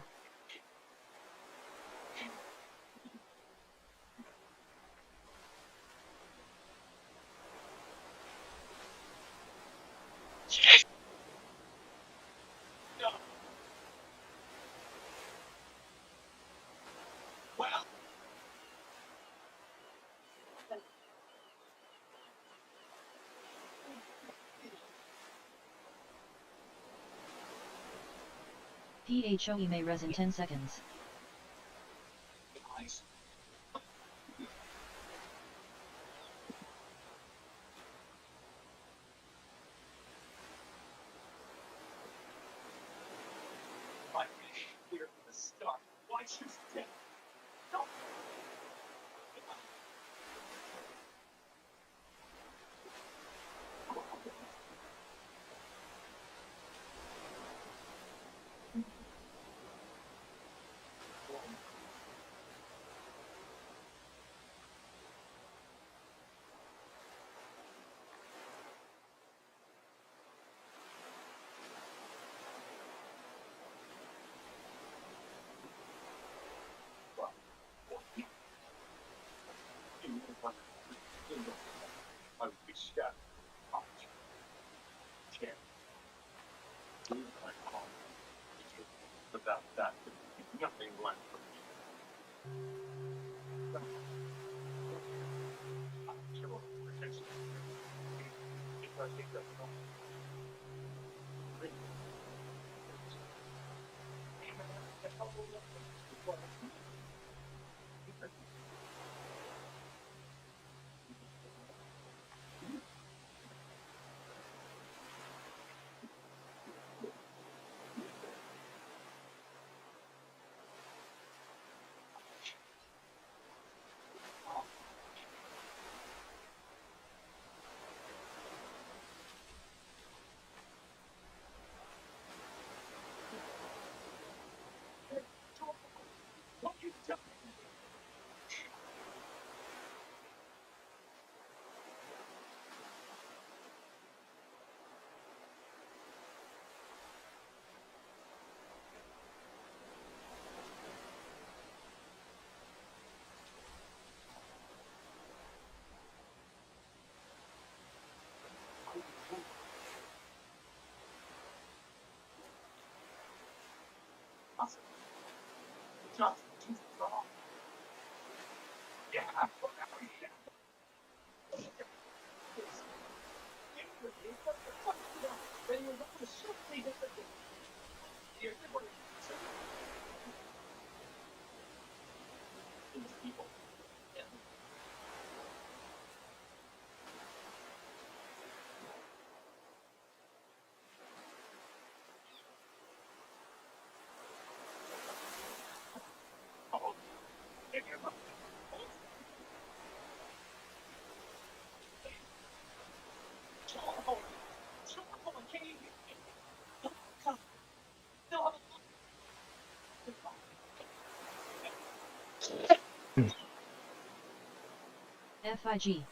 PHOE may res in 10 seconds. FIG.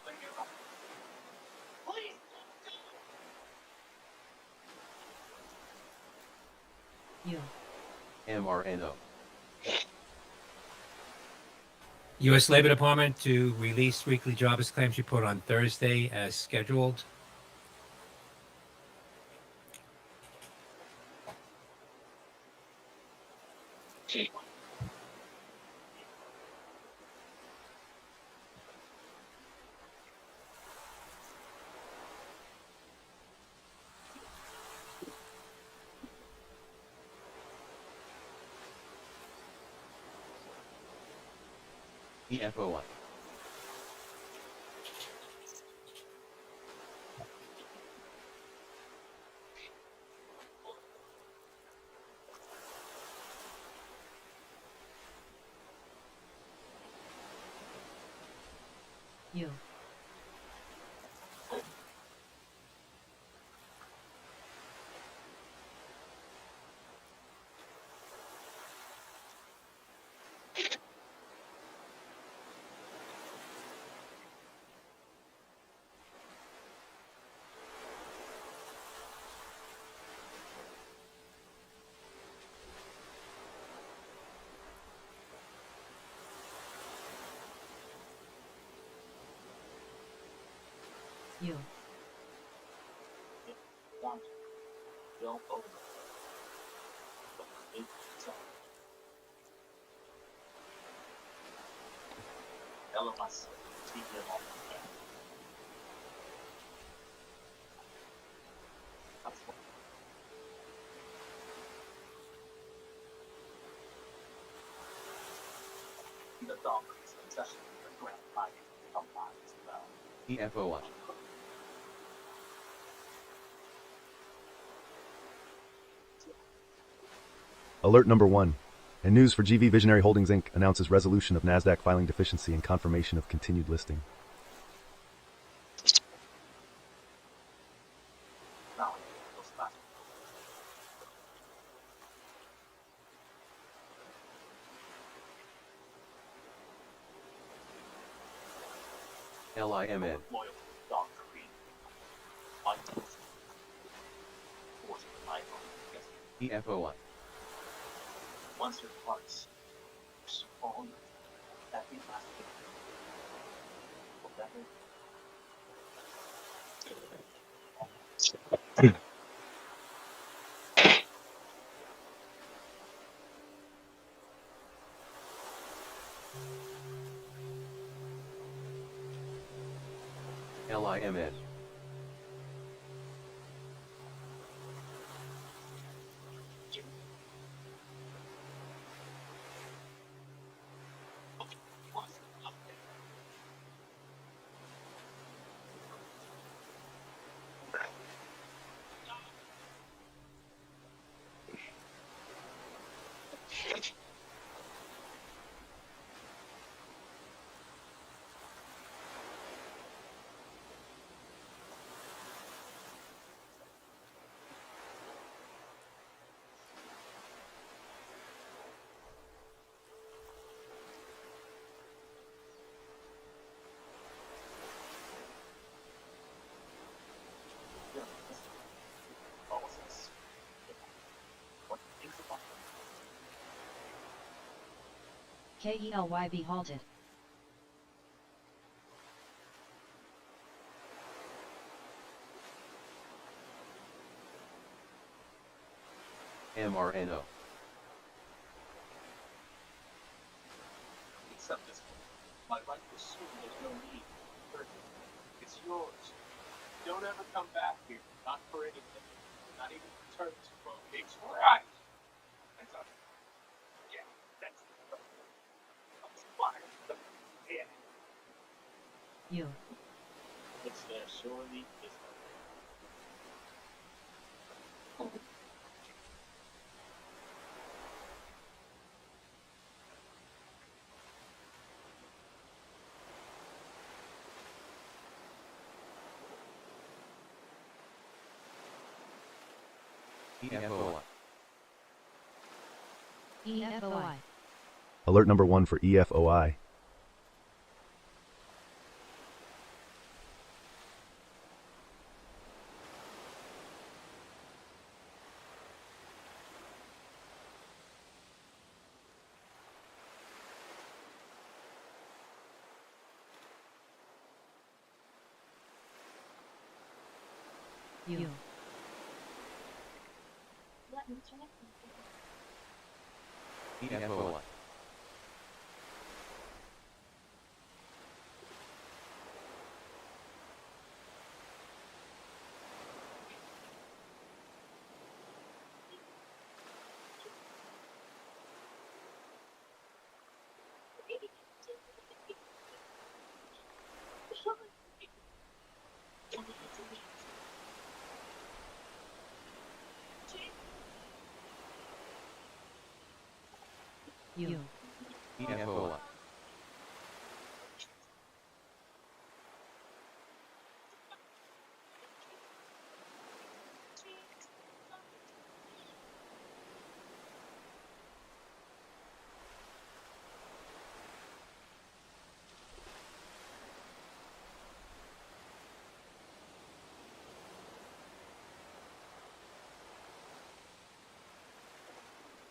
U. MRNO. U.S. Labor Department to release weekly jobless claims report on Thursday as scheduled. EFOI. U. U. EFOI. Alert number 1. And news for GV Visionary Holdings Inc. announces resolution of NASDAQ filing deficiency and confirmation of continued listing. LIMN. EFOI. LIMN. KELYB halted. MRNO. Except this one. My wife will assume there's no need for it. It's yours. Don't ever come back here. Not for anything. Not even for terms of pigs or eyes. I thought, yeah, that's fine. Yeah. You. It's there, surely is EFOI. EFOI. Alert number 1 for EFOI. You. EFOI. You. EFOI.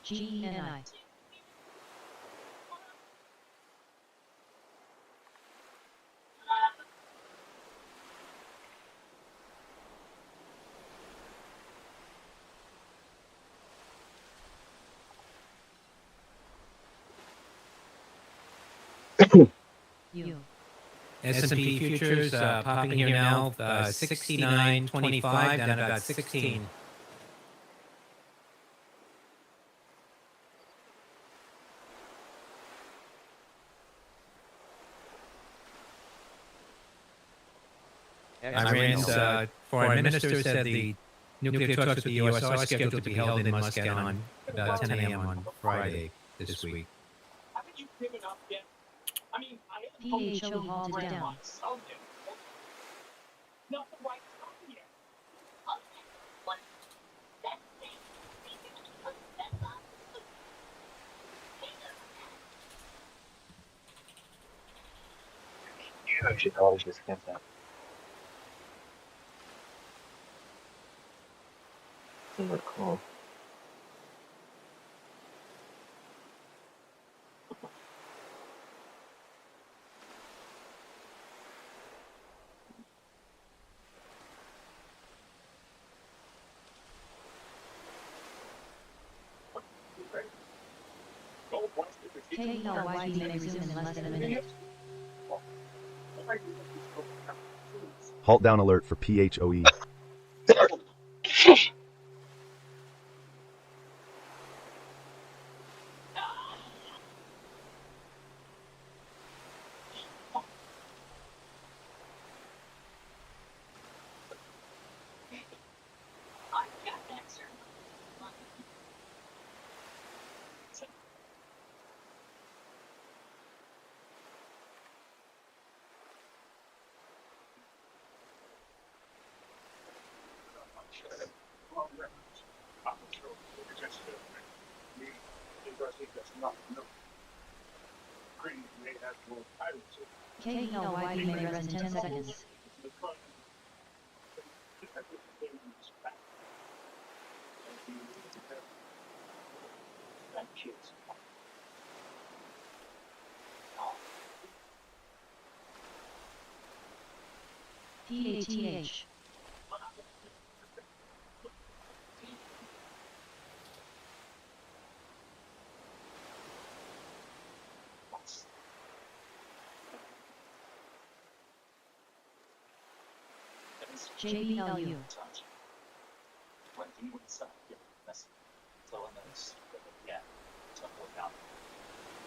GENI. You. S&P futures popping here now, 69.25 down about 16. Iran's foreign minister said the nuclear talks with the U.S. are scheduled to be held in Muscat on about 10 a.m. on Friday this week. haven't you given up yet? I mean, I am PHO halted down. Not the right time yet. I should always just get that. I recall. KELYB may resume in less than a minute. Halt down alert for PHOE. KELYB may res in 10 seconds. PATH. JBLU.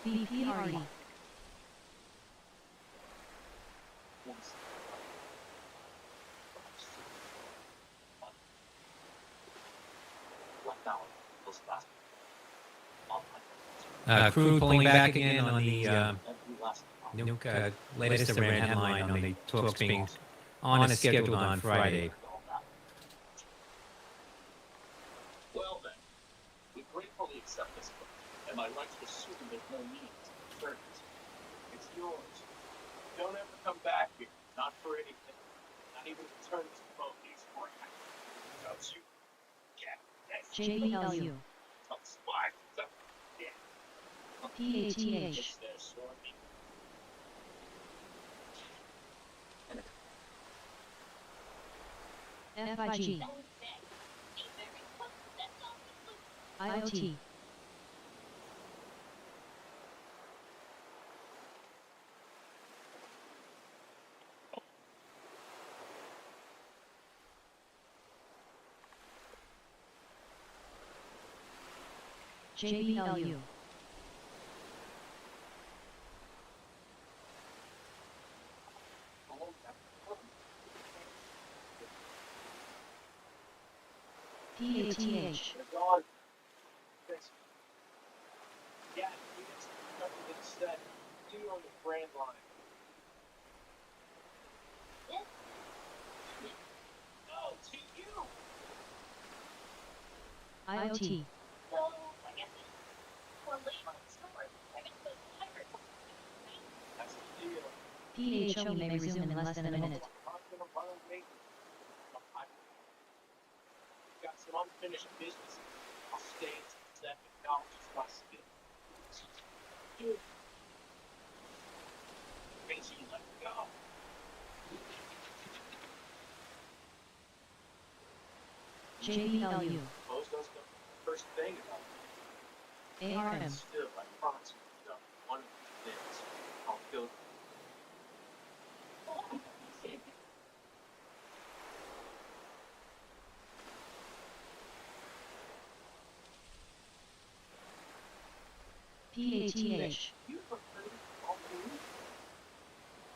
BPRE. Crude pulling back again on the latest Iran headline on the talks being on as scheduled on Friday. Well then, we gratefully accept this book, and I'd like to assume there's no need to return it. It's yours. Don't ever come back here, not for anything. Not even return this boat needs for it. Don't you? JBLU. PATH. FIG. IoT. JBLU. PATH. Yeah, we get some government said, do on the brand line. No, to you. IoT. So, I guess we're late on the story. I guess the pirate. That's the deal. PHOE may resume in less than a minute. Got some unfinished business. I'll stay until that acknowledges my skill. Makes you let go. JBLU. Most of us know the first thing about it. ARM. And still, I promise you, one of these days, I'll kill PATH.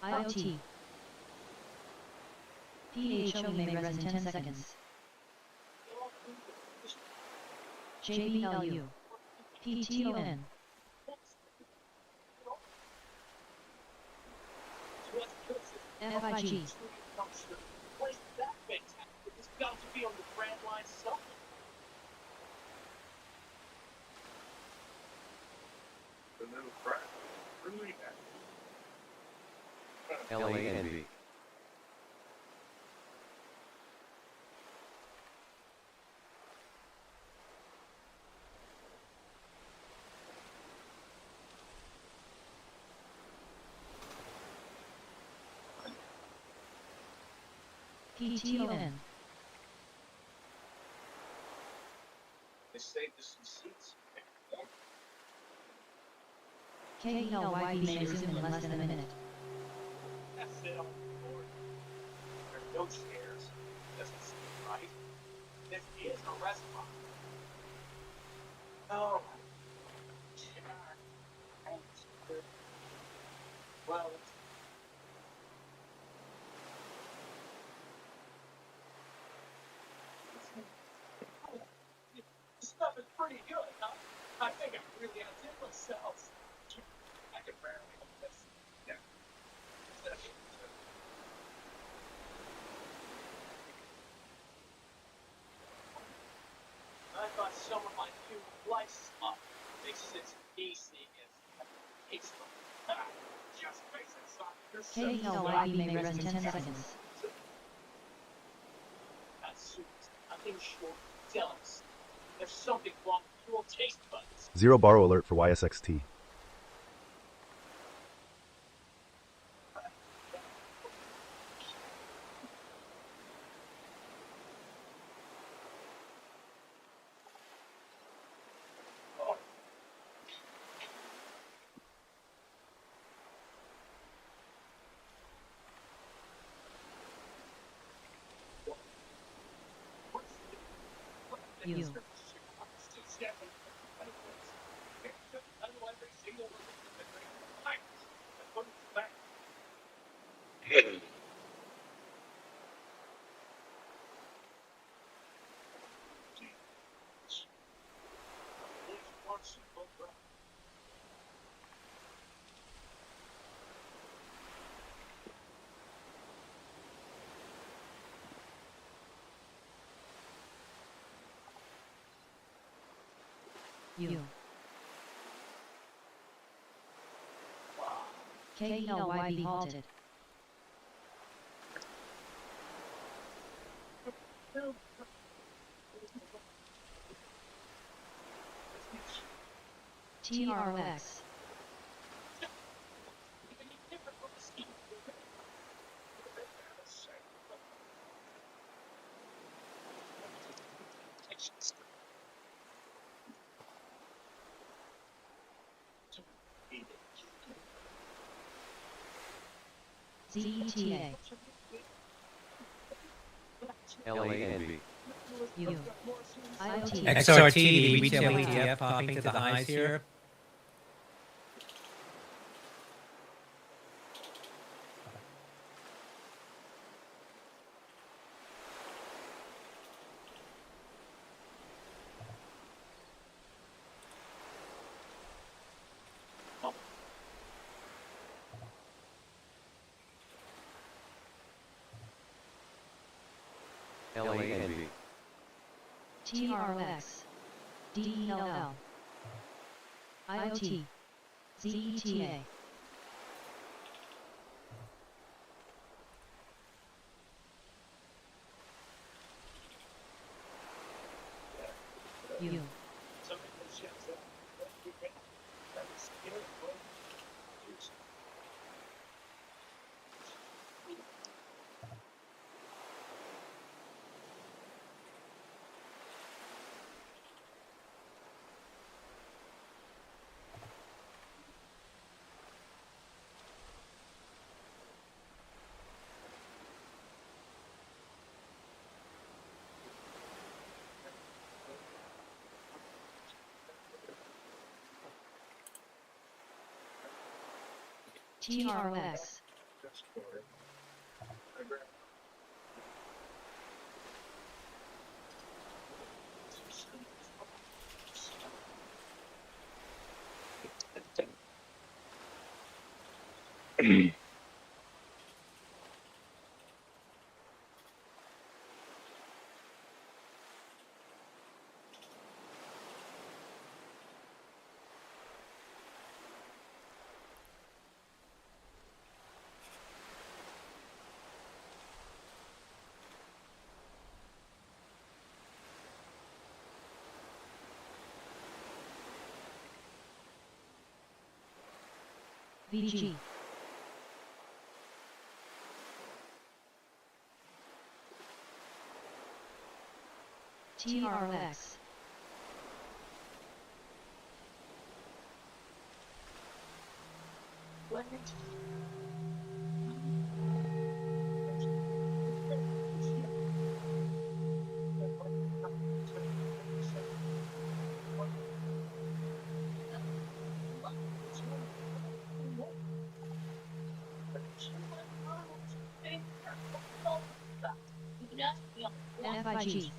IoT. PHOE may res in 10 seconds. JBLU. PTON. FIG. Where's that fantastic? It's got to be on the brand line somewhere. The new brand. Really LANB. PTON. They saved us some seats. KELYB may resume in less than a minute. That's it on board. There's no no chairs. Doesn't seem right. This is a restaurant. Oh. Well, this stuff is pretty good, huh? I think I really outdid myself. I can barely hold this. Yeah. I thought someone like you would like slop. Makes it easy and tasteful. Just face it, son. You're so KELYB may res in 10 seconds. That's sweet. Nothing short of jealous. There's something wrong with your taste buds. 0 borrow alert for YSXT. You. You. KELYB halted. TROX. ZETA. LANB. U. IoT. XRT, the retail ETF, popping to the highs here. LANB. TROX. DELL. IoT. ZETA. U. TROX. VG. TROX. FIG.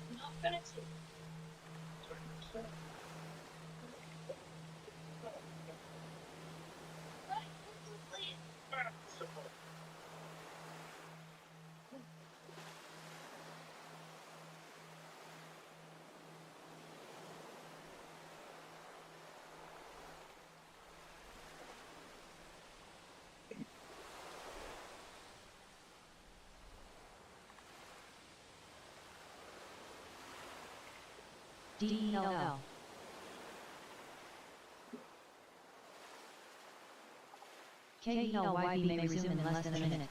DELL. KELYB may resume in less than a minute.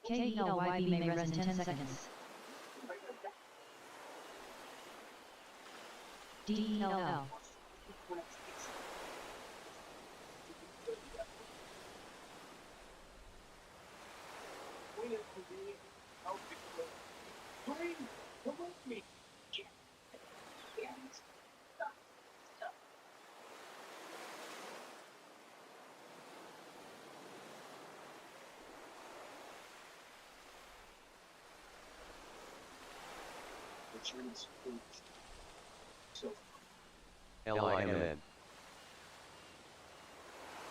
KELYB may res in 10 seconds. DELL. LIMN.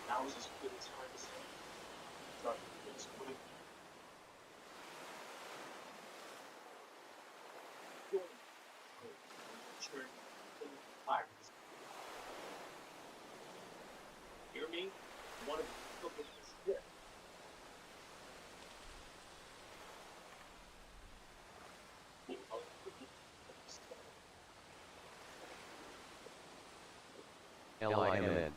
Now is as good as time to say. Start this quick. Hear me? One of the is this. LIMN.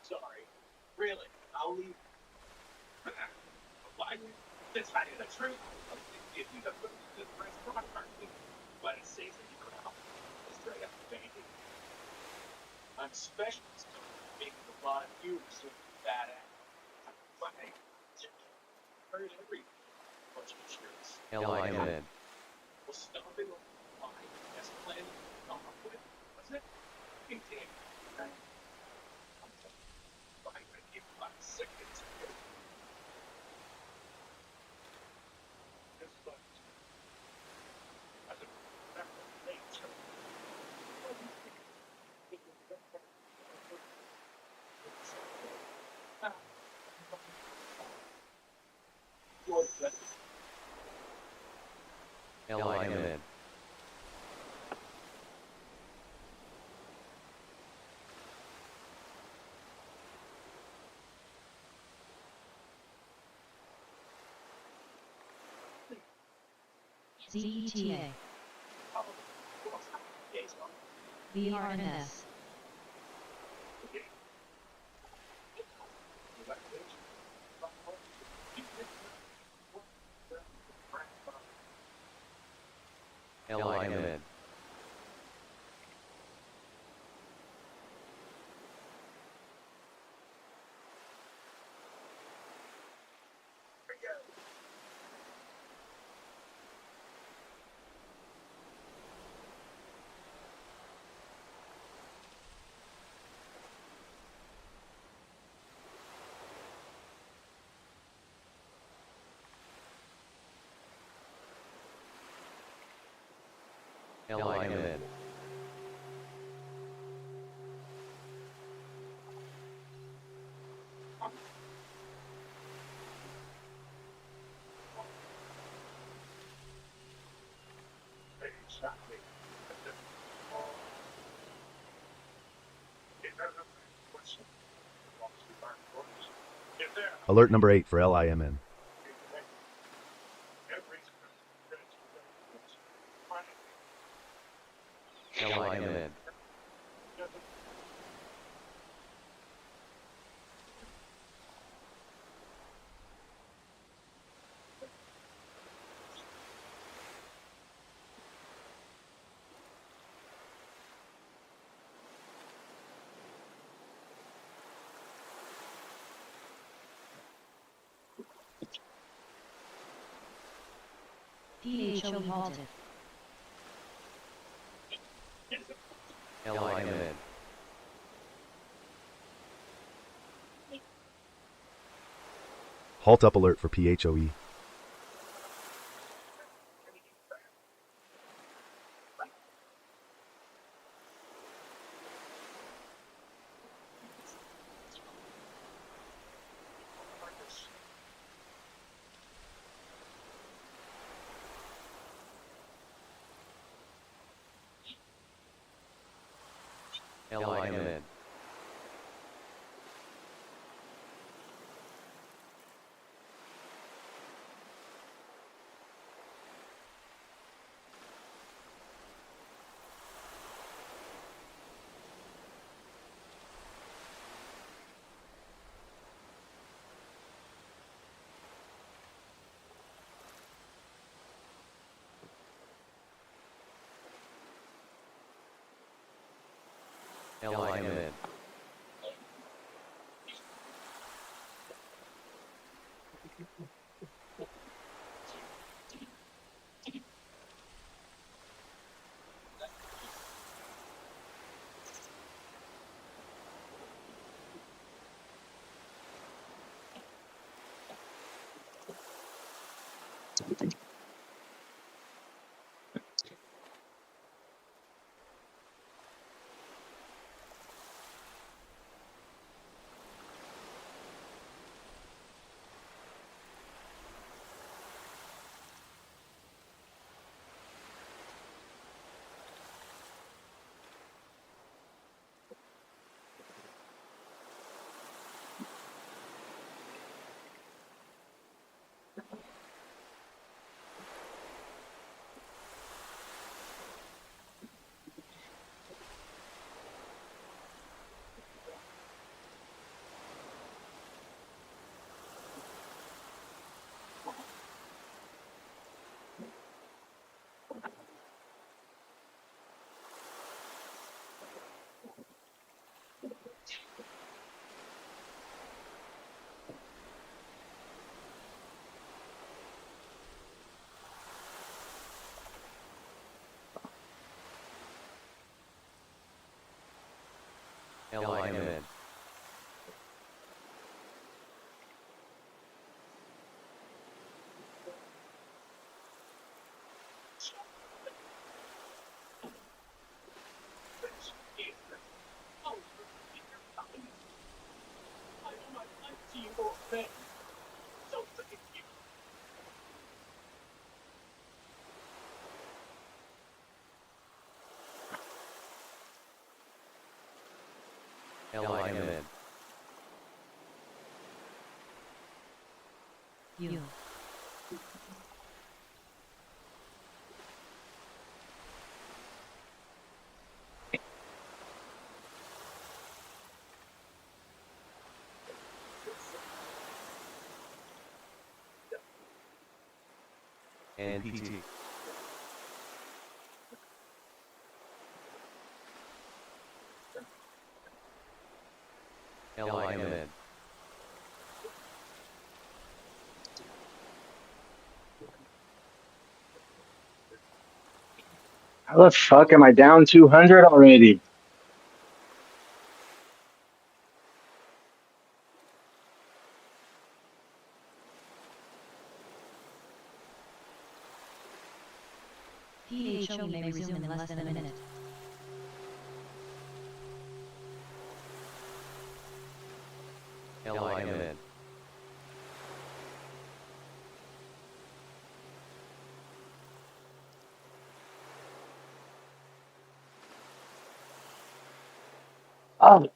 Sorry. Really? I'll leave. Why? That's not even the truth. If you have put the press broadcast, but it says in the crowd, it's straight up banking. I'm specialist in making a lot of viewers look badass. But I heard every bunch of insurance. LIMN. Well, stomping on the line, that's the plan to come up with, wasn't it? Hey, damn. Right? I'm going to give 5 seconds. This one. As a nature. LIMN. ZETA. VRNS. LIMN. LIMN. Exactly. It doesn't question. Alert number 8 for LIMN. LIMN. PHOE halted. LIMN. Halt up alert for PHOE. LIMN. LIMN. LIMN. LIMN. U. NPT. LIMN. How the fuck am I down 200 already? PHOE may resume in less than a minute. LIMN. Oh,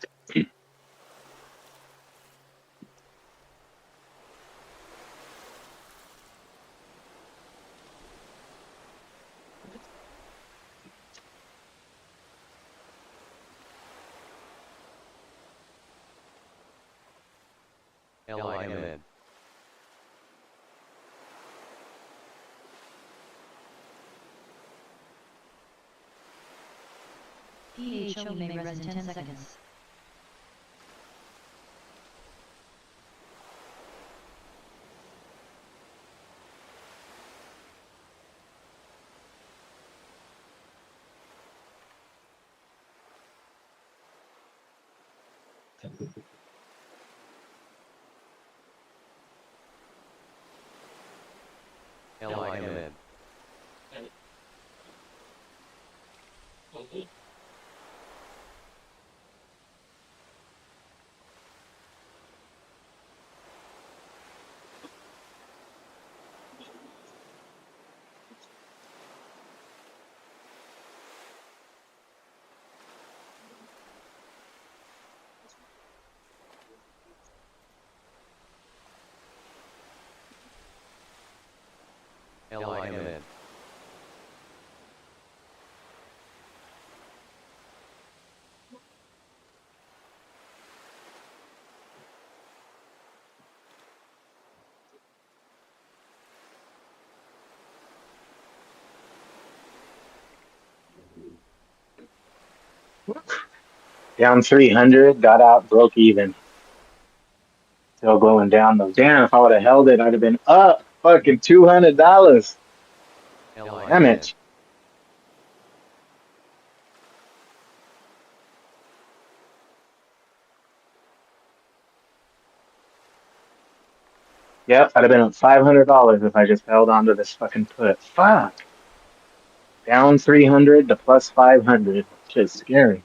LIMN. PHO may res in 10 seconds. LIMN. LIMN. Down 300, got out, broke even. Still going down though. Damn, if I would have held it, I'd have been up fucking $200. Damn it. Yep, I'd have been up $500 if I just held onto this fucking put. Fuck. Down 300 to plus 500. Shit's scary.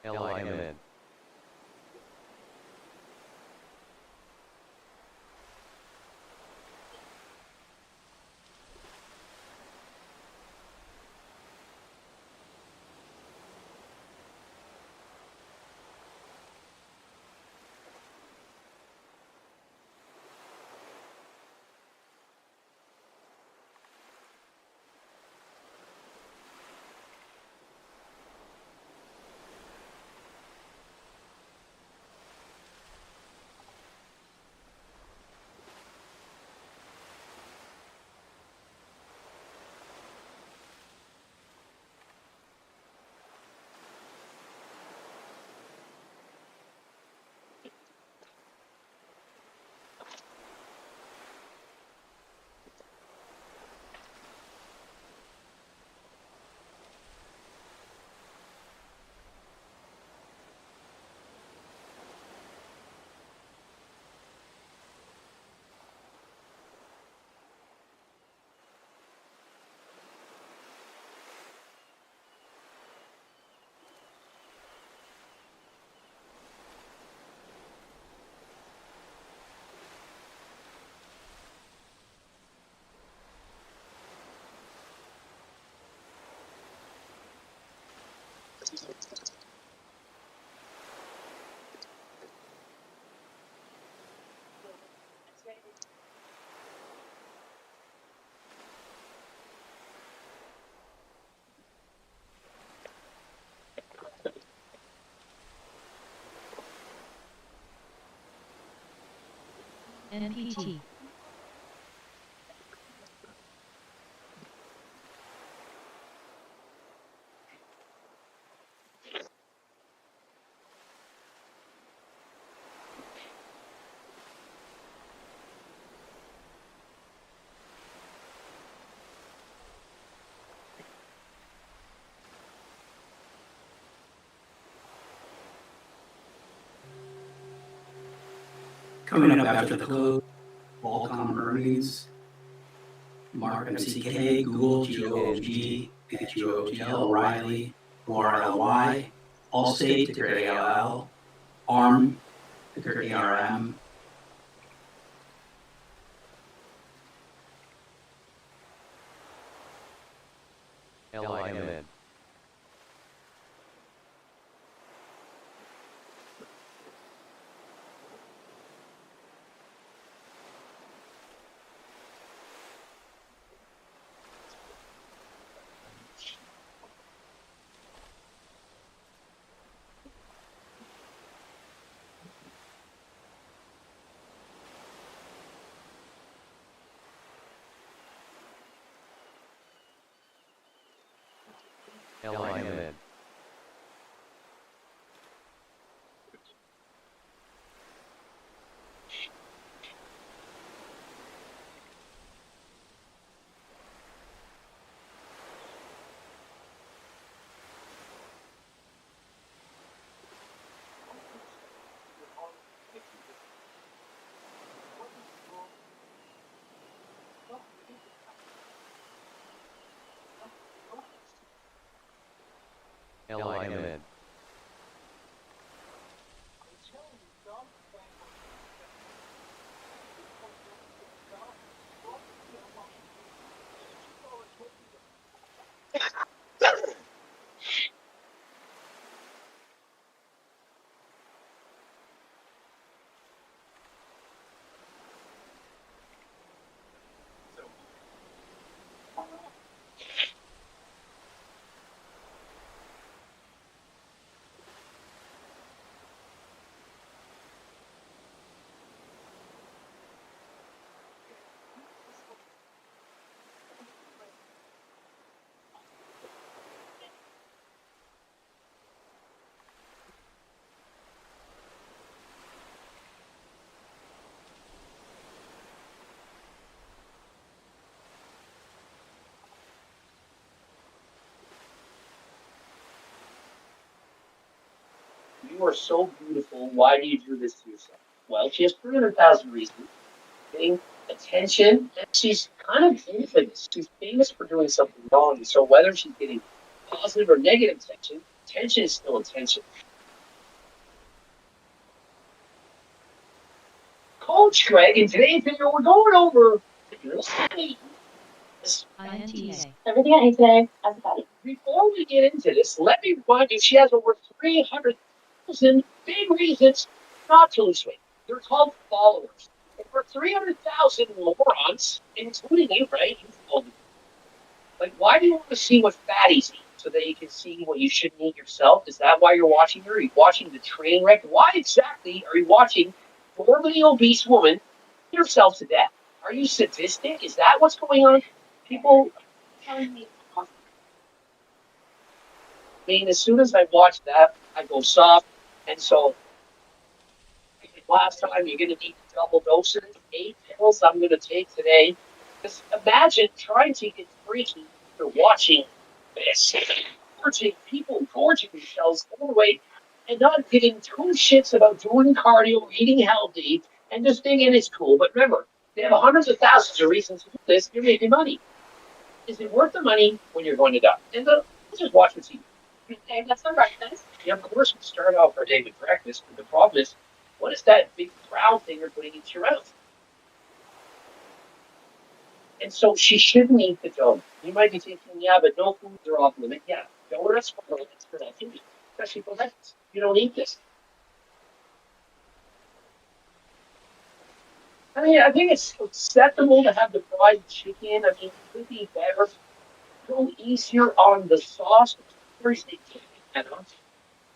LIMN. NPT. Coming up after the close, Qualcomm earnings, Mark MCK, Google, GOG, HUOTL, O'Reilly, ORLY, Allstate, ticker ALL, ARM, ticker ARM, LIMN. LIMN. LIMN. You are so beautiful. Why do you do this to yourself? Well, she has 300,000 reasons. Getting attention, and she's kind of infamous. She's famous for doing something wrong. And so whether she's getting positive or negative attention is still attention. Coach Greg, in today's video, we're going over INTA. Everything I ate today, as a body. Before we get into this, let me remind you she has over 300,000 big reasons not to lose weight. They're called followers. And for 300,000 morons, including you, right? You followed me. Like, why do you want to see what fatties eat so that you can see what you shouldn't eat yourself? Is that why you're watching her? Are you watching the train wreck? Why exactly are you watching a morbidly obese woman eat herself to death? Are you sadistic? Is that what's going on? People telling me. I mean, as soon as I watch that, I go soft. And so, last time, you're going to need double doses, 8 pills I'm going to take today. Just imagine trying to get freaky after watching this. People gorging themselves all the way and not giving two shits about doing cardio, eating healthy, and just thinking it's cool. But remember, they have hundreds of thousands of reasons to do this. You're making money. Is it worth the money when you're going to die? And let's just watch what you do. Okay, that's some breakfast. Yeah, of course, we start off our day with breakfast, but the problem is, what is that big brown thing you're putting into your mouth? And so she shouldn't eat the donut. You might be thinking, yeah, but no foods are off limit. Yeah, donuts are limits for that food, especially for breakfast. You don't eat this. I mean, I think it's acceptable to have the fried chicken. I mean, it could be better. Go easier on the sauce. First, they take that off.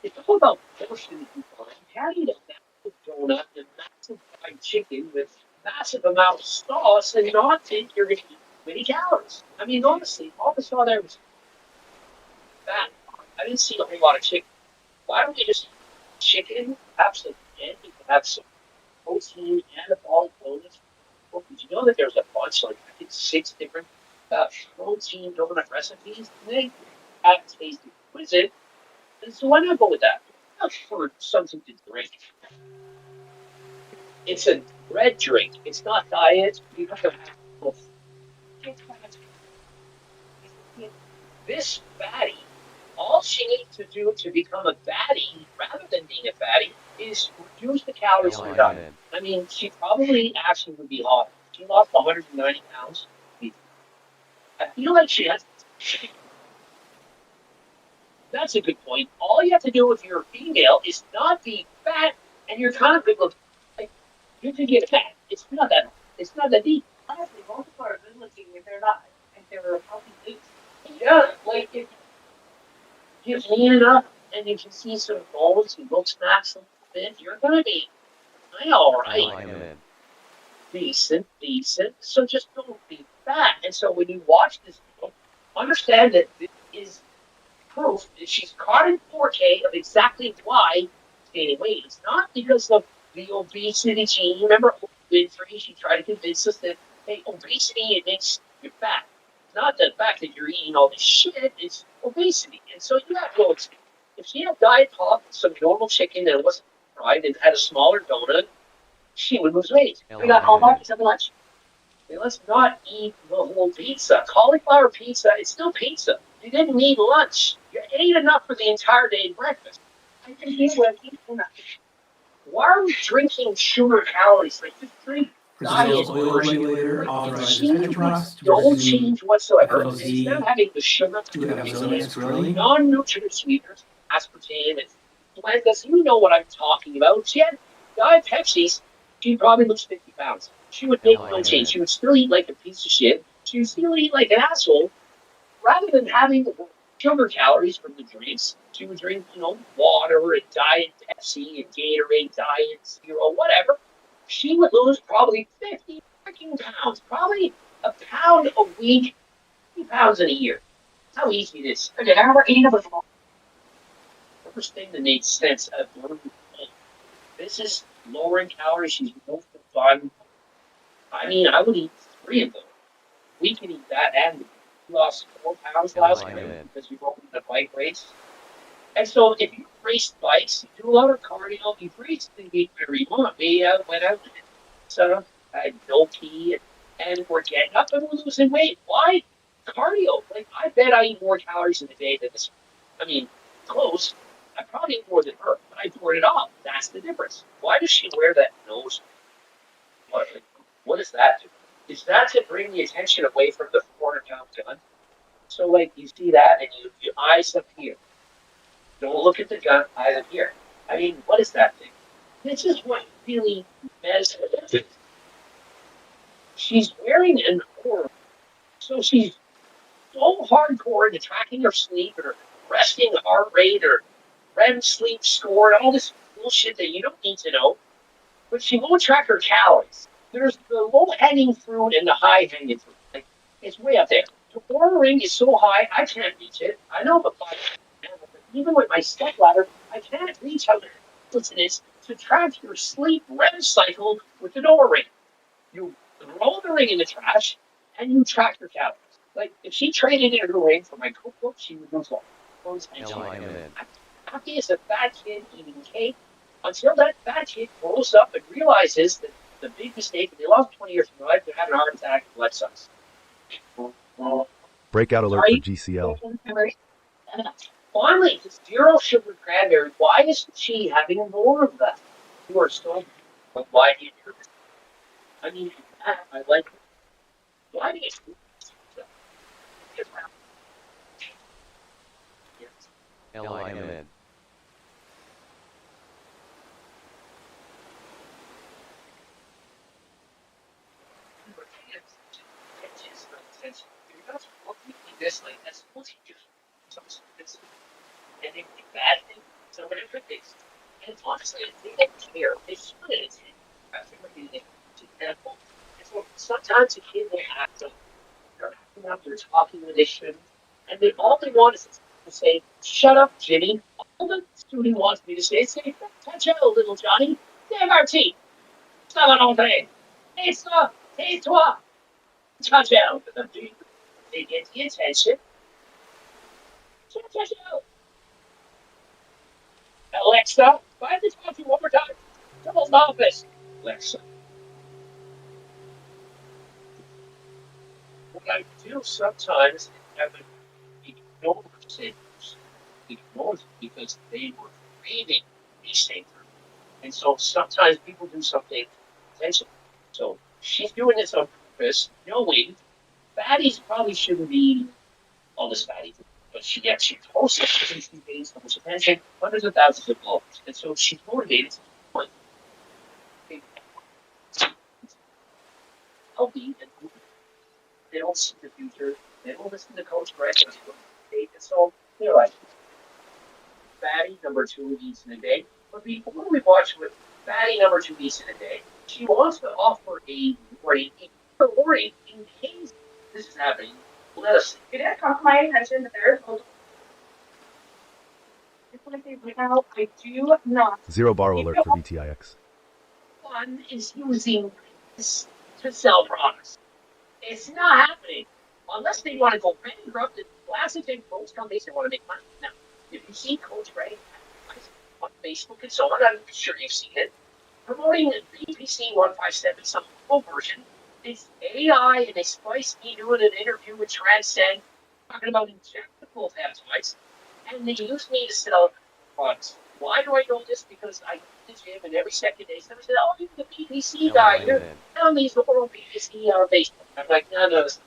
It's all about portion design. How do you eat a massive donut and massive fried chicken with massive amount of sauce and not think you're going to eat many calories? I mean, honestly, all I saw there was fat. I didn't see a whole lot of chicken. Why don't we just eat chicken? Absolutely. And you can have some protein, anabolic bonus. Well, did you know that there's a bunch, like I think 6 different protein donut recipes? And they have taste exquisite. And so why not go with that? Not for something to drink. It's a red drink. It's not diet. You have to have this fatty. All she needs to do to become a fatty, rather than being a fatty, is reduce the calories in her diet. I mean, she probably actually would be hot. She lost 190 pounds. I feel like she has. That's a good point. All you have to do if you're a female is not be fat, and you're kind of good looking. Like, you can get fat. It's not that. It's not that deep. Honestly, most people are good looking if they're not, if they're healthy foods. Yeah, like if you're lean enough and you can see some bones and looks max a little bit, you're gonna be all right. Decent. So just don't be fat. And so when you watch this video, understand that this is proof that she's caught in 4K of exactly why she's gaining weight. It's not because of the obesity gene. Remember Winfrey? She tried to convince us that, hey, obesity, it makes you fat. It's not the fact that you're eating all this shit, it's obesity. And so you have to go, if she had diet pop with some normal chicken that wasn't fried and had a smaller donut, she would lose weight. We got Hallmark for lunch. Let's not eat the whole pizza. Cauliflower pizza is still pizza. You didn't need lunch. You ate enough for the entire day breakfast. I can hear what enough. Why are we drinking sugar calories? Like, just drink diet. Brazil's oil regulator authorizes Petrobras to No resume change whatsoever. FOZ Instead of having the sugar, to Amazonas drilling. non-nutritive sweeteners, aspartame, and blendas, you know what I'm talking about. She had Diet Pepsis, she'd probably lose 50 pounds. She would make no change. She would still eat like a piece of shit. She would still eat like an asshole. Rather than having the sugar calories from the drinks, she would drink, water and Diet Pepsi and Gatorade, Diet Zero, whatever. She would lose probably 50 freaking pounds, probably a pound a week, 50 pounds in a year. That's how easy it is. Okay, I remember eating a football. The first thing that made sense of this is lowering calories. She's removed the fun. I mean, I would eat 3 of them. We can eat that, and we lost 4 pounds last night because we opened the bike race. And so, if you race bikes, you do a lot of cardio, you race and eat whatever you want. We went out and had no pee, and we're getting up and we're losing weight. Why? Cardio. Like, I bet I eat more calories in a day than this. I mean, close. I probably eat more than her, but I poured it off. That's the difference. Why does she wear that nose? What does that do? Is that to bring the attention away from the 400-pound gun? So, like, you see that, and you eyes up here. Don't look at the gun, eyes up here. I mean, what is that thing? This is what really mesmerizes. She's wearing an aura. So she's so hardcore into tracking her sleep or resting heart rate or REM sleep score and all this bullshit that you don't need to know. But she won't track her calories. There's the low-hanging fruit and the high-hanging fruit. Like, it's way up there. The Oura ring is so high, I can't reach it. I know, but even with my step ladder, I can't reach how difficult it is to track your sleep REM cycle with an Oura ring. You throw the ring in the trash, and you track your calories. Like, if she traded in her ring for my cookbook, she would lose all. I'm happy as a fat kid eating cake until that fat kid grows up and realizes that the big mistake, and they lost 20 years of life, they're having a heart attack and blood sucks. Breakout alert for GCL. Finally, it's 0 sugar cranberry. Why isn't she having more of that? You are so. Why do you do this? I mean, I like it. Why do you do this? LIMN. This like that's what he does. And they think bad things, so whatever things. And honestly, they don't care. They just want it. That's everything to example. And so sometimes a kid will act up. They're acting up, they're talking when they shouldn't. And all they want is to say, shut up, Jimmy. All the student wants me to say is, say, touch out, little Johnny. C'est parti. Ça va rentrer. Et ça, tais-toi. Touch out. They get the attention. Touch out. Alexa, if I have to talk to you one more time, someone's office. Alexa. What I do sometimes is have an ignore signals. Ignore them because they were craving these things. And so sometimes people do something intentionally. So she's doing this on purpose, knowing fatties probably shouldn't be all this fatty. But she posts it because she's getting so much attention, hundreds of thousands of followers. And so she's motivated to point. Healthy and they don't see the future. They don't listen to Coach Greg. And so they're like, fatty number 2 eats in a day. But before we watch what fatty number 2 eats in a day, she wants to offer a warning in case this is happening. Let us. Did that caught my attention that there's want to say right now, I do not. Zero borrow alert for VTIX. One is using this to sell products. It's not happening unless they want to go bankrupt. And classic big growth companies, they want to make money. Now, if you see Coach Ray on Facebook and so on, I'm sure you've seen it, promoting BPC 157, some full version. It's AI, and they spliced me doing an interview with Transcend talking about injectable peptides, and they used me to sell products. Why do I know this? Because I go to the gym, and every second day somebody said, "Oh, you're the BPC guy. You're telling me the oral BPC on Facebook." I'm like, no, it's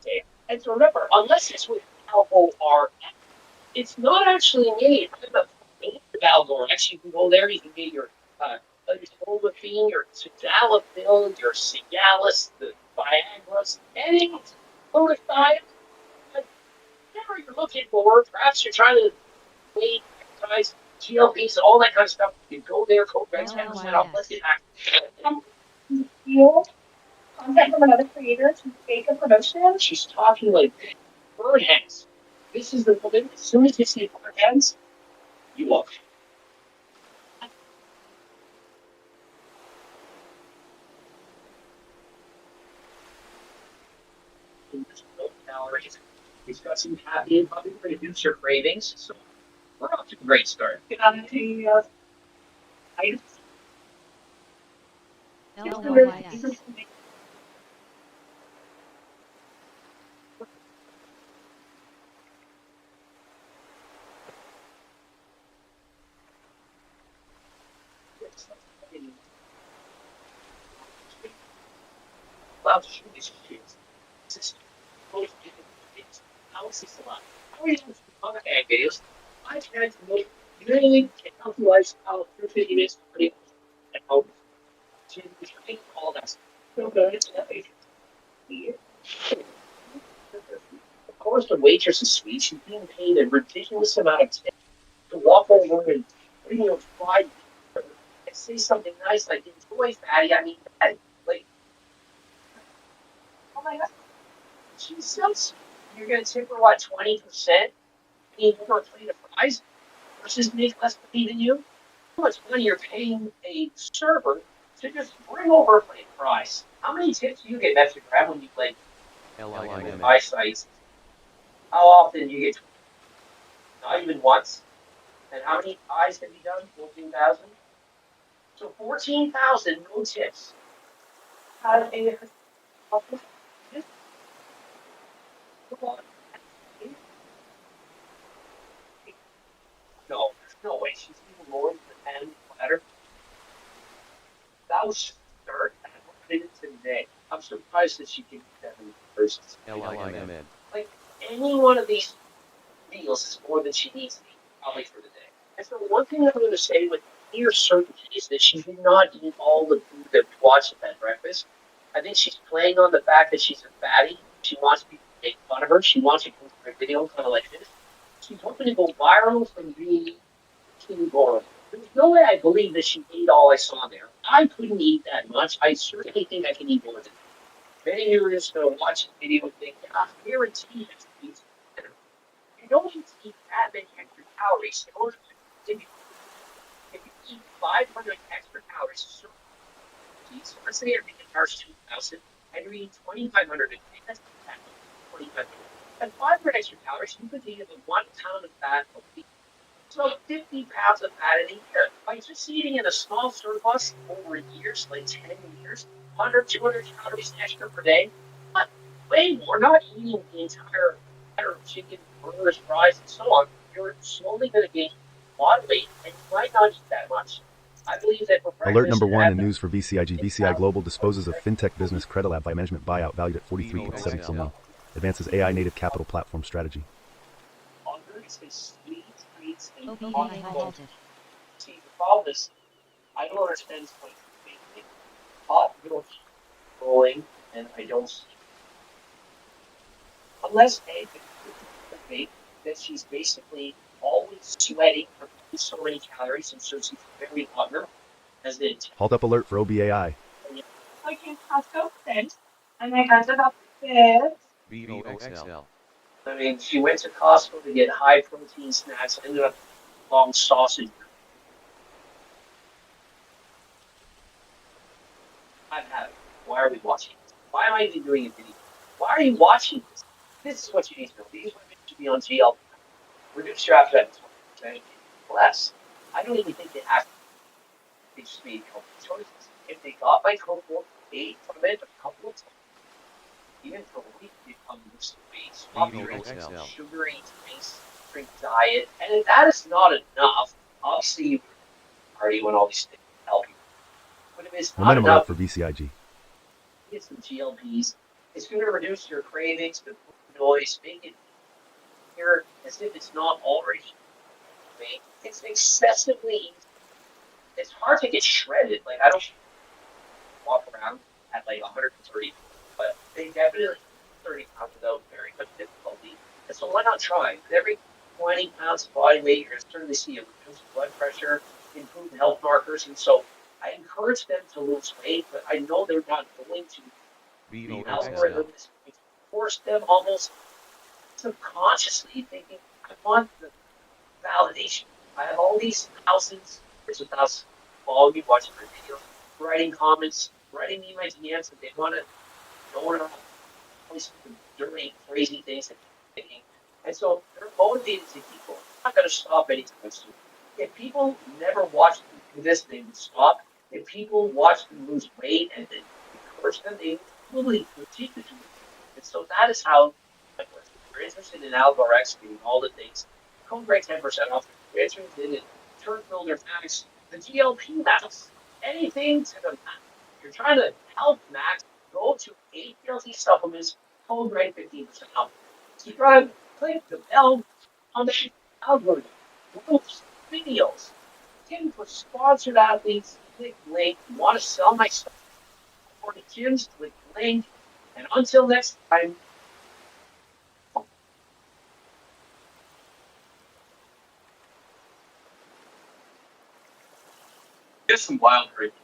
not. And so remember, unless it's with LORX, it's not actually made. I'm a Valgorex. You can go there. You can get your Clomiphene, your Tadalafil, your Cialis, the Viagra, anything. Glutathione. Whatever you're looking for, perhaps you're trying to weight, exercise, GLPs, all that kind of stuff. You go there, go grab 10% off. Let's get back. You content from another creator to fake a promotion. She's talking like bird heads. This is the woman. As soon as you see bird heads, you look. No calories. He's got some caffeine, probably going to reduce your cravings. So we're off to a great start. Get on to items. Allowed to shoot these kids. This is how is this allowed? How are you doing on ag videos? I've had to make really healthy lifestyle for 50 minutes pretty and how to think all that stuff. Okay, it's that age. Of course, the waitress is sweet. She's being paid a ridiculous amount of tip to walk over and bring you a fried and say something nice like "Enjoy, fatty." I mean, like, oh my god, Jesus! You're gonna tip her what 20%? Paying for a plate of fries versus make less money than you. How much money you're paying a server to just bring over a plate of fries? How many tips do you get extra grab when you play fry sites? How often do you get? Not even once. And how many eyes have you done? 14,000? So 14,000, no tips. No, there's no way. She's even more than the 10 platter. That was just a start. I put it today. I'm surprised that she can get 7 versus like any one of these deals is more than she needs to eat, probably for the day. And so one thing I'm going to say with near certainty is that she did not eat all the food that we watched at breakfast. I think she's playing on the fact that she's a fatty. She wants people to make fun of her. She wants to go for a video kind of like this. She's hoping to go viral from being too boring. There's no way I believe that she ate all I saw there. I couldn't eat that much. I certainly think I can eat more than that. Many viewers going to watch the video and think, I guarantee it's easy. You don't need to eat that many extra calories in order to if you eat 500 extra calories, so let's say you're eating carbs 2,000 and you're eating 2,500 a day, that's 2,500. At 500 extra calories, you could eat about 1 pound of fat a week. So 50 pounds of fat in a year. By just eating in a small surplus over years, like 10 years, 100, 200 calories extra per day, but way more, not eating the entire batter of chicken, burgers, fries, and so on. You're slowly going to gain a lot of weight, and you might not eat that much. I believe that for Alert number 1 in news for VCIG. VCI Global disposes of fintech business Credilab by management buyout valued at $43.74 million. Advances AI native capital platform strategy. See, the problem is, I don't understand this point. Hot milk rolling, and I don't see. Unless that she's basically always sweating for so many calories, and so she's very hungry. As it. Halt up alert for OBAI. I can Costco print, and I got about this. VOXL. I mean, she went to Costco to get high protein snacks, ended up long sausage. I've had it. Why are we watching this? Why am I even doing a video? Why are you watching this? This is what you need to know. These women should be on GL. Reduce your appetite to 20% less. I don't even think they actually, they just made healthy choices. If they got my cohort, they from it a couple of times, even for a week, they come this way, stop drinking sugary drinks, drink diet, and if that is not enough, obviously you party when all these things help you. But if it's not Momentum alert enough, for VCIG. get some GLPs. It's going to reduce your cravings, the noise, make it hear as if it's not already made. It's excessively easy. It's hard to get shredded. Like, I don't walk around at like 130, but they definitely 30 pounds without very much difficulty. And so why not try? With every 20 pounds of body weight, you're going to certainly see a reduced blood pressure, improved health markers. And so I encourage them to lose weight, but I know they're not going to. The algorithm is going to force them almost subconsciously thinking, I want the validation. I have all these thousands, hundreds of thousands of all of you watching my videos, writing comments, writing me my DMs that they want to know what I'm always doing crazy things that they're thinking. And so they're motivated to keep going. I'm not going to stop anytime soon. If people never watched them do this, they would stop. If people watch them lose weight and then encourage them, they probably continue to do it. And so that is how it works. If you're interested in AlgoRx doing all the things, code break 10% off. If you're interested in turn builder max, the GLP max, anything to the max. If you're trying to help max, go to ATLT supplements, code break 15% off. Subscribe, click the bell on the algorithm. Groups, videos, looking for sponsored athletes, click link. You want to sell my stuff for the gyms, click link. And until next time, here's some wild breaking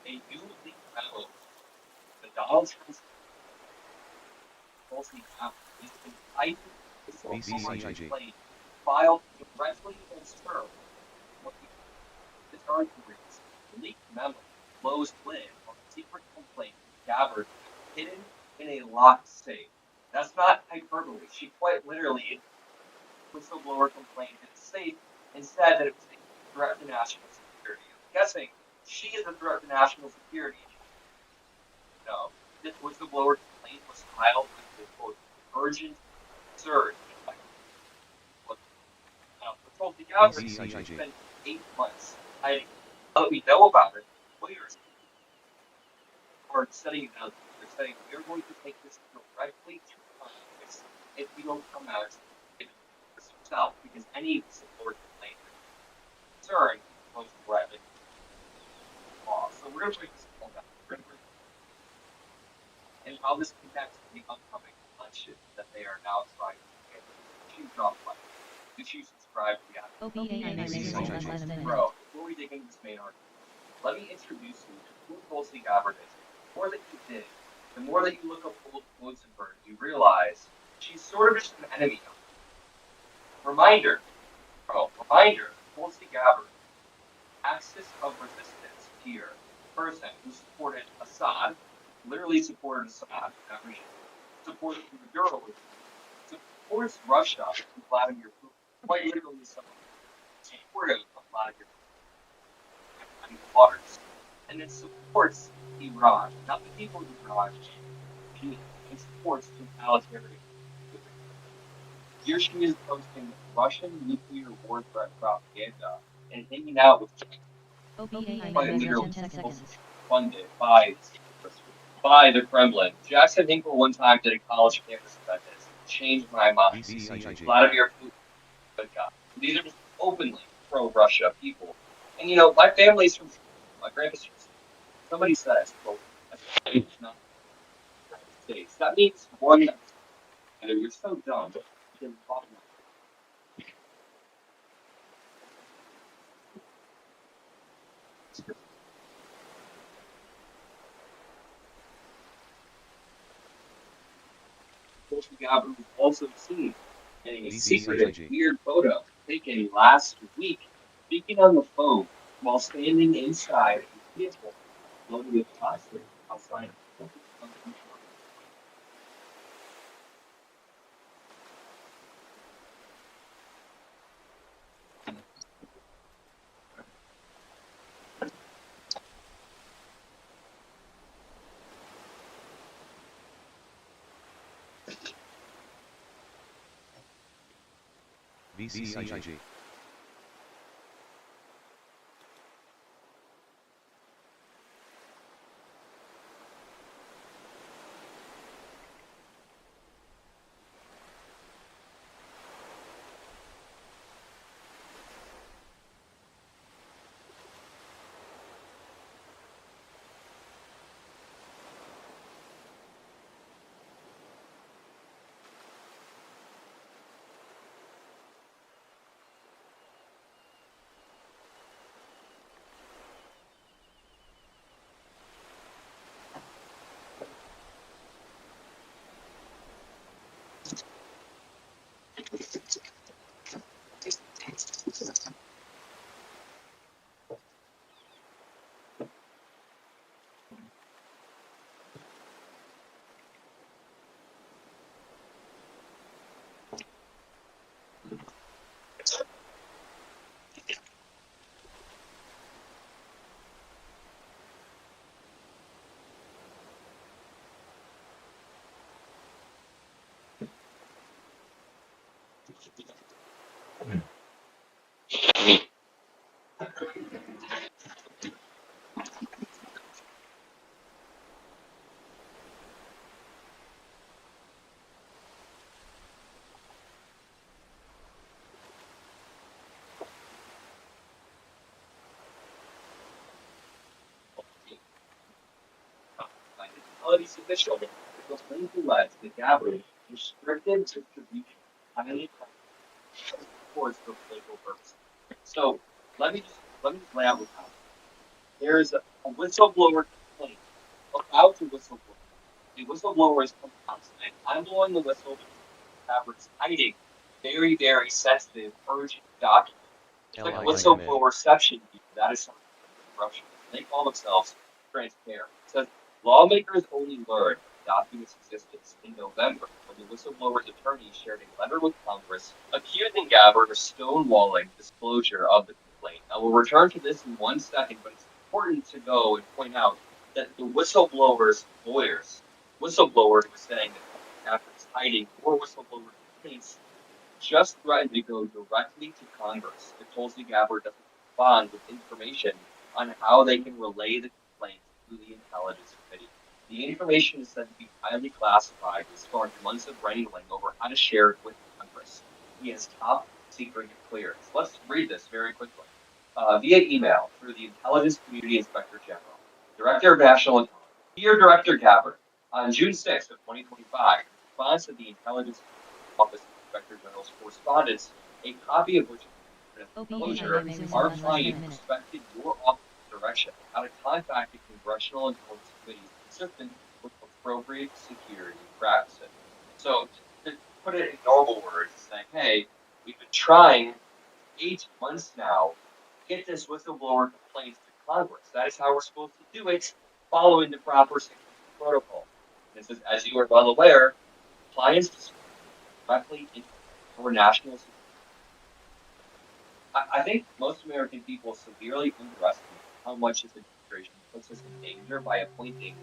news. A new leak memo. The Donald Trump falsely is indicted VCIG. plane filed directly against her. The charge reads, leaked memo, closed lid on secret complaint, Gabbard, hidden in a locked safe. That's not hyperbole. She quite literally whistleblower complaint in a safe and said that it was a threat to national security. I'm guessing she is a threat to national security. No, this whistleblower complaint was filed with the quote urgent surge. Now, patrol the Gabbard spent 8 months hiding. What we know about it, lawyers are setting it out. They're saying we're going to take this directly to Congress if you don't come out and yourself, because any support complaint concern goes directly to law. So we're going to break this all down. And how this impacts the upcoming election that they are now trying to get. Choose off like. Did you subscribe to the Bro, before we dig into this main argument, let me introduce you to who Tulsi Gabbard is. The more that you dig, the more that you look up old quotes of her, you realize she's sort of just an enemy. Reminder, Tulsi Gabbard, axis of resistance here, person who supported Assad, literally supported Assad, that regime, supported Maduro, supports Russia, Vladimir Putin, quite literally supportive of Vladimir Putin, waters, and it supports Iran, not the people of Iran, it supports totalitarian. Here she is posting Russian nuclear war threat propaganda and hanging out with quite literally funded by the Kremlin. Jackson Hinkle one time did a college campus about this. Changed my mind. Vladimir Putin, good guy. These are just openly pro-Russia people. And you know, my family's from my grandpa's from somebody says, well, it's not the United States. That means one you're so dumb. Tulsi Gabbard was also seen in a secretive, weird photo taken last week speaking on the phone while standing inside a vehicle loaded with plastic outside. VCIG. Utilities official proclaim to let the gathering restricted distribution highly reports for political purposes. So let me just lay out what's happening. There is a whistleblower complaint about the whistleblower. The whistleblower is coming out saying, "I'm blowing the whistle because Fabric is hiding very sensitive, urgent documents." It's like a whistleblower reception. That is something corruption. They call themselves transparent. It says lawmakers only learned of the document's existence in November when the whistleblower's attorney shared a letter with Congress accusing Gabbard of stonewalling disclosure of the complaint. I will return to this in 1 second, but it's important to go and point out that the whistleblower's lawyers, whistleblower who was saying that Gabbard is hiding more whistleblower complaints, just threatened to go directly to Congress if Tulsi Gabbard doesn't respond with information on how they can relay the complaints to the Intelligence Committee. The information is said to be highly classified and sparked months of wrangling over how to share it with Congress. He has top secret clearance. Let's read this very quickly. Via email through the Intelligence Community Inspector General, Director of National Intelligence. Dear Director Gabbard, on June 6th of 2025, in response to the Intelligence Office Inspector General's correspondence, a copy of which is disclosure, our client respected your office direction how to contact the Congressional Intelligence Committee consistent with appropriate security practices. So to put it in normal words, saying, hey, we've been trying 8 months now to get this whistleblower complaints to Congress. That is how we're supposed to do it, following the proper security protocol. And it says, as you are well aware, clients directly into our national security. I think most American people severely underestimate how much this administration puts us in danger by appointing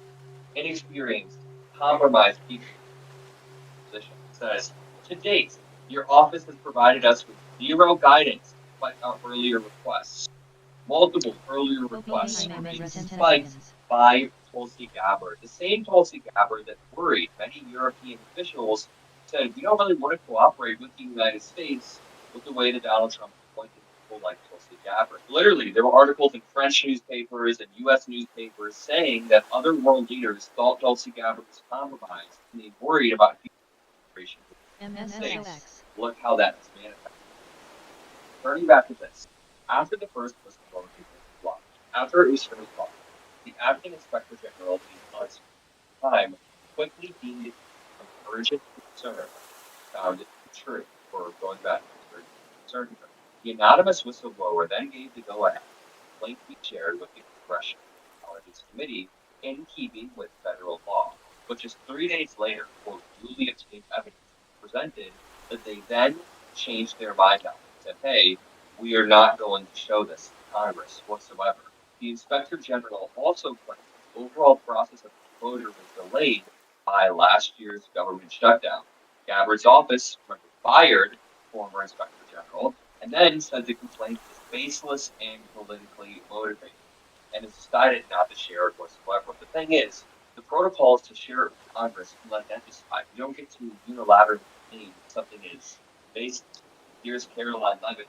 inexperienced, compromised people in position. It says, to date, your office has provided us with zero guidance despite our earlier requests. Multiple earlier requests were being spiked by Tulsi Gabbard, the same Tulsi Gabbard that worried many European officials, said, we don't really want to cooperate with the United States with the way that Donald Trump appointed people like Tulsi Gabbard. Literally, there were articles in French newspapers and U.S. newspapers saying that other world leaders thought Tulsi Gabbard was compromised and they worried about cooperation with the United States. Look how that is manifested. Turning back to this, after the first whistleblower complaint was launched, after it was first launched, the acting inspector general of the Intelligence time quickly deemed it of urgent concern, found it true, or going back to urgent concern. The anonymous whistleblower then gave the go-ahead. The complaint to be shared with the Congressional Intelligence Committee in keeping with federal law. But just 3 days later, quote, newly obtained evidence presented that they then changed their mind on it. Said, hey, we are not going to show this to Congress whatsoever. The Inspector General also claimed the overall process of disclosure was delayed by last year's government shutdown. Gabbard's office fired former Inspector General and then said the complaint is baseless and politically motivated and has decided not to share it whatsoever. The thing is, the protocol is to share it with Congress and let them decide. You don't get to unilaterally claim something is baseless. Here's Caroline Levitt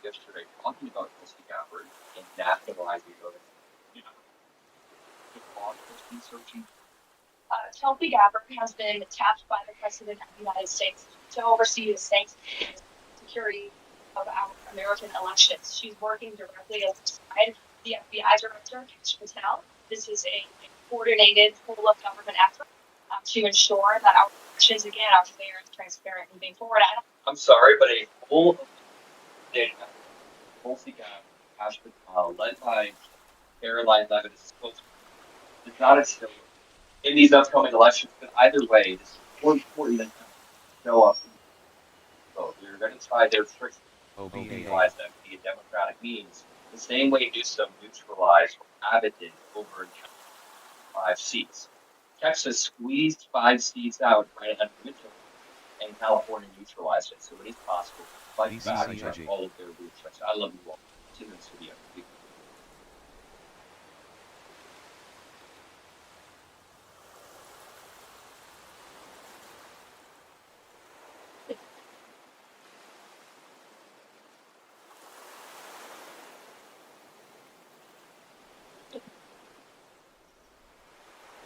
yesterday talking about Tulsi Gabbard and nationalizing those. Researching. Tulsi Gabbard has been tapped by the President of the United States to oversee the safety and security of our American elections. She's working directly alongside the FBI Director, Kash Patel. This is a coordinated full-of-government effort to ensure that our elections, again, are fair and transparent moving forward. I'm sorry, but a full data, Tulsi Gabbard, Kash Patel, led by Caroline Levitt is supposed to not instill in these upcoming elections, but either way, this is more important than show up. So they're going to try their tricks to utilize them via democratic means, the same way Newsom neutralized Abbott did over in 5 seats. Texas squeezed 5 seats out right under Mitchell, and California neutralized it. So it is possible to fight back on all of their root tricks. I love you all. See you in this video.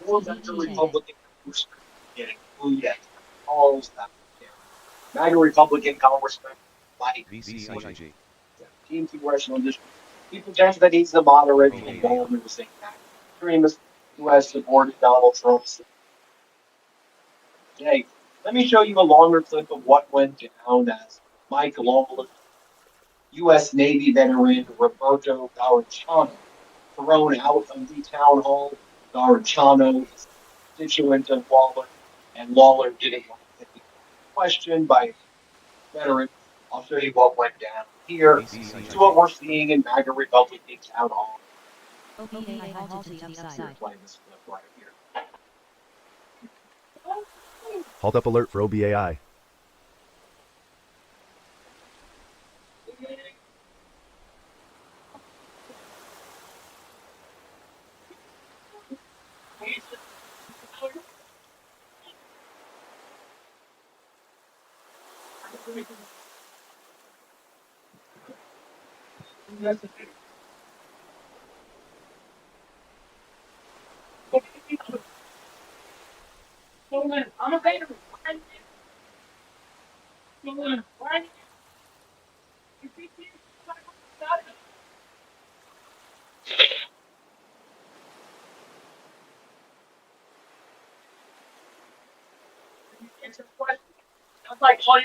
More MAGA Republican getting booed at calls that MAGA Republican Congressman like VCIG. 15 congressional districts. People judge that he's the moderate and involvement with saying that extremist who has supported Donald Trump. Today, let me show you a longer clip of what went down as Mike Lawless, U.S. Navy veteran Roberto Garachano, thrown out of the town hall. Garachano is a constituent of Lawler, and Lawler didn't want to be questioned by veterans. I'll show you what went down here. This is what we're seeing in MAGA Republican town hall. OPAI halted to the upside. Playing this clip right here. Halt up alert for OBAI. I'm a veteran. Why? Answer the question. Sounds like all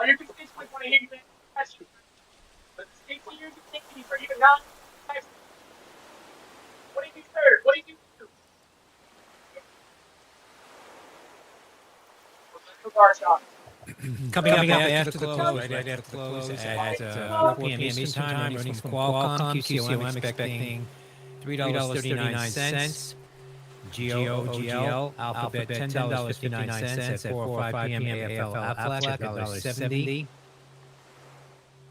your constituents want to hear you answer the question. But the 16 years of thinking for you to not what did you serve? What did you do? Coming up after the close, right after the close at 4 p.m. Eastern Time, earnings from Qualcomm, QCOM expecting $3.39. GOGL, Alphabet $10.59 at 4:05 p.m. AFL Aflac $1.70.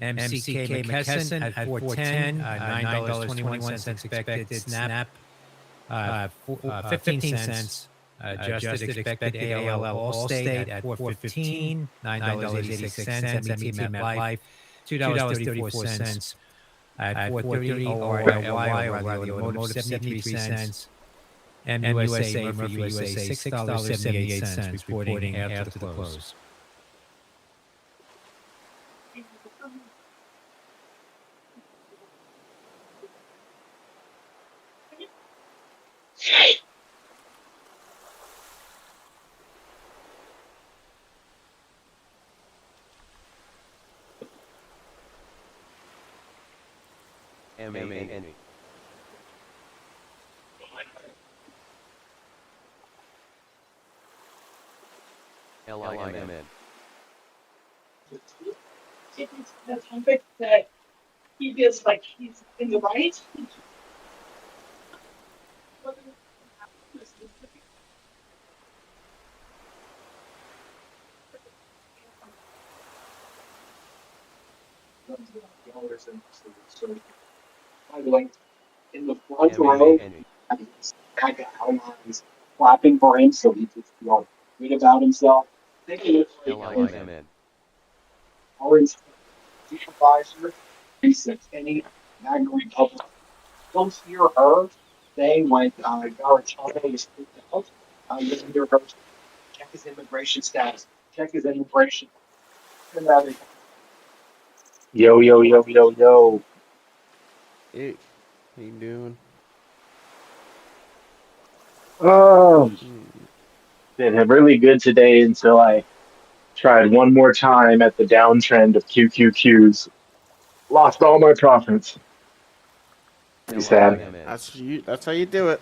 MCK McKesson at 4:10, $9.21 expected. Snap 15 cents. Adjusted expected ALL Allstate at 4:15, $9.86. MET MetLife $2.34. At 4:30 ORLY O'Reilly Automotive 73 cents. And USA Murphy USA $6.78 reporting after the close. It's the topic that he feels like he's in the right. Like in the front row, that guy is clapping for him, so he just feel good about himself. I think it looks like Orange supervisor, recent any Magna Republic. Don't hear her say when Garachano is kicked out. You don't hear her check his immigration status, check his immigration. Yo, yo, yo, yo, yo. Hey, how you doing? Oh, been really good today until I tried one more time at the downtrend of QQQs. Lost all my profits. Pretty sad. That's how you do it.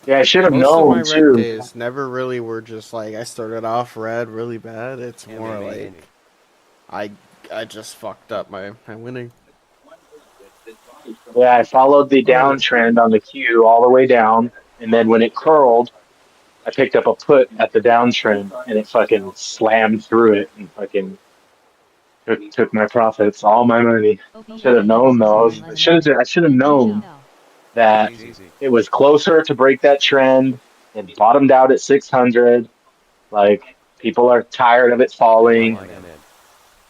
Yeah, I should have Most of my known red too. days never really were just like I started off red really bad. It's more like I just fucked up my winning. Yeah, I followed the downtrend on the Q all the way down, and then when it curled, I picked up a put at the downtrend, and it fucking slammed through it and fucking took my profits, all my money. Should have known though. I should have known that it was closer to break that trend and bottomed out at 600. Like people are tired of it falling.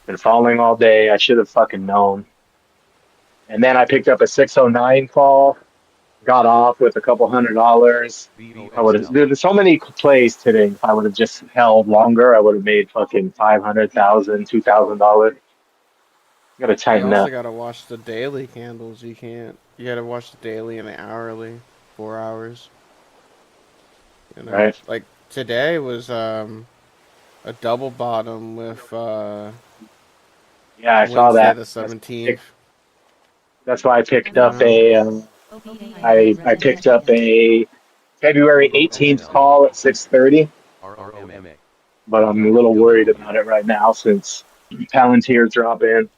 Been falling all day. I should have fucking known. And then I picked up a 609 call, got off with a couple $100. I would have. There's so many plays today. If I would have just held longer, I would have made fucking $500,000, $2,000. Got to You tighten also up, gotta watch the daily candles. You can't. You gotta watch the daily and the hourly, 4 hours. You know, right? like today was a double bottom with Yeah, I saw Wednesday that. the 17th. That's why I picked up a. I picked up a February 18th call at 6:30, but I'm a little worried about it right now since Palantir's drop in.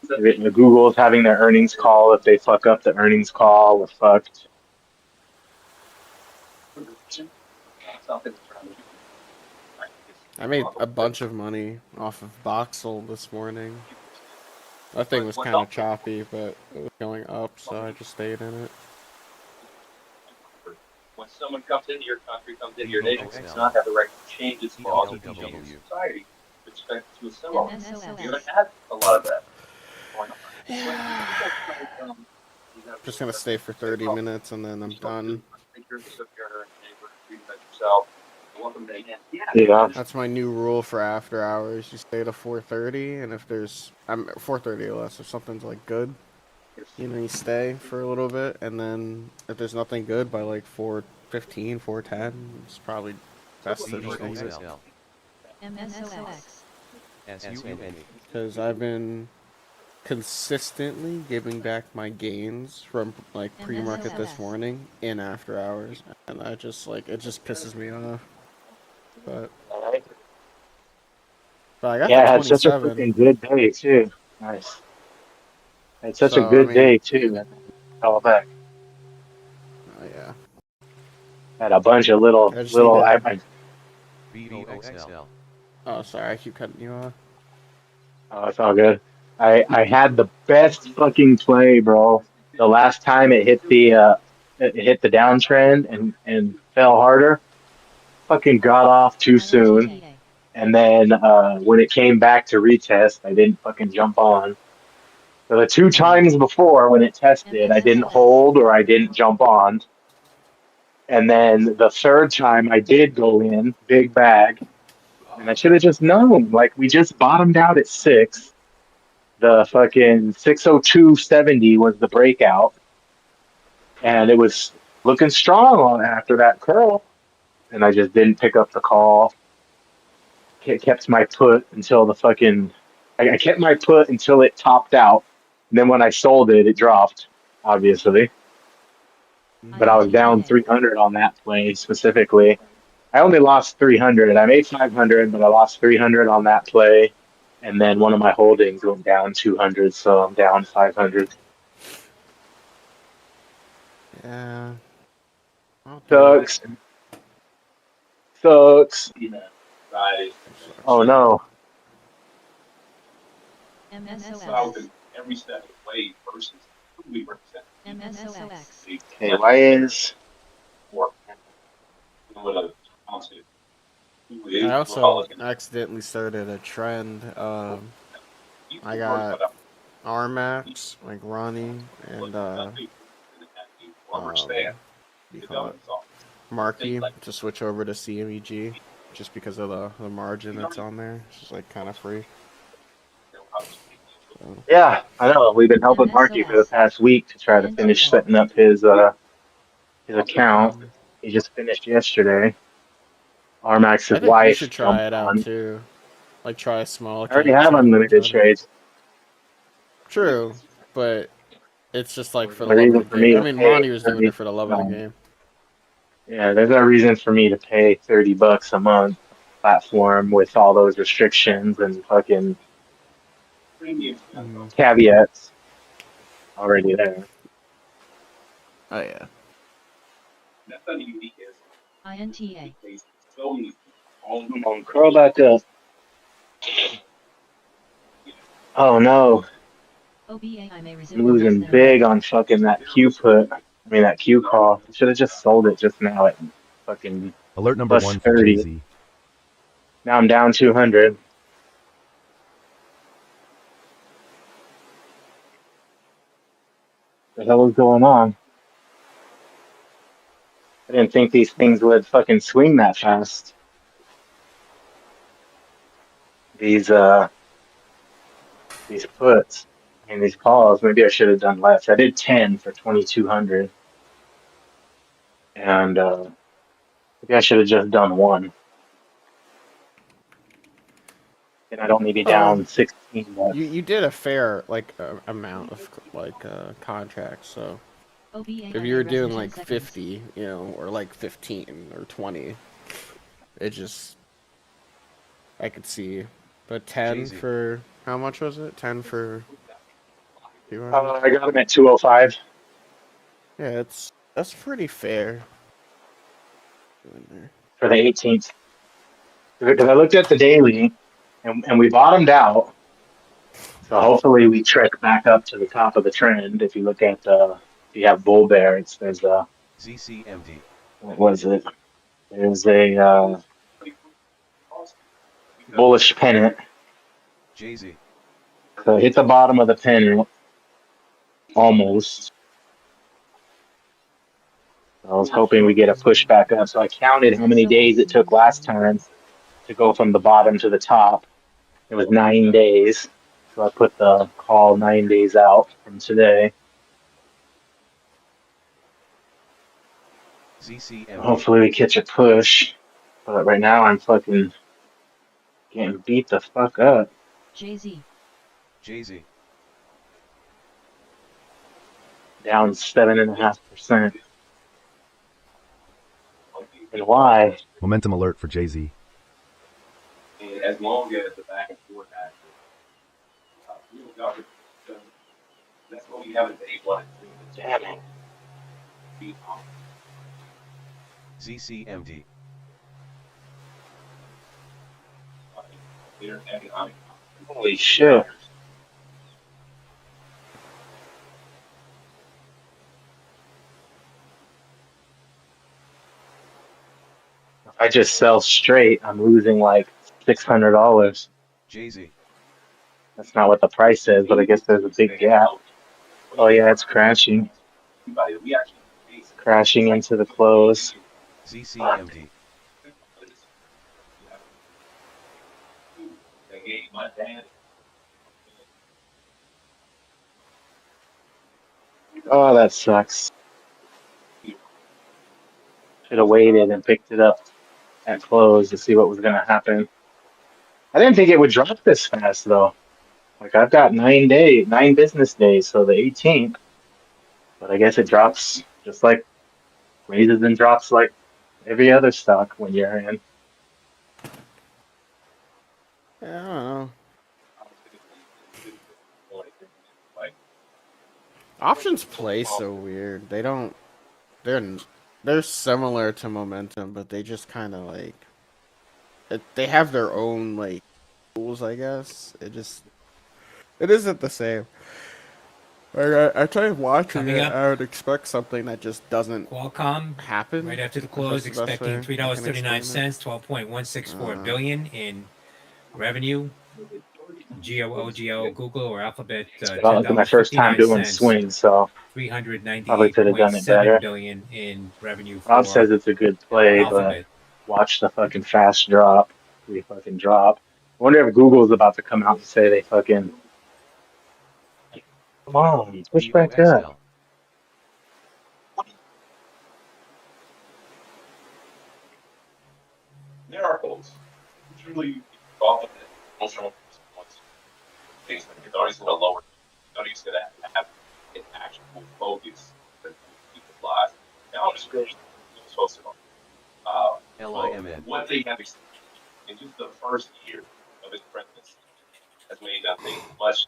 Google is having their earnings call. If they fuck up the earnings call, we're fucked. I made a bunch of money off of Boxel this morning. That thing was kind of choppy, but it was going up, so I just stayed in it. When someone comes into your country, comes into your nation, does not have the right to change its laws or change its society with respect to assimilate. You haven't had a lot of that. Just gonna stay for 30 minutes and then I'm done. Yeah. That's my new rule for after hours. You stay to 4:30, and if there's 4:30 or less, if something's like good, you stay for a little bit, and then if there's nothing good by like 4:15, 4:10, it's probably best to just leave it. Because I've been consistently giving back my gains from like pre-market this morning in after hours, and I just it just pisses me off. But I got Yeah, the I had such a 27. freaking good day too. Nice. I had such a So, I good mean, day too. And fell back. Oh yeah. Had a bunch of I just need little. to. Oh, sorry, I keep cutting you off. Oh, it's all good. I had the best fucking play, bro. The last time it hit the downtrend and fell harder. Fucking got off too soon. And then when it came back to retest, I didn't fucking jump on. So the two times before when it tested, I didn't hold or I didn't jump on. And then the third time I did go in, big bag, and I should have just known. Like we just bottomed out at 6. The fucking 602.70 was the breakout. And it was looking strong after that curl. And I just didn't pick up the call. Kept my put until the fucking. I kept my put until it topped out. then when I sold it, it dropped, obviously. But I was down 300 on that play specifically. I only lost 300. I made 500, but I lost 300 on that play. And then one of my holdings went down 200, so I'm down 500. Yeah. I'll do it. Sucks. Sucks. Oh no. MSOX. Every step of the way versus who we represent. MSOX. Okay, why is Or with a constant who I is also Republican. accidentally started a trend. I Work got cut out. RMAX, like Ronnie, and Understand. what do you The call it? government's off. Marquee to switch over to CMEG, just because of the margin that's on there. It's just like kind of free. So, yeah, I know. We've been helping Marky for the past week to try to finish setting up his account. He just finished yesterday. I Armax's think you wife should try jumped it out on. too. Like try a small I already account, have see how it goes unlimited out. trades. True, but it's just like for the No love of reason the for game. me I to mean, pay Monty was doing it 30. for the love of the game. Yeah, there's no reason for me to pay $30 a month platform with all those restrictions and fucking caveats already there. Oh yeah. That's not unique is INTA. so many all Come on, curl back up. Oh no, OBA I may resume I'm in less losing than a big minute. on fucking that Q put. I mean that Q call. I should have just sold it just now at fucking Alert number plus 1 for 30. JZ. Now I'm down 200. What the hell is going on? I didn't think these things would fucking swing that fast. These puts and these calls. Maybe I should have done less. I did 10 for 2,200, and maybe I should have just done one. And I'd only be down 16 bucks. You did a fair like amount of like contracts. So OBA if I you may were rest in doing 10 like seconds. 50, or like 15 or 20, it just I could see. But 10 Jay-Z. for how much was it? 10 for 200. I got them at 205 Yeah, that's pretty fair. for the 18th. Because I looked at the daily, and we bottomed out. So hopefully we trek back up to the top of the trend. If you look at if you have bull bear, there's a ZCMD. what was it? There's a bullish pennant. Jay-Z. So hit the bottom of the pennant almost. I was hoping we get a push back up. So I counted how many days it took last time to go from the bottom to the top. It was 9 days. So I put the call 9 days out from today. ZCMD. Hopefully we catch a push. But right now I'm fucking getting beat the fuck up. JZ. Jay-Z. Down 7.5%. And why? Momentum alert for JZ. and as long as the back and forth action, real government, that's what we have in day one. Damn it. ZCMD. Economic. Holy shit. If I just sell straight, I'm losing like $600. Jay-Z. That's not what the price is, but I guess there's a big gap. Oh yeah, it's crashing. Crashing into the close. ZCMD. Oh, that sucks. Should have waited and picked it up at close to see what was going to happen. I didn't think it would drop this fast, though. Like I've got 9 business days, so the 18th. But I guess it drops just like raises and drops like every other stock when you're in. Yeah, I don't know. Options play so weird. They don't. They're similar to Momentum, but they just kind of like. They have their own like rules, I guess. It isn't the same. Like I tried watching Coming it. up, I would expect something that just doesn't Qualcomm happen. right after the If that's close, the best expecting way I can explain it. $3.39, 12.164 billion in revenue. Google or Alphabet, Well, it's my first time doing $10.59, swings, so probably could have done it 398.7 better. billion in revenue Rob for says it's a good play, but Alphabet. watch the fucking fast drop. We fucking drop. I wonder if Google's about to come out and say they fucking come on, push back up. Miracles. Usually, off of it. Emotional things like your body's going to lower. Your body's going to have an actual focus that people's lives. Now, I'm just supposed to LIMN. what they have experienced in just the first year of his presidency has made that thing much.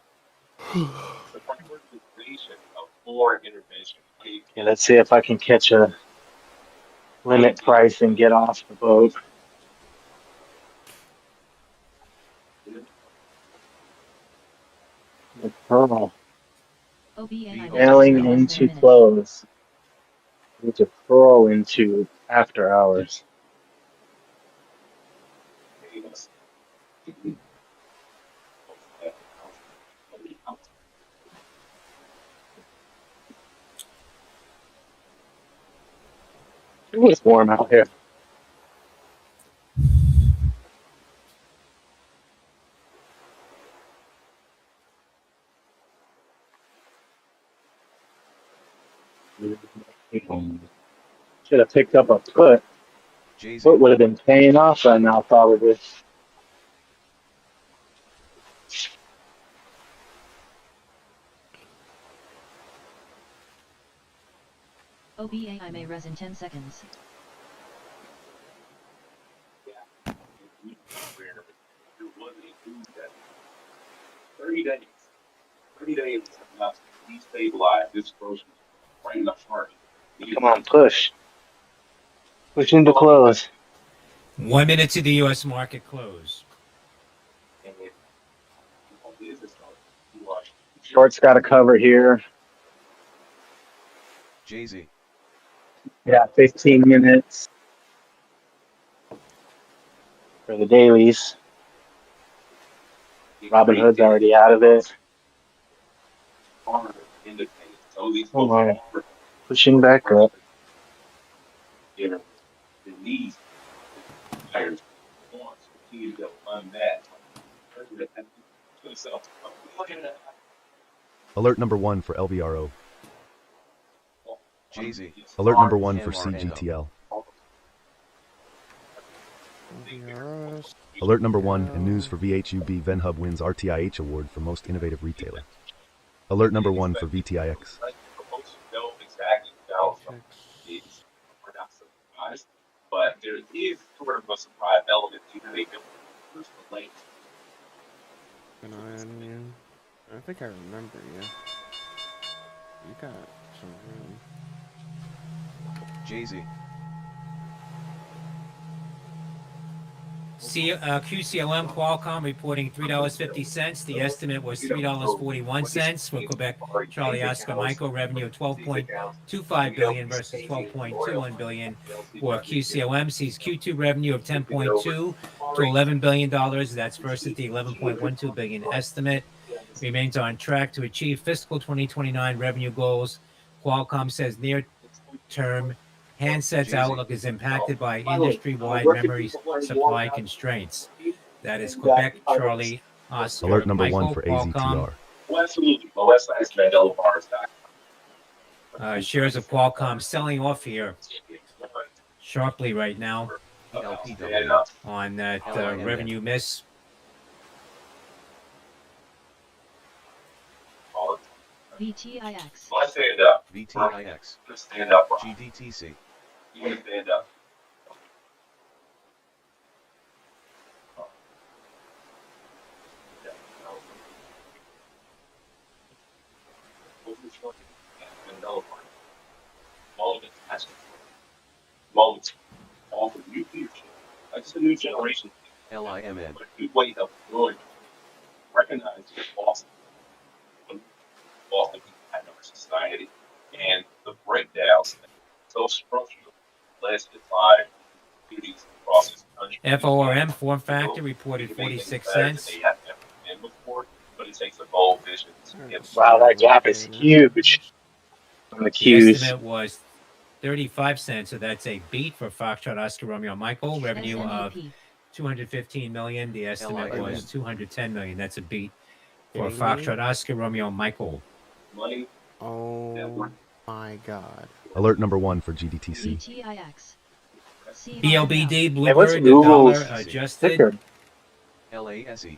The prioritization of foreign intervention. Okay, let's see if I can catch a limit price and get off the boat. The pearl nailing into close. Need to pearl into after hours. Ooh, it's warm out here. Should have picked up a put. Put would have been paying off by now, probably. OBA may res in 10 seconds. There was a dude that 30 days. 30 days is enough to destabilize this grocery right in the heart. Come on, push. Push into close. 1 minute to the U.S. market close. Short's got to cover here. Jay-Z. Yeah, 15 minutes for the dailies. Robin Hood's already out of it. Come on. Pushing back up. The knees, tires, wants, continue to go unmatched. So, Alert number 1 for LVRO. Jay-Z. Alert number 1 for CGTL. Alert number 1 and news for VHUB VenHub wins RTIH award for most innovative retailer. Alert number 1 for VTIX. but there is sort of a surprise element to they don't first relate. An eye on you. I think I remember you. You got some room. Jay-Z. QCLM Qualcomm reporting $3.50. The estimate was $3.41. For Quebec Charlie Oscar Michael, revenue of $12.25 billion versus $12.21 billion. For QCOM sees Q2 revenue of $10.2 to $11 billion. That's versus the $11.12 billion estimate. Remains on track to achieve fiscal 2029 revenue goals. Qualcomm says near-term handsets outlook is impacted by industry-wide memory supply constraints. That is Quebec Charlie Oscar Alert number Michael 1 for Qualcomm. AZTR. Well, absolutely. OS has Mandela bars back. Shares of Qualcomm selling off here sharply right now LPW. on that revenue miss. VTIX. Well, I stand up. VTIX. Just stand up, Rob. GDTC. You want to stand up. Moments offer new leadership. That's a new generation. LIMN. But a new way of growing. Recognize the loss of in our society and the breakdowns that so structural lasted by communities across this country. FORM form factor reported 46 cents. They have never been before, but it takes a bold vision to get. Wow, that gap is huge on the The Qs. estimate was 35 cents, so that's a beat for Foxtrot Oscar Romeo Michael. Revenue of 215 million. The estimate was 210 million. That's a beat for Foxtrot Oscar Romeo Michael. Money. Oh my God. Alert number 1 for GDTC. VTIX. BLBD, Hey, what's Bluebird, the dollar Google's adjusted. ticker? LASE.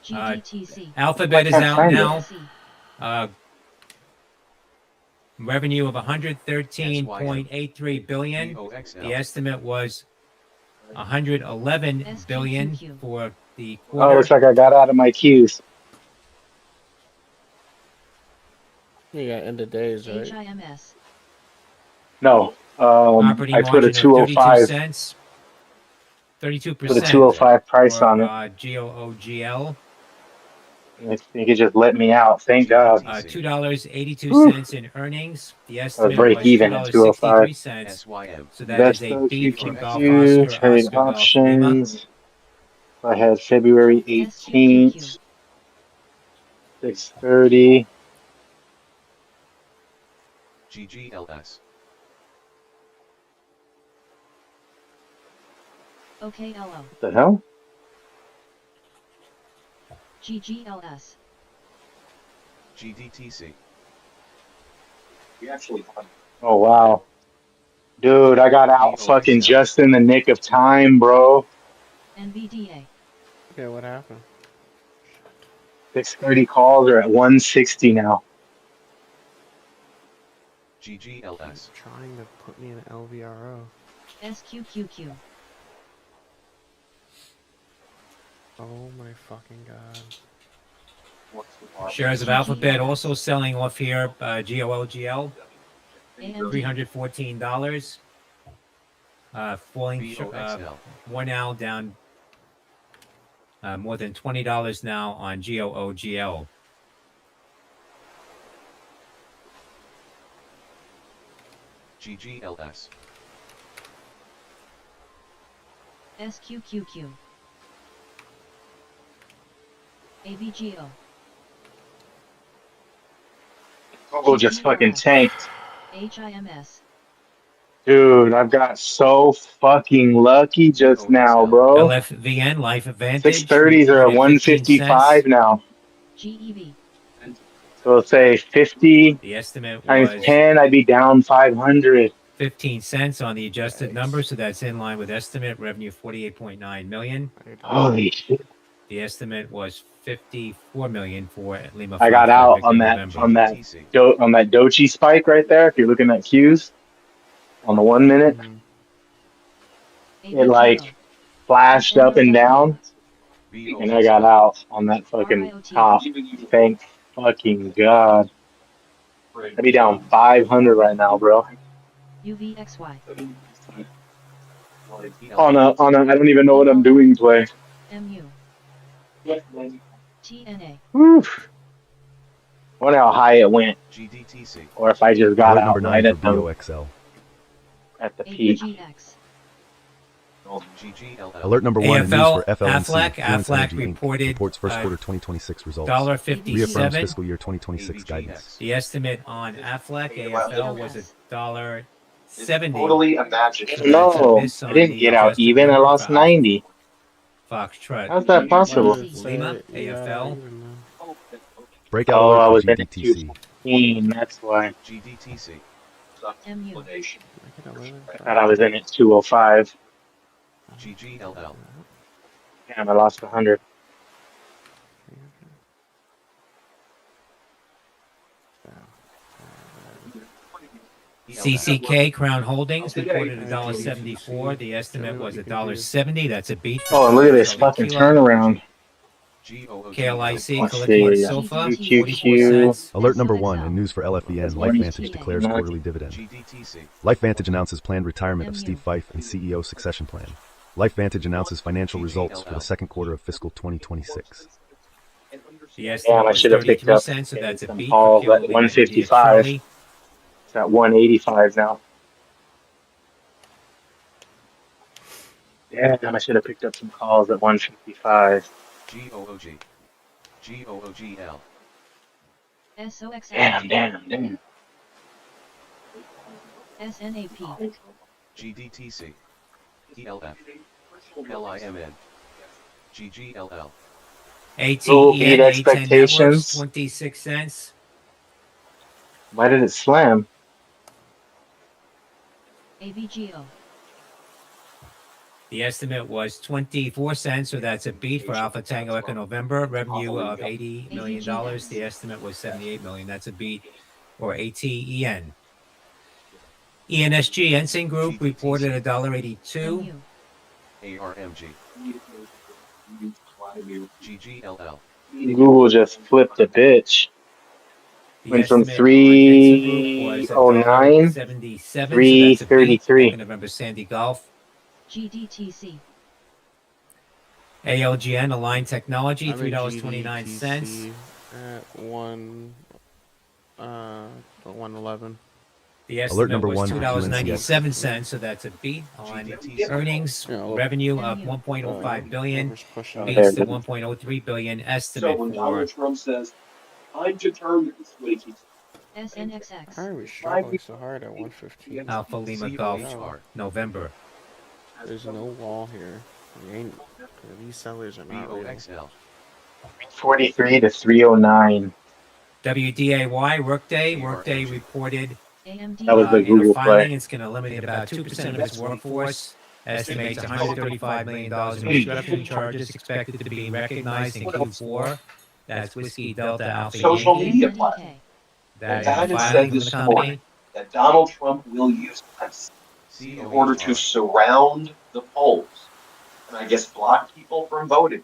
GDTC. Alphabet is can't out find now. Revenue of 113.83 billion. The estimate was 111 billion for the Oh, quarter. looks like I got out of my Qs. You got end of days, right? HIMS. No, Operating I put a margin of 32 205. cents. 32% Put a 205 price for on it. GOOGL. You could just let me out. Thank God. $2.82 in earnings. The estimate break was even at 205. $2.63. So that is a beat for Golf QQQ, Oscar, trade Oscar Golf Lima. options. I had February 18th, 6:30. GGLS. OKLO. What the hell? GGLS. GDTC. We actually won. Oh, wow. Dude, I got out fucking just in the nick of time, bro. NVDA. Okay, what happened? 6:30 calls are at 160 now. GGLS. Trying to put me in LVRO. SQQQ. Oh my fucking God. Shares of Alphabet also selling off here. GOLGL. $314. Falling one now down more than $20 now on GOOGL. GGLS. SQQQ. AVGO. Google just fucking tanked. HIMS. Dude, I've got so fucking lucky just now, bro. LFVN, Life Advantage. 630s are at reported 15 155 cents. now. GEV. So let's say 50 The estimate times was 10, I'd be down 500. 15 cents on the adjusted number, so that's in line with estimate. Revenue 48.9 million. Holy shit. The estimate was 54 million for Lima. I got out on that November. on that Dochi spike right there. If you're looking at Qs on the 1 minute, it like flashed up and down, and I got out on that fucking top. Thank fucking God. I'd be down 500 right now, bro. UVXY. On a I don't even know what I'm doing play. MU. TNA. Oof. I wonder how high it went, GDTC. or if I just got Alert out number 9 right for at BOXL. the peak. AVGX. GGLL. Alert number 1 in news AFL, for FLNC. Aflac Fluence Energy Inc. reported reports first quarter 2026 results. $1.57. Reaffirms fiscal year 2026 guidance. The estimate on Aflac AFL was $1.70. Totally imaginary. So that's a No, miss I on didn't the get out adjusted even. I number lost for 90. Foxtrot. How's that possible? Lima, AFL. Breakout Oh, I alert was for in at GDTC. 214. That's why. GDTC. MU. I thought I was in at 205. GGLL. Damn, I lost 100. CCK Crown Holdings reported $1.74. The estimate was $1.70. That's a beat. Oh, and look at this fucking turnaround. KLIC Let's Collecting see. Sofa, 44 QQQ. cents. Alert number 1 in news for LFVN. LifeVantage declares Not- quarterly dividend. LifeVantage announces planned retirement of Steve Fife and CEO succession plan. LifeVantage announces financial results for the second quarter of fiscal 2026. The estimate Damn, I was should have picked 33 up cents, so that's a some beat. calls For at Kimberly 155. Shirley. It's at 185 now. Damn, I should have picked up some calls at 155. GOOG. GOOGL. Damn. SNAP. GDTC. ELF. LIMN. GGLL. Google beat ATEN, A10 Networks, expectations. 26 cents. Why did it slam? AVGO. The estimate was 24 cents, so that's a beat for Alpha Tango Echo November. Revenue of $80 million. The estimate was $78 million. That's a beat for ATEN. ENSG, Ensign Group, reported $1.82. ARMG. GGLL. Google just flipped a bitch. The Went from estimate on Ensign Group was 309, $1.77, so that's a beat. 333. Echo November Sandy Gulf. GDTC. ALGN, Align Technology, I'm in $3.29. GDTC at 111. The Alert estimate number was one for $2.97, so that's a beat on earnings. Revenue of $1.05 billion, beats the $1.03 billion estimate So when for Donald Trump says, I'm determined to switch SNXX. Why are we struggling so hard at 115? Alpha Lima Gulf, November. There's no wall here. These sellers are not real. 43 to 309. WDAY, Workday reported That was the in a Google filing, play. it's going to eliminate about 2% of its workforce. Estimates $135 million in restructuring charges expected to be recognized in Q4. That's Whiskey Delta Alpha social Yankee. media platform. That is Bannon filing said from this the morning company. that Donald Trump will use ICE in order to surround the polls and I guess block people from voting.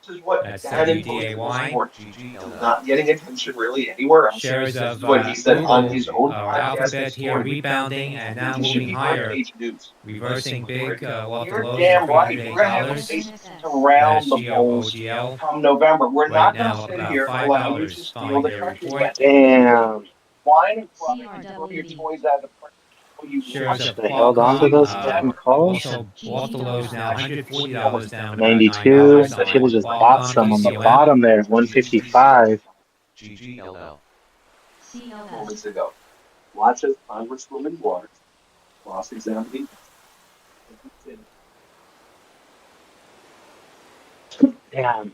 This is what That's Bannon posted this WDAY. morning. This is not getting attention really anywhere else. Shares This of is what he said on Google his own or podcast Alphabet this here morning. rebounding and now This should moving be higher, front page news. reversing big off the You're lows damn of right. We're gonna have a $308. race around the That's polls GOOGL. come November. We're Right not gonna now, sit about here and allow you to $5 steal following the their country. report. Damn. Wine and cry and throw your toys out of the front. You Shares of They held on to Qualcomm, those fucking calls. also off the lows now, $140 down about 92. $9 I should have on just bought Qualcomm, some on the ECOM. bottom there. 155. GGLL. moments ago. Watches Congresswoman Waters cross-examining. Damn.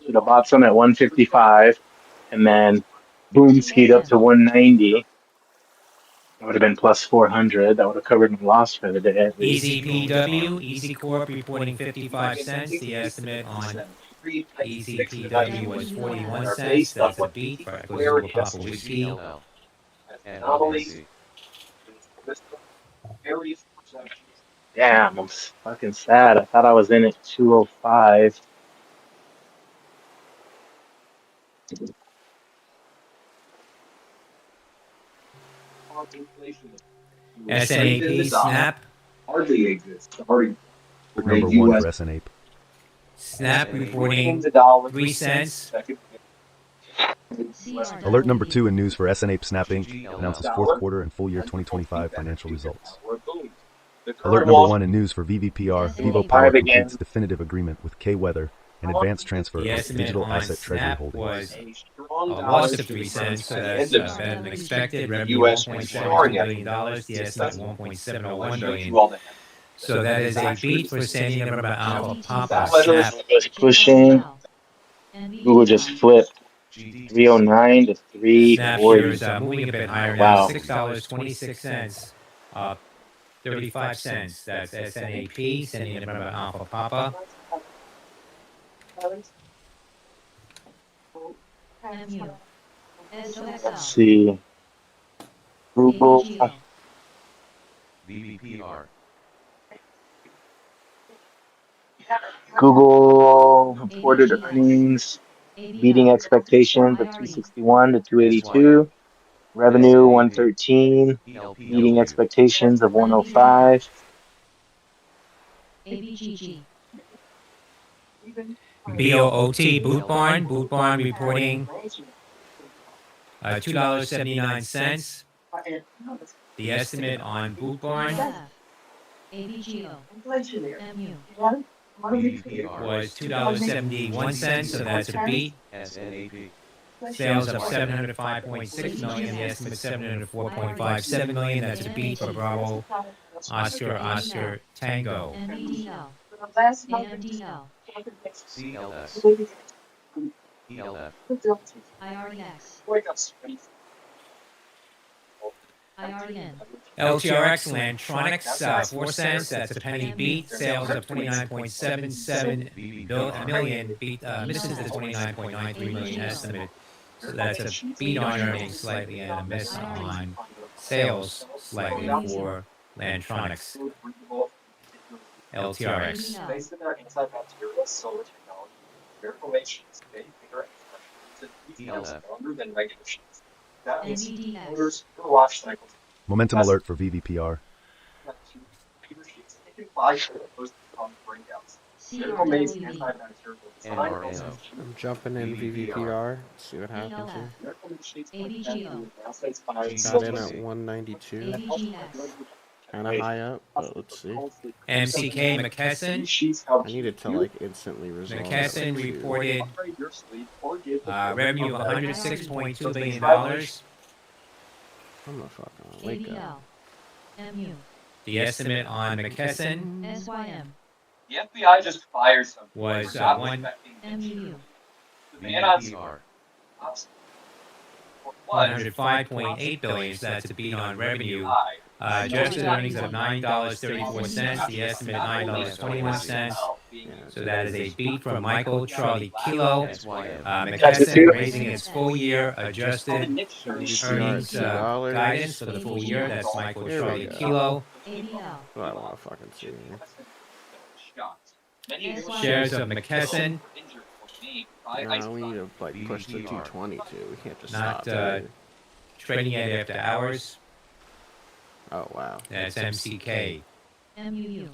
Should have bought some at 155. And then boom, skied up to 190. That would have been plus 400. That would have covered my loss for the day at least. EZPW, Easy Corp reporting 55 cents. The estimate on EZPW was 41 cents. That's a beat for Echo Papa Whiskey. NLC. Damn, I'm fucking sad. I thought I was in at 205. SNAP, Snap. Hardly exists. Already Alert number 1 for SNAP. Snap reporting 3 cents. Alert number 2 in news for SNAP. Snap Inc. announces fourth quarter and full year 2025 financial results. Alert number 1 in news for VVPR. Vivo Power completes definitive agreement with K-Weather and advanced transfer of its digital asset treasury holdings. A loss of 3 cents, so that's better than expected. Revenue $1.72 billion. The estimate $1.701 billion. So that is a beat for Sandy November Alpha Papa Snap. Was pushing. Google just flipped. 309 to Snap here 340. is moving a bit higher Wow. now. $6.26. Up 35 cents. That's SNAP, Sandy November Alpha Papa. Let's see. Google. VVPR. Google reported earnings beating expectations of 261 to 282. Revenue 113, beating expectations of 105. ABGG. BOOT, Boot Barn reporting $2.79. The estimate on Boot Barn ABGO. MU. was $2.71, so that's a beat. SNAP. Sales of 705.6 million. The estimate 704.57 million. That's a beat for Bravo Oscar Tango. MEDL. AMDL. CLS. ELF. IREX. IREN. LTRX Lantronix 4 cents. That's a penny beat. Sales of 29.77 million. Beat misses the 29.93 million estimate. So that's a beat on earnings slightly and a miss on sales slightly for Lantronix. LTRX. Based on their antibacterial solar technology, their formation is way bigger and fresher. It's 3 times longer than regular sheets. That means motors per wash cycles. Momentum alert for VVPR. Paper sheets taken 5 years opposed to common breakouts. Their remains antibacterial design process. I'm jumping in VVPR. See what happens here. ABGO. Got in at 192. Kind of high up, but let's see. MCK McKesson. I need it to like instantly resolve. McKesson Like, reported revenue of $106.2 billion. I'm not fucking wake up. MU. The estimate on McKesson SYM. The FBI just fired some. was MU. VVPR. 105.8 billion. So that's a beat on revenue. Adjusted earnings of $9.34. The estimate $9.21. So that is a beat from Michael Charlie Kilo. McKesson raising its full year adjusted earnings guidance for the full year. That's Michael Charlie Kilo. ABL. What I want to fucking see. Shares of McKesson. Nah, we need to like push to 222. We can't just Not stop there. trading it after hours. Oh wow. That's MCK. MUU.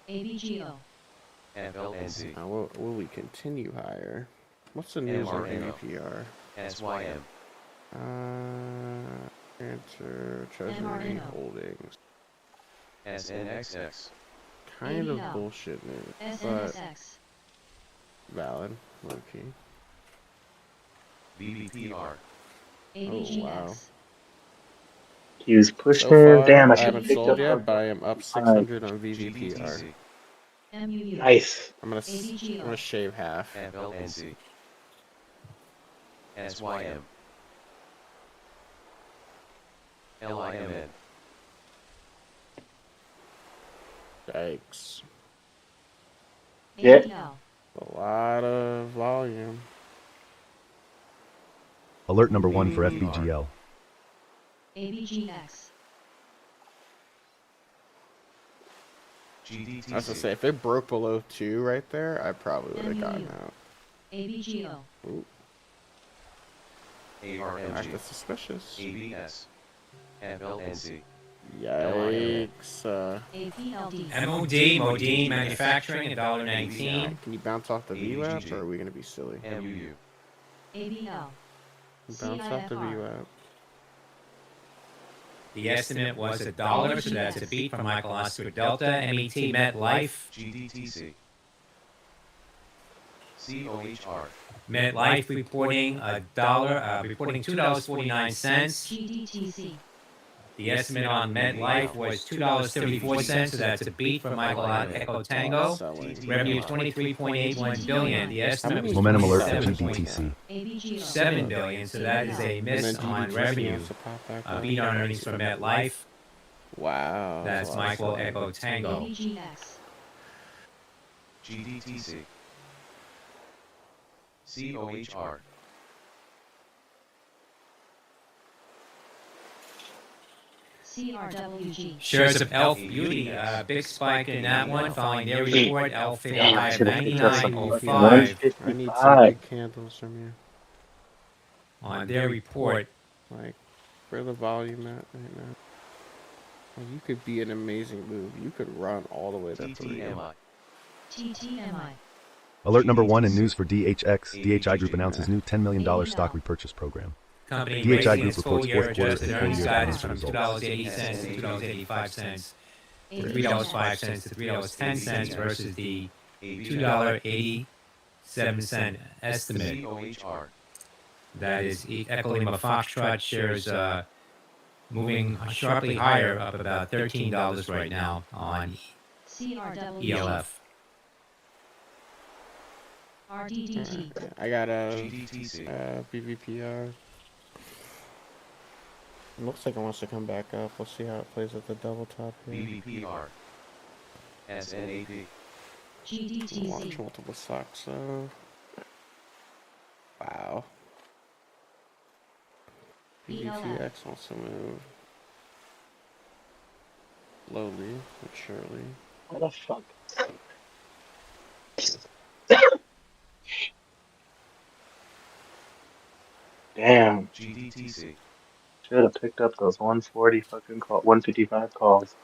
ABGO. FLNZ. Now, will we continue higher? What's the news on MRNO. VVPR? SYM. Answer Treasury MRNO. Holdings. SNXX. Kind of ABL. bullshit news, but SNSX. valid. Low key. VVPR. Oh wow. He was pushing. So far, Damn, I I should have haven't picked sold up. yet, but I am up 600 on VVPR. MUU. Nice. I'm gonna shave half. FLNZ. SYM. LIMN. Yikes. Yeah. ABL. A lot of volume. Alert number 1 for FBGL. ABGX. I was gonna say, if it broke below 2 right there, I probably would have gotten out. ABGO. Ooh. ARMG. Acted suspicious. ABS. FLNZ. Yikes. APLD. MOD, Modine Manufacturing, $1.19. Can you bounce off the VWAP, or are we gonna be silly? MUU. ABL. Bounce off the CIFR. VWAP. The estimate was $1, so that's a beat from Michael Oscar Delta. MET MetLife. GDTC. COHR. MetLife reporting reporting $2.49. GDTC. The estimate on MetLife was $2.34, so that's a beat from Michael Echo Tango. Revenue of $23.81 billion. The estimate was Momentum alert for $27.7 GDTC. billion, so that is a miss on revenue. Beat on earnings for MetLife. Wow. That's Michael Echo Tango. ABGX. GDTC. COHR. CRWG. Shares of Elf Beauty, big spike in that one. Following their report, Elf hit a Damn, high I of should have picked up some fucking 99.05. I need some 155. big candles from you. On their report. Like, where the volume at right now? Well, you could be an amazing move. You could run all the way to 3. TTMI. Alert number 1 in news for DHX. DHI Group announces new $10 million stock repurchase program. Company DHI raising Group its reports full-year fourth quarter adjusted and full earnings year guidance financial from results. $2.80 to $2.85 to $3.05 to $3.10 versus the $2.87 estimate. That is Echo Lima Foxtrot shares moving sharply higher, up about $13 right now on ELF. RDDT. I got a BVPR. It looks like it wants to come back up. We'll see how it plays at the double top here. BVPR. SNAP. GDTC. Watch multiple stocks, so. Wow. BVPX wants to move slowly but surely. What the fuck? Damn. GDTC. Should have picked up those 140 fucking 155 calls.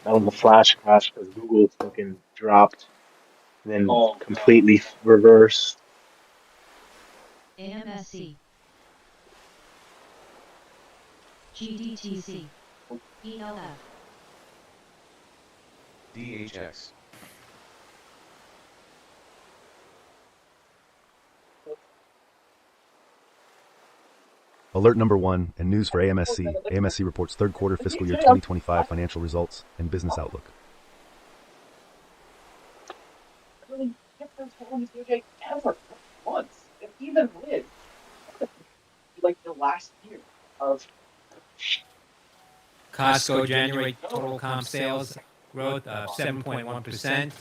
That was a flash crash because Google fucking dropped, then completely reversed. AMSC. GDTC. ELF. DHX. Alert number 1 and news for AMSC. AMSC reports third quarter fiscal year 2025 financial results and business outlook. Really different tones DOJ ever once, and even with like the last year of Costco January total comp sales growth of 7.1%.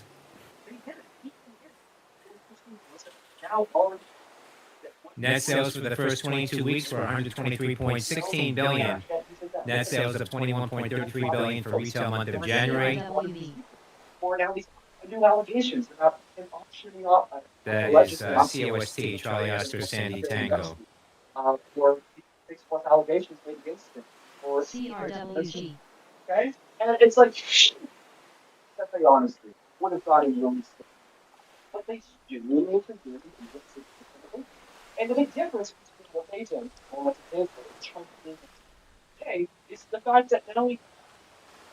now already Net sales for the first 22 weeks were 123.16 billion. Net sales of 21.33 billion for retail month of January. Or now these new allegations about him auctioning off. That is COST, Charlie Oscar Sandy Tango. For 6+ allegations made against him. Or CRWG. Okay, and it's like that they honestly would have thought he really still. But they genuinely forgive him. And the big difference between what they did and what they did for Trump today is the fact that not only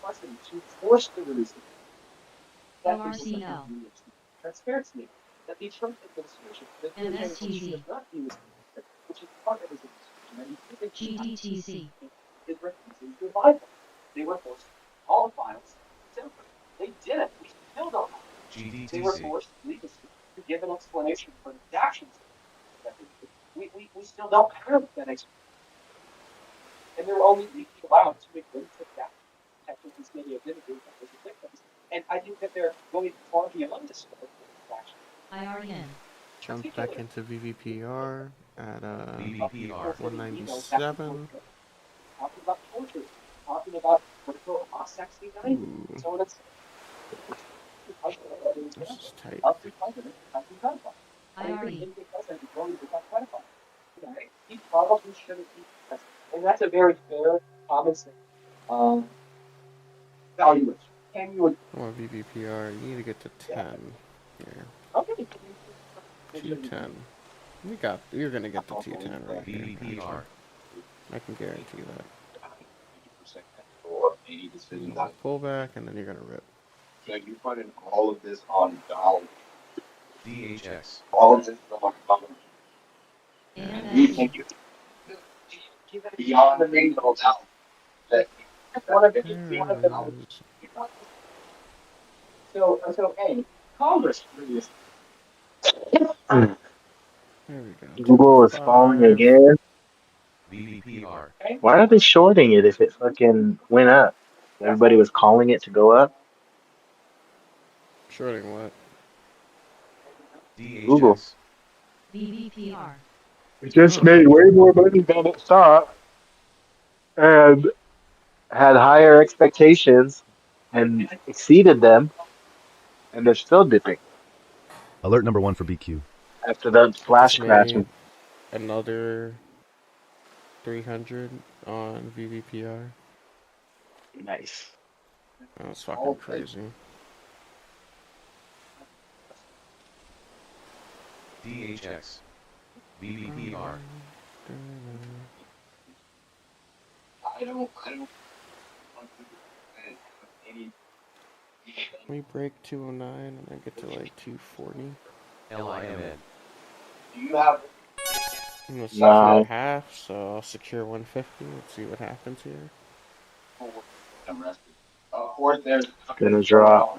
president to force the release of ORCL. that's fair to me. That the Trump administration, that the administration does not use, which is part of his administration, GDTC. His references to the Bible. They were forced all the files separately. They did it. We still don't know. GDTC. They were forced legally to give an explanation for the actions. We still don't have that explanation. And they were only allowed to make limited that protecting this media identity as the victims. And I think that they're going far beyond this action. IRN. Jump back into VVPR at VVPR 197. Talking about torture, talking about vertical sexy night, so on and so forth. This is tight. Of the president, of the pedophile. IRE. The president is going to become pedophile. Okay? He probably shouldn't be president. And that's a very fair, common sense valuation. Can you agree? Come on, VVPR. You need to get to 10 here. Okay. 210. You're gonna get the 210 right here. VVPR. I can guarantee that. 80% or 80 decisions. Pull back and then you're gonna rip. So you put in all of this on dollar. DHX. All of this on dollar. Thank you. Beyond the $1 that one of the so A, Congress released. There we go. Google is falling again. VVPR. Why are they shorting it if it fucking went up? Everybody was calling it to go up. Shorting what? DHX. Google. BBPR. It just made way more money than it thought. and had higher expectations and exceeded them, and they're still dipping Alert number 1 for BQ. after that flash Just crash. made another 300 on VVPR. Nice. That's fucking crazy. DHX. VVPR. I don't any. We break 209 and then get to like 240. LIMN. Do you have? I'm gonna secure No. half, so I'll secure 150. Let's see what happens here. I'm rested. Of course, there's Gonna draw.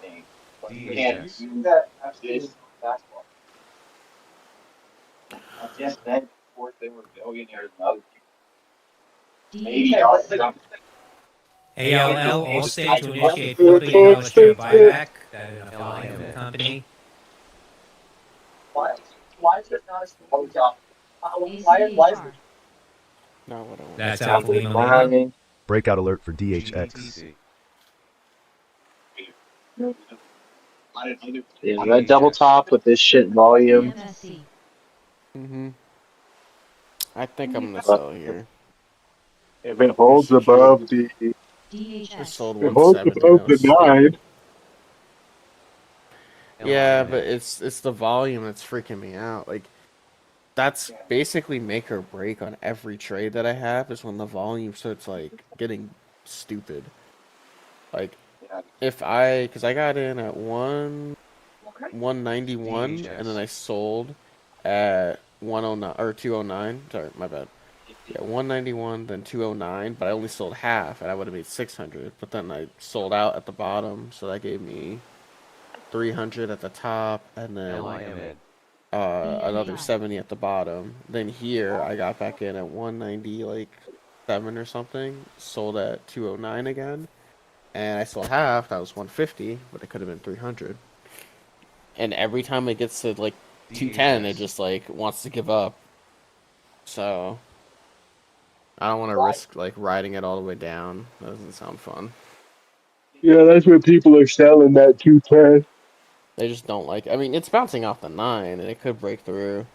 thing, but you can't DHX. do that. This basketball. I just said, of course, they were billionaires and other people. Maybe not. ALL, Allstate to initiate $4 billion share buyback. That is a flying company. Why is it not a small job? Why is ACHR. Not what I want. That's Alpha Lima Lima. Breakout alert for DHX. GBTC. Yeah, that double top with this shit volume. MSC. I think I'm gonna sell here. If it holds above the, I sold it holds 170. above the That was 9. Yeah, but it's the volume that's freaking me out. Like, that's basically make or break on every trade that I have is when the volume starts like getting stupid. Like, because I got in at 191 and then I sold at 109 or 209. Sorry, my bad. Yeah, 191, then 209, but I only sold half, and I would have made 600. But then I sold out at the bottom, so that gave me 300 at the top, and then another 70 at the bottom. Then here, I got back in at 190, like 7 or something. Sold at 209 again, and I sold half. That was 150, but it could have been 300. And every time it gets to like 210, it just like wants to give up. So I don't want to risk like riding it all the way down. That doesn't sound fun. Yeah, that's when people are selling that 210. They just don't like. I mean, it's bouncing off the 9, and it could break through,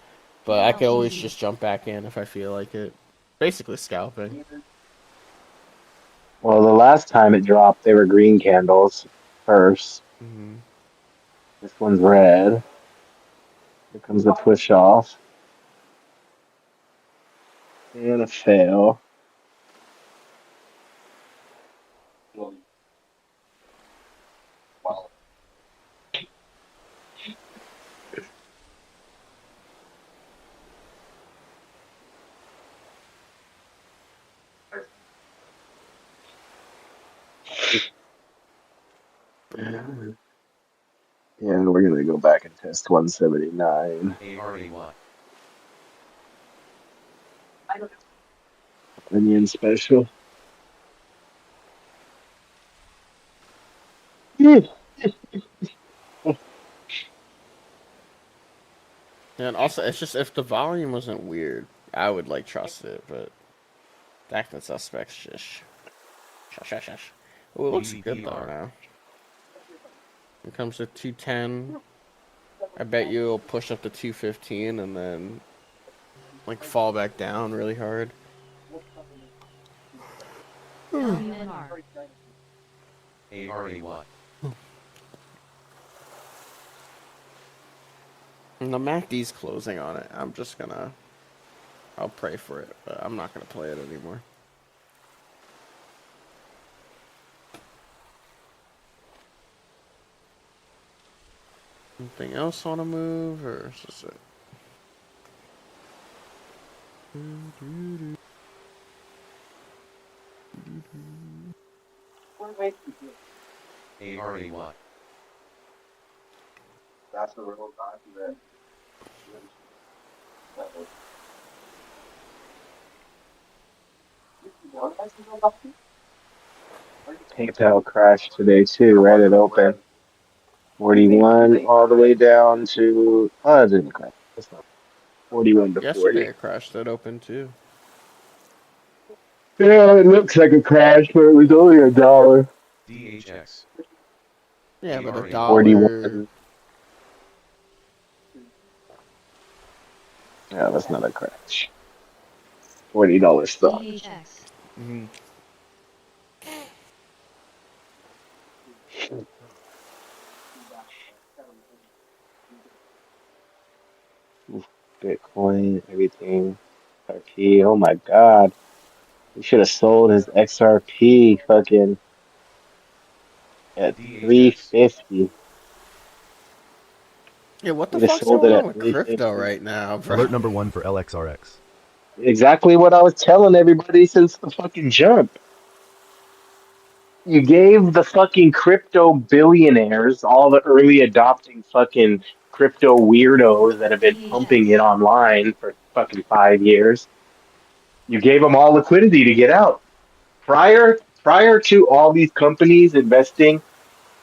but I could always just jump back in if I feel like it. Basically, scalping. Well, the last time it dropped, they were green candles first. This one's red. Here comes the push off. And a fail. Yeah, we're gonna go back and test 179. Onion special. And also, it's just if the volume wasn't weird, I would like trust it, but acting suspects just. Shush. Oh, it looks good though now. It comes to 210. I bet you it'll push up to 215 and then like fall back down really hard. ARAY. And the MACD's closing on it. I'll pray for it, but I'm not gonna play it anymore. Anything else on a move, or is this it? ARAY. That's the real time that. PayPal crashed today too, right at open. 41 all the way down to. Oh, it didn't crash. That's not. 41 to 40. Yesterday it crashed at open too. Yeah, it looks like a crash, but it was only $1. DHX. Yeah, but DRE. $1. 41. Yeah, that's not a crash. $40 stock. DHX. Mm-hmm. Bitcoin, everything. XRP. Oh my God. We should have sold his XRP fucking at DHX. 350. Yeah, what the We'd have fuck's sold it going on at with crypto 350. right now, bro? Alert number 1 for LXRX. Exactly what I was telling everybody since the fucking jump. You gave the fucking crypto billionaires, all the early adopting fucking crypto weirdos that have been pumping it DHX. online for fucking 5 years. You gave them all liquidity to get out. Prior to all these companies investing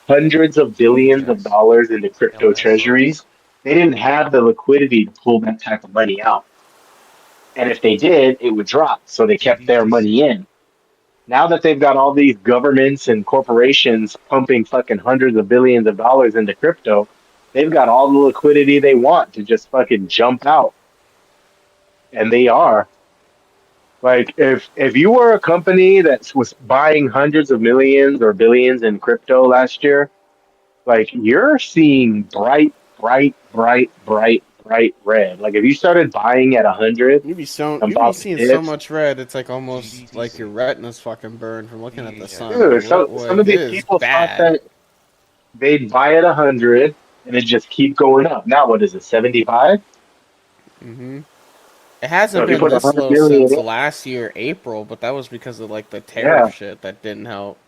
hundreds of billions of DHX. dollars into crypto LSR. treasuries, they didn't have the liquidity to pull that type of money out. And if they did, it would drop. So they kept their money GDTC. in. Now that they've got all these governments and corporations pumping fucking hundreds of billions of dollars into crypto, they've got all the liquidity they want to just fucking jump out. And they are. Like if you were a company that was buying hundreds of millions or billions in crypto last year, like you're seeing bright red. Like if you started buying at 100 You be and be bought the seeing so dips, much red. It's like almost like your GDTC. retina's fucking burned from looking at the sun, DHX. dude, dude. What some like of it these is people thought bad. that they'd buy at 100 and it just keep going up. Now what is it, 75? Mm-hmm. It So hasn't if you been put this 100 low million since in, last year, April, but that was because of like the tariff yeah, shit that didn't help.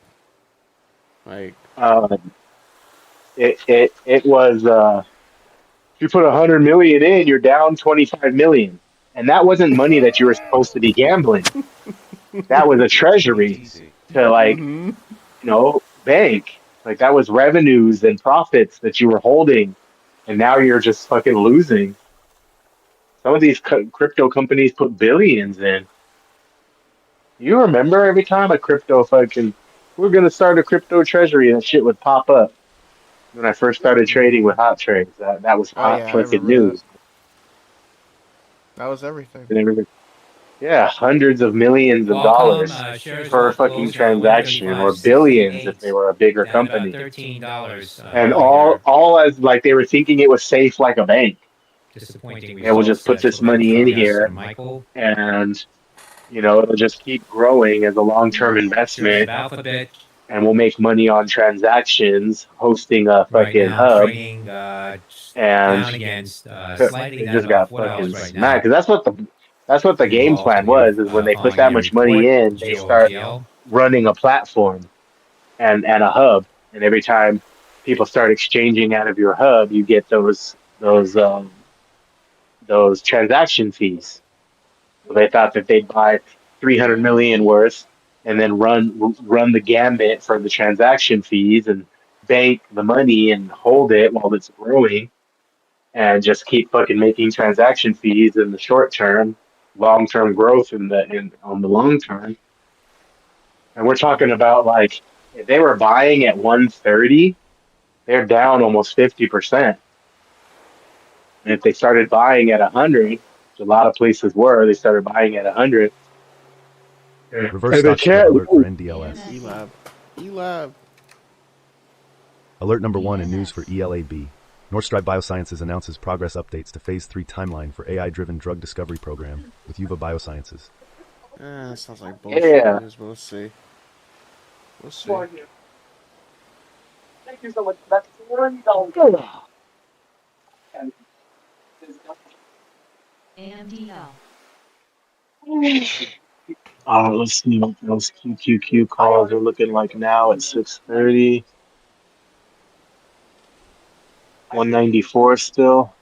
Like, uh, it was if you put 100 million in, you're down 25 million, and that wasn't money that you were supposed to be gambling. That was a treasury GDTC. to like mm-hmm. bank. Like that was revenues and profits that you were holding, and now you're just fucking losing. Some of these crypto companies put billions in. You remember every time a crypto fucking, we're gonna start a crypto treasury and that shit would pop up when I first started trading with hot trades. That was Oh hot yeah, I fucking remember that. news. That was everything. And everybody, yeah, hundreds of millions of Welcome. dollars Shares per will fucking close transaction, or billions if 135.68, they were a bigger down about company. $13 And from here. all as like they were thinking it was safe like a bank. Disappointing And we'll results just put this from money in Yes, here Michael. and it'll just keep growing as a long-term DHX. Shares of investment, Alphabet and we'll make money on transactions hosting a right fucking now hub. trading And down against slightly they down just about got $4 fucking right smacked. now. 'Cause that's what the For you game all, plan for your was, is when they put following that that much report, money in, they start GOGL. running a platform and a hub. And every time people start exchanging out of your hub, you get those transaction fees. So they thought that they'd buy 300 million AMD. worth and then run the gambit for the transaction fees and bank the money and hold it while it's growing and just keep fucking making transaction fees in the short term, long term growth in on the long term. And we're talking about like if they were buying at 130, they're down almost 50%. And if they started buying at 100, which a lot of places were, they started buying at 100. Reverse And they stock split can't alert for lose. NDLS. Elab. Elab. Alert number 1 in news for ESX. ELAB. Northstripe Biosciences announces progress updates to Phase 3 timeline for AI-driven drug discovery program with Yuva Biosciences. Sounds like bullshit Yeah. news, but we'll see. We'll see. Thank you so much. That's $40. AMDL. Let's see what those QQQ calls are looking like now at 6:30. 194 still.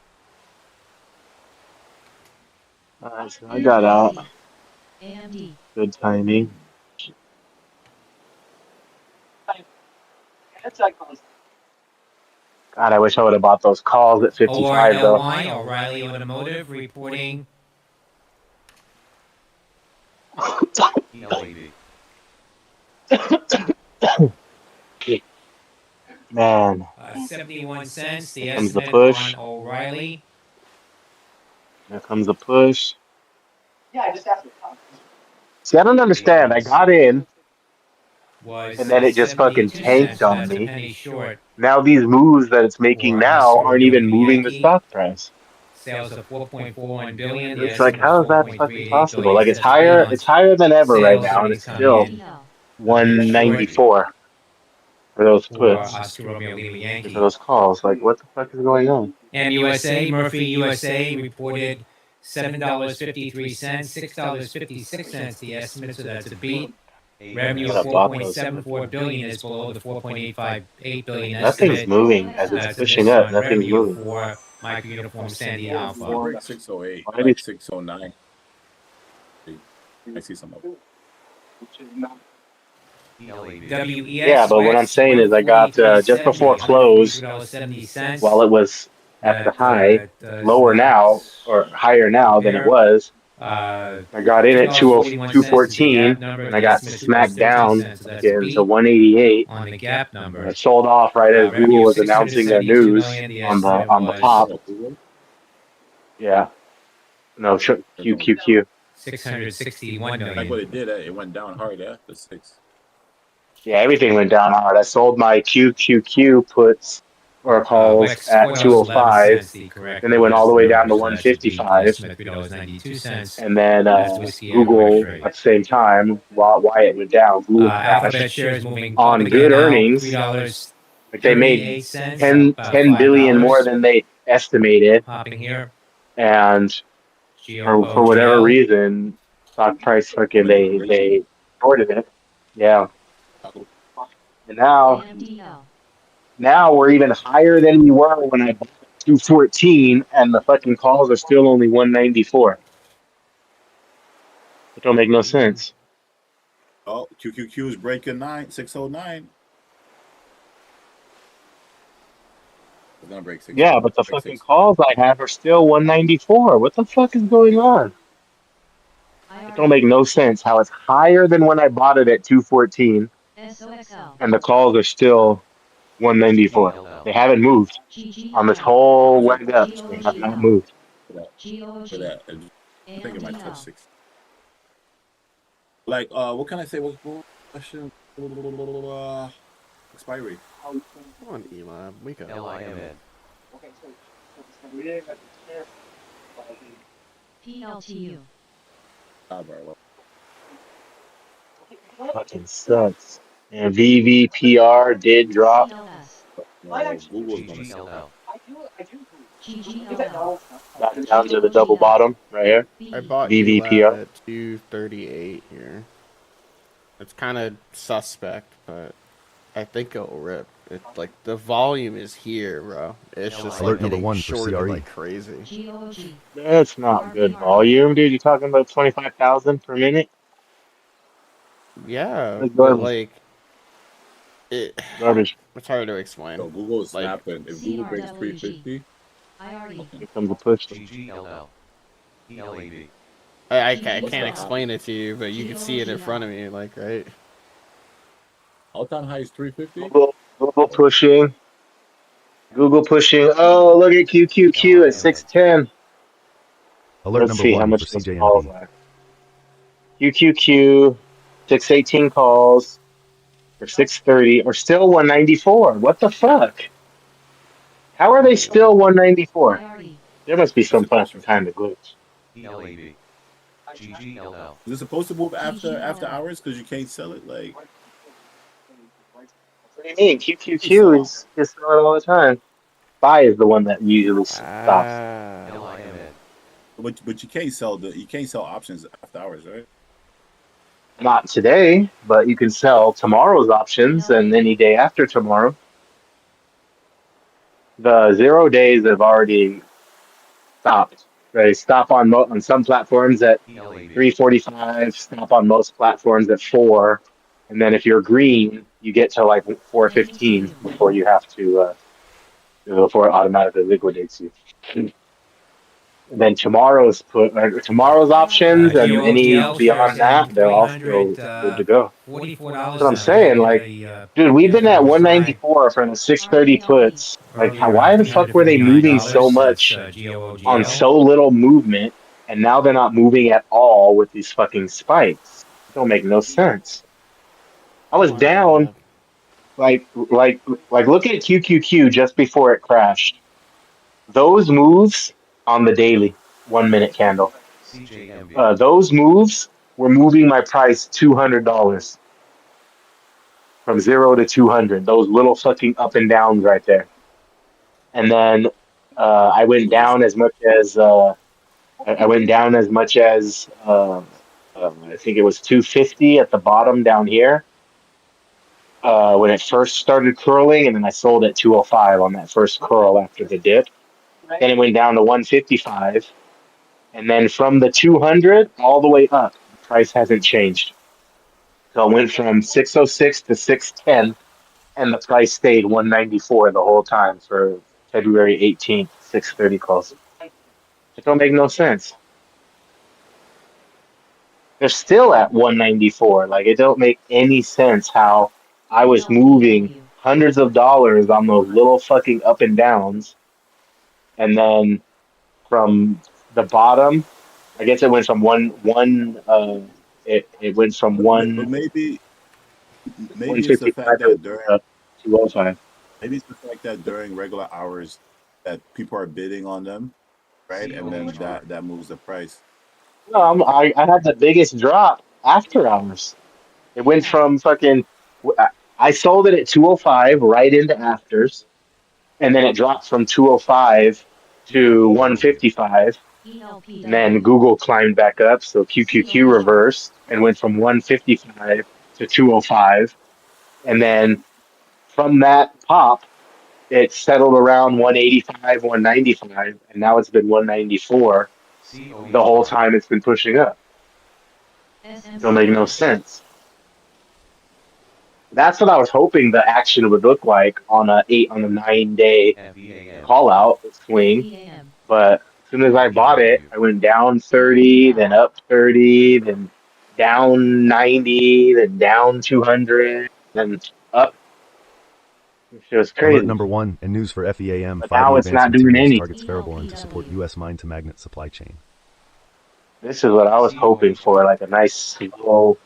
So I got out. AMD. AMD. Good timing. It's like God, I wish I would have bought those calls at 55 though. ORLY, O'Reilly Automotive, reporting ELAB. Man, 71 cents. The here comes the estimate push. on O'Reilly. Here comes the push. Yeah, I just asked the top. See, I don't understand. I got in, Was and then it just fucking 72 cents, tanked so on that's a me. penny short Now these moves that it's making for now Oscar aren't Romeo even Lima moving the Yankee. stock price. Sales of 4.41 billion. The It's like, estimate was how is that fucking 4.38 possible? billion. Like So that's 3 it's months higher than ever right sales now, and already it's coming still in. A bit short 194 for those for puts, Oscar Romeo Lima for Yankee. those calls. Like, what the fuck is going on? MUSA, Murphy USA reported $7.53, $6.56. The estimate, so that's a beat. Revenue of 4.74 billion is below the 4.858 billion Nothing's estimate. moving as it's That's a pushing miss up. on Nothing's revenue moving. for Micro Uniform Sandy Alpha. Break 608, Why like did 609. I see some of it. WEX Yeah, but what I'm saying is I got just before close, $143.70. while it was at the That high, does lower not now or higher now than it compare. was. Uh, I got in at $2.41 is the gap 214, number. and I The got estimate is smacked 2.17 down cents. So that's a again to beat 188. on the gap And number. I sold off right as Revenue Google was $672 announcing their news million. The on estimate the was pop. Yeah, no, QQQ. 661 Like million. what it did, it went down hard after 6. Yeah, everything went down hard. I sold my QQQ puts or calls WEX at 205. $4.11. The correct Then they went all the US way down to number. So that's a beat. The 155. estimate $3.92. And then That's Whiskey Echo Google X-ray. at the same time, while it went down, Google Alphabet crashed shares moving up on again good now. earnings. Like they made $3.38, up 10 billion more $5. than they estimated. Popping here. And for whatever GOGL. reason, stock price fucking they shorted it. Yeah. And now we're even higher than we were when I bought 214, and the fucking calls are still only 194. It don't make no sense. Oh, QQQ is breaking 609. It's gonna break 6. Yeah, but the fucking calls I have are still 194. What the fuck is going on? It don't make no sense how it's higher than when I bought it at 214, and the calls are still 194. They haven't moved on this whole leg up. They have not moved. For that, I think it might touch 6. Like, what can I say? What question? Expiry. Come on, Elab. We go. LIMN. PLTU. Fucking sucks. And VVPR did drop. Google's GGLL. Back down to the double bottom right here. I bought VVPR. Elab at 238 here. It's kind of suspect, but I think it'll rip. It like the volume is here, bro. It's just Alert like number getting 1 for shorted CRE. like crazy. That's not good volume, dude. You're talking about 25,000 per minute? Yeah, That's but garbage. like it. Garbage. It's hard to explain. So Google is like, snapping. If Google breaks 350, Here comes the push. GGLL. ELAB. I can't explain it to you, but you can see it in front of me, like, right? all-time high is 350. Google pushing. Google pushing. Oh, look at QQQ at 610. Alert Let's number see how 1 for much those calls CJNB. are. QQQ 618 calls for 630 are still 194. What the fuck? How are they still 194? There must be some fucking kind of glitch. ELAB. GGLL. Is it supposed to move after hours because you can't sell it? Like, What do you mean? QQQ is just on all the time. Buy is the one that usually stops. LIMN. but you can't sell options after hours, right? Not today, but you can sell tomorrow's options and any day after tomorrow. The 0 days have already stopped. They stop on some platforms at 3:45. Stop on most platforms at 4, and then if you're green, you get to like 4:15 before you have to before it automatically liquidates you. And then tomorrow's tomorrow's options and any GOGL shares beyond down that, they're all still 300, good to go. $44 That's what I'm now. You saying. get Like, a dude, we've been at number five 194 from the 630 puts. Like, earlier why around the fuck were they moving so $359. That's much on GOGL. so little movement, and now they're not moving at all with these fucking spikes? It don't make no sense. I was down like look at QQQ just before it crashed. Those moves on the daily 1 minute candle. CJMB. Those moves were moving my price $200 from 0 to 200. Those little fucking up and downs right there. And then I went down as much as I went down as much as I think it was 250 at the bottom down here when it first started curling, and then I sold at 205 on that first curl after the dip. Then it went down to 155, and then from the 200 all the way up, the price hasn't changed. So it went from 606 to 610, and the price stayed 194 the whole time for February 18th, 630 calls. It don't make no sense. They're still at 194. Like, it don't make any sense how I was moving hundreds of dollars on those little fucking up and downs, and then from the bottom, I guess it went from it went from But one maybe it's the 155 fact that during 205. maybe it's the fact that during regular hours that people are bidding on them, right? And then that moves the price. No, I had the biggest drop after hours. It went from fucking. I sold it at 205 right into afters, and then it dropped from 205 to 155, and then Google climbed back up, so QQQ reversed and went from 155 to 205, and then from that pop, it settled around 185, 195, and now it's been 194 the whole time it's been pushing up. Don't make no sense. That's what I was hoping the action would look like on a 9 day call out swing. But as soon as I bought it, I went down 30, then up 30, then down 90, then down 200, then up. It was Alert crazy. number 1 and news for FEAM. But 5E now it's Advanced not doing Materials anything. targets Ferroborn to support U.S. mine-to-magnet supply chain. This is what I was hoping for, like a nice slow,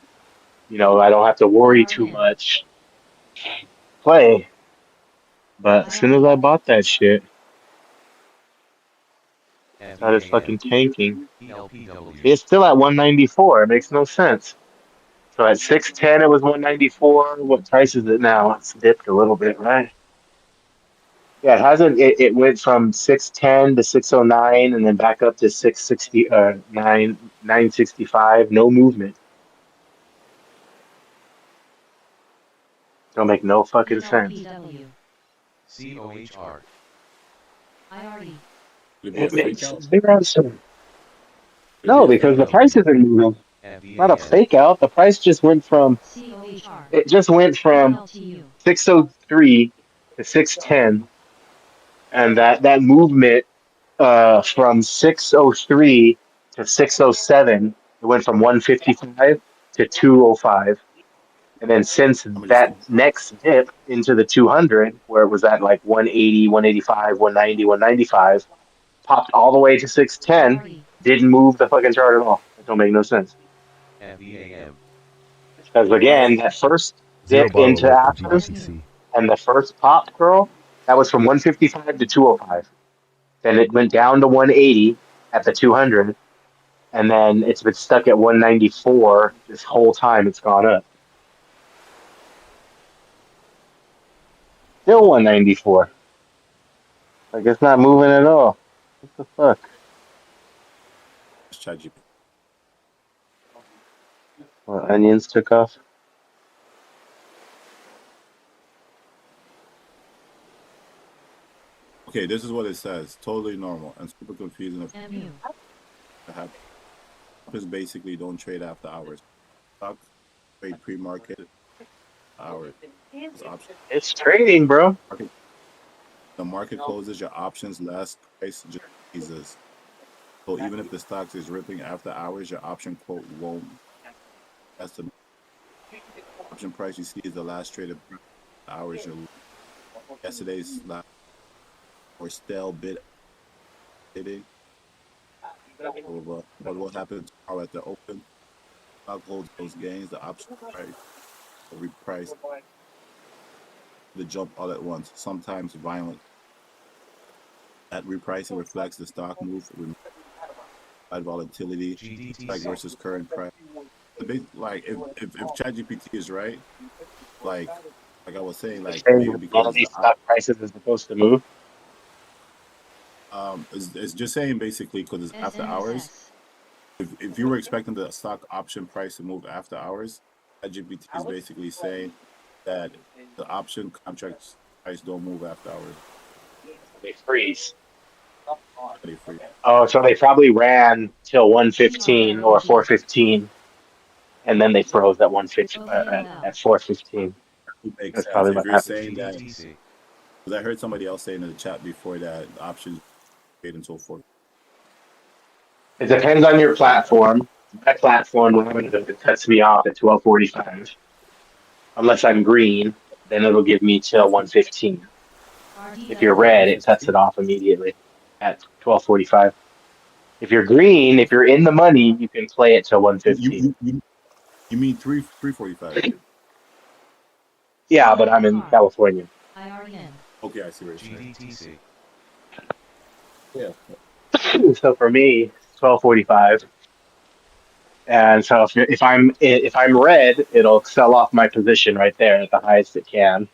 I don't have to worry too much play. But as soon as I bought that shit, it started fucking tanking. It's still at 194. It makes no sense. So at 610, it was 194. What price is it now? It's dipped a little bit, right? Yeah, it hasn't. It went from 610 to 609, and then back up to 660, 965. No movement. Don't make no fucking sense. COHR. It makes big answer. No, because the price isn't moving. Not a fake out. The price just went from 603 to 610, and that movement from 603 to 607, it went from 155 to 205. And then since that next dip into the 200, where it was at like 180, 185, 190, 195, popped all the way to 610, didn't move the fucking chart at all. It don't make no sense. FEAM. Because again, that first Zero dip borrow into alert from afters GBTC. and the first pop curl, that was from 155 to 205. Then it went down to 180 at the 200, and then it's been stuck at 194 this whole time it's gone up. Still 194. Like, it's not moving at all. What the fuck? Well, onions took off. Okay, this is what it says. Totally normal and super confusing. Is basically don't trade after hours. Stock trade pre-market hours. It's trading, bro. The market closes, your options last price just raises. So even if the stock is ripping after hours, your option quote won't. That's the option price you see is the last traded hours. Yesterday's last or stale bid trading. But what happens tomorrow at the open? Stock holds those gains. The option price will reprice the jump all at once, sometimes violent. That repricing reflects the stock move with volatility, like versus current price. Like if ChatGPT is right, like I was saying, You're like saying maybe that all because these stock prices is supposed to move? it's just saying basically because it's after hours. If you were expecting the stock option price to move after hours, ChatGPT is basically saying that the option contracts price don't move after hours. They freeze. They free. Oh, so they probably ran till 1:15 or 4:15, and then they froze at 1:15 at 4:15. It makes That's sense probably if what you're happened. saying that. Because I heard somebody else saying in the chat before that the options paid until 4. It depends on your platform. My platform it cuts me off at 12:45. Unless I'm green, then it'll give me till 1:15. If you're red, it cuts it off immediately at 12:45. If you're green, if you're in the money, you can play it till 1:15. You mean 3:45? Yeah, but I'm in California. Okay, I see what you're saying. Yeah. So for me, 12:45. And so if I'm red, it'll sell off my position right there at the highest it can.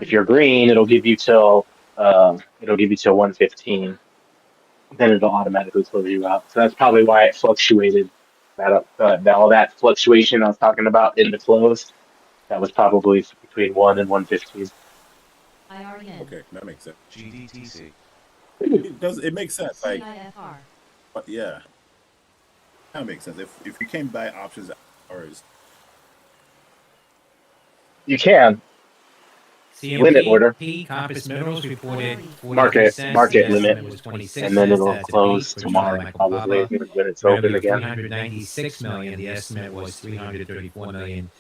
If you're green, it'll give you till 1:15. Then it'll automatically close you out. So that's probably why it fluctuated. All that fluctuation I was talking about in the close, that was probably between 1 and 1:15. Okay, that makes sense. It makes sense. Like, but yeah, that makes sense. If you came buy options hours, You can limit order. CMP Compass Minerals reported 42 market cents. The market limit, estimate was 26 and then cents. it'll That's a beat close for Charlie tomorrow Michael probably Papa. when it's Revenue open of again. 396 million. The estimate was 334 million.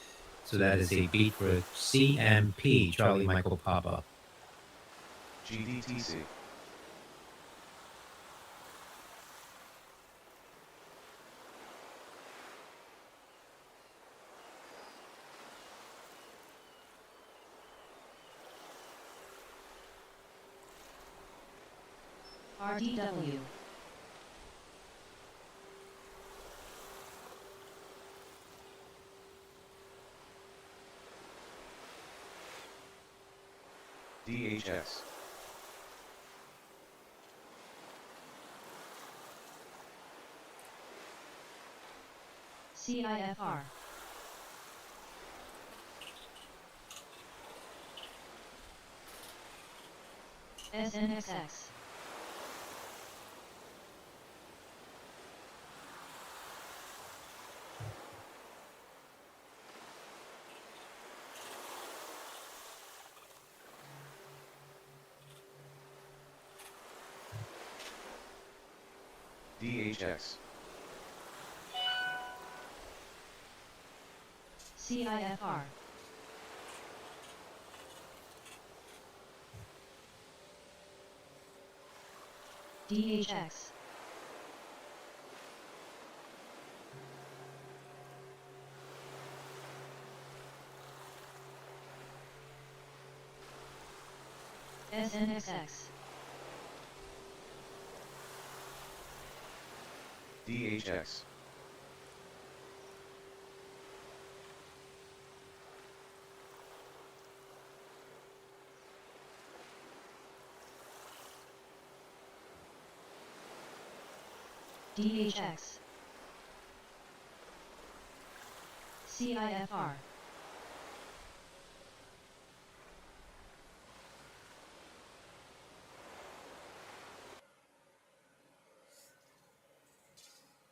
So that is a beat for CMP, Charlie Michael Papa. GDTC. RDW. DHS. CIFR. SNXX. DHX. CIFR. DHX. SNXX. DHX. DHX. CIFR.